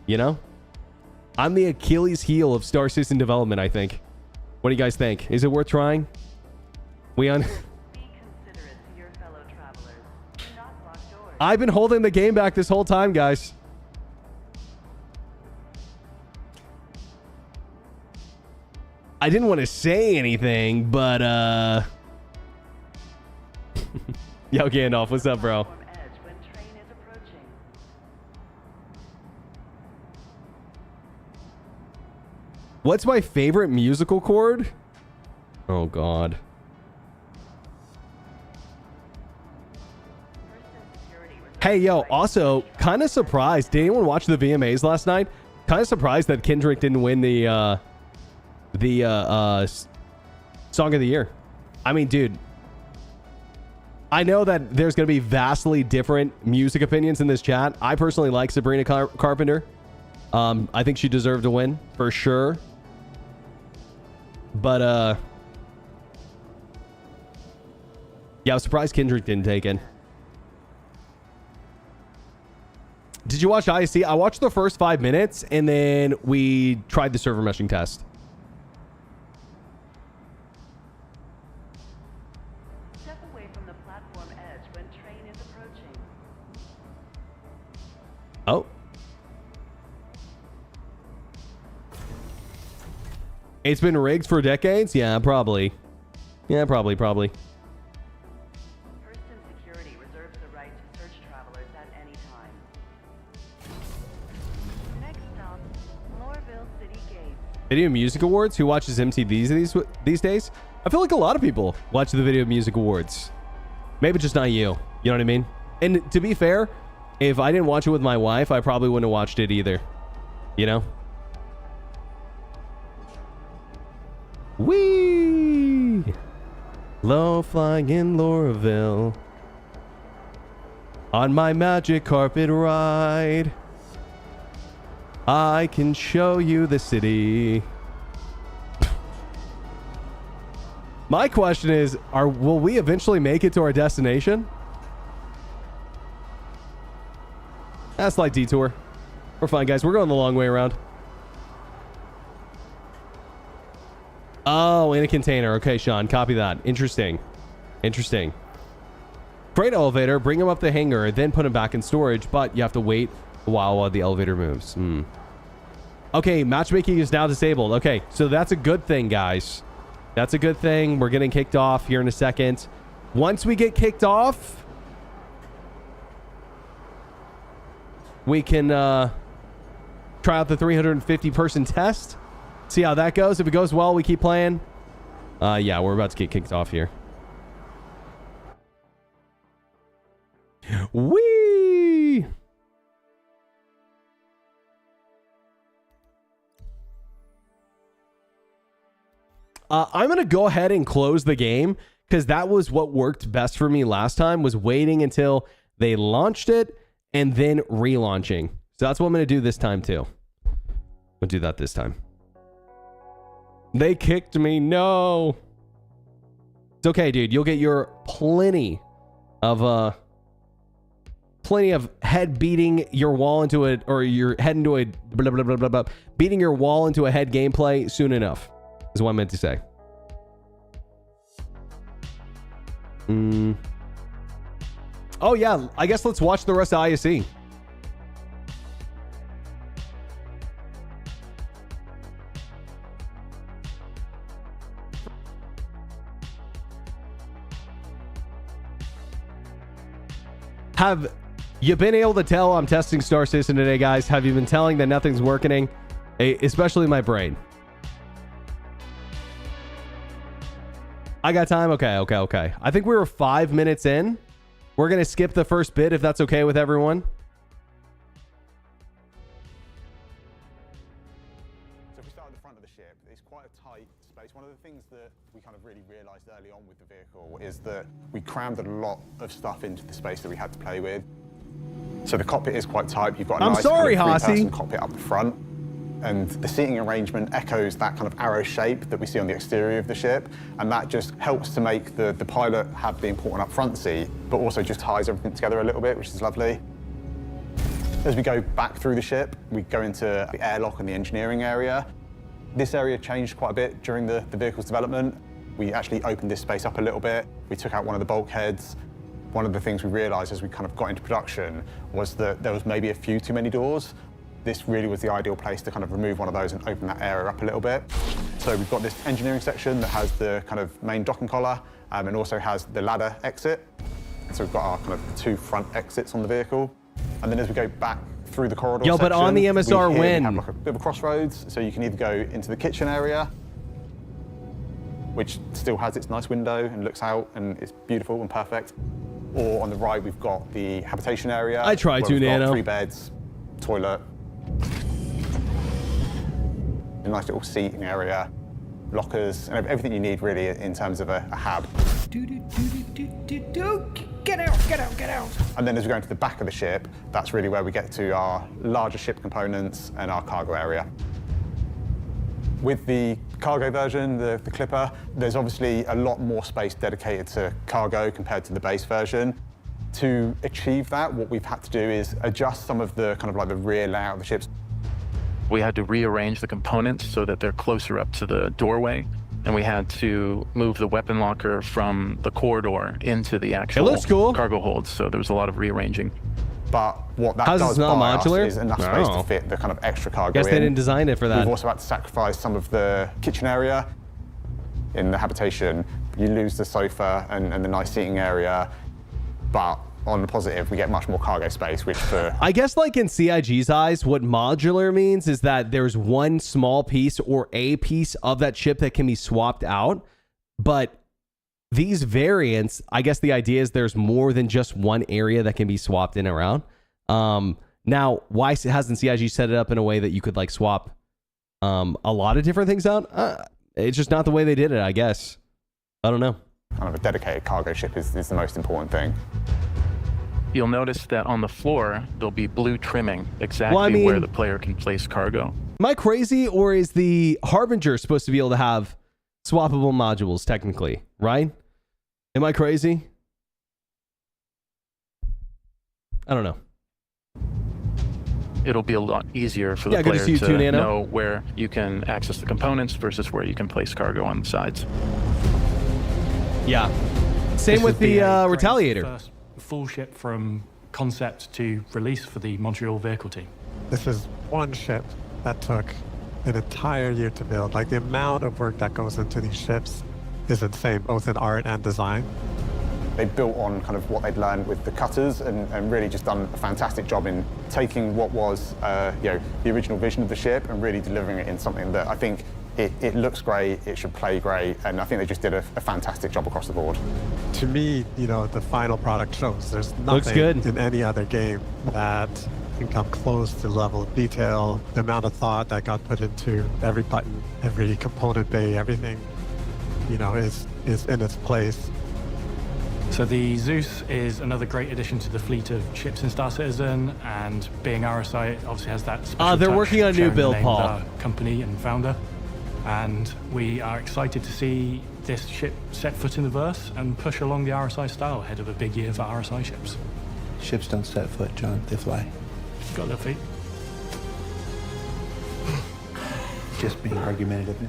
You know? I'm the Achilles heel of Star Citizen development, I think. What do you guys think? Is it worth trying? I've been holding the game back this whole time, guys. I didn't want to say anything, but Yo, Gandalf, what's up, bro? What's my favorite musical chord? Oh, God. Hey, yo, also, kind of surprised. Did anyone watch the VMAs last night? Kind of surprised that Kendrick didn't win the Song of the Year. I mean, dude, I know that there's going to be vastly different music opinions in this chat. I personally like Sabrina Carpenter. I think she deserved a win for sure. But, yeah, I was surprised Kendrick didn't take it. Did you watch aUEC? I watched the first 5 minutes, and then we tried the server meshing test. Step away from the platform edge when train is approaching. Oh. It's been rigged for decades? Yeah, probably. Yeah, probably. Hurston Security reserves the right to search travelers at any time. Next stop, Lorville City Gate. Video Music Awards? Who watches MTV these days? I feel like a lot of people watch the Video Music Awards. Maybe just not you. You know what I mean? And to be fair, if I didn't watch it with my wife, I probably wouldn't have watched it either. You know? Whee! Low flying in Lorville. On my magic carpet ride. I can show you the city. My question is, will we eventually make it to our destination? That's like detour. We're fine, guys. We're going the long way around. Oh, in a container. Okay, Sean. Copy that. Interesting. Interesting. Freight elevator. Bring him up the hangar, then put him back in storage, but you have to wait a while the elevator moves. Okay, matchmaking is now disabled. Okay, so that's a good thing, guys. That's a good thing. We're getting kicked off here in a second. Once we get kicked off, we can try out the 350-person test. See how that goes. If it goes well, we keep playing. Yeah, we're about to get kicked off here. Whee! I'm going to go ahead and close the game because that was what worked best for me last time, was waiting until they launched it and then relaunching. So that's what I'm going to do this time too. We'll do that this time. They kicked me. No. It's okay, dude. You'll get your plenty of head beating your wall into it, or your head into a blah, blah, blah, blah, blah, beating your wall into a head gameplay soon enough. Is what I meant to say. Oh yeah, I guess let's watch the rest of aUEC. Have you been able to tell I'm testing Star Citizen today, guys? Have you been telling that nothing's working? Especially my brain. I got time? Okay. I think we were 5 minutes in. We're going to skip the first bit if that's okay with everyone. So if we start at the front of the ship, it's quite a tight space. One of the things that we kind of really realised early on with the vehicle is that we crammed a lot of stuff into the space that we had to play with. So the cockpit is quite tight. You've got a nice kind of three-person cockpit up the front. And the seating arrangement echoes that kind of arrow shape that we see on the exterior of the ship. And that just helps to make the pilot have the important up front seat, but also just ties everything together a little bit, which is lovely. As we go back through the ship, we go into the airlock and the engineering area. This area changed quite a bit during the vehicle's development. We actually opened this space up a little bit. We took out one of the bulkheads. One of the things we realized as we kind of got into production was that there was maybe a few too many doors. This really was the ideal place to kind of remove one of those and open that area up a little bit. So we've got this engineering section that has the kind of main docking collar and also has the ladder exit. So we've got our kind of 2 front exits on the vehicle. And then as we go back through the corridor section, but on the MSR we have like a bit of a crossroads. So you can either go into the kitchen area, which still has its nice window and looks out and it's beautiful and perfect. Or on the right, we've got the habitation area. I tried to, Nano. 3 beds, toilet, a nice little seating area, lockers, and everything you need really in terms of a hab. Get out. And then as we go into the back of the ship, that's really where we get to our larger ship components and our cargo area. With the cargo version, the Clipper, there's obviously a lot more space dedicated to cargo compared to the base version. To achieve that, what we've had to do is adjust some of the kind of like the rear layout of the ships. We had to rearrange the components so that they're closer up to the doorway, and we had to move the weapon locker from the corridor into the actual cargo hold, so there was a lot of rearranging. But what that does buy us is enough space to fit the kind of extra cargo in. Guess they didn't design it for that. We've also had to sacrifice some of the kitchen area. In the habitation, you lose the sofa and the nice seating area, but on the positive, we get much more cargo space, which for... I guess like in CIG's eyes, what modular means is that there's one small piece or a piece of that ship that can be swapped out. But these variants, I guess the idea is there's more than just one area that can be swapped in and around. Now, why hasn't CIG set it up in a way that you could like swap a lot of different things out? It's just not the way they did it, I guess. I don't know. Kind of a dedicated cargo ship is the most important thing. You'll notice that on the floor, there'll be blue trimming exactly where the player can place cargo. Am I crazy, or is the Harbinger supposed to be able to have swappable modules technically, right? Am I crazy? I don't know. It'll be a lot easier for the player to know where you can access the components versus where you can place cargo on the sides. Yeah. Same with the Retaliator. First full ship from concept to release for the Montreal vehicle team. This is one ship that took an entire year to build. Like the amount of work that goes into these ships is insane, both in art and design. They built on kind of what they'd learned with the cutters and really just done a fantastic job in taking what was the original vision of the ship and really delivering it in something that I think it looks great, it should play great, and I think they just did a fantastic job across the board. To me, the final product shows there's nothing in any other game that can come close to the level of detail, the amount of thought that got put into every button, every component bay, everything, is in its place. So the Zeus is another great addition to the fleet of ships in Star Citizen, and being RSI, it obviously has that special they're touch, working on a new sharing the build, name Paul. with our company and founder. And we are excited to see this ship set foot in the verse and push along the RSI style ahead of a big year for RSI ships. Ships don't set foot, John. They fly. Got their feet. Just being argumentative.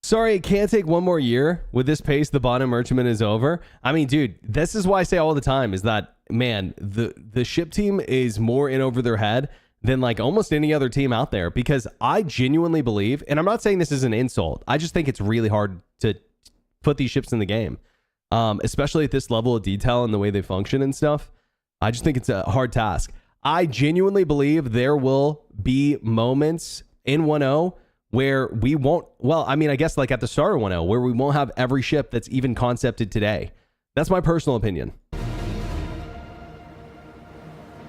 Sorry, it can't take one more year. With this pace, the bottom merchantman is over. I mean, dude, this is why I say all the time is that, man, the ship team is more in over their head than like almost any other team out there, because I genuinely believe, and I'm not saying this is an insult, I just think it's really hard to put these ships in the game, especially at this level of detail and the way they function and stuff. I just think it's a hard task. I genuinely believe there will be moments in 1.0 where we won't, well, I mean, I guess like at the start of 1.0, where we won't have every ship that's even concepted today. That's my personal opinion.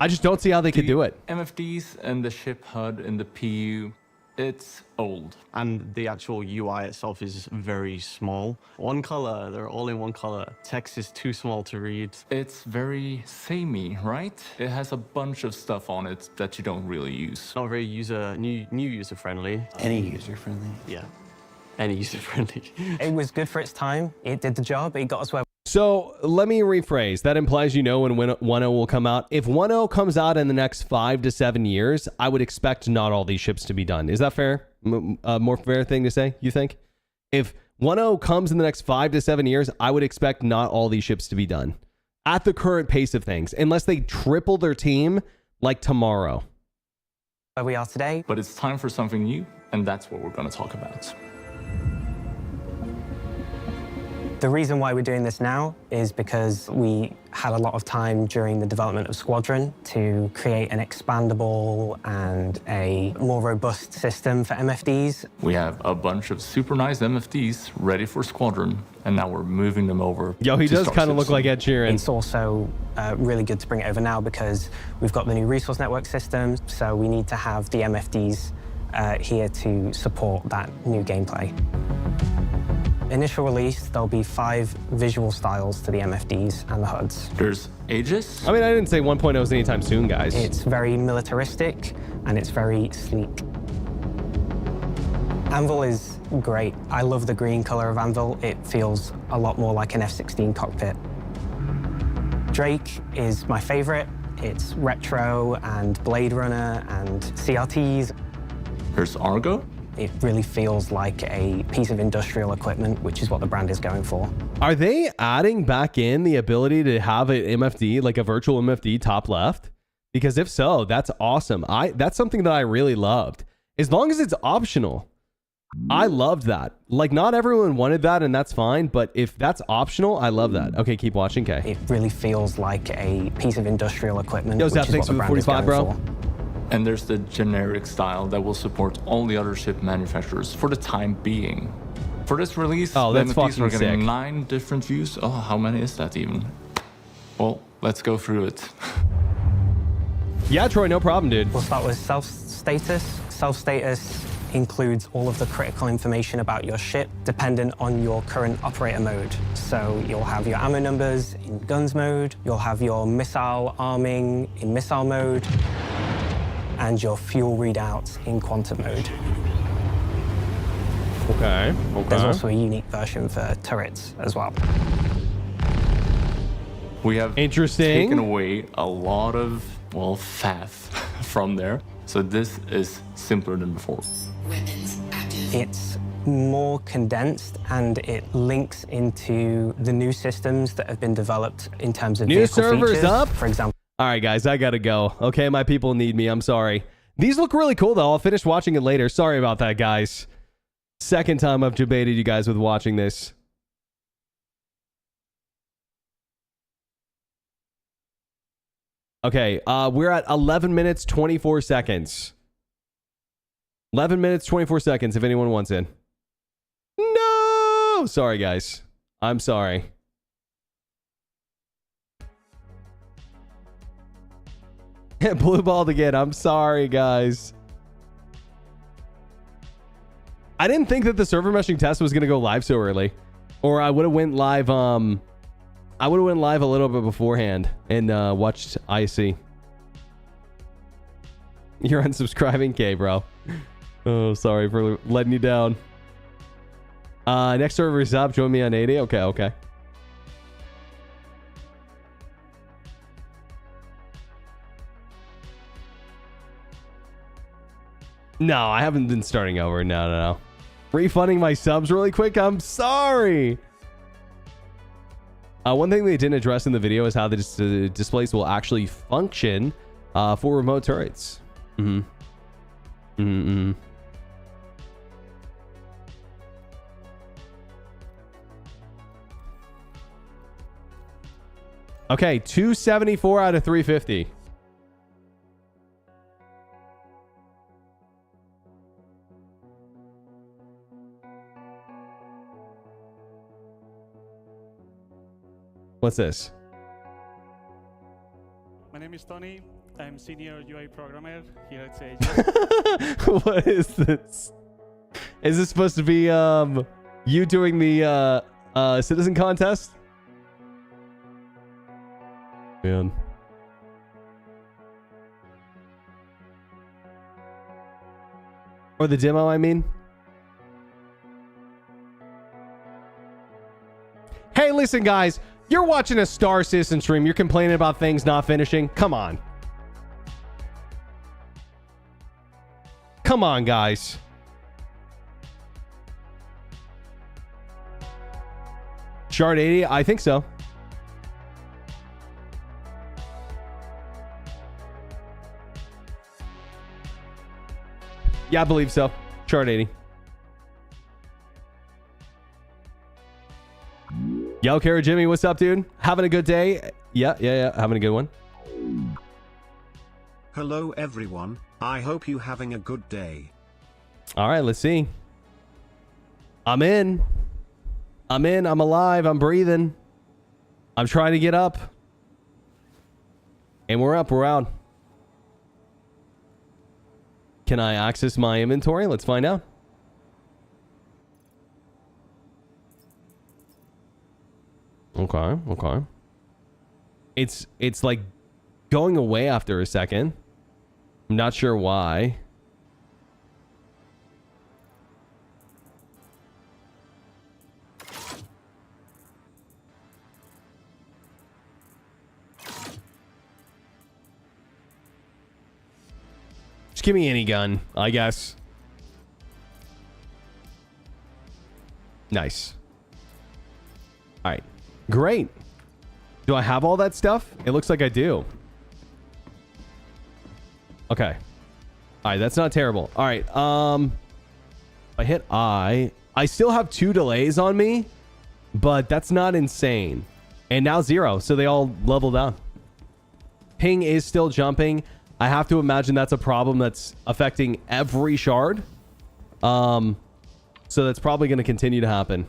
I just don't see how they could do it. MFDs and the ship HUD and the PU, it's old. And the actual UI itself is very small. One color, they're all in one color. Text is too small to read. It's very samey, right? It has a bunch of stuff on it that you don't really use. Not very new user-friendly. Any user-friendly. Yeah, any user-friendly. It was good for its time. It did the job. It got us where. So let me rephrase. That implies you know when 1.0 will come out. If 1.0 comes out in the next 5 to 7 years, I would expect not all these ships to be done. Is that fair? A more fair thing to say, you think? If 1.0 comes in the next 5 to 7 years, I would expect not all these ships to be done at the current pace of things, unless they triple their team like tomorrow. Where we are today. But it's time for something new, and that's what we're going to talk about. The reason why we're doing this now is because we had a lot of time during the development of Squadron to create an expandable and a more robust system for MFDs. We have a bunch of super nice MFDs ready for Squadron, and now we're moving them over. Yo, he does kind of look like Ed Sheeran. It's also really good to bring it over now because we've got the new resource network system, so we need to have the MFDs here to support that new gameplay. Initial release, there'll be 5 visual styles to the MFDs and the HUDs. There's Aegis. I mean, I didn't say 1.0 is anytime soon, guys. It's very militaristic and it's very sleek. Anvil is great. I love the green color of Anvil. It feels a lot more like an F-16 cockpit. Drake is my favorite. It's retro and Blade Runner and CRTs. There's Argo. It really feels like a piece of industrial equipment, which is what the brand is going for. Are they adding back in the ability to have an MFD, like a virtual MFD top left? Because if so, that's awesome. That's something that I really loved. As long as it's optional. I loved that. Like, not everyone wanted that, and that's fine, but if that's optional, I love that. Okay, keep watching, Kay. It really feels like a piece of industrial equipment, Yo, Zap, which is what the brand is going for. And there's the generic style that will support all the other ship manufacturers for the time being. For this release, oh, that's the MFDs are fucking getting sick. 9 different views. Oh, how many is that even? Well, let's go through it. Yeah, Troy, no problem, dude. We'll start with self-status. Self-status includes all of the critical information about your ship dependent on your current operator mode. So you'll have your ammo numbers in guns mode, you'll have your missile arming in missile mode, and your fuel readouts in quantum mode. Okay. There's also a unique version for turrets as well. We have Interesting. taken away a lot of, well, faff from there. So this is simpler than before. It's more condensed and it links into the new systems that have been developed in terms of New vehicle servers features. up? For example, All right, guys, I gotta go. Okay, my people need me. I'm sorry. These look really cool, though. I'll finish watching it later. Sorry about that, guys. Second time I've debated you guys with watching this. Okay, we're at 11 minutes, 24 seconds. 11 minutes, 24 seconds, if anyone wants in. No! Sorry, guys. I'm sorry. Blue balled again. I'm sorry, guys. I didn't think that the server meshing test was going to go live so early. Or I would have went live, I would have went live a little bit beforehand and watched IC. You're unsubscribing? Okay, bro. Oh, sorry for letting you down. Next server is up. Join me on 80. Okay, okay. No, I haven't been starting over. No. Refunding my subs really quick. I'm sorry. One thing they didn't address in the video is how the displays will actually function for remote turrets. Mm-hmm. Mm-hmm. Okay, 274 out of 350. What's this? My name is Tony. I'm senior UI programmer here at Sage. What is this? Is this supposed to be you doing the citizen contest? Man. Or the demo, I mean. Hey, listen, guys. You're watching a Star Citizen stream. You're complaining about things not finishing. Come on. Come on, guys. Shard 80? I think so. Yeah, I believe so. Shard 80. Yo, Kara Jimmy, what's up, dude? Having a good day? Yeah. Having a good one. Hello, everyone. I hope you having a good day. All right, let's see. I'm in. I'm alive. I'm breathing. I'm trying to get up. And we're up. We're out. Can I access my inventory? Let's find out. Okay. It's like going away after a second. I'm not sure why. Just give me any gun, I guess. Nice. All right. Great. Do I have all that stuff? It looks like I do. Okay. All right, that's not terrible. All right. I hit I still have 2 delays on me, but that's not insane. And now 0, so they all level down. Ping is still jumping. I have to imagine that's a problem that's affecting every shard. So that's probably going to continue to happen.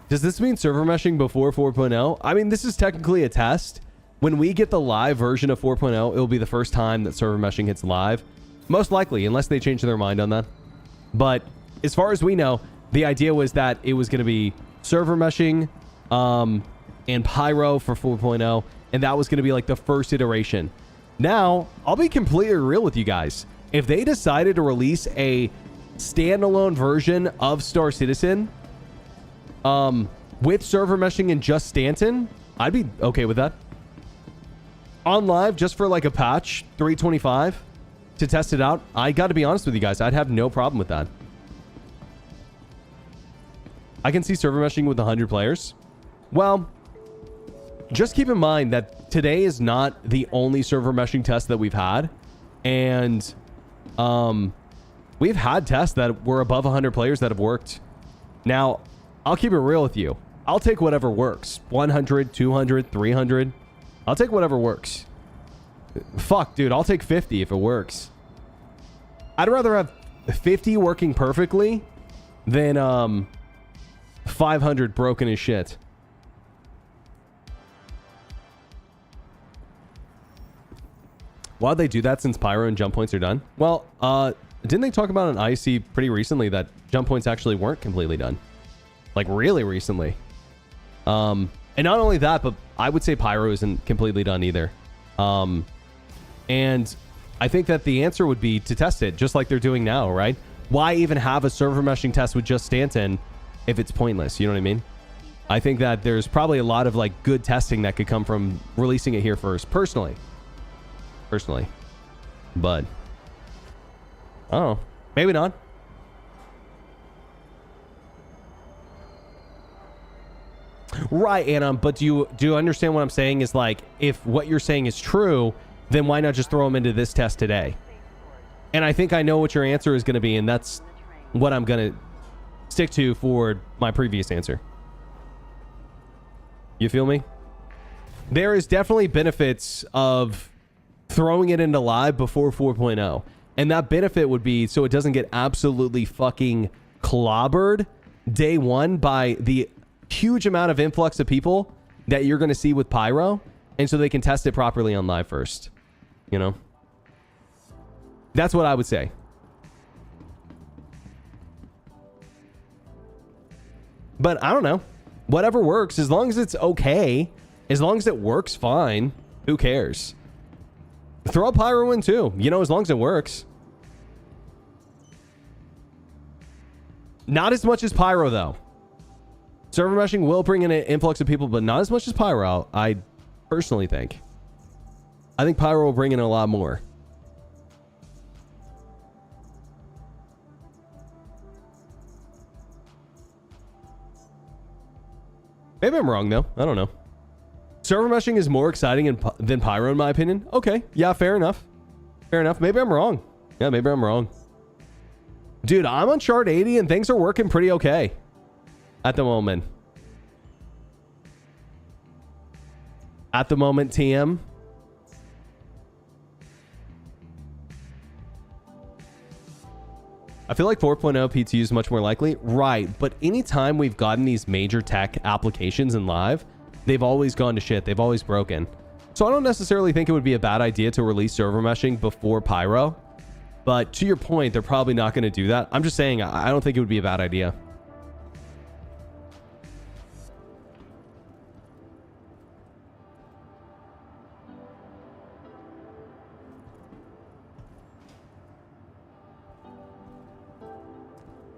Does this mean server meshing before 4.0? I mean, this is technically a test. When we get the live version of 4.0, it will be the first time that server meshing hits live. Most likely, unless they change their mind on that. But as far as we know, the idea was that it was going to be server meshing and Pyro for 4.0. And that was going to be like the first iteration. Now, I'll be completely real with you guys. If they decided to release a standalone version of Star Citizen with server meshing and just Stanton, I'd be okay with that. On live, just for like a patch 325 to test it out, I got to be honest with you guys, I'd have no problem with that. I can see server meshing with 100 players. Well, just keep in mind that today is not the only server meshing test that we've had. And we've had tests that were above 100 players that have worked. Now, I'll keep it real with you. I'll take whatever works. 100, 200, 300. I'll take whatever works. Fuck, dude. I'll take 50 if it works. I'd rather have 50 working perfectly than 500 broken as shit. Why'd they do that since Pyro and jump points are done? Well, didn't they talk about an IC pretty recently that jump points actually weren't completely done? Like really recently. And not only that, but I would say Pyro isn't completely done either. And I think that the answer would be to test it just like they're doing now, right? Why even have a server meshing test with just Stanton if it's pointless? You know what I mean? I think that there's probably a lot of like good testing that could come from releasing it here first, personally. But oh, maybe not. Right, Anna, but do you understand what I'm saying is like if what you're saying is true, then why not just throw them into this test today? And I think I know what your answer is going to be, and that's what I'm going to stick to for my previous answer. You feel me? There is definitely benefits of throwing it into live before 4.0. And that benefit would be so it doesn't get absolutely fucking clobbered day one by the huge amount of influx of people that you're going to see with Pyro. And so they can test it properly on live first. You know? That's what I would say. But I don't know. Whatever works, as long as it's okay, as long as it works fine, who cares? Throw a Pyro in too, you know, as long as it works. Not as much as Pyro though. Server meshing will bring in an influx of people, but not as much as Pyro, I personally think. I think Pyro will bring in a lot more. Maybe I'm wrong, though. I don't know. Server meshing is more exciting than Pyro, in my opinion. Okay. Yeah, fair enough. Fair enough. Maybe I'm wrong. Yeah, maybe I'm wrong. Dude, I'm on chart 80 and things are working pretty okay at the moment. At the moment, TM. I feel like 4.0 PTU is much more likely. Right, but anytime we've gotten these major tech applications in live, they've always gone to shit. They've always broken. So I don't necessarily think it would be a bad idea to release server meshing before Pyro. But to your point, they're probably not going to do that. I'm just saying, I don't think it would be a bad idea.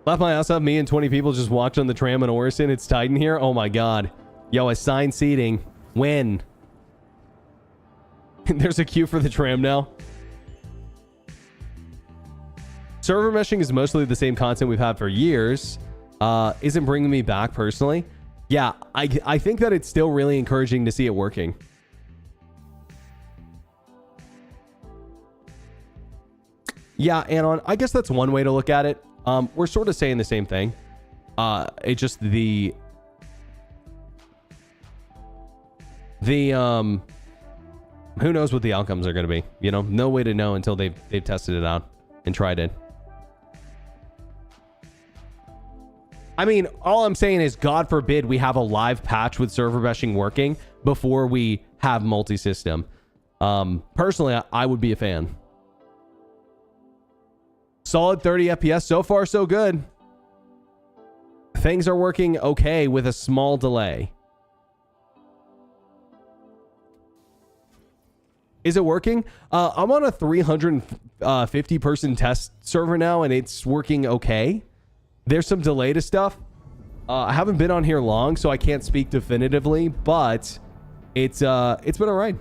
Left my ass up. Me and 20 people just walked on the tram in Orison. It's tight in here. Oh my god. Yo, assigned seating. When? There's a queue for the tram now. Server meshing is mostly the same content we've had for years. Isn't bringing me back personally. Yeah, I think that it's still really encouraging to see it working. Yeah, Anon, I guess that's one way to look at it. We're sort of saying the same thing. It just the who knows what the outcomes are going to be, you know? No way to know until they've tested it out and tried it. I mean, all I'm saying is, God forbid we have a live patch with server meshing working before we have multi-system. Personally, I would be a fan. Solid 30 FPS. So far, so good. Things are working okay with a small delay. Is it working? I'm on a 350 person test server now, and it's working okay. There's some delay to stuff. I haven't been on here long, so I can't speak definitively, but it's been all right.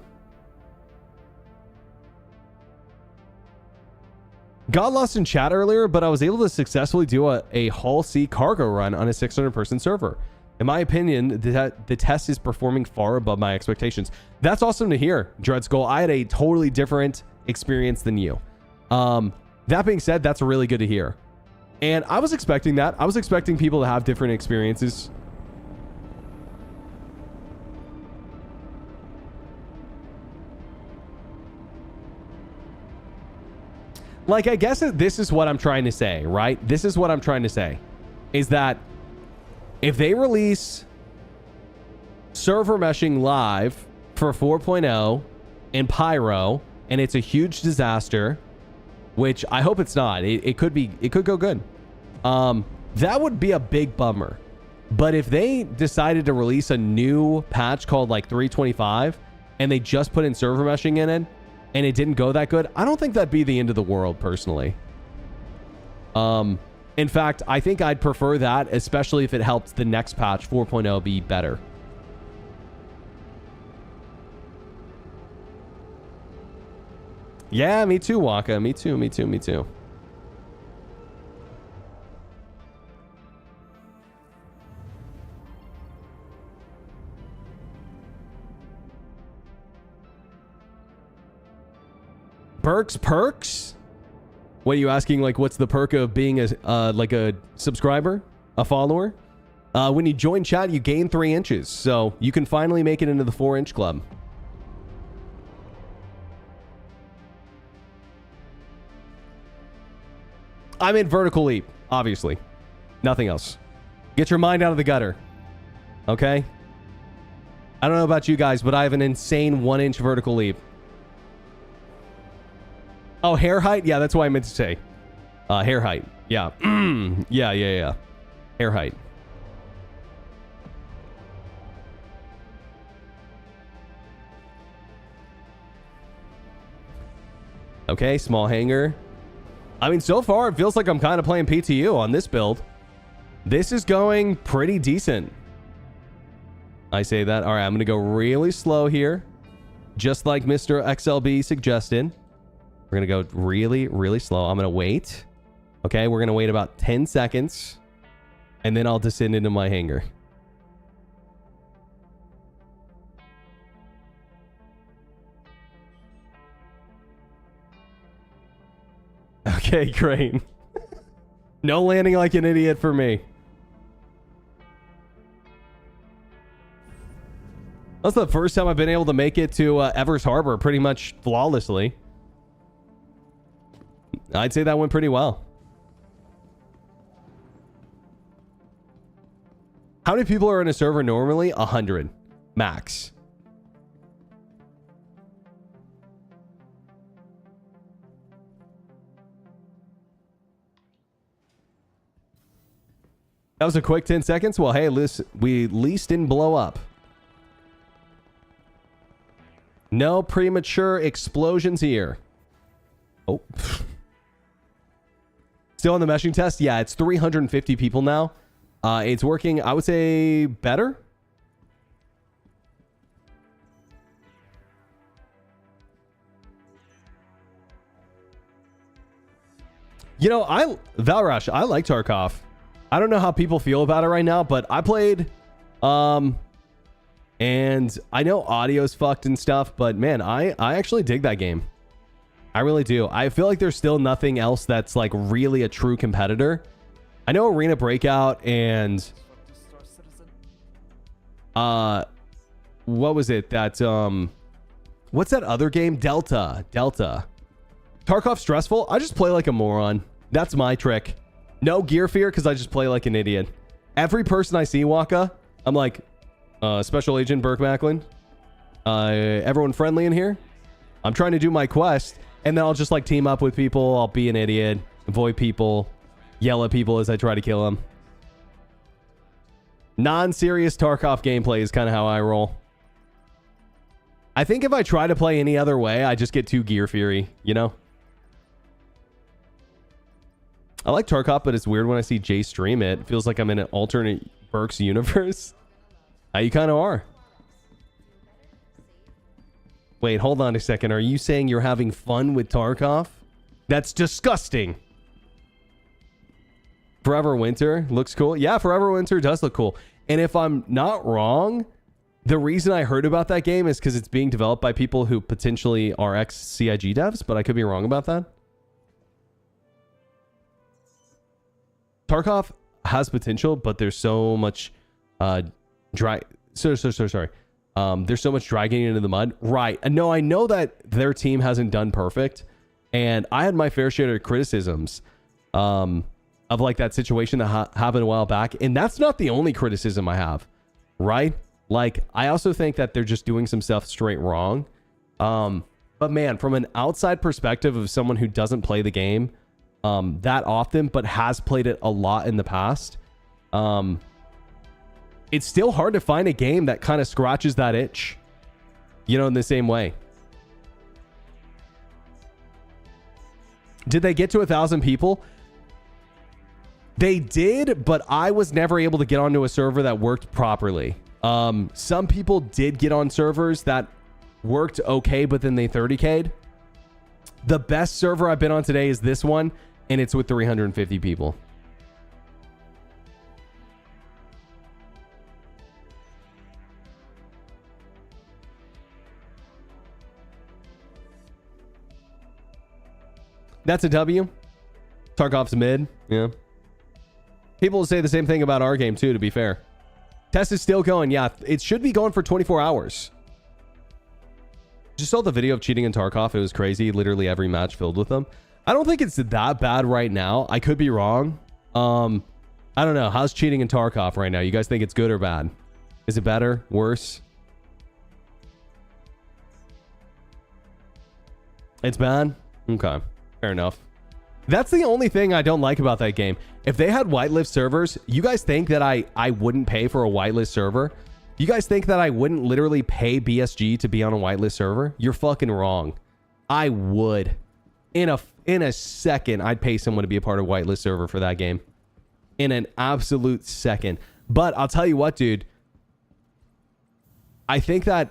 Got lost in chat earlier, but I was able to successfully do a Hull C cargo run on a 600-person server. In my opinion, the test is performing far above my expectations. That's awesome to hear, Dread Skull. I had a totally different experience than you. That being said, that's really good to hear. And I was expecting that. I was expecting people to have different experiences. Like, I guess this is what I'm trying to say, right? This is what I'm trying to say. Is that if they release server meshing live for 4.0 and Pyro, and it's a huge disaster, which I hope it's not. It could go good. That would be a big bummer. But if they decided to release a new patch called like 325 and they just put in server meshing in it and it didn't go that good, I don't think that'd be the end of the world personally. In fact, I think I'd prefer that, especially if it helps the next patch 4.0 be better. Yeah, me too, Waka. Me too. Berks perks? What are you asking? Like, what's the perk of being like a subscriber, a follower? When you join chat, you gain 3 inches, so you can finally make it into the 4-inch club. I'm in vertical leap, obviously. Nothing else. Get your mind out of the gutter. Okay? I don't know about you guys, but I have an insane 1-inch vertical leap. Oh, hair height? Yeah, that's what I meant to say. Hair height. Yeah. Yeah. Hair height. Okay, small hanger. I mean, so far, it feels like I'm kind of playing PTU on this build. This is going pretty decent. I say that. All right, I'm going to go really slow here. Just like Mr. XLB suggested. We're going to go really, really slow. I'm going to wait. Okay, we're going to wait about 10 seconds. And then I'll descend into my hanger. Okay, great. No landing like an idiot for me. That's the first time I've been able to make it to Evers Harbor pretty much flawlessly. I'd say that went pretty well. How many people are in a server normally? 100 max. That was a quick 10 seconds. Well, hey, we at least didn't blow up. No premature explosions here. Oh. Still on the meshing test? Yeah, it's 350 people now. It's working, I would say, better. You know, Valrush, I like Tarkov. I don't know how people feel about it right now, but I played, and I know audio's fucked and stuff, but man, I actually dig that game. I really do. I feel like there's still nothing else that's like really a true competitor. I know Arena Breakout and what was it that what's that other game? Delta. Tarkov stressful. I just play like a moron. That's my trick. No gear fear because I just play like an idiot. Every person I see, Waka, I'm like, Special Agent Burke Macklin. Everyone friendly in here? I'm trying to do my quest, and then I'll just like team up with people. I'll be an idiot, avoid people, yell at people as I try to kill them. Non-serious Tarkov gameplay is kind of how I roll. I think if I try to play any other way, I just get too gear fury, you know? I like Tarkov, but it's weird when I see Jay stream it. It feels like I'm in an alternate Berks universe. You kind of are. Wait, hold on a second. Are you saying you're having fun with Tarkov? That's disgusting. Forever Winter looks cool. Yeah, Forever Winter does look cool. And if I'm not wrong, the reason I heard about that game is because it's being developed by people who potentially are ex-CIG devs, but I could be wrong about that. Tarkov has potential, but there's so much sorry. There's so much dragging into the mud. Right. No, I know that their team hasn't done perfect. And I had my fair share of criticisms of like that situation that happened a while back. And that's not the only criticism I have. Right? Like, I also think that they're just doing some stuff straight wrong. But man, from an outside perspective of someone who doesn't play the game that often, but has played it a lot in the past, it's still hard to find a game that kind of scratches that itch, you know, in the same way. Did they get to 1,000 people? They did, but I was never able to get onto a server that worked properly. Some people did get on servers that worked okay, but then they 30K'd. The best server I've been on today is this one, and it's with 350 people. That's a W. Tarkov's mid. Yeah. People will say the same thing about our game too, to be fair. Test is still going. Yeah, it should be going for 24 hours. Just saw the video of cheating in Tarkov. It was crazy. Literally every match filled with them. I don't think it's that bad right now. I could be wrong. I don't know. How's cheating in Tarkov right now? You guys think it's good or bad? Is it better? Worse? It's bad? Okay. Fair enough. That's the only thing I don't like about that game. If they had whitelist servers, you guys think that I wouldn't pay for a whitelist server? You guys think that I wouldn't literally pay BSG to be on a whitelist server? You're fucking wrong. I would. In a second, I'd pay someone to be a part of whitelist server for that game. In an absolute second. But I'll tell you what, dude. I think that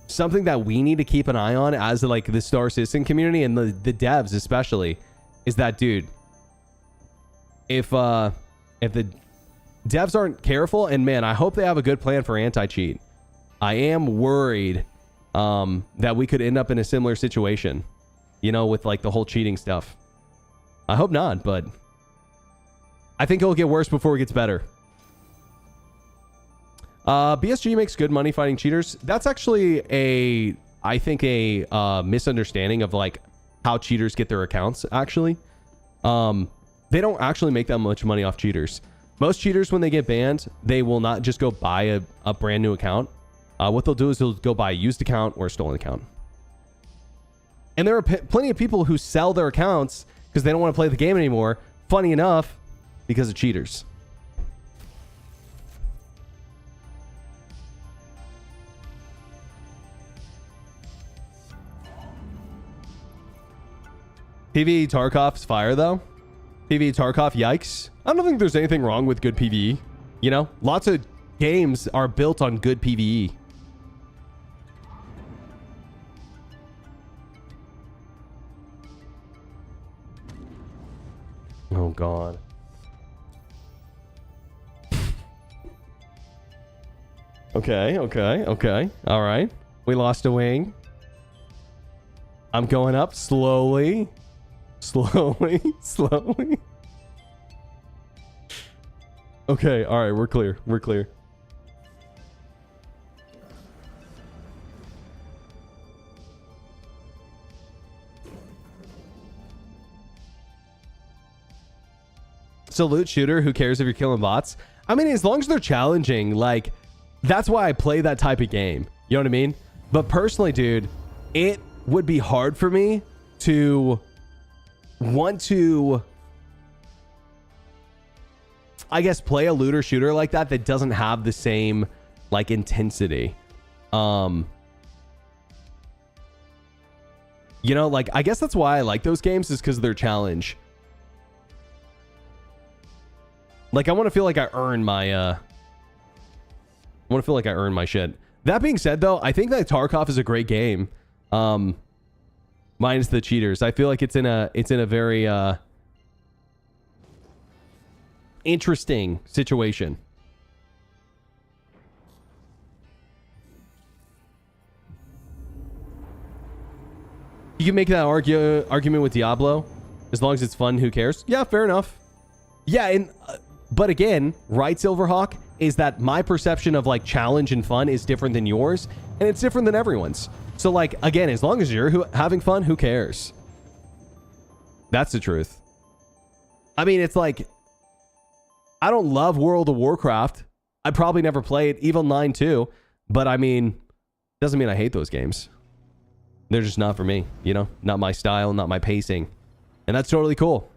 something that we need to keep an eye on as like the Star Citizen community and the devs especially is that, dude, if the devs aren't careful, and man, I hope they have a good plan for anti-cheat. I am worried that we could end up in a similar situation, you know, with like the whole cheating stuff. I hope not, but I think it'll get worse before it gets better. BSG makes good money fighting cheaters. That's actually I think a misunderstanding of like how cheaters get their accounts, actually. They don't actually make that much money off cheaters. Most cheaters, when they get banned, they will not just go buy a brand new account. What they'll do is they'll go buy a used account or a stolen account. And there are plenty of people who sell their accounts because they don't want to play the game anymore. Funny enough, because of cheaters. PvE Tarkov's fire, though. PvE Tarkov, yikes. I don't think there's anything wrong with good PvE. You know, lots of games are built on good PvE. Oh, God. Okay. All right. We lost a wing. I'm going up slowly. Slowly. Okay, all right, we're clear. So loot shooter, who cares if you're killing bots? I mean, as long as they're challenging, like, that's why I play that type of game. You know what I mean? But personally, dude, it would be hard for me to want to, I guess, play a looter shooter like that doesn't have the same like intensity. You know, like, I guess that's why I like those games, is because of their challenge. Like, I want to feel like I earn my shit. That being said, though, I think that Tarkov is a great game. Minus the cheaters. I feel like it's in a very interesting situation. You can make that argument with Diablo. As long as it's fun, who cares? Yeah, fair enough. Yeah, and but again, right, Silverhawk, is that my perception of like challenge and fun is different than yours, and it's different than everyone's. So, like, again, as long as you're having fun, who cares? That's the truth. I mean, it's like, I don't love World of Warcraft. I probably never played Evil 9 too, but I mean, doesn't mean I hate those games. They're just not for me, you know? Not my style, not my pacing. And that's totally cool.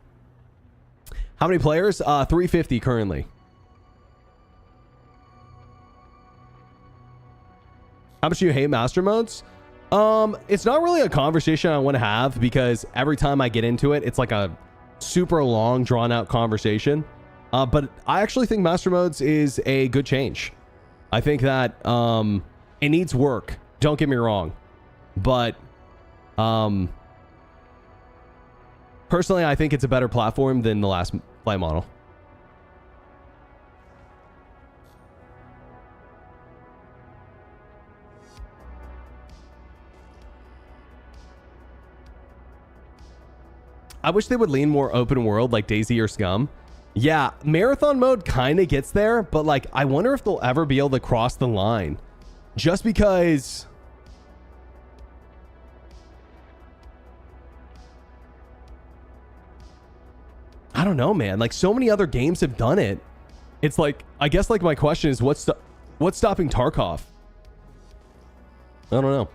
How many players? 350 currently. How much do you hate master modes? It's not really a conversation I want to have, because every time I get into it, it's like a super long, drawn out conversation. But I actually think master modes is a good change. I think that it needs work. Don't get me wrong. But personally, I think it's a better platform than the last play model. I wish they would lean more open world like DayZ or Scum. Yeah, marathon mode kind of gets there, but like I wonder if they'll ever be able to cross the line. Just because I don't know, man. Like so many other games have done it. It's like, I guess like my question is what's stopping Tarkov? I don't know.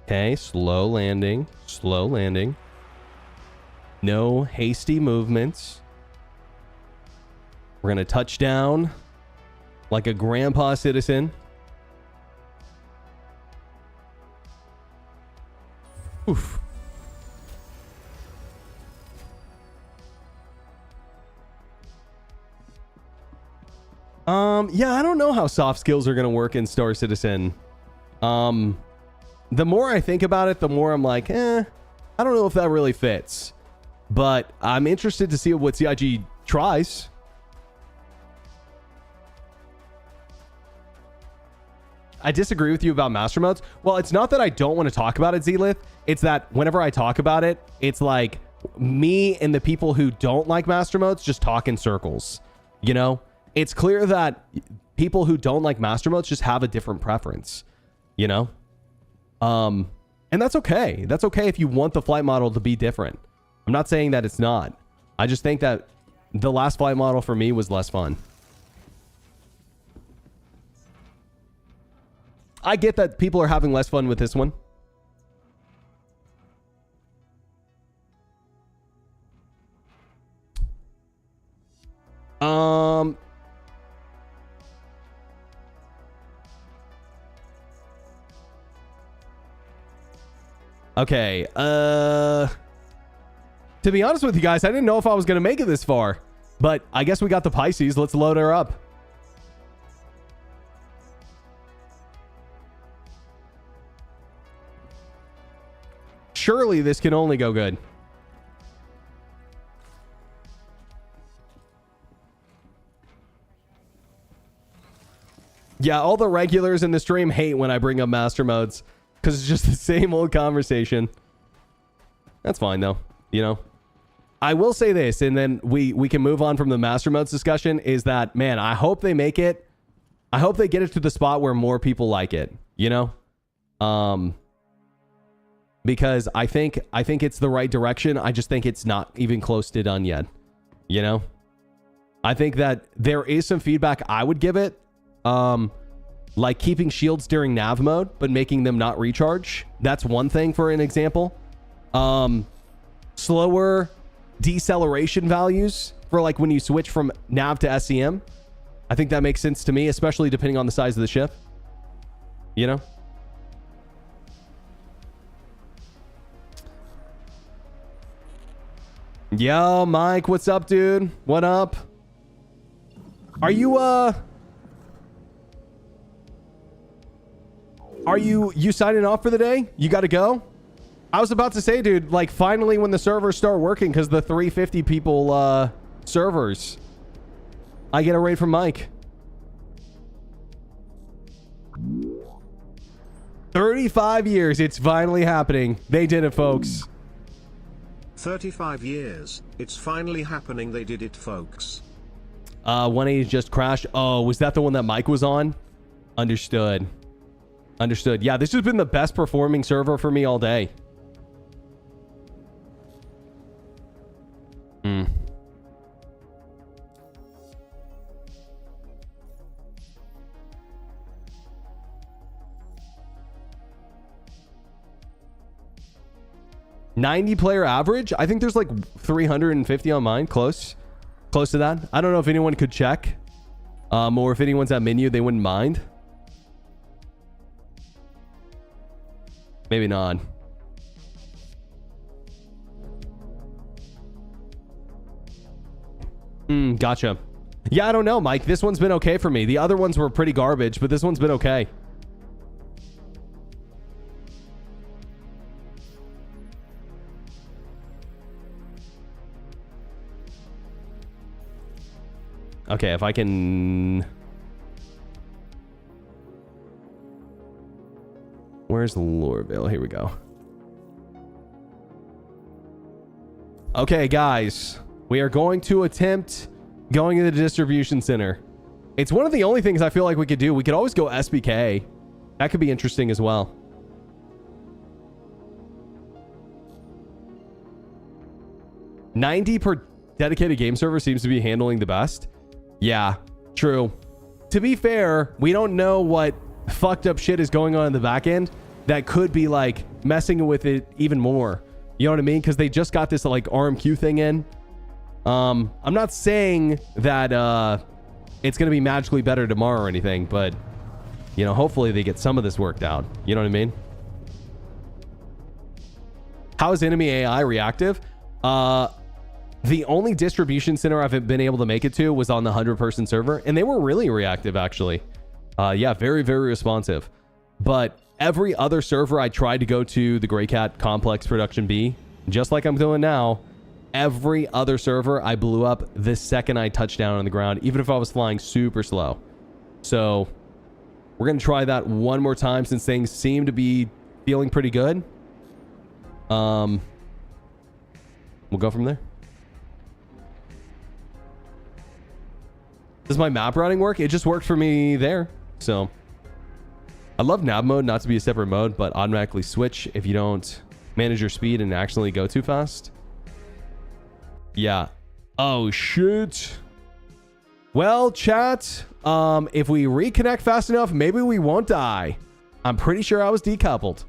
Okay, slow landing. Slow landing. No hasty movements. We're going to touch down like a grandpa citizen. Oof. Yeah, I don't know how soft skills are going to work in Star Citizen. The more I think about it, the more I'm like, I don't know if that really fits. But I'm interested to see what CIG tries. I disagree with you about master modes. Well, it's not that I don't want to talk about it, Zelith. It's that whenever I talk about it, it's like me and the people who don't like master modes just talk in circles. You know? It's clear that people who don't like master modes just have a different preference. You know? And that's okay. That's okay if you want the flight model to be different. I'm not saying that it's not. I just think that the last flight model for me was less fun. I get that people are having less fun with this one. Okay, to be honest with you guys, I didn't know if I was going to make it this far, but I guess we got the Pisces. Let's load her up. Surely this can only go good. Yeah, all the regulars in the stream hate when I bring up master modes because it's just the same old conversation. That's fine though, you know. I will say this, and then we can move on from the master modes discussion, is that, man, I hope they make it. I hope they get it to the spot where more people like it, you know? Because I think it's the right direction. I just think it's not even close to done yet, you know? I think that there is some feedback I would give it. Like keeping shields during nav mode, but making them not recharge. That's one thing for an example. Slower deceleration values for like when you switch from nav to SCM. I think that makes sense to me, especially depending on the size of the ship. You know? Yo, Mike, what's up, dude? What up? Are you signing off for the day? You got to go? I was about to say, dude, like finally when the servers start working, because the 350 people servers, I get a raid from Mike. 35 years. It's finally happening. They did it, folks. 35 years. It's finally happening. They did it, folks. 180 just crashed. Oh, was that the one that Mike was on? Understood. Understood. Yeah, this has been the best performing server for me all day. 90 player average. I think there's like 350 on mine. Close to that. I don't know if anyone could check, or if anyone's at menu, they wouldn't mind. Maybe not. Gotcha. Yeah, I don't know, Mike. This one's been okay for me. The other ones were pretty garbage, but this one's been okay. Okay, if I can... Where Where's Lorville? Here we go. Okay, guys. We are going to attempt going to the distribution center. It's one of the only things I feel like we could do. We could always go SBK. That could be interesting as well. $90 per dedicated game server seems to be handling the best. Yeah, true. To be fair, we don't know what fucked up shit is going on in the back end that could be like messing with it even more. You know what I mean? Because they just got this like RMQ thing in. I'm not saying that it's going to be magically better tomorrow or anything, but you know, hopefully they get some of this worked out. You know what I mean? How is enemy AI reactive? The only distribution center I've been able to make it to was on the 100-person server, and they were really reactive, actually. Yeah, very, very responsive. But every other server I tried to go to, the Grey Cat Complex Production B, just like I'm doing now, every other server I blew up the second I touched down on the ground, even if I was flying super slow. So we're going to try that one more time since things seem to be feeling pretty good. We'll go from there. Does my map routing work? It just worked for me there. So I love nav mode not to be a separate mode, but automatically switch if you don't manage your speed and accidentally go too fast. Yeah. Oh, shit. Well, chat, if we reconnect fast enough, maybe we won't die. I'm pretty sure I was decoupled.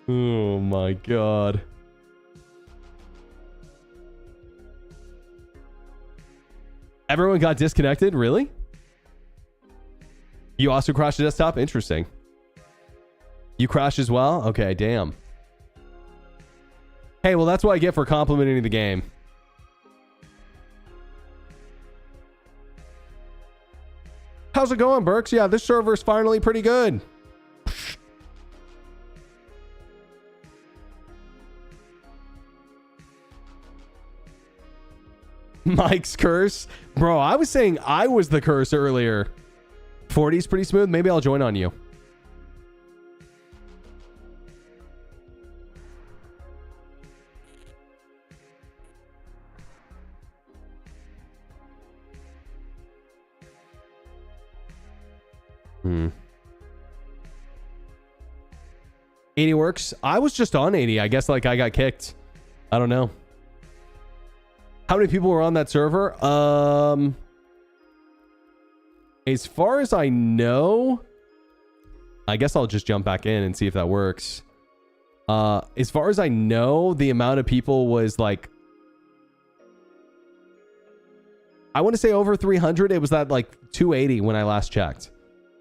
Oh my god. Everyone got disconnected? Really? You also crashed the desktop? Interesting. You crashed as well? Okay, damn. Hey, well, that's what I get for complimenting the game. How's it going, Berks? Yeah, this server's finally pretty good. Mike's curse. Bro, I was saying I was the curse earlier. 40's pretty smooth. Maybe I'll join on you. Hmm. 80 works. I was just on 80. I guess like I got kicked. I don't know. How many people were on that server? As far as I know, I guess I'll just jump back in and see if that works. As far as I know, the amount of people was like, I want to say over 300. It was that like 280 when I last checked.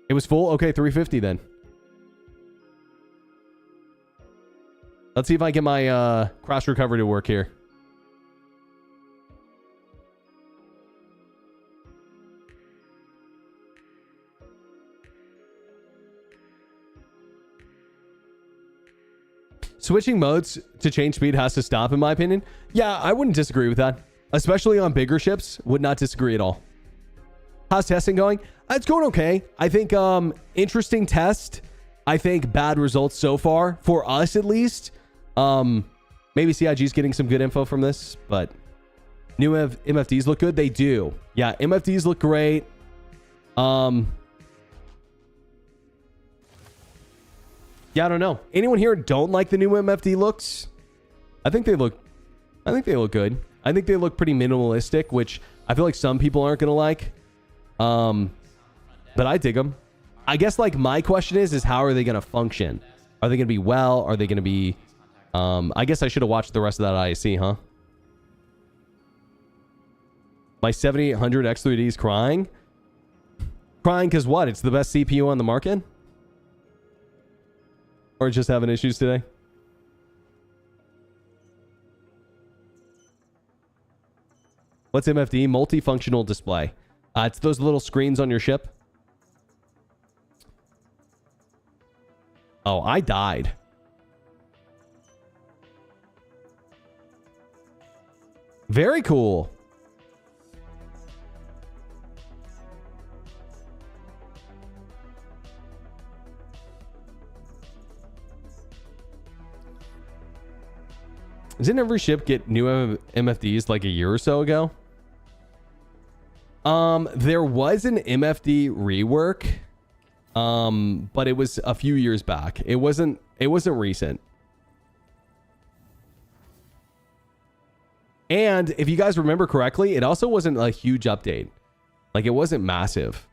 It was full. Okay, 350 then. Let's see if I get my crash recovery to work here. Switching modes to change speed has to stop, in my opinion. Yeah, I wouldn't disagree with that. Especially on bigger ships. Would not disagree at all. How's testing going? It's going okay. I think interesting test. I think bad results so far. For us, at least. Maybe CIG's getting some good info from this. But new MFDs look good. They do. Yeah, MFDs look great. Yeah, I don't know. Anyone here don't like the new MFD looks? I think they look good. I think they look pretty minimalistic, which I feel like some people aren't gonna like. But I dig them. I guess like my question is how are they gonna function? Are they gonna be well? Are they gonna be? I guess I should have watched the rest of that ISC, huh? My 7800 X3D is crying. Crying because what? It's the best CPU on the market. Or just having issues today? What's MFD? Multifunctional display. It's those little screens on your ship. Oh, I died. Very cool. Doesn't every ship get new MFDs like a year or so ago? There was an MFD rework, but it was a few years back. It wasn't recent. And if you guys remember correctly, it also wasn't a huge update. Like, it wasn't massive.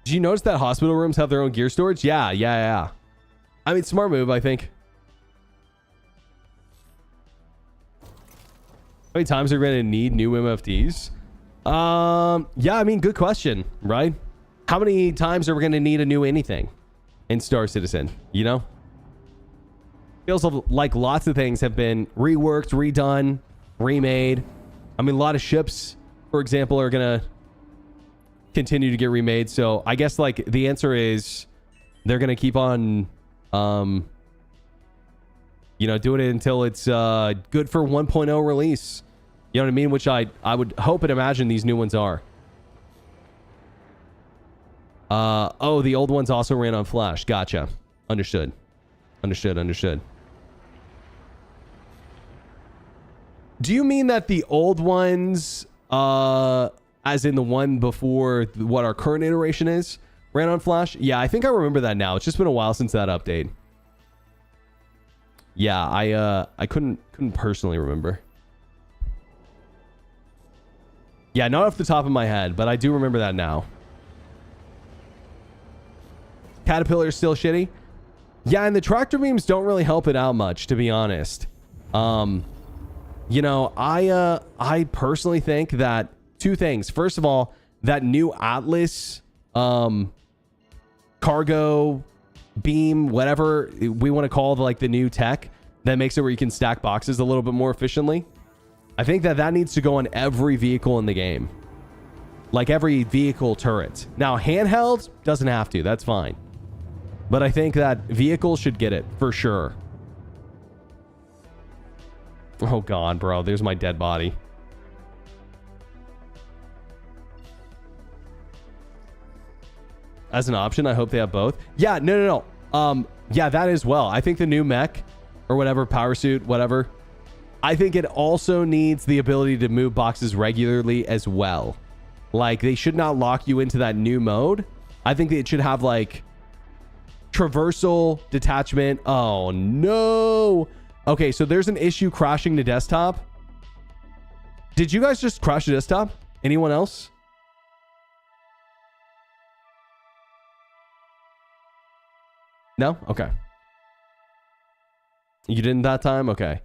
Did you notice that hospital rooms have their own gear storage? Yeah. I mean, smart move, I think. How many times are we going to need new MFDs? Yeah, I mean, good question, right? How many times are we going to need a new anything in Star Citizen? You know? Feels like lots of things have been reworked, redone, remade. I mean, a lot of ships, for example, are going to continue to get remade. So I guess like the answer is they're going to keep on, doing it until it's good for 1.0 release. You know what I mean? Which I would hope and imagine these new ones are. The old ones also ran on Flash. Gotcha. Understood. Do you mean that the old ones, as in the one before what our current iteration is, ran on Flash? Yeah, I think I remember that now. It's just been a while since that update. Yeah, I couldn't personally remember. Yeah, not off the top of my head, but I do remember that now. Caterpillar is still shitty. Yeah, and the tractor beams don't really help it out much, to be honest. I personally think that two things. First of all, that new Atlas cargo beam, whatever we want to call the new tech that makes it where you can stack boxes a little bit more efficiently. I think that needs to go on every vehicle in the game. Like every vehicle turret. Now, handheld doesn't have to. That's fine. But I think that vehicles should get it for sure. Oh God, bro. There's my dead body. As an option, I hope they have both. Yeah, no. Yeah, that as well. I think the new mech or whatever, power suit, whatever. I think it also needs the ability to move boxes regularly as well. Like, they should not lock you into that new mode. I think that it should have traversal detachment. Oh no. Okay, so there's an issue crashing the desktop. Did you guys just crash the desktop? Anyone else? No? Okay. You didn't that time? Okay.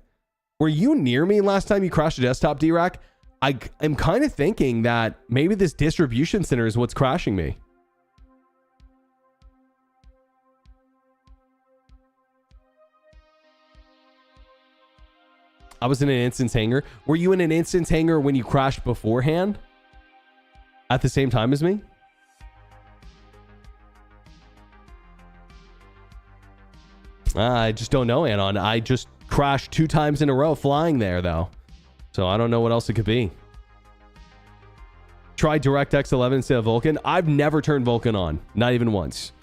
Were you near me last time you crashed the desktop, D-Rack? I am kind of thinking that maybe this distribution center is what's crashing me. I was in an instance hangar. Were you in an instance hangar when you crashed beforehand? At the same time as me? I just don't know, Anon. I just crashed 2 times in a row flying there, though. So I don't know what else it could be. Try DirectX 11 instead of Vulkan. I've never turned Vulkan on. Not even once.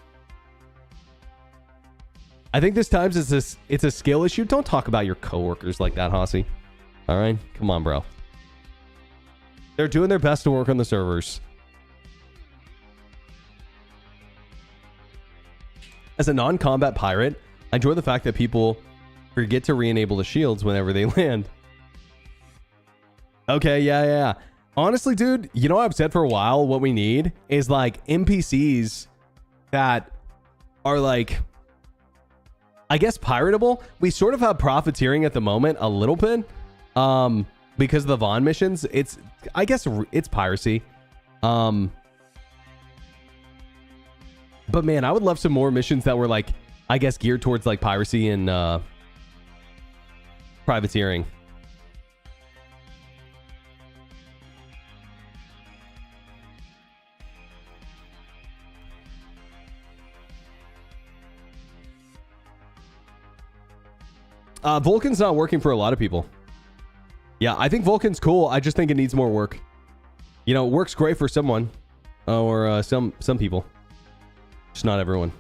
I think this time it's a skill issue. Don't talk about your coworkers like that, Hossie. All right? Come on, bro. They're doing their best to work on the servers. As a non-combat pirate, I enjoy the fact that people forget to re-enable the shields whenever they land. Okay, yeah. Honestly, dude, you know, I've said for a while what we need is NPCs that are I guess piratable. We sort of have profiteering at the moment a little bit because of the Vaughn missions. I guess it's piracy. But man, I would love some more missions that were I guess geared towards piracy and privateering. Vulkan's not working for a lot of people. Yeah, I think Vulcan's cool. I just think it needs more work. You know, it works great for someone. Or some people. Just not everyone.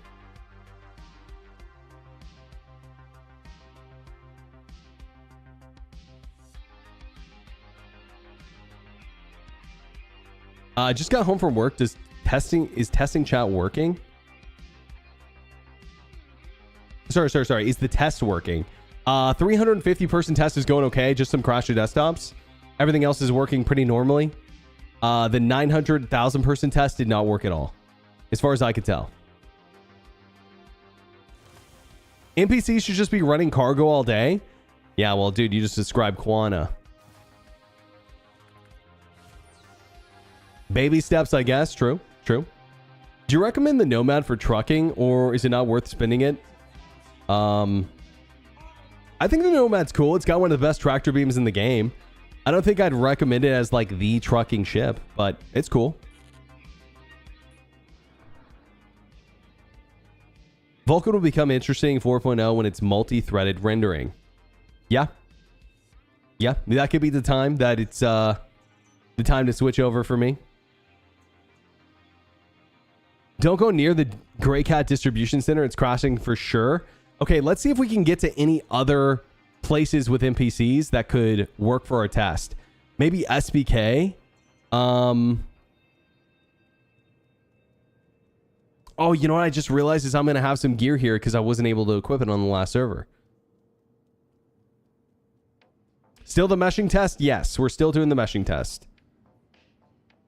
I just got home from work. Is testing chat working? Sorry. Is the test working? 350 person test is going okay. Just some crashed desktops. Everything else is working pretty normally. The 900,000 person test did not work at all, as far as I could tell. NPCs should just be running cargo all day. Yeah, well, dude, you just described Quana. Baby steps, I guess. True. Do you recommend the Nomad for trucking, or is it not worth spending it? I think the Nomad's cool. It's got one of the best tractor beams in the game. I don't think I'd recommend it as like the trucking ship, but it's cool. Vulkan will become interesting 4.0 when it's multi-threaded rendering. Yeah, that could be the time that it's the time to switch over for me. Don't go near the Grey Cat distribution center. It's crashing for sure. Okay, let's see if we can get to any other places with NPCs that could work for our test. Maybe SBK. Oh, you know what I just realized is I'm going to have some gear here because I wasn't able to equip it on the last server. Still the meshing test? Yes, we're still doing the meshing test.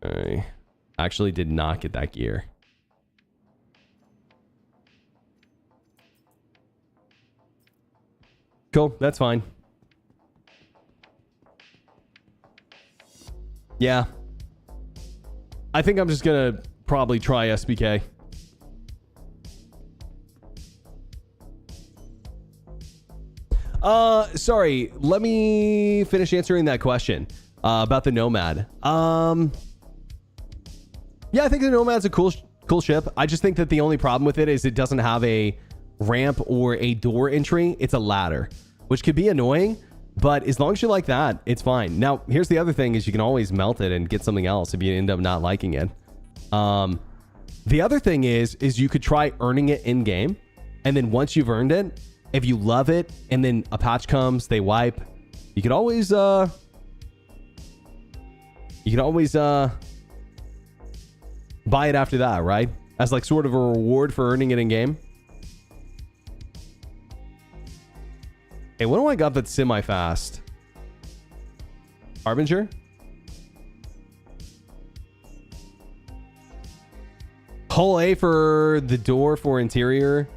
I actually did not get that gear. Cool, that's fine. Yeah. I think I'm just gonna probably try SBK. Sorry, let me finish answering that question about the Nomad. Yeah, I think the Nomad's a cool ship. I just think that the only problem with it is it doesn't have a ramp or a door entry. It's a ladder, which could be annoying, but as long as you like that, it's fine. Now, here's the other thing is you can always melt it and get something else if you end up not liking it. The other thing is you could try earning it in game, and then once you've earned it, if you love it and then a patch comes, they wipe, you could always buy it after that, right? As like sort of a reward for earning it in game. Hey, what do I got that's semi-fast? Harbinger? Hull A for the door for interior.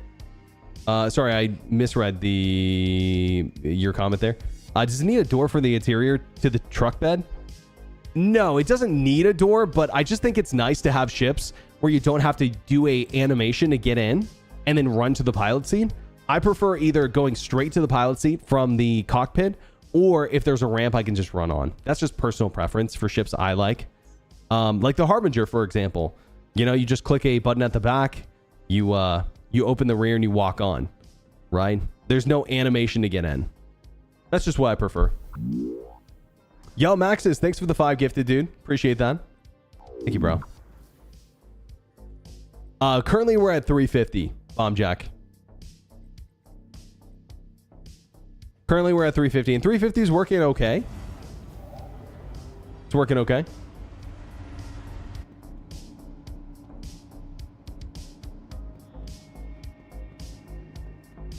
Sorry, I misread your comment there. Does it need a door for the interior to the truck bed? No, it doesn't need a door, but I just think it's nice to have ships where you don't have to do a animation to get in and then run to the pilot seat. I prefer either going straight to the pilot seat from the cockpit, or if there's a ramp, I can just run on. That's just personal preference for ships I like. Like the Harbinger, for example. You know, you just click a button at the back, you open the rear and you walk on, right? There's no animation to get in. That's just what I prefer. Yo, Maxis, thanks for the 5 gifted, dude. Appreciate that. Thank you, bro. Currently, we're at 350, Bomb Jack. Currently, we're at 350, and 350 is working okay. It's working okay.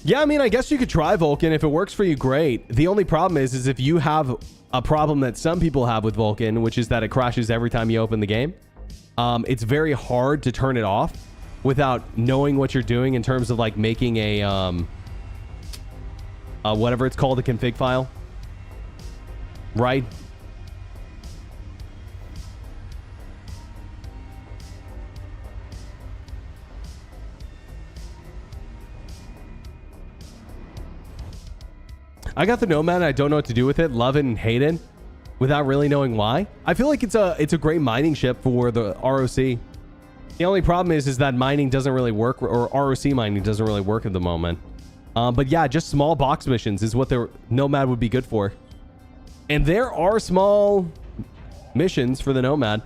Yeah, I mean, I guess you could try Vulcan. If it works for you, great. The only problem is if you have a problem that some people have with Vulcan, which is that it crashes every time you open the game, it's very hard to turn it off without knowing what you're doing in terms of like making a whatever it's called, a config file, right? I got the Nomad and I don't know what to do with it. Love it and hate it without really knowing why. I feel like it's a great mining ship for the ROC. The only problem is that mining doesn't really work, or ROC mining doesn't really work at the moment. But yeah, just small box missions is what the Nomad would be good for. And there are small missions for the Nomad.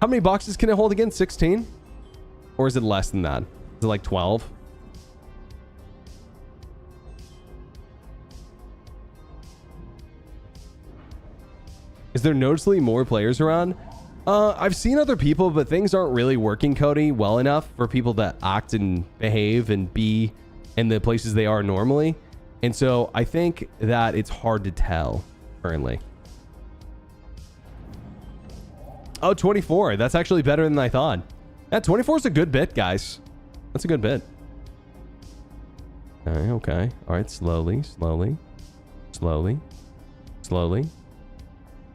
How many boxes can it hold again? 16? Or is it less than that? Is it like 12? Is there noticeably more players around? I've seen other people, but things aren't really working, Cody, well enough for people to act and behave and be in the places they are normally. And so I think that it's hard to tell currently. Oh, 24. That's actually better than I thought. Yeah, 24 is a good bit, guys. That's a good bit. Okay, okay. All right, slowly, slowly, slowly, slowly,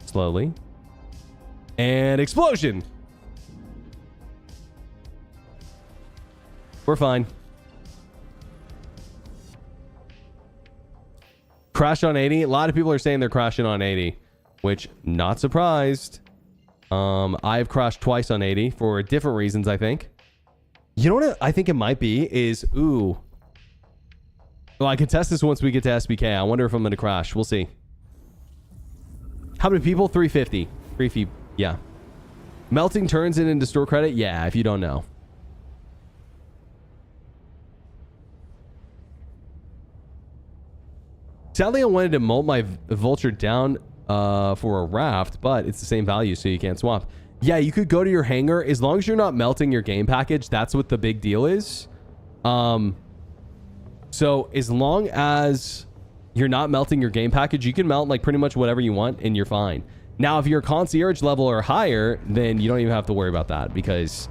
slowly. And explosion. We're fine. Crash on 80. A lot of people are saying they're crashing on 80, which not surprised. I've crashed twice on 80 for different reasons, I think. You know what I think it might be is, ooh. Well, I can test this once we get to SBK. I wonder if I'm going to crash. We'll see. How many people? 350. 350. Yeah. Melting turns it into store credit? Yeah, if you don't know. Sadly, I wanted to molt my vulture down for a raft, but it's the same value, so you can't swap. Yeah, you could go to your hangar. As long as you're not melting your game package, that's what the big deal is. So as long as you're not melting your game package, you can melt like pretty much whatever you want and you're fine. Now, if you're concierge level or higher, then you don't even have to worry about that because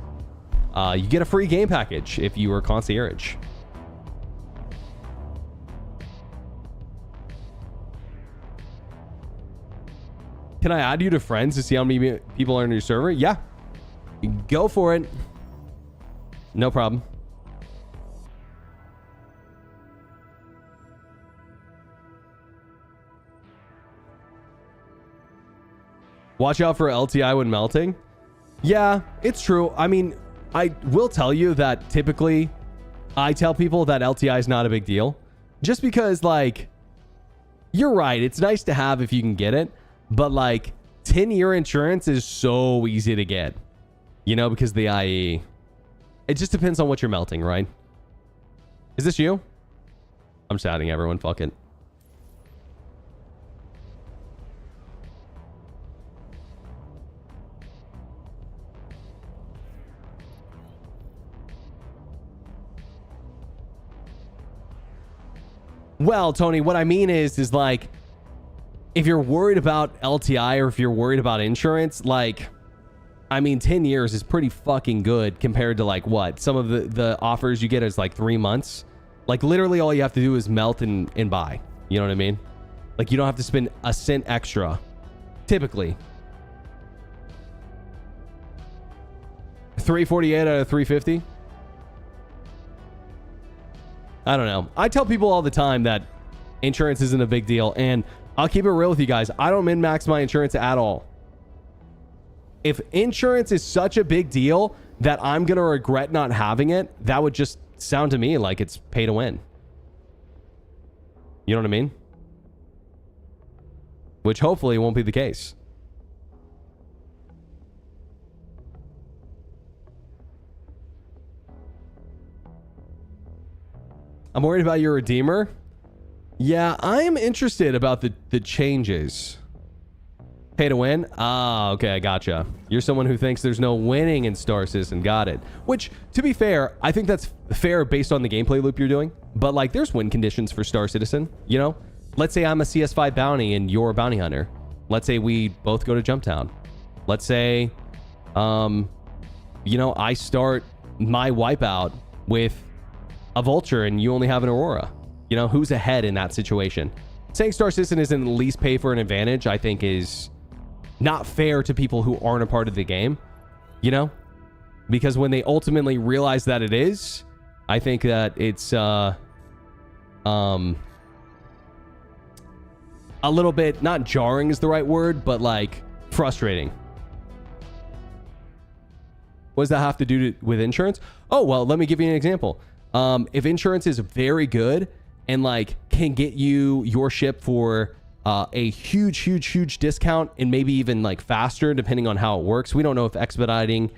you get a free game package if you are concierge. Can I add you to friends to see how many people are in your server? Yeah. Go for it. No problem. Watch out for LTI when melting. Yeah, it's true. I mean, I will tell you that typically I tell people that LTI is not a big deal. Just because, like, you're right. It's nice to have if you can get it. But, like, 10-year insurance is so easy to get. You know, because the IE. It just depends on what you're melting, right? Is this you? I'm shouting everyone. Fuck it. Well, Tony, what I mean is like, if you're worried about LTI or if you're worried about insurance, like, I mean, 10 years is pretty fucking good compared to like what? Some of the offers you get is like 3 months. Like literally all you have to do is melt and buy. You know what I mean? Like you don't have to spend a cent extra. Typically. 348 out of 350? I don't know. I tell people all the time that insurance isn't a big deal, and I'll keep it real with you guys. I don't min-max my insurance at all. If insurance is such a big deal that I'm going to regret not having it, that would just sound to me like it's pay to win. You know what I mean? Which hopefully won't be the case. I'm worried about your Redeemer. Yeah, I am interested about the changes. Pay to win? Ah, okay, I gotcha. You're someone who thinks there's no winning in Star Citizen. Got it. Which, to be fair, I think that's fair based on the gameplay loop you're doing. But, like, there's win conditions for Star Citizen, you know? Let's say I'm a CS5 bounty and you're a bounty hunter. Let's say we both go to Jumptown. Let's say, you know, I start my wipeout with a Vulture and you only have an Aurora. You know, who's ahead in that situation? Saying Star Citizen isn't at least pay for an advantage, I think is not fair to people who aren't a part of the game, you know? Because when they ultimately realize that it is, I think that it's a little bit, not jarring is the right word, but like frustrating. What does that have to do with insurance? Oh, well, let me give you an example. If insurance is very good and like can get you your ship for a huge discount, and maybe even like faster depending on how it works. We don't know if expediting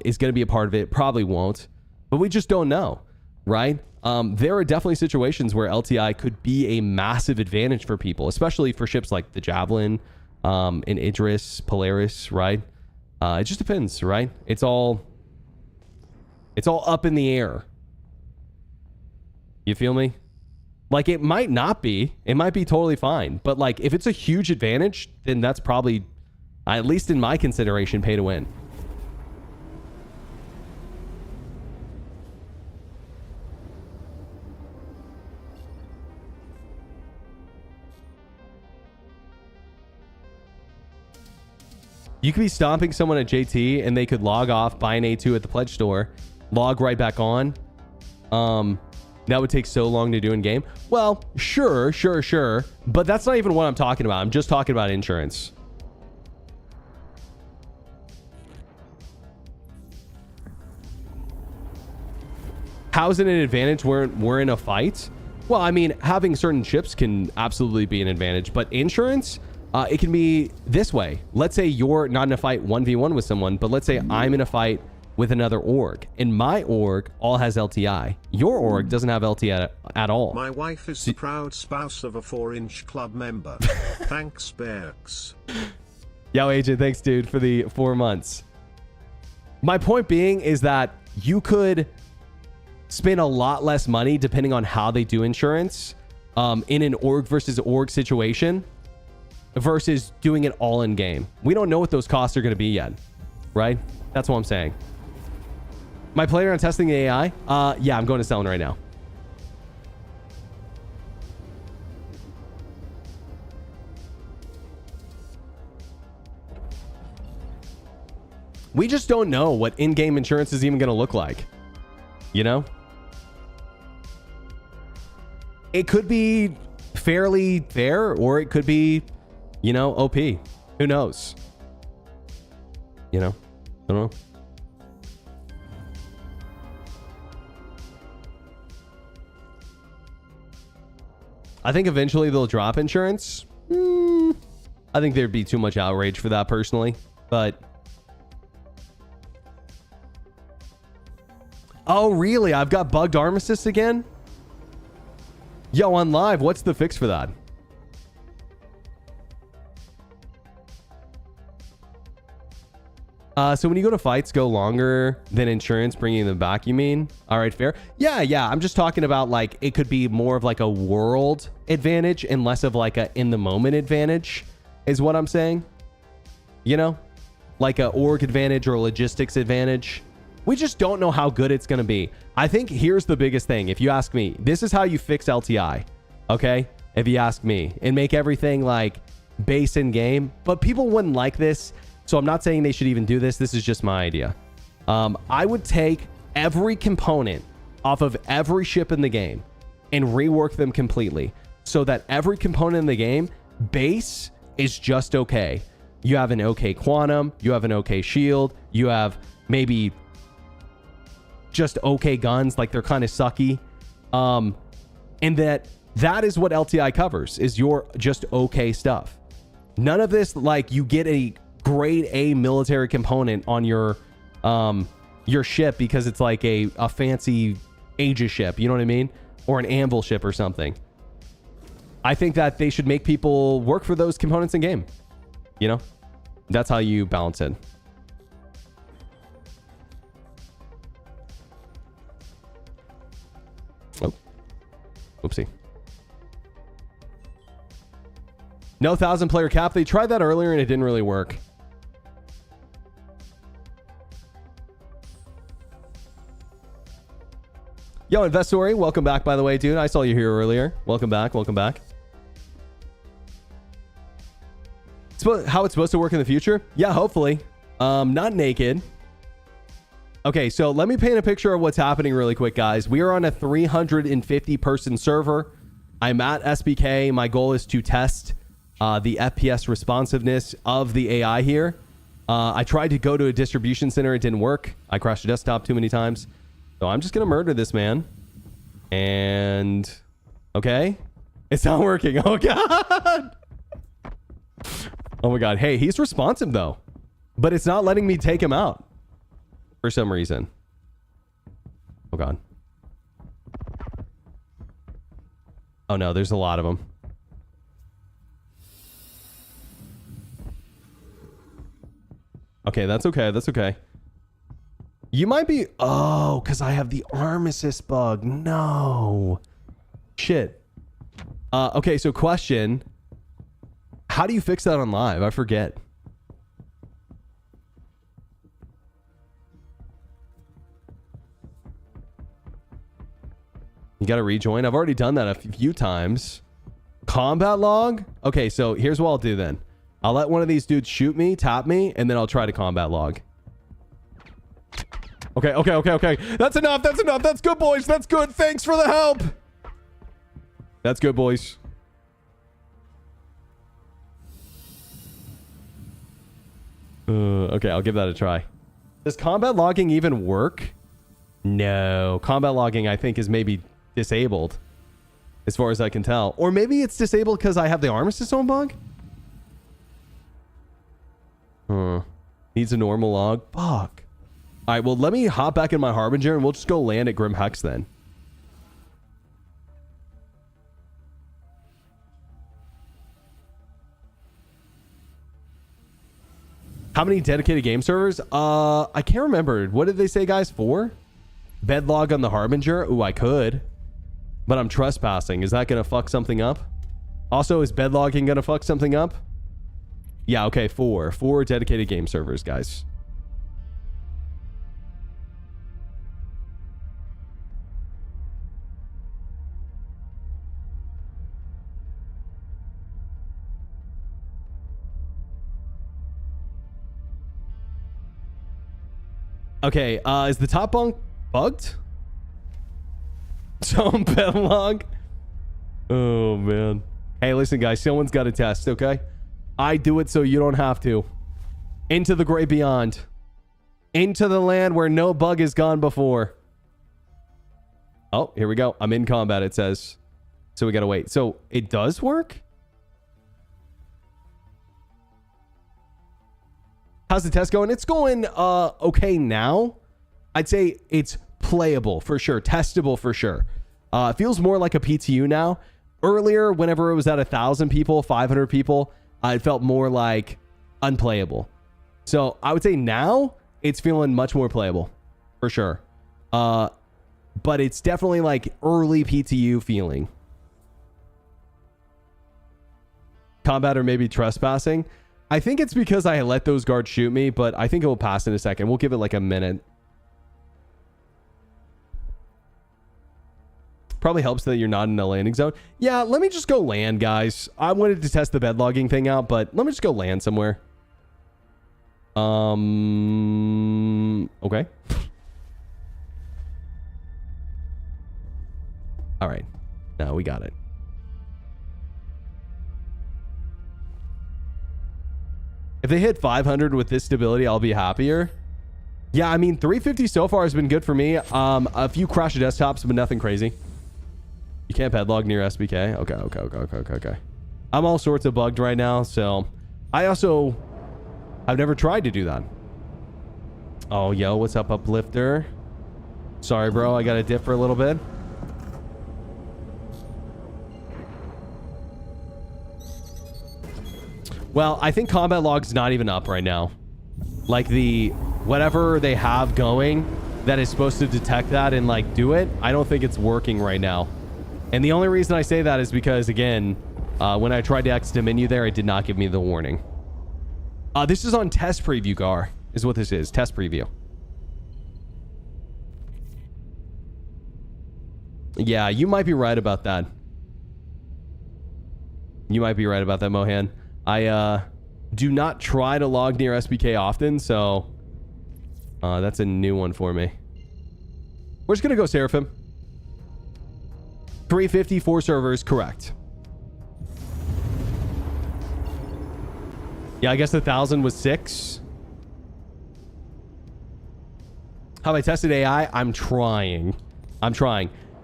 is going to be a part of it. Probably won't, but we just don't know, right? There are definitely situations where LTI could be a massive advantage for people, especially for ships like the Javelin, and Idris, Polaris, right? It just depends, right? It's all up in the air. You feel me? Like, it might not be. It might be totally fine. But, like, if it's a huge advantage, then that's probably, at least in my consideration, pay to win. You could be stomping someone at JT, and they could log off, buy an A2 at the pledge store, log right back on. That would take so long to do in game. Well, sure. But that's not even what I'm talking about. I'm just talking about insurance. How's it an advantage when we're in a fight? Well, I mean, having certain ships can absolutely be an advantage, but insurance, it can be this way. Let's say you're not in a fight 1v1 with someone, but let's say I'm in a fight with another org, and my org all has LTI. Your org doesn't have LTI at all. My wife is the proud spouse of a 4-inch club member. Thanks, Berks. Yo, AJ, thanks, dude, for the 4 months. My point being is that you could spend a lot less money depending on how they do insurance in an org versus org situation versus doing it all in game. We don't know what those costs are going to be yet, right? That's what I'm saying. My player on testing the AI? Yeah, I'm going to Selling right now. We just don't know what in-game insurance is even going to look like. You know? It could be fairly fair, or it could be, you know, OP. Who knows? You know? I don't know. I think eventually they'll drop insurance. I think there'd be too much outrage for that personally, but... Oh, really? I've got bugged armistice again? Yo, on live, what's the fix for that? So when you go to fights, go longer than insurance, bringing them back, you mean? All right, fair. Yeah. I'm just talking about, like, it could be more of like a world advantage and less of like a in the moment advantage is what I'm saying. You know, like a org advantage or a logistics advantage. We just don't know how good it's going to be. I think here's the biggest thing. If you ask me, this is how you fix LTI. Okay. If you ask me, and make everything like base in game, but people wouldn't like this. So I'm not saying they should even do this. This is just my idea. I would take every component off of every ship in the game and rework them completely so that every component in the game base is just okay. You have an okay quantum, you have an okay shield, you have maybe just okay guns, like they're kind of sucky. And that is what LTI covers, is your just okay stuff. None of this, like, you get a grade A military component on your ship because it's like a fancy Aegis ship, you know what I mean? Or an Anvil ship or something. I think that they should make people work for those components in game. You know? That's how you balance it. Oh. Oopsie. No 1,000 player cap. They tried that earlier and it didn't really work. Yo, Investori, welcome back, by the way, dude. I saw you here earlier. Welcome back. Welcome back. How it's supposed to work in the future? Yeah, hopefully. Not naked. Okay, so let me paint a picture of what's happening really quick, guys. We are on a 350-person server. I'm at SBK. My goal is to test the FPS responsiveness of the AI here. I tried to go to a distribution center. It didn't work. I crashed the desktop too many times. So I'm just going to murder this man. And... okay. It's not working. Oh, God. Oh my God. Hey, he's responsive though, but it's not letting me take him out for some reason. Oh God. Oh no, there's a lot of them. Okay, that's okay. That's okay. You might be... Oh, because I have the arm assist bug. No. Shit. Okay, so question. How do you fix that on live? I forget. You got to rejoin? I've already done that a few times. Combat log? Okay, so here's what I'll do then. I'll let one of these dudes shoot me, tap me, and then I'll try to combat log. Okay, okay, okay, okay. That's enough. That's enough. That's good, boys. That's good. Thanks for the help. That's good, boys. Okay, I'll give that a try. Does combat logging even work? No. Combat logging, I think, is maybe disabled, as far as I can tell. Or maybe it's disabled because I have the arm assist on bug? Needs a normal log. Fuck. All right, well, let me hop back in my Harbinger and we'll just go land at Grim Hex then. How many dedicated game servers? I can't remember. What did they say, guys? 4? Bedlog on the Harbinger? Ooh, I could. But I'm trespassing. Is that going to fuck something up? Also, is bedlogging going to fuck something up? Yeah, okay, 4. 4 dedicated game servers, guys. Okay, is the top bunk bugged? Some bedlog? Oh, man. Hey, listen, guys. Someone's got to test, okay? I do it so you don't have to. Into the great beyond. Into the land where no bug has gone before. Oh, here we go. I'm in combat, it says. So we got to wait. So it does work? How's the test going? It's going okay now. I'd say it's playable for sure. Testable for sure. It feels more like a PTU now. Earlier, whenever it was at 1,000 people, 500 people, it felt more like unplayable. So I would say now it's feeling much more playable for sure. But it's definitely like early PTU feeling. Combat or maybe trespassing. I think it's because I let those guards shoot me, but I think it will pass in a second. We'll give it like a minute. Probably helps that you're not in a landing zone. Yeah, let me just go land, guys. I wanted to test the bed logging thing out, but let me just go land somewhere. Okay. All right. Now we got it. If they hit 500 with this stability, I'll be happier. Yeah, I mean, 350 so far has been good for me. A few crash desktops, but nothing crazy. You can't padlock near SBK. Okay. I'm all sorts of bugged right now, so I've never tried to do that. Oh, yo, what's up, Uplifter? Sorry, bro, I got to dip for a little bit. Well, I think combat log's not even up right now. Like the whatever they have going that is supposed to detect that and like do it, I don't think it's working right now. And the only reason I say that is because, again, when I tried to exit the menu there, it did not give me the warning. This is on test preview, Gar, is what this is. Test preview. Yeah, you might be right about that. You might be right about that, Mohan. I do not try to log near SBK often, so that's a new one for me. We're just going to go Seraphim. 354 servers, correct. Yeah, I guess 1,000 was 6. Have I tested AI? I'm trying.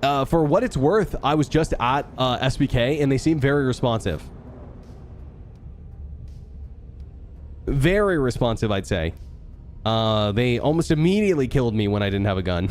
For what it's worth, I was just at SBK, and they seem very responsive. very responsive, I'd say. They almost immediately killed me when I didn't have a gun.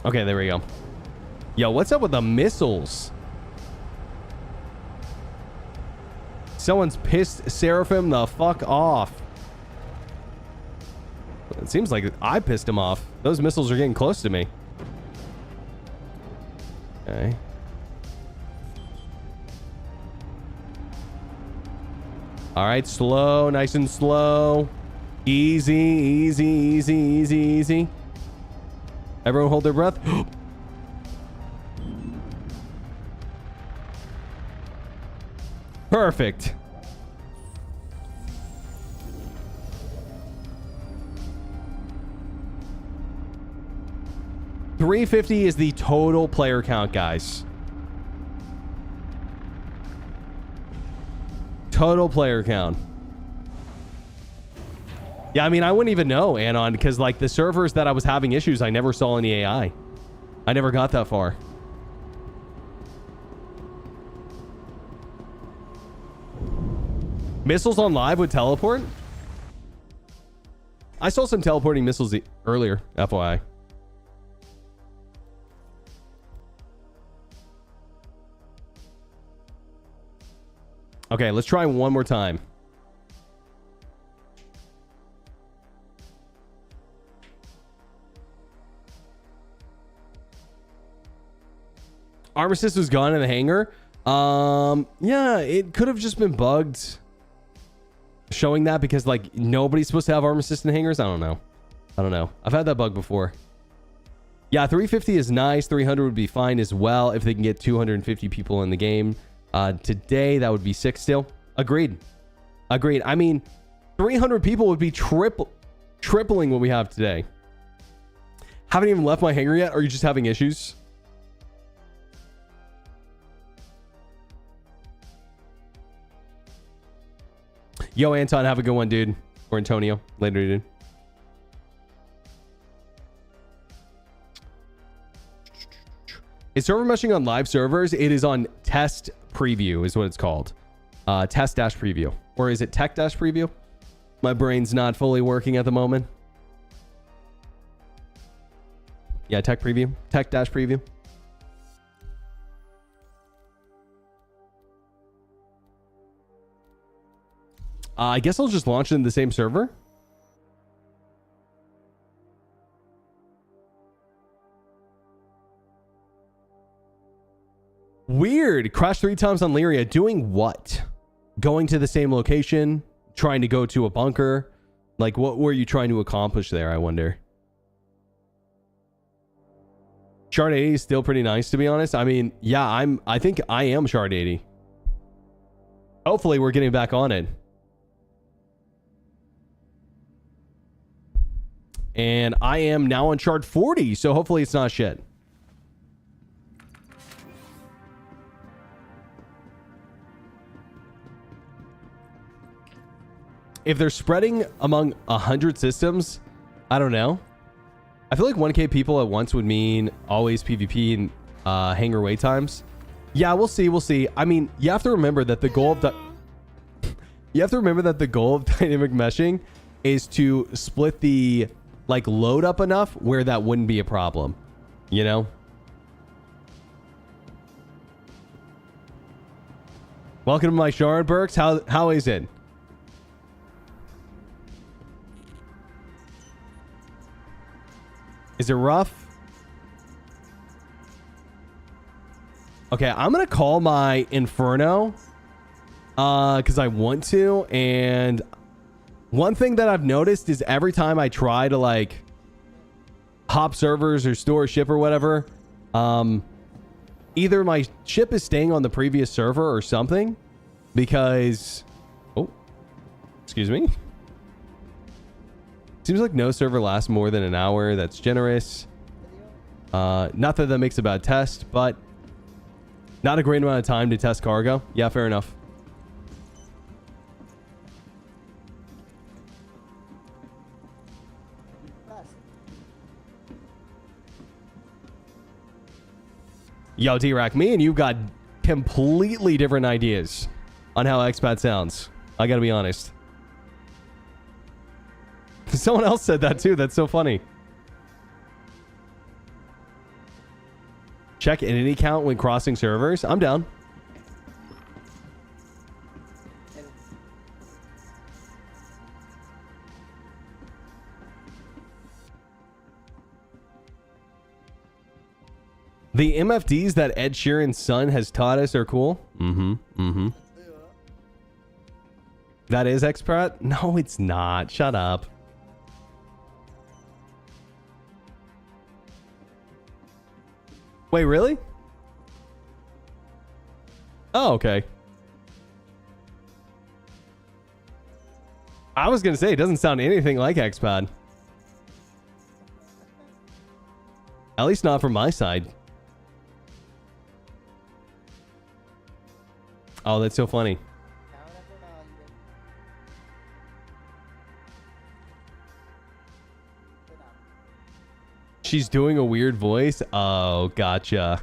Okay, there we go. Yo, what's up with the missiles? Someone's pissed Seraphim the fuck off. It seems like I pissed him off. Those missiles are getting close to me. Okay. All right, slow, nice and slow. Easy, easy, easy, easy, easy. Everyone hold their breath. Perfect. $350 is the total player count, guys. Total player count. Yeah, I mean, I wouldn't even know, Anon, because like the servers that I was having issues, I never saw any AI. I never got that far. Missiles on live would teleport? I saw some teleporting missiles earlier, FYI. Okay, let's try one more time. Armistice was gone in the hangar. Yeah, it could have just been bugged showing that because like nobody's supposed to have Armistice in hangars. I don't know. I've had that bug before. Yeah, 350 is nice. 300 would be fine as well if they can get 250 people in the game. Today, that would be 6 still. Agreed. I mean, 300 people would be tripling what we have today. Haven't even left my hangar yet? Are you just having issues? Yo, Anton, have a good one, dude. Or Antonio. Later, dude. Is server meshing on live servers? It is on test preview is what it's called. Test-preview. Or is it tech-preview? My brain's not fully working at the moment. Yeah, tech preview. Tech-preview. I guess I'll just launch it in the same server. Weird. Crashed 3 times on Lyria. Doing what? Going to the same location? Trying to go to a bunker? Like, what were you trying to accomplish there, I wonder? Shard 80 is still pretty nice, to be honest. I mean, yeah, I think I am Shard 80. Hopefully, we're getting back on it. And I am now on Shard 40, so hopefully it's not shit. If they're spreading among 100 systems, I don't know. I feel like 1K people at once would mean always PvP and hangar wait times. Yeah, we'll see. We'll see. I mean, you have to remember that the goal of dynamic meshing is to split the like load up enough where that wouldn't be a problem, you know? Welcome to my shard, Berks. How is it? Is it rough? Okay, I'm gonna call my Inferno because I want to. And one thing that I've noticed is every time I try to like hop servers or store a ship or whatever, either my ship is staying on the previous server or something because, oh, excuse me. Seems like no server lasts more than an hour. That's generous. Not that that makes a bad test, but not a great amount of time to test cargo. Yeah, fair enough. Yo, D-Rack, me and you got completely different ideas on how expat sounds. I gotta be honest. Someone else said that too. That's so funny. Check entity count when crossing servers. I'm down. The MFDs that Ed Sheeran's son has taught us are cool. That is expat? No, it's not. Shut up. Wait, really? Oh, okay. I was going to say, it doesn't sound anything like expat. At least not from my side. Oh, that's so funny. She's doing a weird voice. Oh, gotcha.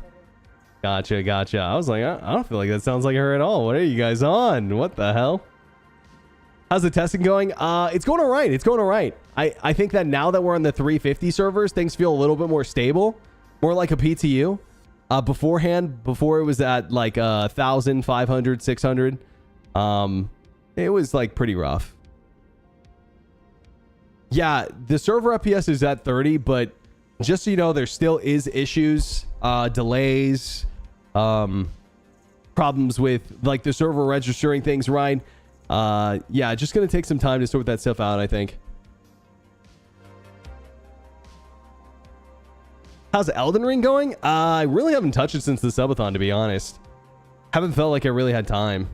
Gotcha. I was like, I don't feel like that sounds like her at all. What are you guys on? What the hell? How's the testing going? It's going all right. It's going all right. I think that now that we're on the 350 servers, things feel a little bit more stable, more like a PTU. Beforehand, before it was at like 1,000, 500, 600, it was like pretty rough. Yeah, the server FPS is at 30, but just so you know, there still is issues, delays, problems with like the server registering things right. Yeah, just gonna take some time to sort that stuff out, I think. How's Elden Ring going? I really haven't touched it since the subathon, to be honest. Haven't felt like I really had time.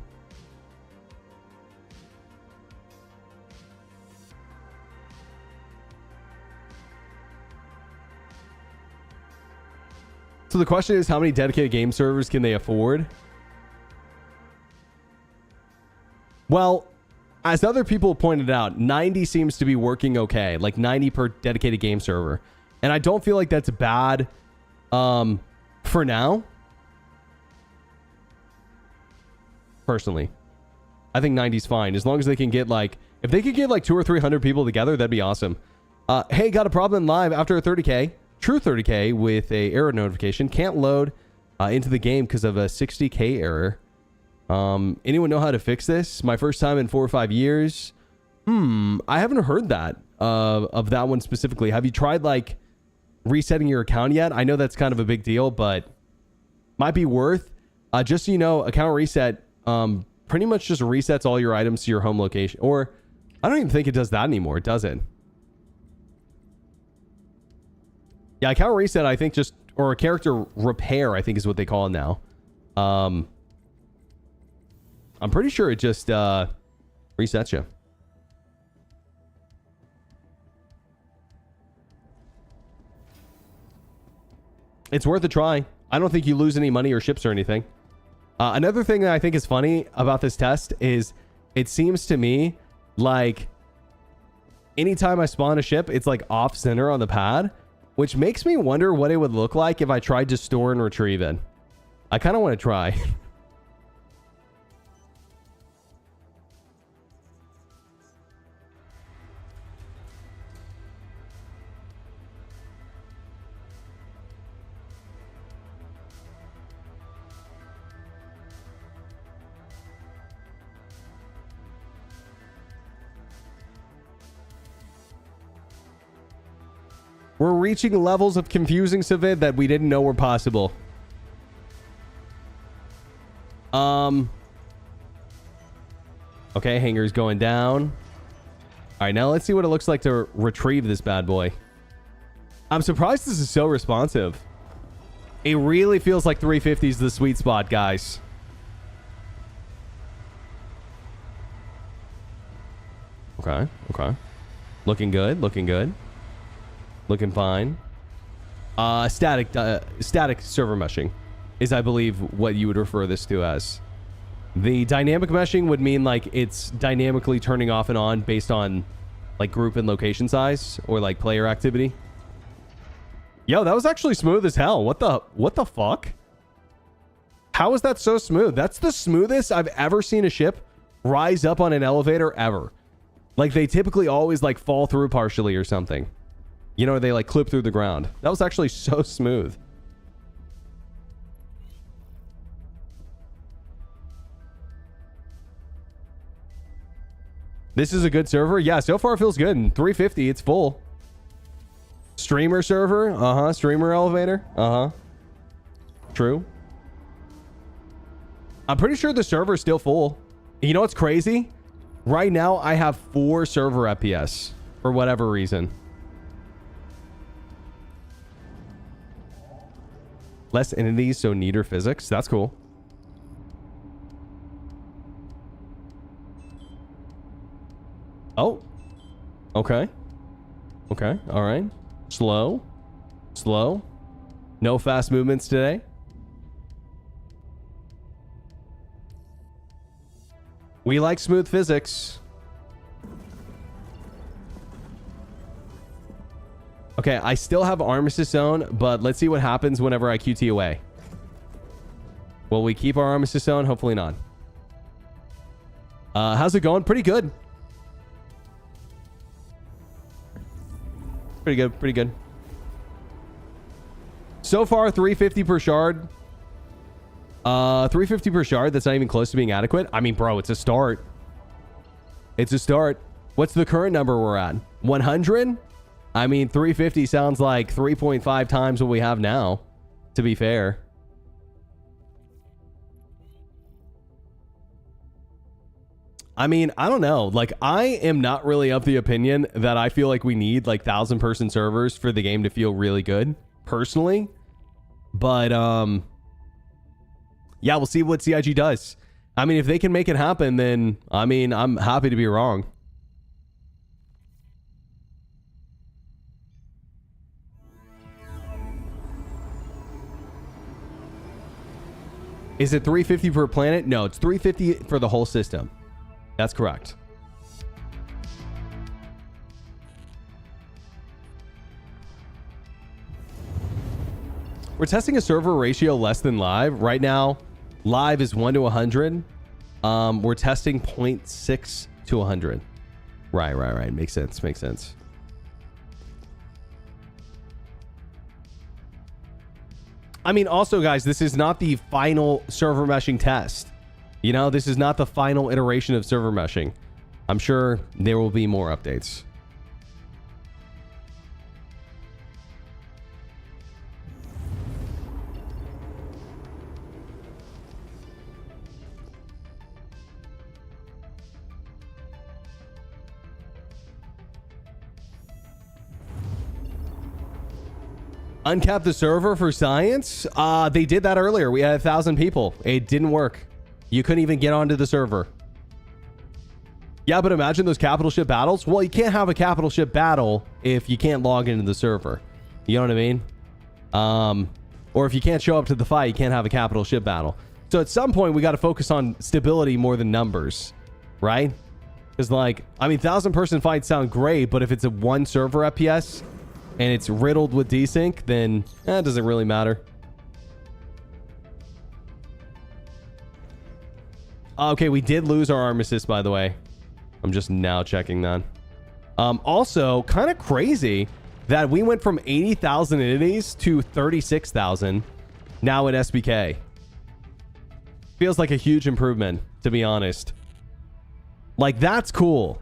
So the question is, how many dedicated game servers can they afford? Well, as other people pointed out, 90 seems to be working okay. Like 90 per dedicated game server. And I don't feel like that's bad for now. Personally. I think 90's fine. As long as they can get like... If they could get like 200 or 300 people together, that'd be awesome. Hey, got a problem live after a 30k. True 30k with a error notification. Can't load into the game because of a 60k error. Anyone know how to fix this? My first time in 4 or 5 years. I haven't heard that of that one specifically. Have you tried like resetting your account yet? I know that's kind of a big deal, but might be worth. Just so you know, account reset pretty much just resets all your items to your home location. Or I don't even think it does that anymore, does it? Yeah, account reset, I think just, or a character repair, I think is what they call it now. I'm pretty sure it just resets you. It's worth a try. I don't think you lose any money or ships or anything. Another thing that I think is funny about this test is it seems to me like anytime I spawn a ship, it's like off center on the pad, which makes me wonder what it would look like if I tried to store and retrieve it. I kind of want to try. We're reaching levels of confusing Civid that we didn't know were possible. Okay, hangar's going down. All right, now let's see what it looks like to retrieve this bad boy. I'm surprised this is so responsive. It really feels like 350 is the sweet spot, guys. Okay. Looking good, looking good. Looking fine. Static server meshing is, I believe, what you would refer this to as. The dynamic meshing would mean like it's dynamically turning off and on based on like group and location size or like player activity. Yo, that was actually smooth as hell. What the fuck? How is that so smooth? That's the smoothest I've ever seen a ship rise up on an elevator ever. Like they typically always like fall through partially or something. You know, they like clip through the ground. That was actually so smooth. This is a good server. Yeah, so far it feels good. And 350, it's full. Streamer server. Uh-huh. Streamer elevator. Uh-huh. True. I'm pretty sure the server is still full. You know what's crazy? Right now, I have 4 server FPS for whatever reason. Less entities, so neater physics. That's cool. Oh. Okay. Okay. All right. Slow. Slow. No fast movements today. We like smooth physics. Okay, I still have Armistice Zone, but let's see what happens whenever I QT away. Will we keep our Armistice Zone? Hopefully not. How's it going? Pretty good. Pretty good, pretty good. So far, 350 per shard. 350 per shard, that's not even close to being adequate. I mean, bro, it's a start. It's a start. What's the current number we're at? 100? I mean, 350 sounds like 3.5 times what we have now, to be fair. I mean, I don't know. Like, I am not really of the opinion that I feel like we need like 1,000-person servers for the game to feel really good, personally. But, yeah, we'll see what CIG does. I mean, if they can make it happen, then, I mean, I'm happy to be wrong. Is it 350 per planet? No, it's 350 for the whole system. That's correct. We're testing a server ratio less than live. Right now, live is 1 to 100. We're testing 0.6 to 100. Right. Makes sense. Makes sense. I mean, also, guys, this is not the final server meshing test. You know, this is not the final iteration of server meshing. I'm sure there will be more updates. Uncap the server for science? They did that earlier. We had 1,000 people. It didn't work. You couldn't even get onto the server. Yeah, but imagine those capital ship battles. Well, you can't have a capital ship battle if you can't log into the server. You know what I mean? Or if you can't show up to the fight, you can't have a capital ship battle. So at some point, we got to focus on stability more than numbers, right? Because, like, I mean, 1,000-person fights sound great, but if it's a 1 server FPS and it's riddled with desync, then it doesn't really matter. Okay, we did lose our armistice, by the way. I'm just now checking that. Also, kind of crazy that we went from 80,000 entities to 36,000 now in SBK. Feels like a huge improvement, to be honest. Like, that's cool.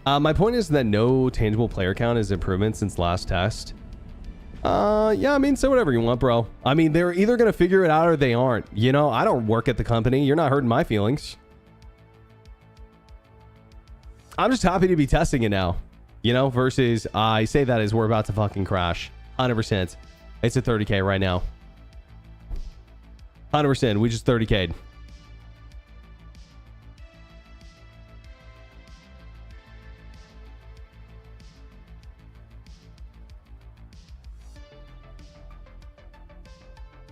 My point is that no tangible player count is improvement since last test. Yeah, I mean, say whatever you want, bro. I mean, they're either going to figure it out or they aren't. You know, I don't work at the company. You're not hurting my feelings. I'm just happy to be testing it now, you know, versus I say that as we're about to fucking crash. 100%. It's a 30K right now. 100%. We just 30K'd.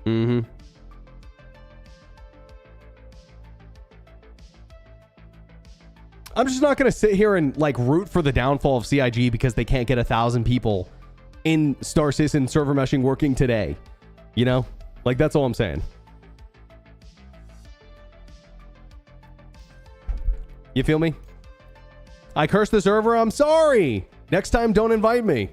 Mm-hmm. I'm just not going to sit here and like root for the downfall of CIG because they can't get 1,000 people in Star Citizen server meshing working today. You know? Like, that's all I'm saying. You feel me? I cursed the server. I'm sorry. Next time, don't invite me.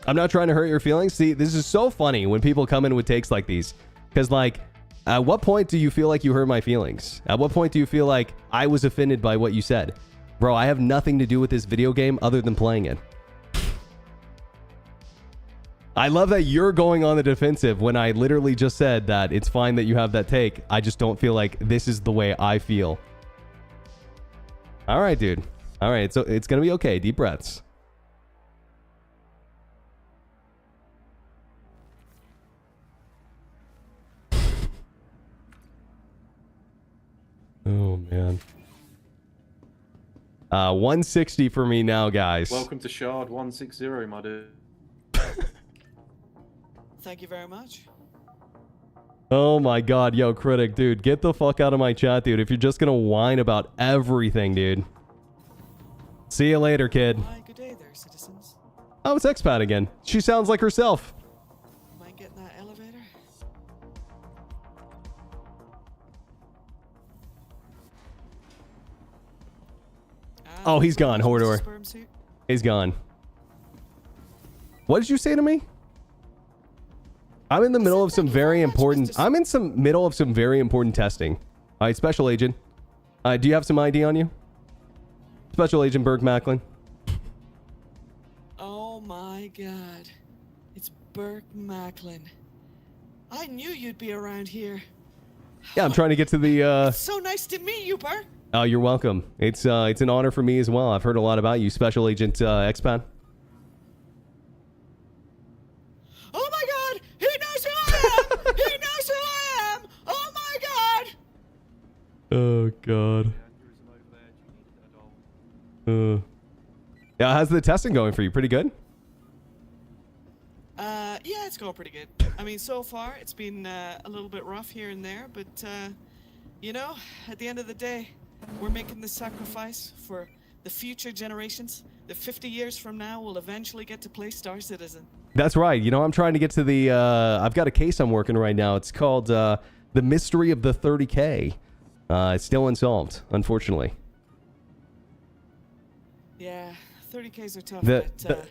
I'm not trying to hurt your feelings. See, this is so funny when people come in with takes like these. Because, like, at what point do you feel like you hurt my feelings? At what point do you feel like I was offended by what you said? Bro, I have nothing to do with this video game other than playing it. I love that you're going on the defensive when I literally just said that it's fine that you have that take. I just don't feel like this is the way I feel. All right, dude. All right, so it's going to be okay. Deep breaths. Oh, man. 160 for me now, guys. Welcome to Shard 160, my dude. Thank you very much. Oh my god, yo, Critic, dude, get the fuck out of my chat, dude. If you're just gonna whine about everything, dude. See you later, kid. Hi, good day there, citizens. Oh, it's Expat again. She sounds like herself. Mind getting that elevator? Oh, he's gone, Hordor. He's gone. What did you say to me? I'm in the middle of some very important... middle of some very important testing. All right, Special Agent. Do you have some ID on you? Special Agent Berk Macklin. Oh my god. It's Berk Macklin. I knew you'd be around here. Yeah, I'm trying to get to the... It's so nice to meet you, Berk. Oh, you're welcome. It's an honor for me as well. I've heard a lot about you, Special Agent Expat. Oh my god! He knows who I am! He knows who I am! Oh my god! Oh god. Yeah, how's the testing going for you? Pretty good? Yeah, it's going pretty good. I mean, so far, it's been a little bit rough here and there, but, you know, at the end of the day, we're making the sacrifice for the future generations. The 50 years from now, we'll eventually get to play Star Citizen. That's right. You know, I'm trying to get to the... I've got a case I'm working right now. It's called The Mystery of the 30K. It's still unsolved, unfortunately. Yeah, 30Ks are tough.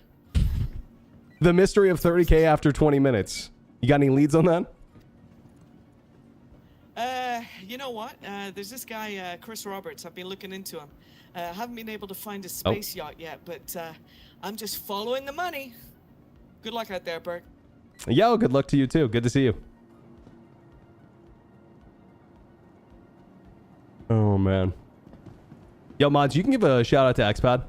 The Mystery of 30K after 20 minutes. You got any leads on that? You know what? There's this guy, Chris Roberts. I've been looking into him. Haven't been able to find his space yacht yet, but I'm just following the money. Good luck out there, Berk. Yo, good luck to you too. Good to see you. Oh, man. Yo, mods, you can give a shout out to Xpad.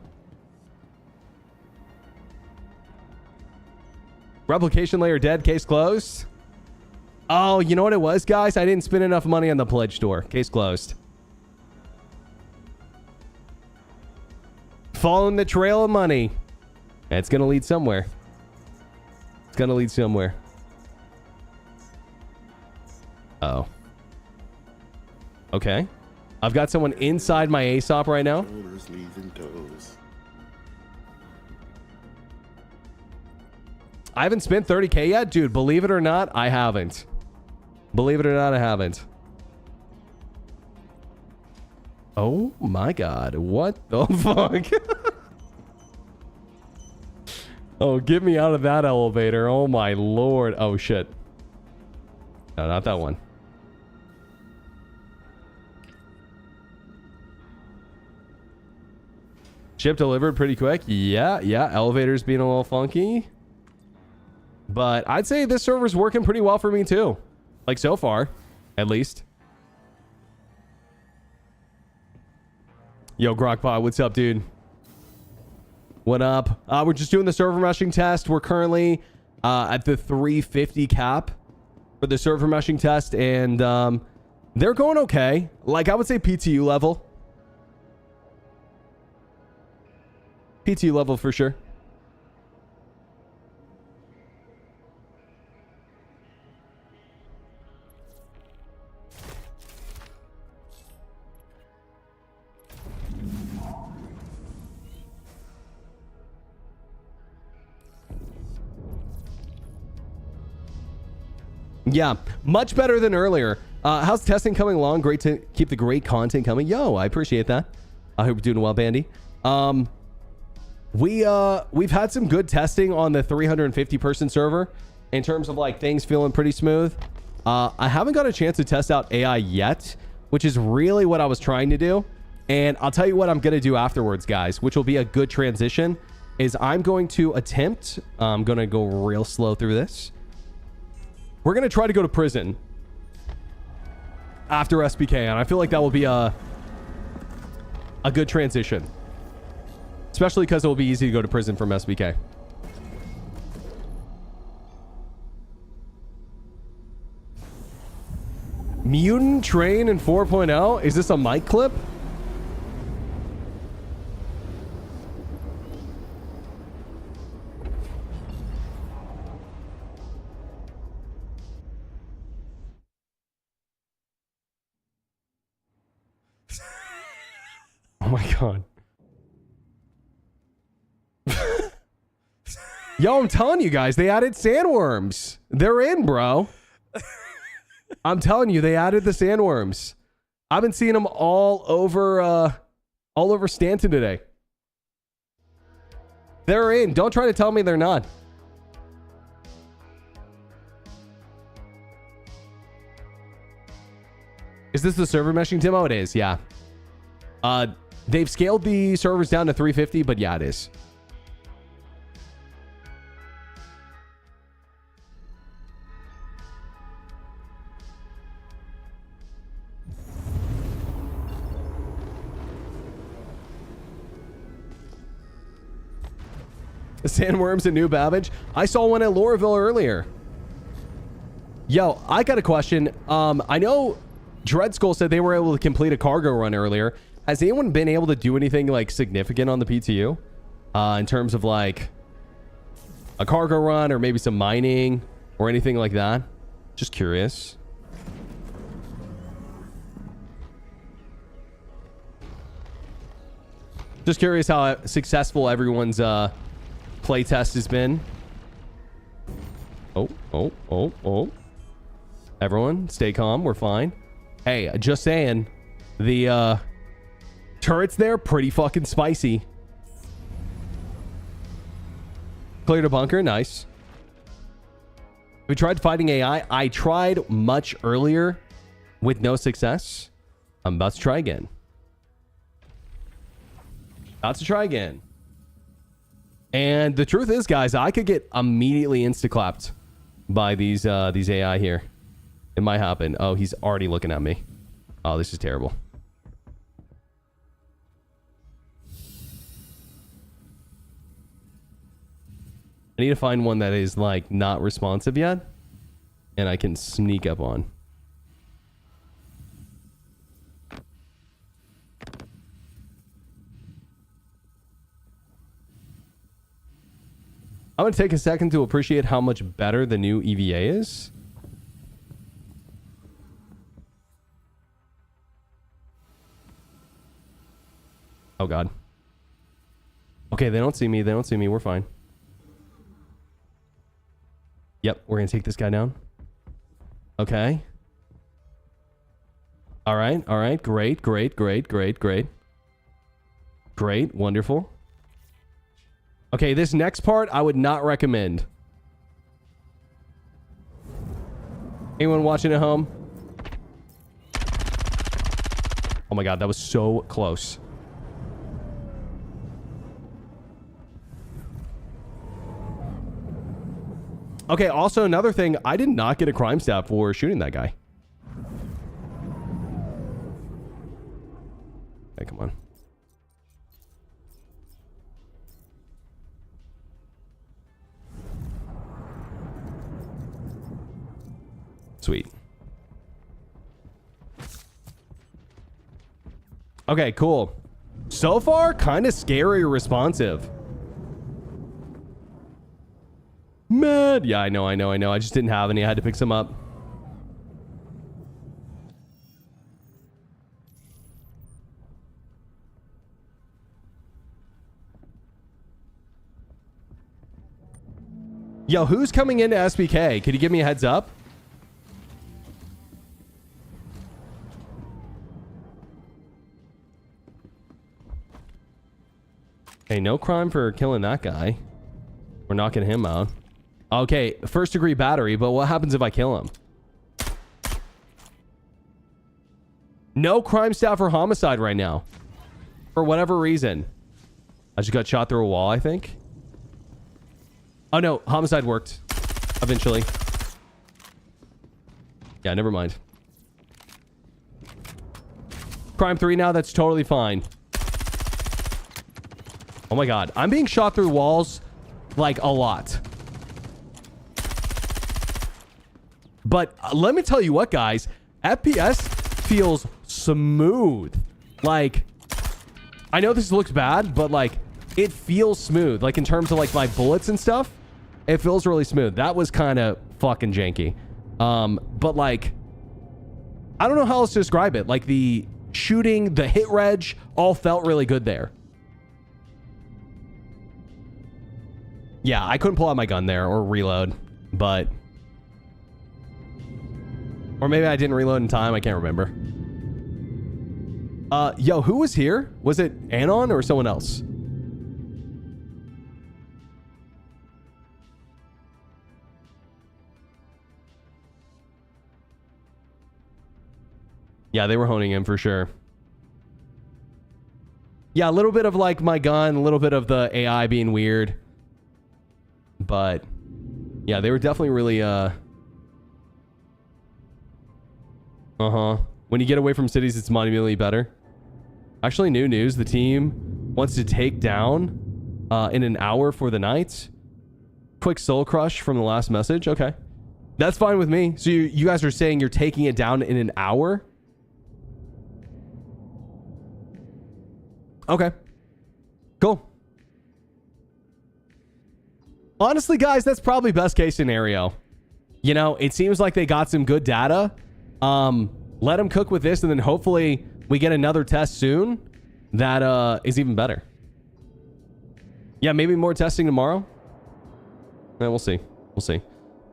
Replication layer dead. Case closed. Oh, you know what it was, guys? I didn't spend enough money on the pledge store. Case closed. Following the trail of money. It's going to lead somewhere. It's going to lead somewhere. Oh. Okay. I've got someone inside my ASOP right now. I haven't spent 30K yet. Dude, believe it or not, I haven't. Believe it or not, I haven't. Oh my god. What the fuck? Oh, get me out of that elevator. Oh my lord. Oh shit. No, not that one. Ship delivered pretty quick. Yeah. Elevator's being a little funky. But I'd say this server's working pretty well for me too. Like so far. At least. Yo, Grokbot, what's up, dude? What up? We're just doing the server meshing test. We're currently at the 350 cap for the server meshing test, and they're going okay. Like, I would say PTU level. PTU level for sure. Yeah, much better than earlier. How's testing coming along? Great to keep the great content coming. Yo, I appreciate that. I hope you're doing well, Bandy. We've had some good testing on the 350 person server in terms of like things feeling pretty smooth. I haven't got a chance to test out AI yet, which is really what I was trying to do. And I'll tell you what I'm going to do afterwards, guys, which will be a good transition, is I'm going to attempt, I'm going to go real slow through this. We're going to try to go to prison after SBK, and I feel like that will be a good transition. Especially because it will be easy to go to prison from SBK. Mutant Train in 4.0? Is this a mic clip? Oh my god. Yo, I'm telling you guys, they added sandworms. They're in, bro. I'm telling you, they added the sandworms. I've been seeing them all over Stanton today. They're in. Don't try to tell me they're not. Is this the server meshing, Timo? It is, yeah. They've scaled the servers down to 350, but yeah, it is. The sandworm's a new Babbage. I saw one at Lorville earlier. Yo, I got a question. I know Dreadskull said they were able to complete a cargo run earlier. Has anyone been able to do anything like significant on the PTU? In terms of like a cargo run or maybe some mining or anything like that? Just curious. Just curious how successful everyone's playtest has been. Oh. Everyone, stay calm. We're fine. Hey, just saying. The turrets there, pretty fucking spicy. Cleared a bunker. Nice. We tried fighting AI. I tried much earlier with no success. I'm about to try again. And the truth is, guys, I could get immediately insta-clapped by these AI here. It might happen. Oh, he's already looking at me. Oh, this is terrible. I need to find one that is like not responsive yet, and I can sneak up on. I'm going to take a second to appreciate how much better the new EVA is. Oh, God. Okay, they don't see me. We're fine. Yep, we're going to take this guy down. Okay. All right. Great. Wonderful. Okay, this next part, I would not recommend. Anyone watching at home? Oh my god, that was so close. Okay, also another thing, I did not get a crime stat for shooting that guy. Sweet. Okay, cool. So far, kind of scary responsive. Mad. Yeah, I know. I just didn't have any. I had to pick some up. Yo, who's coming into SBK? Could you give me a heads up? Hey, no crime for killing that guy. We're knocking him out. Okay, first degree battery, but what happens if I kill him? No crime staff or homicide right now. For whatever reason. I just got shot through a wall, I think. Oh no, homicide worked. Eventually. Yeah, never mind. Crime 3 now, that's totally fine. Oh my god, I'm being shot through walls like a lot. But let me tell you what, guys. FPS feels smooth. Like, I know this looks bad, but like, it feels smooth. Like in terms of like my bullets and stuff, it feels really smooth. That was kind of fucking janky. But like, I don't know how else to describe it. Like the shooting, the hit reg, all felt really good there. Yeah, I couldn't pull out my gun there or reload, but... Or maybe I didn't reload in time. I can't remember. Yo, who was here? Was it Anon or someone else? Yeah, they were honing him for sure. Yeah, a little bit of like my gun, a little bit of the AI being weird. But yeah, they were definitely really when you get away from cities, it's monumentally better. Actually, new news, the team wants to take down in an hour for the night. Quick soul crush from the last message. Okay, that's fine with me. So you guys are saying you're taking it down in an hour? Okay, cool. Honestly, guys, that's probably best case scenario. You know, it seems like they got some good data. Let them cook with this, and then hopefully we get another test soon that is even better. Yeah, maybe more testing tomorrow. Yeah, we'll see. We'll see.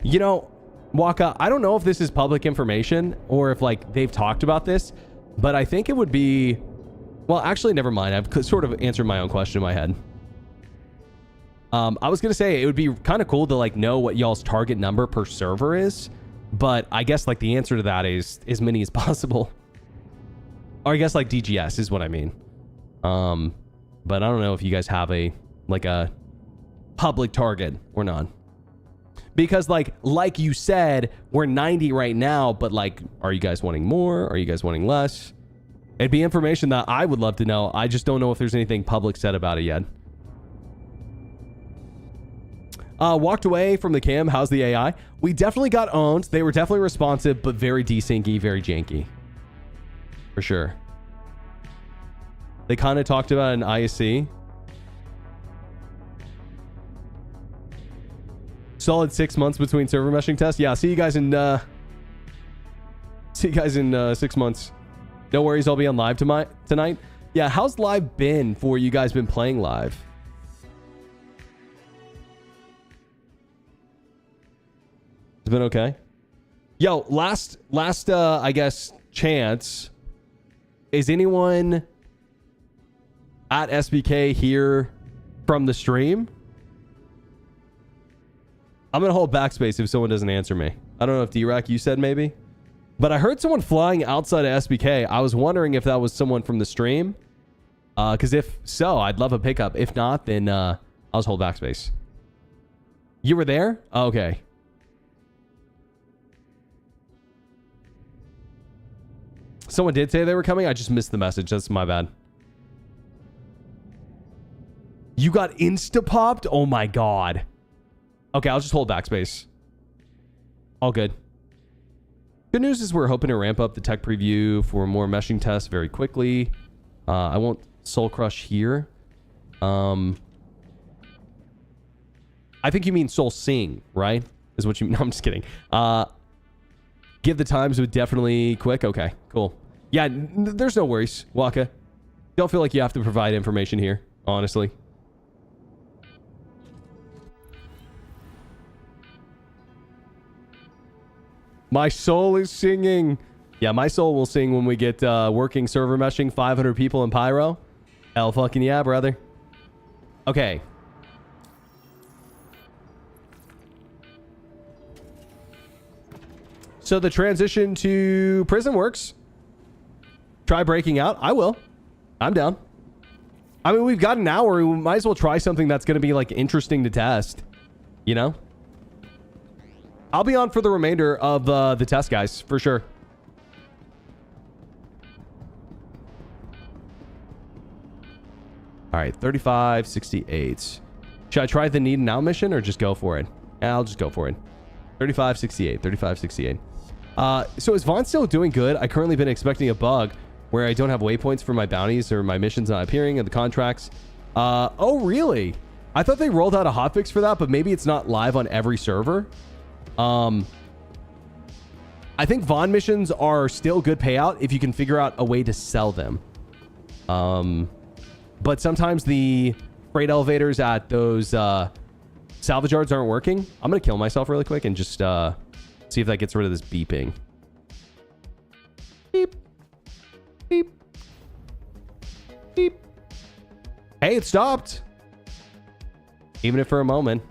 You know, Waka, I don't know if this is public information or if like they've talked about this, but I think it would be... Well, actually, never mind. I've sort of answered my own question in my head. I was going to say it would be kind of cool to like know what y'all's target number per server is, but I guess like the answer to that is as many as possible. Or I guess like DGS is what I mean. But I don't know if you guys have a public target or not. Because like you said, we're 90 right now, but like, are you guys wanting more? Are you guys wanting less? It'd be information that I would love to know. I just don't know if there's anything public said about it yet. Walked away from the cam. How's the AI? We definitely got owned. They were definitely responsive, but very desyncy, very janky. For sure. They kind of talked about an aUEC. Solid 6 months between server meshing tests. Yeah, see you guys in 6 months. No worries, I'll be on live tonight. Yeah, how's live been for you guys been playing live? It's been okay. Yo, last I guess chance. Is anyone at SBK here from the stream? I'm gonna hold backspace if someone doesn't answer me. I don't know if D-Rack you said maybe, but I heard someone flying outside of SBK. I was wondering if that was someone from the stream. Because if so, I'd love a pickup. If not, then I'll just hold backspace. You were there? Okay. Someone did say they were coming. I just missed the message. That's my bad. You got insta-popped? Oh my god. Okay, I'll just hold backspace. All good. Good news is we're hoping to ramp up the tech preview for more meshing tests very quickly. I won't soul crush here. I think you mean soul sing, right? Is what you mean. No, I'm just kidding. Give the times would definitely quick. Okay, cool. Yeah, there's no worries, Waka. Don't feel like you have to provide information here, honestly. My soul is singing. Yeah, my soul will sing when we get working server meshing, 500 people in Pyro. Hell fucking yeah, brother. Okay. So the transition to prison works. Try breaking out. I will. I'm down. I mean, we've got an hour. We might as well try something that's going to be like interesting to test. You know? I'll be on for the remainder of the test, guys, for sure. All right, 3568. Should I try the need now mission or just go for it? I'll just go for it. 3568, 3568. So is Vaughn still doing good? I currently been expecting a bug where I don't have waypoints for my bounties or my missions not appearing in the contracts. Oh, really? I thought they rolled out a hotfix for that, but maybe it's not live on every server. I think Vaughn missions are still good payout if you can figure out a way to sell them. But sometimes the freight elevators at those salvage yards aren't working. I'm going to kill myself really quick and just see if that gets rid of this beeping. Beep. Beep. Beep. Hey, it stopped. Even if for a moment.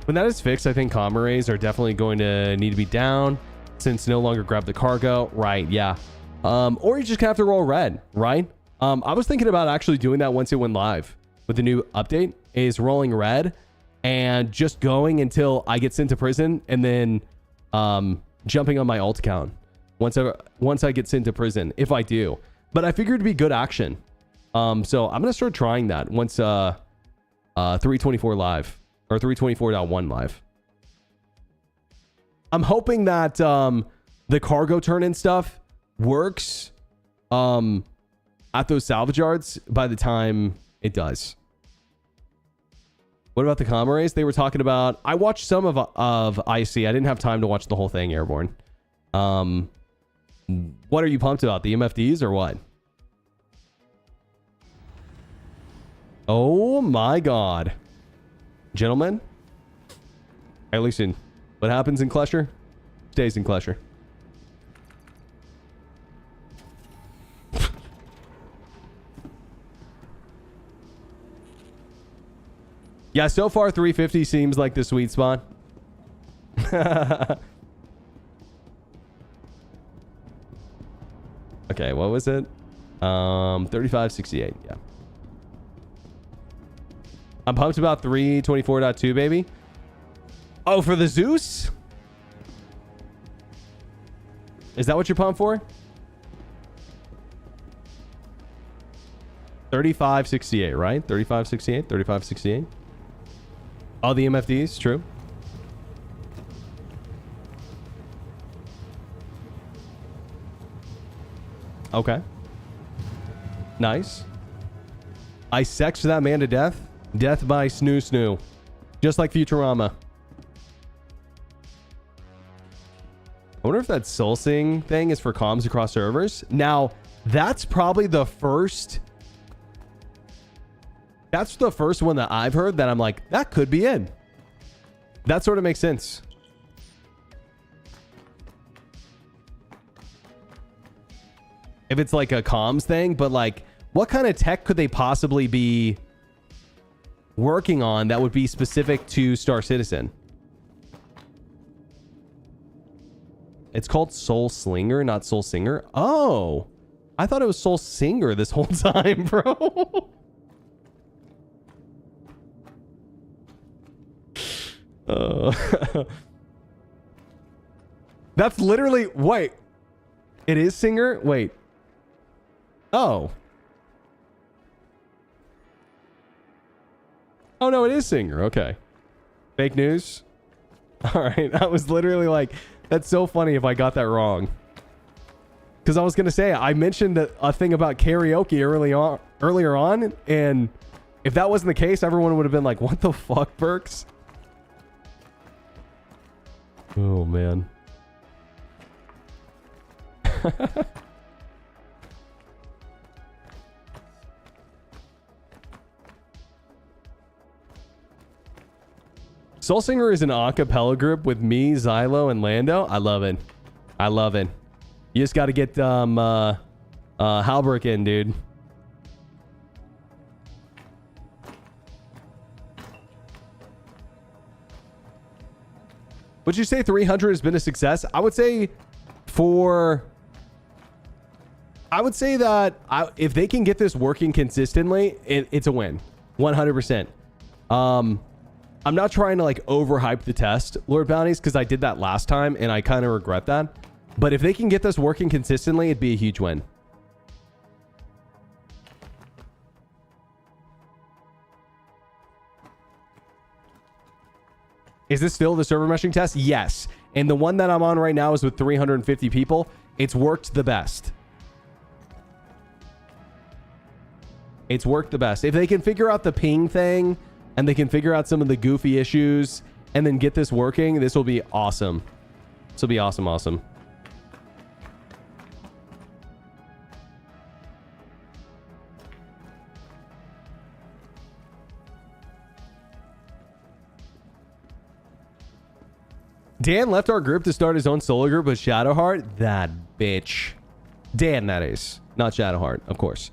When that is fixed, I think comm arrays are definitely going to need to be down since no longer grab the cargo. Right, yeah. Or you just have to roll red, right? I was thinking about actually doing that once it went live with the new update, is rolling red and just going until I get sent to prison and then jumping on my alt account once I get sent to prison, if I do. But I figured it'd be good action. So I'm going to start trying that once 324 live. Or 324.1 live. I'm hoping that the cargo turn-in stuff works at those salvage yards by the time it does. What about the comm arrays they were talking about? I watched some of IC. I didn't have time to watch the whole thing, Airborne. What are you pumped about? The MFDs or what? Oh my god. Gentlemen, hey, listen, what happens in Klesher stays in Klesher. Yeah, so far 350 seems like the sweet spot. Okay, what was it? 3568, yeah. I'm pumped about 324.2, baby. Oh, for the Zeus? Is that what you're pumped for? 3568, right? 3568, 3568. All the MFDs, true. Okay. Nice. I sexed that man to death. Death by snoo snoo. Just like Futurama. I wonder if that soul sing thing is for comms across servers. Now, that's probably the first... That's the first one that I've heard that I'm like, that could be it. That sort of makes sense. If it's like a comms thing, but like, what kind of tech could they possibly be working on that would be specific to Star Citizen? It's called Soul Slinger, not Soul Singer. Oh, I thought it was Soul Singer this whole time, bro. That's literally... Wait. It is Singer? Wait. Oh. Oh, no, it is Singer. Okay. Fake news? All right. I was literally like, that's so funny if I got that wrong. Because I was going to say, I mentioned a thing about karaoke earlier on, and if that wasn't the case, everyone would have been like, what the fuck, Berks? Oh, man. Soul Singer is an a cappella group with me, Xylo, and Lando. I love it. I love it. You just got to get Halbrook in, dude. Would you say 300 has been a success? I would say that if they can get this working consistently, it's a win. 100%. I'm not trying to like overhype the test, Lord Bounties, because I did that last time and I kind of regret that. But if they can get this working consistently, it'd be a huge win. Is this still the server meshing test? Yes. And the one that I'm on right now is with 350 people. It's worked the best. It's worked the best. If they can figure out the ping thing and they can figure out some of the goofy issues and then get this working, this will be awesome. This will be awesome, awesome. Dan left our group to start his own solo group with Shadowheart. That bitch. Dan, that is. Not Shadowheart, of course.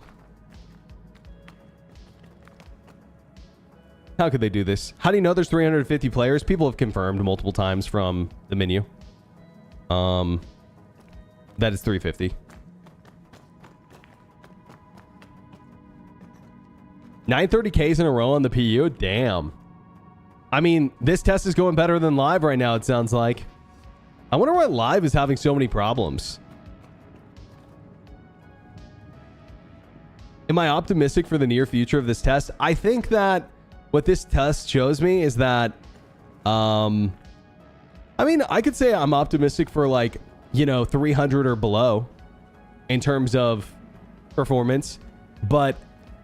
How could they do this? How do you know there's 350 players? People have confirmed multiple times from the menu. That is 350. 930Ks in a row on the PU? Damn. I mean, this test is going better than live right now, it sounds like. I wonder why live is having so many problems. Am I optimistic for the near future of this test? I think that what this test shows me is that, I mean, I could say I'm optimistic for like, 300 or below in terms of performance, but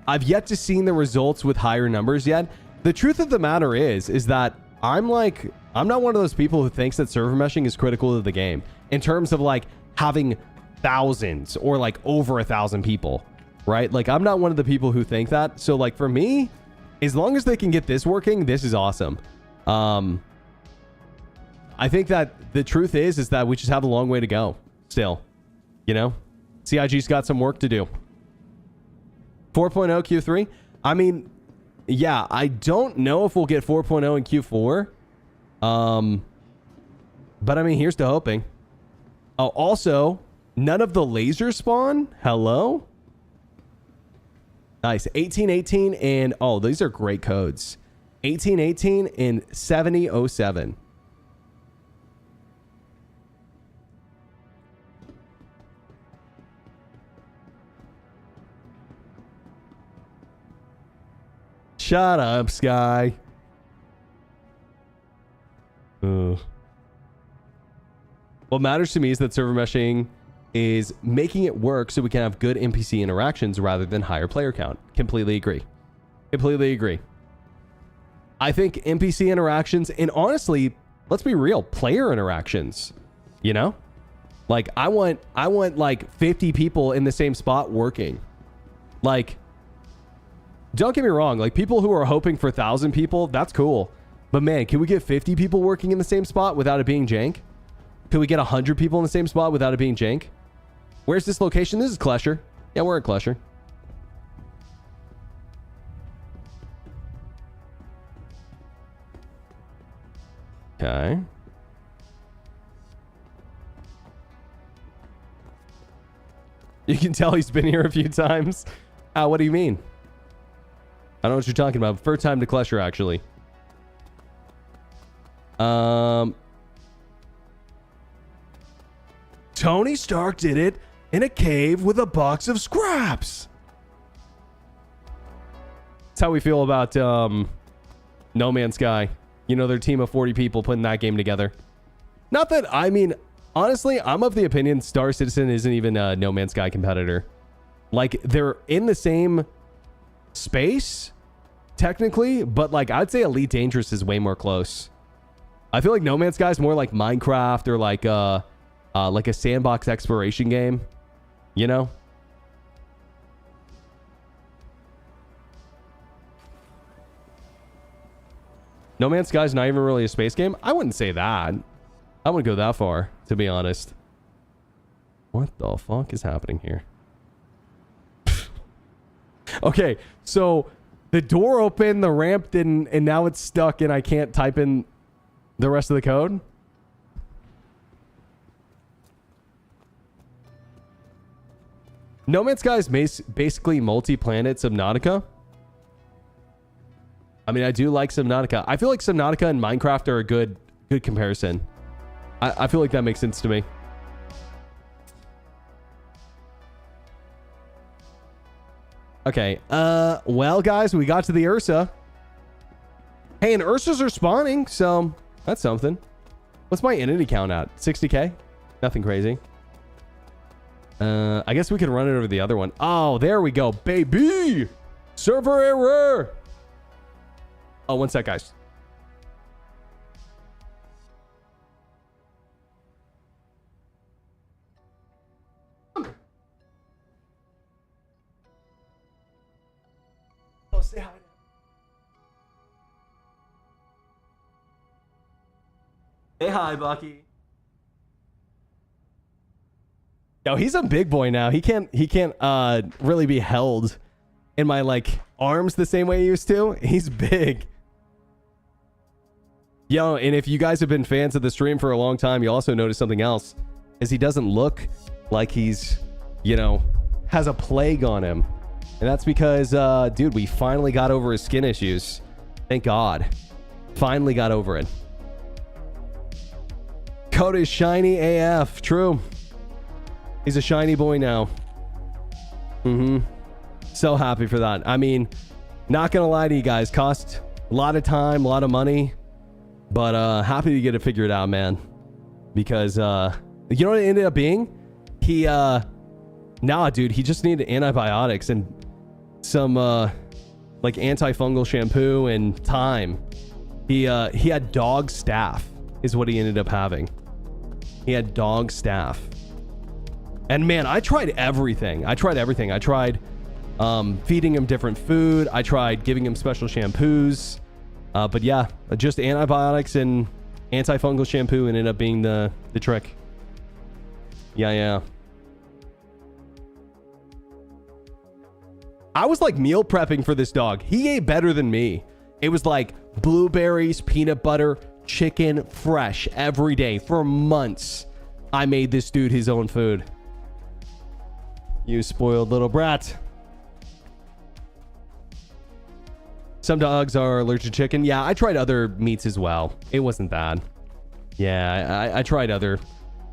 I've yet to see the results with higher numbers yet. The truth of the matter is that I'm not one of those people who thinks that server meshing is critical to the game in terms of like having thousands or like over 1,000 people, right? Like I'm not one of the people who think that. So like for me, as long as they can get this working, this is awesome. I think that the truth is that we just have a long way to go still, CIG's got some work to do. 4.0 Q3. I mean, yeah, I don't know if we'll get 4.0 in Q4. But I mean, here's to hoping. Oh, also, none of the laser spawn. Hello? Nice. 1818 and... Oh, these are great codes. 1818 and 7007. Shut up, Sky. What matters to me is that server meshing is making it work so we can have good NPC interactions rather than higher player count. Completely agree. Completely agree. I think NPC interactions, and honestly, let's be real, player interactions, Like, I want like 50 people in the same spot working. Like... Don't get me wrong, like people who are hoping for 1,000 people, that's cool. But man, can we get 50 people working in the same spot without it being jank? Can we get 100 people in the same spot without it being jank? Where's this location? This is Klesher. Yeah, we're at Klesher. Okay. You can tell he's been here a few times. What do you mean? I don't know what you're talking about. First time to Klesher, actually. Tony Stark did it in a cave with a box of scraps. That's how we feel about No Man's Sky. You know, their team of 40 people putting that game together. Not that, I mean, honestly, I'm of the opinion Star Citizen isn't even a No Man's Sky competitor. Like, they're in the same space, technically, but like, I'd say Elite Dangerous is way more close. I feel like No Man's Sky is more like Minecraft or like a sandbox exploration game, you know? No Man's Sky is not even really a space game. I wouldn't say that. I wouldn't go that far, to be honest. What the fuck is happening here? Okay, so the door opened, the ramp didn't, and now it's stuck and I can't type in the rest of the code? No Man's Sky is basically multi-planet Subnautica. I mean, I do like Subnautica. I feel like Subnautica and Minecraft are a good comparison. I feel like that makes sense to me. Okay. Well, guys, we got to the Ursa. Hey, and Ursas are spawning, so that's something. What's my entity count at? 60k? Nothing crazy. I guess we could run it over the other one. Oh, there we go, baby. Server error. Oh, one sec, guys. Oh, say hi. Say hi, Bucky. Yo, he's a big boy now. He can't really be held in my like arms the same way he used to. He's big. Yo, and if you guys have been fans of the stream for a long time, you also notice something else, is he doesn't look like he's, you know, has a plague on him. And that's because, dude, we finally got over his skin issues. Thank God. Finally got over it. Code is shiny AF. True. He's a shiny boy now. So happy for that. I mean, not gonna lie to you guys, cost a lot of time, a lot of money, but happy to get it figured out, man. Because you know what it ended up being? He nah, dude, he just needed antibiotics and some like antifungal shampoo and time. He had dog staph is what he ended up having. He had dog staph. And man, I tried everything. I tried feeding him different food. I tried giving him special shampoos. But yeah, just antibiotics and antifungal shampoo ended up being the trick. Yeah. I was like meal prepping for this dog. He ate better than me. It was like blueberries, peanut butter, chicken, fresh every day for months. I made this dude his own food. You spoiled little brat. Some dogs are allergic to chicken. Yeah, I tried other meats as well. It wasn't bad. Yeah, I tried other.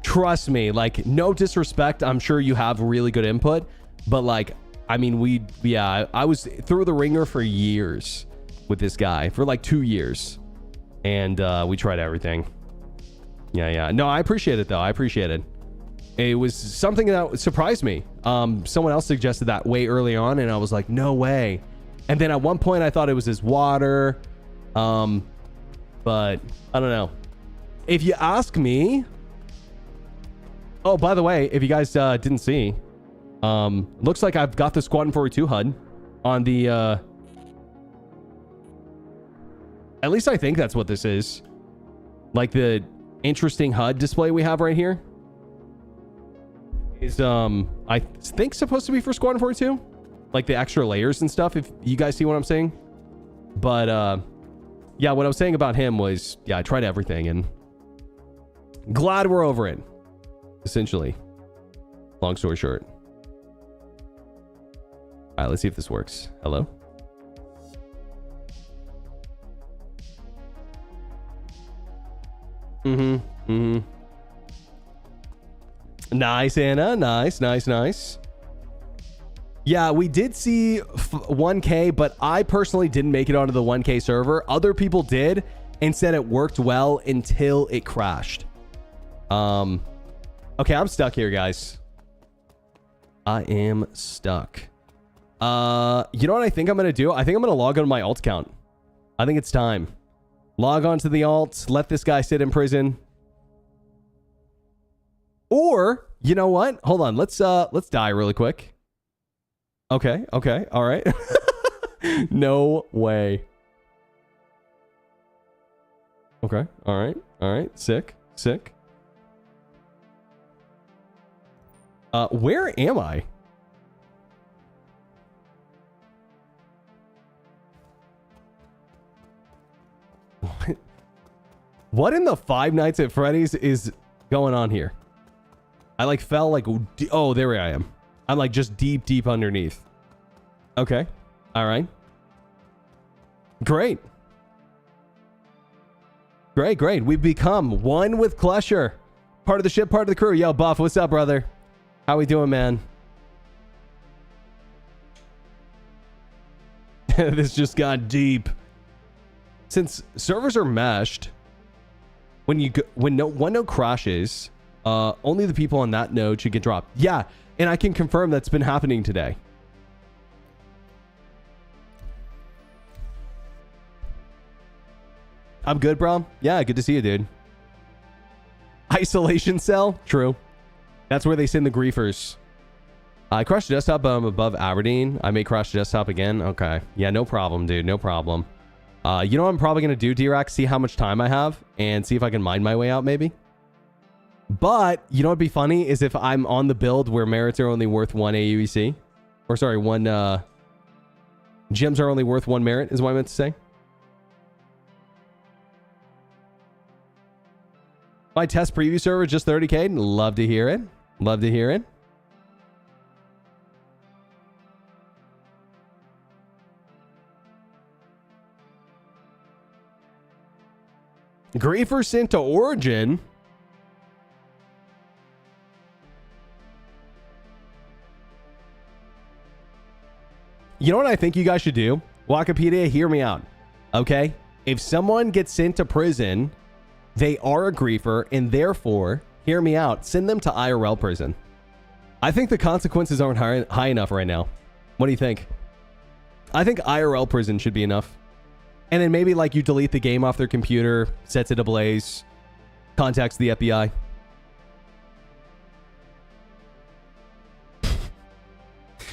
Trust me, like, no disrespect. I'm sure you have really good input. But, like, I mean, I was through the ringer for years with this guy. For, like, 2 years. And we tried everything. Yeah. No, I appreciate it, though. I appreciate it. It was something that surprised me. Someone else suggested that way early on, and I was like, no way. And then at one point, I thought it was his water. But I don't know. If you ask me... Oh, by the way, if you guys didn't see, looks like I've got the Squadron 42 HUD on the... At least I think that's what this is. Like the interesting HUD display we have right here. Is I think supposed to be for Squadron 42, like the extra layers and stuff, if you guys see what I'm saying. But yeah, what I was saying about him was, yeah, I tried everything and glad we're over it, essentially. Long story short. All right, let's see if this works. Hello. Nice, Anna. Nice. Yeah, we did see 1K, but I personally didn't make it onto the 1K server. Other people did and said it worked well until it crashed. Okay, I'm stuck here, guys. I am stuck. You know what I think I'm going to do? I think I'm going to log on to my alt account. I think it's time. Log on to the alt. Let this guy sit in prison. Or, you know what? Hold on. Let's die really quick. Okay. All right. No way. Okay. All right. Sick. Where am I? What in the Five Nights at Freddy's is going on here? I like fell like, oh, there I am. I'm like just deep underneath. Okay. All right. Great. We've become one with Klesher. Part of the ship, part of the crew. Yo, Buff, what's up, brother? How we doing, man? This just got deep. Since servers are meshed, when one node crashes, only the people on that node should get dropped. Yeah, and I can confirm that's been happening today. I'm good, bro. Yeah, good to see you, dude. Isolation cell? True. That's where they send the griefers. I crashed the desktop, but I'm above Aberdeen. I may crash the desktop again. Okay. Yeah, no problem, dude. No problem. You know what I'm probably going to do, D-Rack? See how much time I have and see if I can mine my way out, maybe. But, you know what'd be funny is if I'm on the build where merits are only worth 1 aUEC. Or sorry, gems are only worth 1 merit is what I meant to say. My test preview server just 30K. Love to hear it. Griefer sent to Origin. You know what I think you guys should do? Wikipedia, hear me out. Okay? If someone gets sent to prison, they are a griefer, and therefore, hear me out, send them to IRL prison. I think the consequences aren't high enough right now. What do you think? I think IRL prison should be enough. And then maybe like you delete the game off their computer, sets it ablaze, contacts the FBI.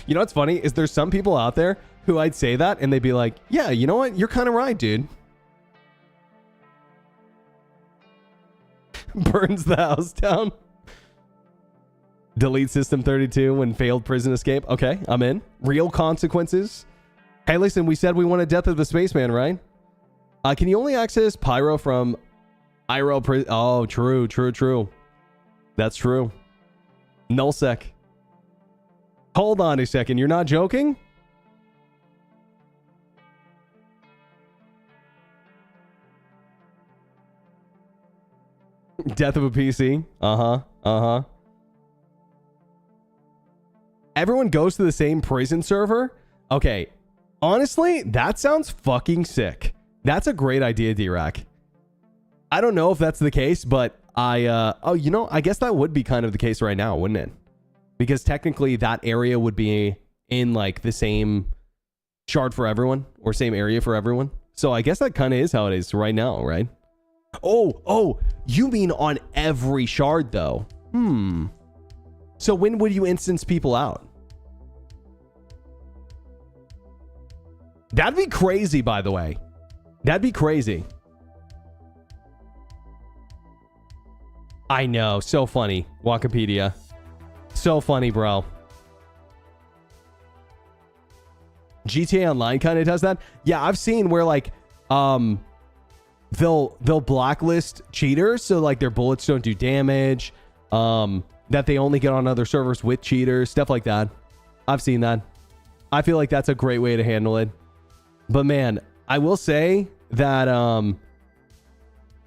You know what's funny is there's some people out there who I'd say that and they'd be like, yeah, you know what? You're kind of right, dude. Burns the house down. Delete system 32 when failed prison escape. Okay, I'm in. Real consequences. Hey, listen, we said we wanted Death of the Spaceman, right? Can you only access Pyro from IRL prison? Oh, true. That's true. Nullsec. Hold on a second. You're not joking? Death of a PC. Uh-huh. Everyone goes to the same prison server? Okay. Honestly, that sounds fucking sick. That's a great idea, D-Rack. I don't know if that's the case, but I guess that would be kind of the case right now, wouldn't it? Because technically that area would be in like the same shard for everyone or same area for everyone. So I guess that kind of is how it is right now, right? Oh, you mean on every shard though? So when would you instance people out? That'd be crazy, by the way. That'd be crazy. I know. So funny. Wikipedia. So funny, bro. GTA Online kind of does that. Yeah, I've seen where like they'll blacklist cheaters so like their bullets don't do damage, that they only get on other servers with cheaters, stuff like that. I've seen that. I feel like that's a great way to handle it. But man, I will say that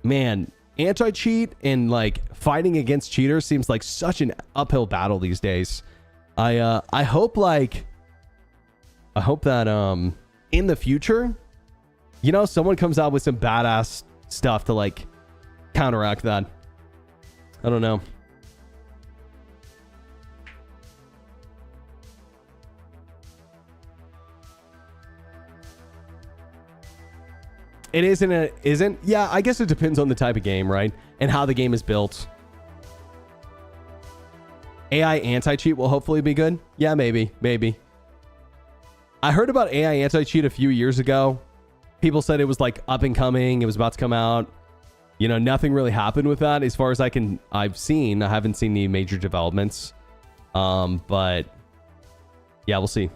man, anti-cheat and like fighting against cheaters seems like such an uphill battle these days. I hope that in the future, you know, someone comes out with some badass stuff to like counteract that. I don't know. It isn't. Yeah, I guess it depends on the type of game, right? And how the game is built. AI anti-cheat will hopefully be good. Yeah, maybe. I heard about AI anti-cheat a few years ago. People said it was like up and coming. It was about to come out. You know, nothing really happened with that as far as I've seen. I haven't seen any major developments. But yeah, we'll see.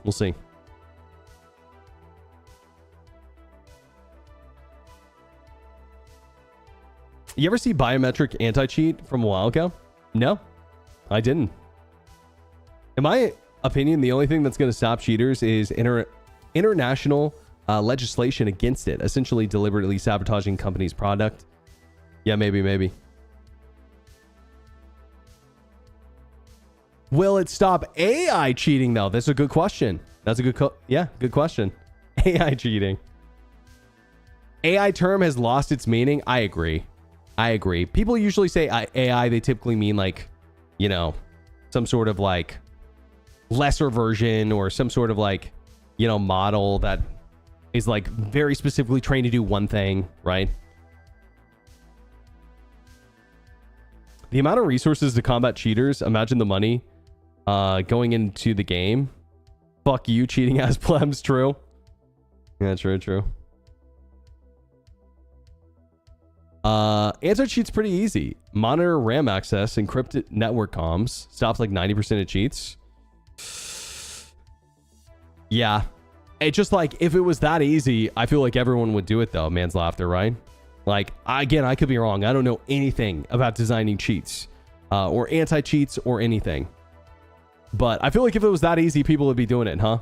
You ever see biometric anti-cheat from a while ago? No, I didn't. In my opinion, the only thing that's going to stop cheaters is international legislation against it, essentially deliberately sabotaging company's product. Yeah, maybe. Will it stop AI cheating though? That's a good question. That's a good question. AI cheating. AI term has lost its meaning. I agree. People usually say AI, they typically mean like, you know, some sort of like lesser version or some sort of like, you know, model that is like very specifically trained to do one thing, right? The amount of resources to combat cheaters, imagine the money going into the game. Fuck you, cheating ass plebs, true. Yeah, true. Anti-cheat's pretty easy. Monitor RAM access, encrypted network comms, stops like 90% of cheats. Yeah. It's just like, if it was that easy, I feel like everyone would do it though. Man's laughter, right? Like, again, I could be wrong. I don't know anything about designing cheats or anti-cheats or anything. But I feel like if it was that easy, people would be doing it, huh?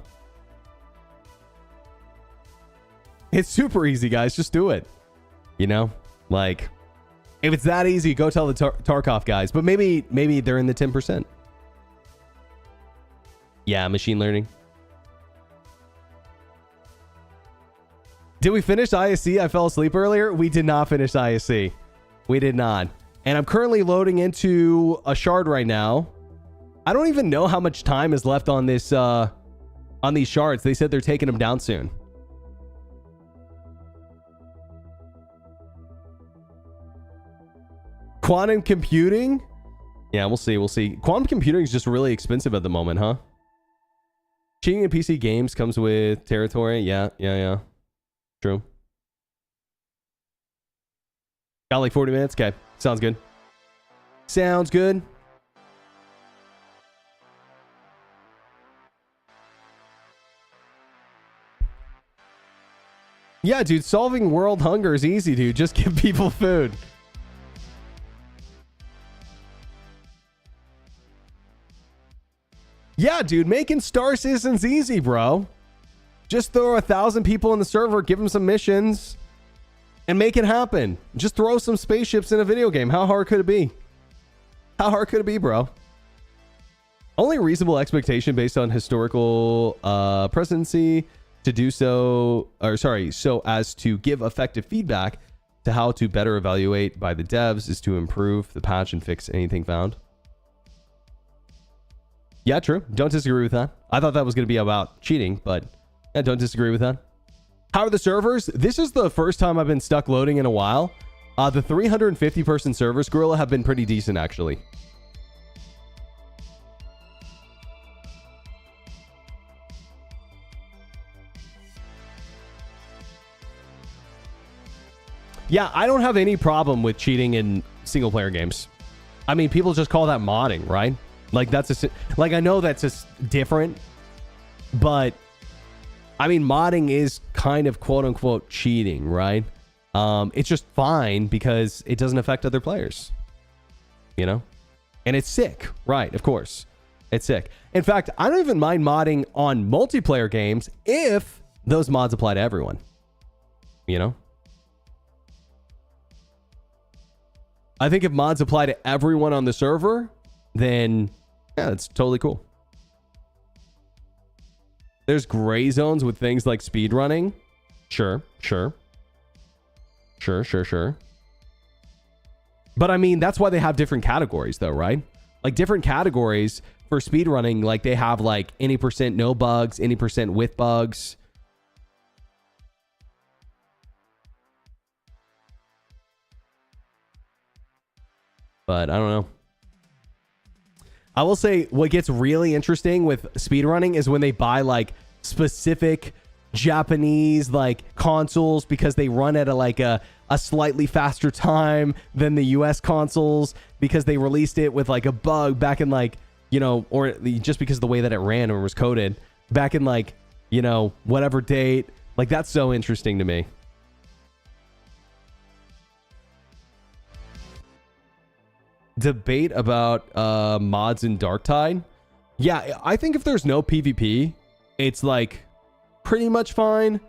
It's super easy, guys. Just do it. You know? Like, if it's that easy, go tell the Tarkov guys. But maybe they're in the 10%. Yeah, machine learning. Did we finish ISC? I fell asleep earlier. We did not finish ISC. We did not. And I'm currently loading into a shard right now. I don't even know how much time is left on this on these shards. They said they're taking them down soon. Quantum computing? Yeah, we'll see. Quantum computing is just really expensive at the moment, huh? Cheating in PC games comes with territory. Yeah. True. Got like 40 minutes? Okay. Sounds good. Yeah, dude, solving world hunger is easy, dude. Just give people food. Yeah, dude, making Star Citizen's easy, bro. Just throw 1,000 people in the server, give them some missions, and make it happen. Just throw some spaceships in a video game. How hard could it be? Bro? Only reasonable expectation based on historical presidency to do so, so as to give effective feedback to how to better evaluate by the devs is to improve the patch and fix anything found. Yeah, true. Don't disagree with that. I thought that was going to be about cheating, but yeah, don't disagree with that. How are the servers? This is the first time I've been stuck loading in a while. The 350 person servers, Gorilla, have been pretty decent, actually. Yeah, I don't have any problem with cheating in single player games. I mean, people just call that modding, right? Like, I know that's just different, but I mean, modding is kind of quote unquote cheating, right? It's just fine because it doesn't affect other players, you know? And it's sick, right? Of course, it's sick. In fact, I don't even mind modding on multiplayer games if those mods apply to everyone, you know? I think if mods apply to everyone on the server, then yeah, that's totally cool. There's gray zones with things like speedrunning. Sure. But I mean, that's why they have different categories though, right? Like different categories for speedrunning, like they have like any percent no bugs, any percent with bugs. But I don't know. I will say what gets really interesting with speedrunning is when they buy like specific Japanese like consoles because they run at a slightly faster time than the US consoles because they released it with like a bug back in like, you know, or just because of the way that it ran or was coded back in like, you know, whatever date. Like that's so interesting to me. Debate about mods in Darktide. Yeah, I think if there's no PvP, it's like pretty much fine.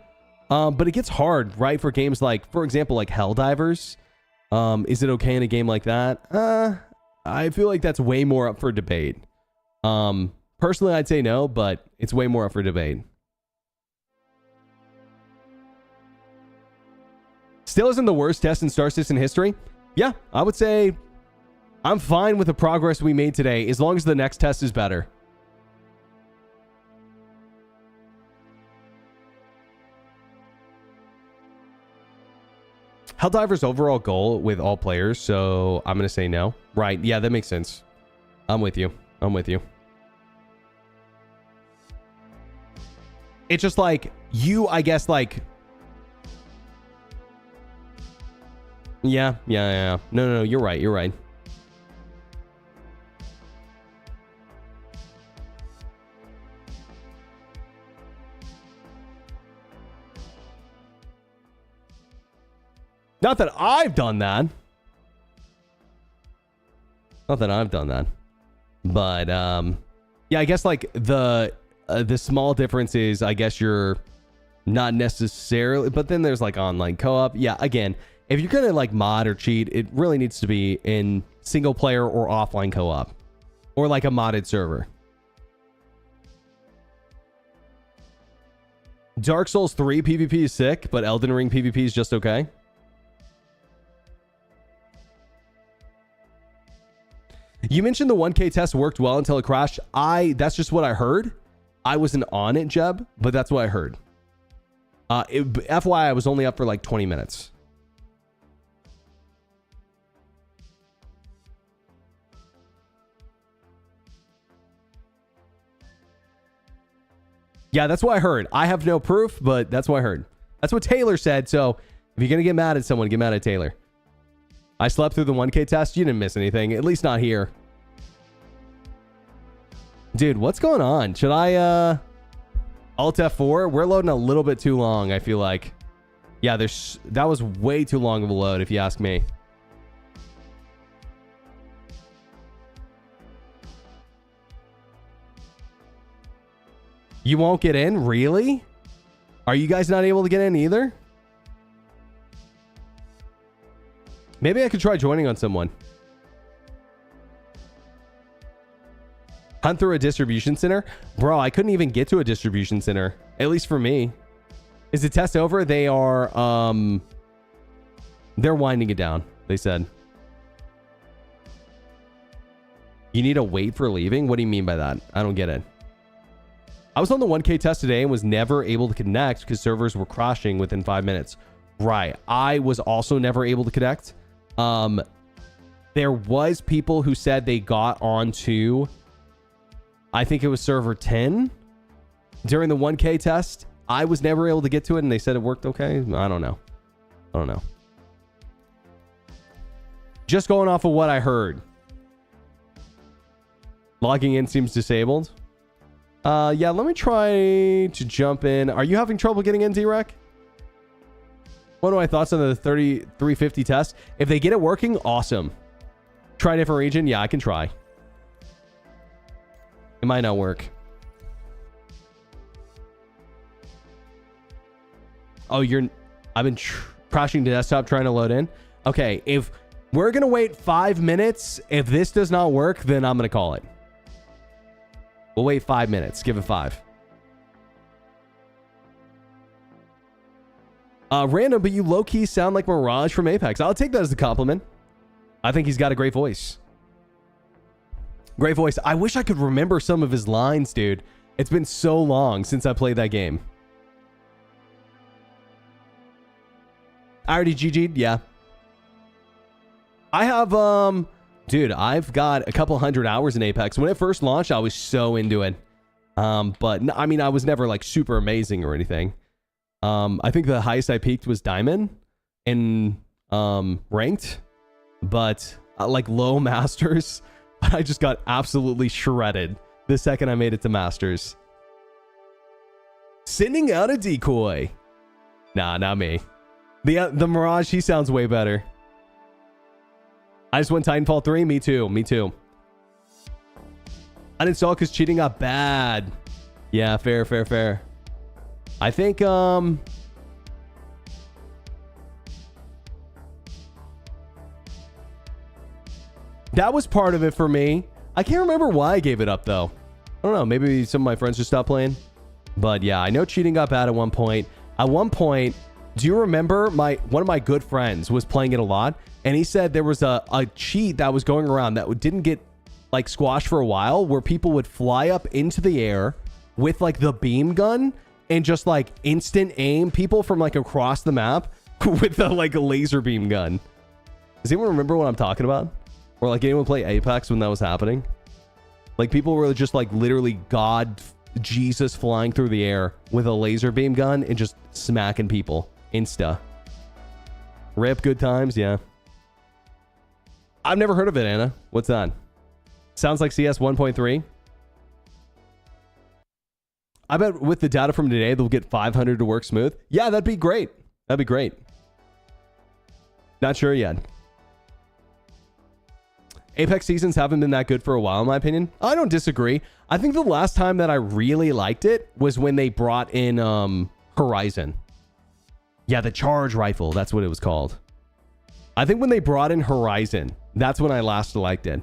But it gets hard, right? For games like, for example, like Helldivers. Is it okay in a game like that? I feel like that's way more up for debate. Personally, I'd say no, but it's way more up for debate. Still isn't the worst test in Star Citizen history? Yeah, I would say I'm fine with the progress we made today as long as the next test is better. Helldiver's overall goal with all players, so I'm going to say no. Right, yeah, that makes sense. I'm with you. It's just like, I guess, like... Yeah. No, you're right. Not that I've done that. But, yeah, I guess, like, the small difference is, I guess you're not necessarily... But then there's, like, online co-op. Yeah, again, if you're going to, like, mod or cheat, it really needs to be in single player or offline co-op. Or, like, a modded server. Dark Souls 3 PvP is sick, but Elden Ring PvP is just okay. You mentioned the 1K test worked well until it crashed. That's just what I heard. I wasn't on it, Jeb, but that's what I heard. FYI, I was only up for like 20 minutes. Yeah, that's what I heard. I have no proof, but that's what I heard. That's what Taylor said. So if you're going to get mad at someone, get mad at Taylor. I slept through the 1K test. You didn't miss anything. At least not here. Dude, what's going on? Should I Alt F4? We're loading a little bit too long, I feel like. Yeah, that was way too long of a load, if you ask me. You won't get in? Really? Are you guys not able to get in either? Maybe I could try joining on someone. Hunt through a distribution center? Bro, I couldn't even get to a distribution center. At least for me. Is the test over? They are, they're winding it down, they said. You need to wait for leaving? What do you mean by that? I don't get it. I was on the 1K test today and was never able to connect because servers were crashing within 5 minutes. Right. I was also never able to connect. There was people who said they got onto, I think it was server 10 during the 1K test. I was never able to get to it and they said it worked okay. I don't know. Just going off of what I heard. Logging in seems disabled. Yeah, let me try to jump in. Are you having trouble getting in, D-Rec? What are my thoughts on the 3350 test? If they get it working, awesome. Try a different region? Yeah, I can try. It might not work. Oh, I've been crashing to desktop trying to load in. Okay, if We're going to wait 5 minutes. If this does not work, then I'm going to call it. We'll wait 5 minutes. Give it 5. Random, but you low-key sound like Mirage from Apex. I'll take that as a compliment. I think he's got a great voice. Great voice. I wish I could remember some of his lines, dude. It's been so long since I played that game. I already GG'd? Yeah. I have, dude, I've got a couple hundred hours in Apex. When it first launched, I was so into it. But, I mean, I was never, like, super amazing or anything. I think the highest I peaked was Diamond in, Ranked. But, like, low Masters, I just got absolutely shredded the second I made it to Masters. Sending out a decoy. Nah, not me. The Mirage, he sounds way better. I just went Titanfall 3. Me too. Me too. Uninstall because cheating got bad. Yeah, fair. I think, that was part of it for me. I can't remember why I gave it up, though. I don't know. Maybe some of my friends just stopped playing. But yeah, I know cheating got bad at one point. At one point, do you remember one of my good friends was playing it a lot? And he said there was a cheat that was going around that didn't get like squashed for a while, where people would fly up into the air with like the beam gun and just like instant aim people from like across the map with the like a laser beam gun. Does anyone remember what I'm talking about? Or like anyone play Apex when that was happening? Like people were just like literally God Jesus flying through the air with a laser beam gun and just smacking people. Insta. Rip, good times, yeah. I've never heard of it, Anna. What's that? Sounds like CS 1.3. I bet with the data from today, they'll get 500 to work smooth. Yeah, that'd be great. That'd be great. Not sure yet. Apex seasons haven't been that good for a while, in my opinion. I don't disagree. I think the last time that I really liked it was when they brought in Horizon. Yeah, the charge rifle. That's what it was called. I think when they brought in Horizon, that's when I last liked it.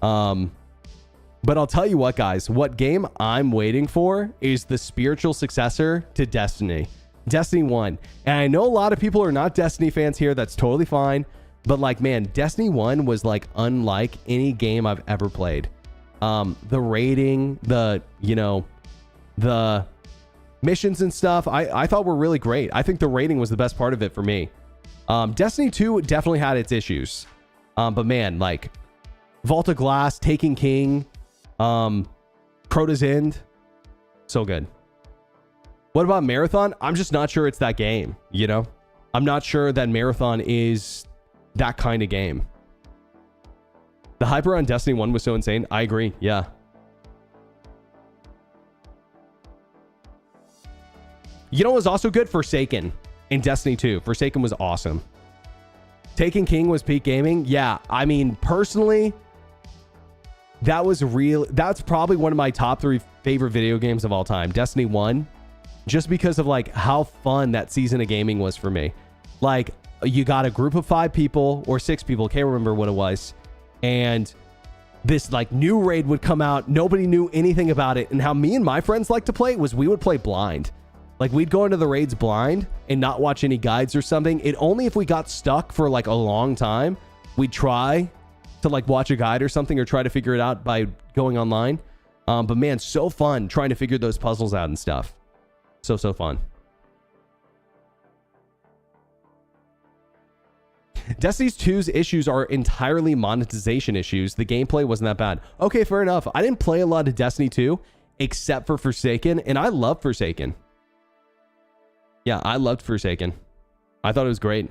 But I'll tell you what, guys. What game I'm waiting for is the spiritual successor to Destiny. Destiny 1. And I know a lot of people are not Destiny fans here. That's totally fine. But like, man, Destiny 1 was like unlike any game I've ever played. The rating, the missions and stuff, I thought were really great. I think the rating was the best part of it for me. Destiny 2 definitely had its issues. But man, like Vault of Glass, Taking King, Crota's End, so good. What about Marathon? I'm just not sure it's that game, you know? I'm not sure that Marathon is that kind of game. The hyper on Destiny 1 was so insane. I agree. Yeah. You know what was also good? Forsaken in Destiny 2. Forsaken was awesome. Taken King was peak gaming. Yeah. I mean, personally, that was real. That's probably one of my top 3 favorite video games of all time. Destiny 1. Just because of like how fun that season of gaming was for me. Like, you got a group of 5 people or 6 people, can't remember what it was, and this like new raid would come out. Nobody knew anything about it. And how me and my friends like to play was we would play blind. Like we'd go into the raids blind and not watch any guides or something. And only if we got stuck for like a long time, we'd try to like watch a guide or something or try to figure it out by going online. But man, so fun trying to figure those puzzles out and stuff. So fun. Destiny 2's issues are entirely monetization issues. The gameplay wasn't that bad. Okay, fair enough. I didn't play a lot of Destiny 2 except for Forsaken, and I love Forsaken. Yeah, I loved Forsaken. I thought it was great.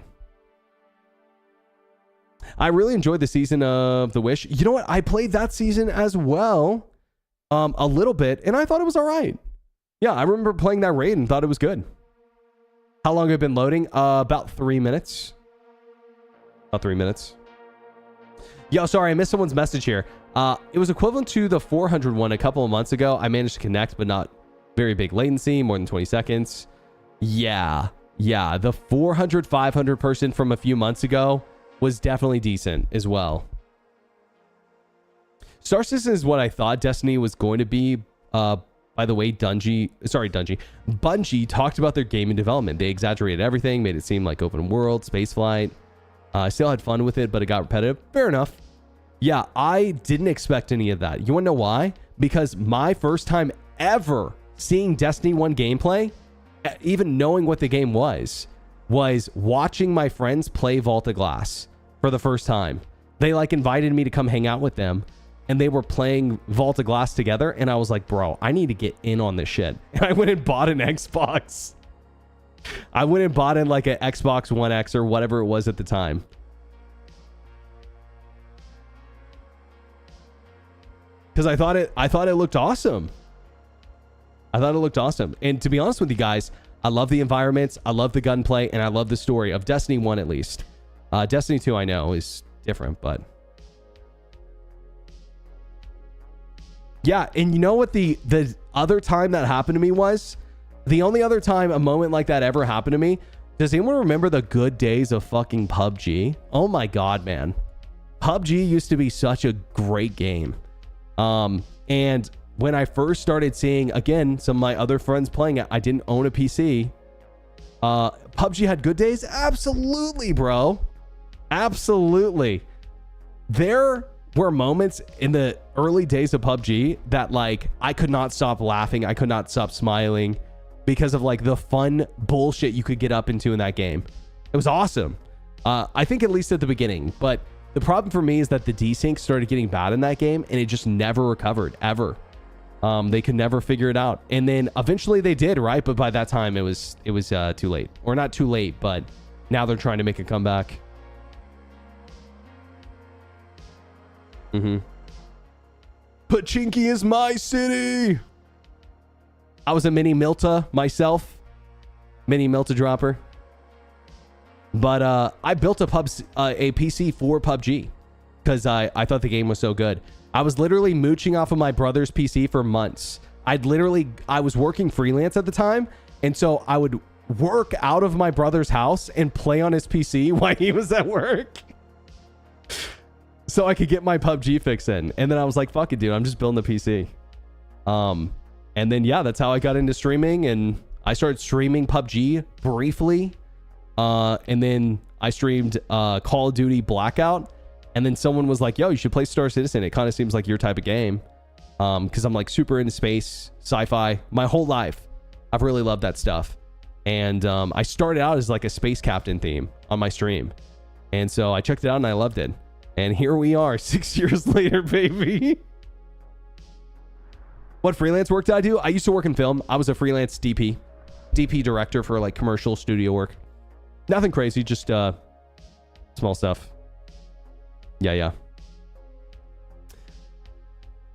I really enjoyed the season of The Wish. You know what? I played that season as well, a little bit, and I thought it was all right. Yeah, I remember playing that raid and thought it was good. How long have I been loading? About 3 minutes. About 3 minutes. Yo, sorry, I missed someone's message here. It was equivalent to the 400 one a couple of months ago. I managed to connect, but not very big latency, more than 20 seconds. Yeah, the 400, 500 person from a few months ago was definitely decent as well. Star Citizen is what I thought Destiny was going to be. By the way, Bungie talked about their gaming development. They exaggerated everything, made it seem like open world, spaceflight. I still had fun with it, but it got repetitive. Fair enough. Yeah, I didn't expect any of that. You want to know why? Because my first time ever seeing Destiny 1 gameplay, even knowing what the game was watching my friends play Vault of Glass for the first time. They like invited me to come hang out with them, and they were playing Vault of Glass together, and I was like, bro, I need to get in on this shit. And I went and bought an Xbox. I went and bought in like an Xbox One X or whatever it was at the time. Because I thought it looked awesome. I thought it looked awesome. And to be honest with you guys, I love the environments, I love the gunplay, and I love the story of Destiny 1 at least. Destiny 2 I know is different, but yeah. And you know what the other time that happened to me was? The only other time a moment like that ever happened to me. Does anyone remember the good days of fucking PUBG? Oh my god, man. PUBG used to be such a great game. And when I first started seeing, again, some of my other friends playing it, I didn't own a PC. PUBG had good days? Absolutely, bro. Absolutely. There were moments in the early days of PUBG that like I could not stop laughing. I could not stop smiling because of like the fun bullshit you could get up into in that game. It was awesome. I think at least at the beginning, but the problem for me is that the desync started getting bad in that game and it just never recovered ever. They could never figure it out. And then eventually they did, right? But by that time it was too late. Or not too late, but now they're trying to make a comeback. Pachinki is my city. I was a mini Milta myself. Mini Milta dropper. But I built a PC for PUBG because I thought the game was so good. I was literally mooching off of my brother's PC for months. I was working freelance at the time, and so I would work out of my brother's house and play on his PC while he was at work so I could get my PUBG fix in. And then I was like, fuck it, dude, I'm just building a PC. And then yeah, that's how I got into streaming, and I started streaming PUBG briefly. And then I streamed Call of Duty Blackout, and then someone was like, yo, you should play Star Citizen. It kind of seems like your type of game. Because I'm like super into space, sci-fi. My whole life, I've really loved that stuff. And I started out as like a space captain theme on my stream. And so I checked it out and I loved it. And here we are 6 years later, baby. What freelance work did I do? I used to work in film. I was a freelance DP director for like commercial studio work. Nothing crazy, just small stuff. Yeah.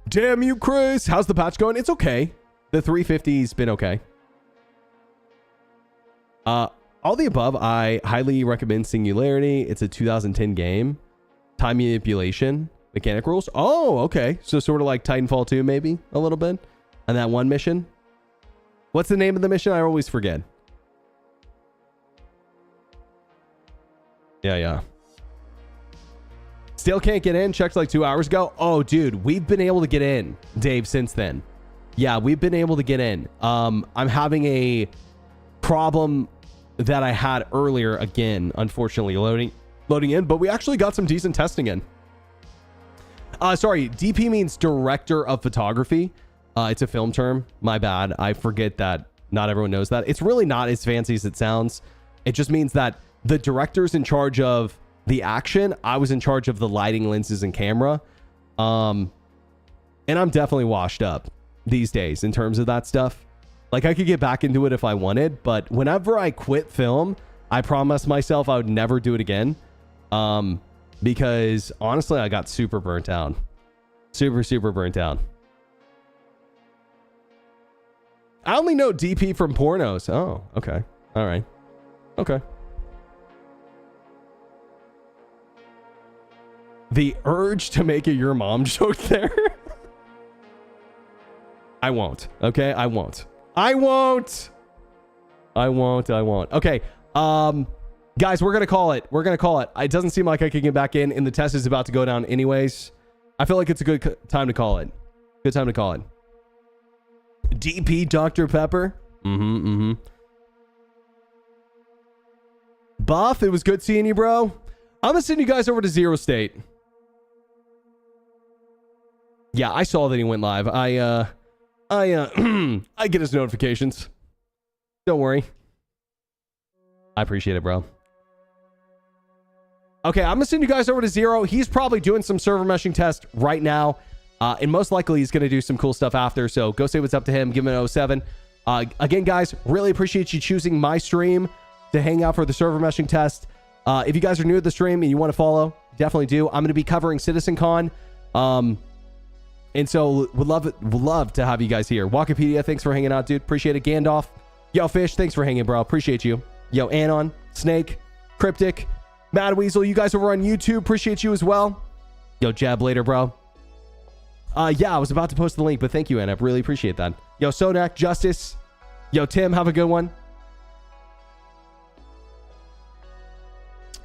Damn you, Chris. How's the patch going? It's okay. The 350's been okay. All the above, I highly recommend Singularity. It's a 2010 game. Time manipulation, mechanic rules. Oh, okay. So sort of like Titanfall 2, maybe a little bit. And that one mission. What's the name of the mission? I always forget. Yeah. Still can't get in. Checked like 2 hours ago. Oh, dude, we've been able to get in, Dave, since then. Yeah, we've been able to get in. I'm having a problem that I had earlier again, unfortunately, loading in, but we actually got some decent testing in. Sorry, DP means director of photography. It's a film term. My bad. I forget that not everyone knows that. It's really not as fancy as it sounds. It just means that the director's in charge of the action. I was in charge of the lighting, lenses, and camera. And I'm definitely washed up these days in terms of that stuff. Like, I could get back into it if I wanted, but whenever I quit film, I promised myself I would never do it again. Because honestly, I got super burnt out. Super burnt out. I only know DP from pornos. Oh, okay. All right. Okay. The urge to make a your mom joke there. I won't. Okay, I won't. Okay. Guys, we're going to call it. We're going to call it. It doesn't seem like I can get back in, and the test is about to go down anyways. I feel like it's a good time to call it. Good time to call it. DP Dr. Pepper. Buff, it was good seeing you, bro. I'm going to send you guys over to Zero State. Yeah, I saw that he went live. I get his notifications. Don't worry. I appreciate it, bro. Okay, I'm going to send you guys over to Zero. He's probably doing some server meshing test right now. And most likely he's going to do some cool stuff after. So go say what's up to him. Give him an 07. Again, guys, really appreciate you choosing my stream to hang out for the server meshing test. If you guys are new to the stream and you want to follow, definitely do. I'm going to be covering CitizenCon. And so would love to have you guys here. Wikipedia, thanks for hanging out, dude. Appreciate it. Gandalf. Yo, Fish, thanks for hanging, bro. Appreciate you. Yo, Anon, Snake, Cryptic, Mad Weasel, you guys over on YouTube, appreciate you as well. Yo, Jab later, bro. Yeah, I was about to post the link, but thank you, Anna. Really appreciate that. Yo, Sonak, Justice. Yo, Tim, have a good one.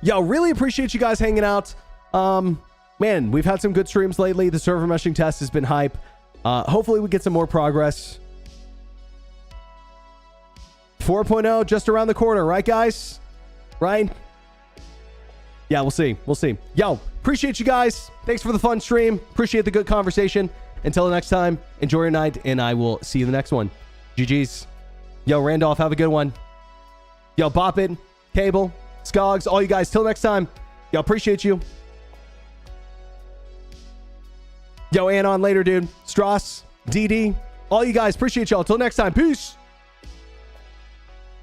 Yo, really appreciate you guys hanging out. Man, we've had some good streams lately. The server meshing test has been hype. Hopefully we get some more progress. 4.0 just around the corner, right, guys? Right? Yeah, we'll see. We'll see. Yo, appreciate you guys. Thanks for the fun stream. Appreciate the good conversation. Until the next time, enjoy your night, and I will see you in the next one. GG's. Yo, Randolph, have a good one. Yo, Bop It, Cable, Skogs, all you guys. Till next time. Yo, appreciate you. Yo, Anon later, dude. Strauss, DD, all you guys. Appreciate y'all. Till next time. Peace.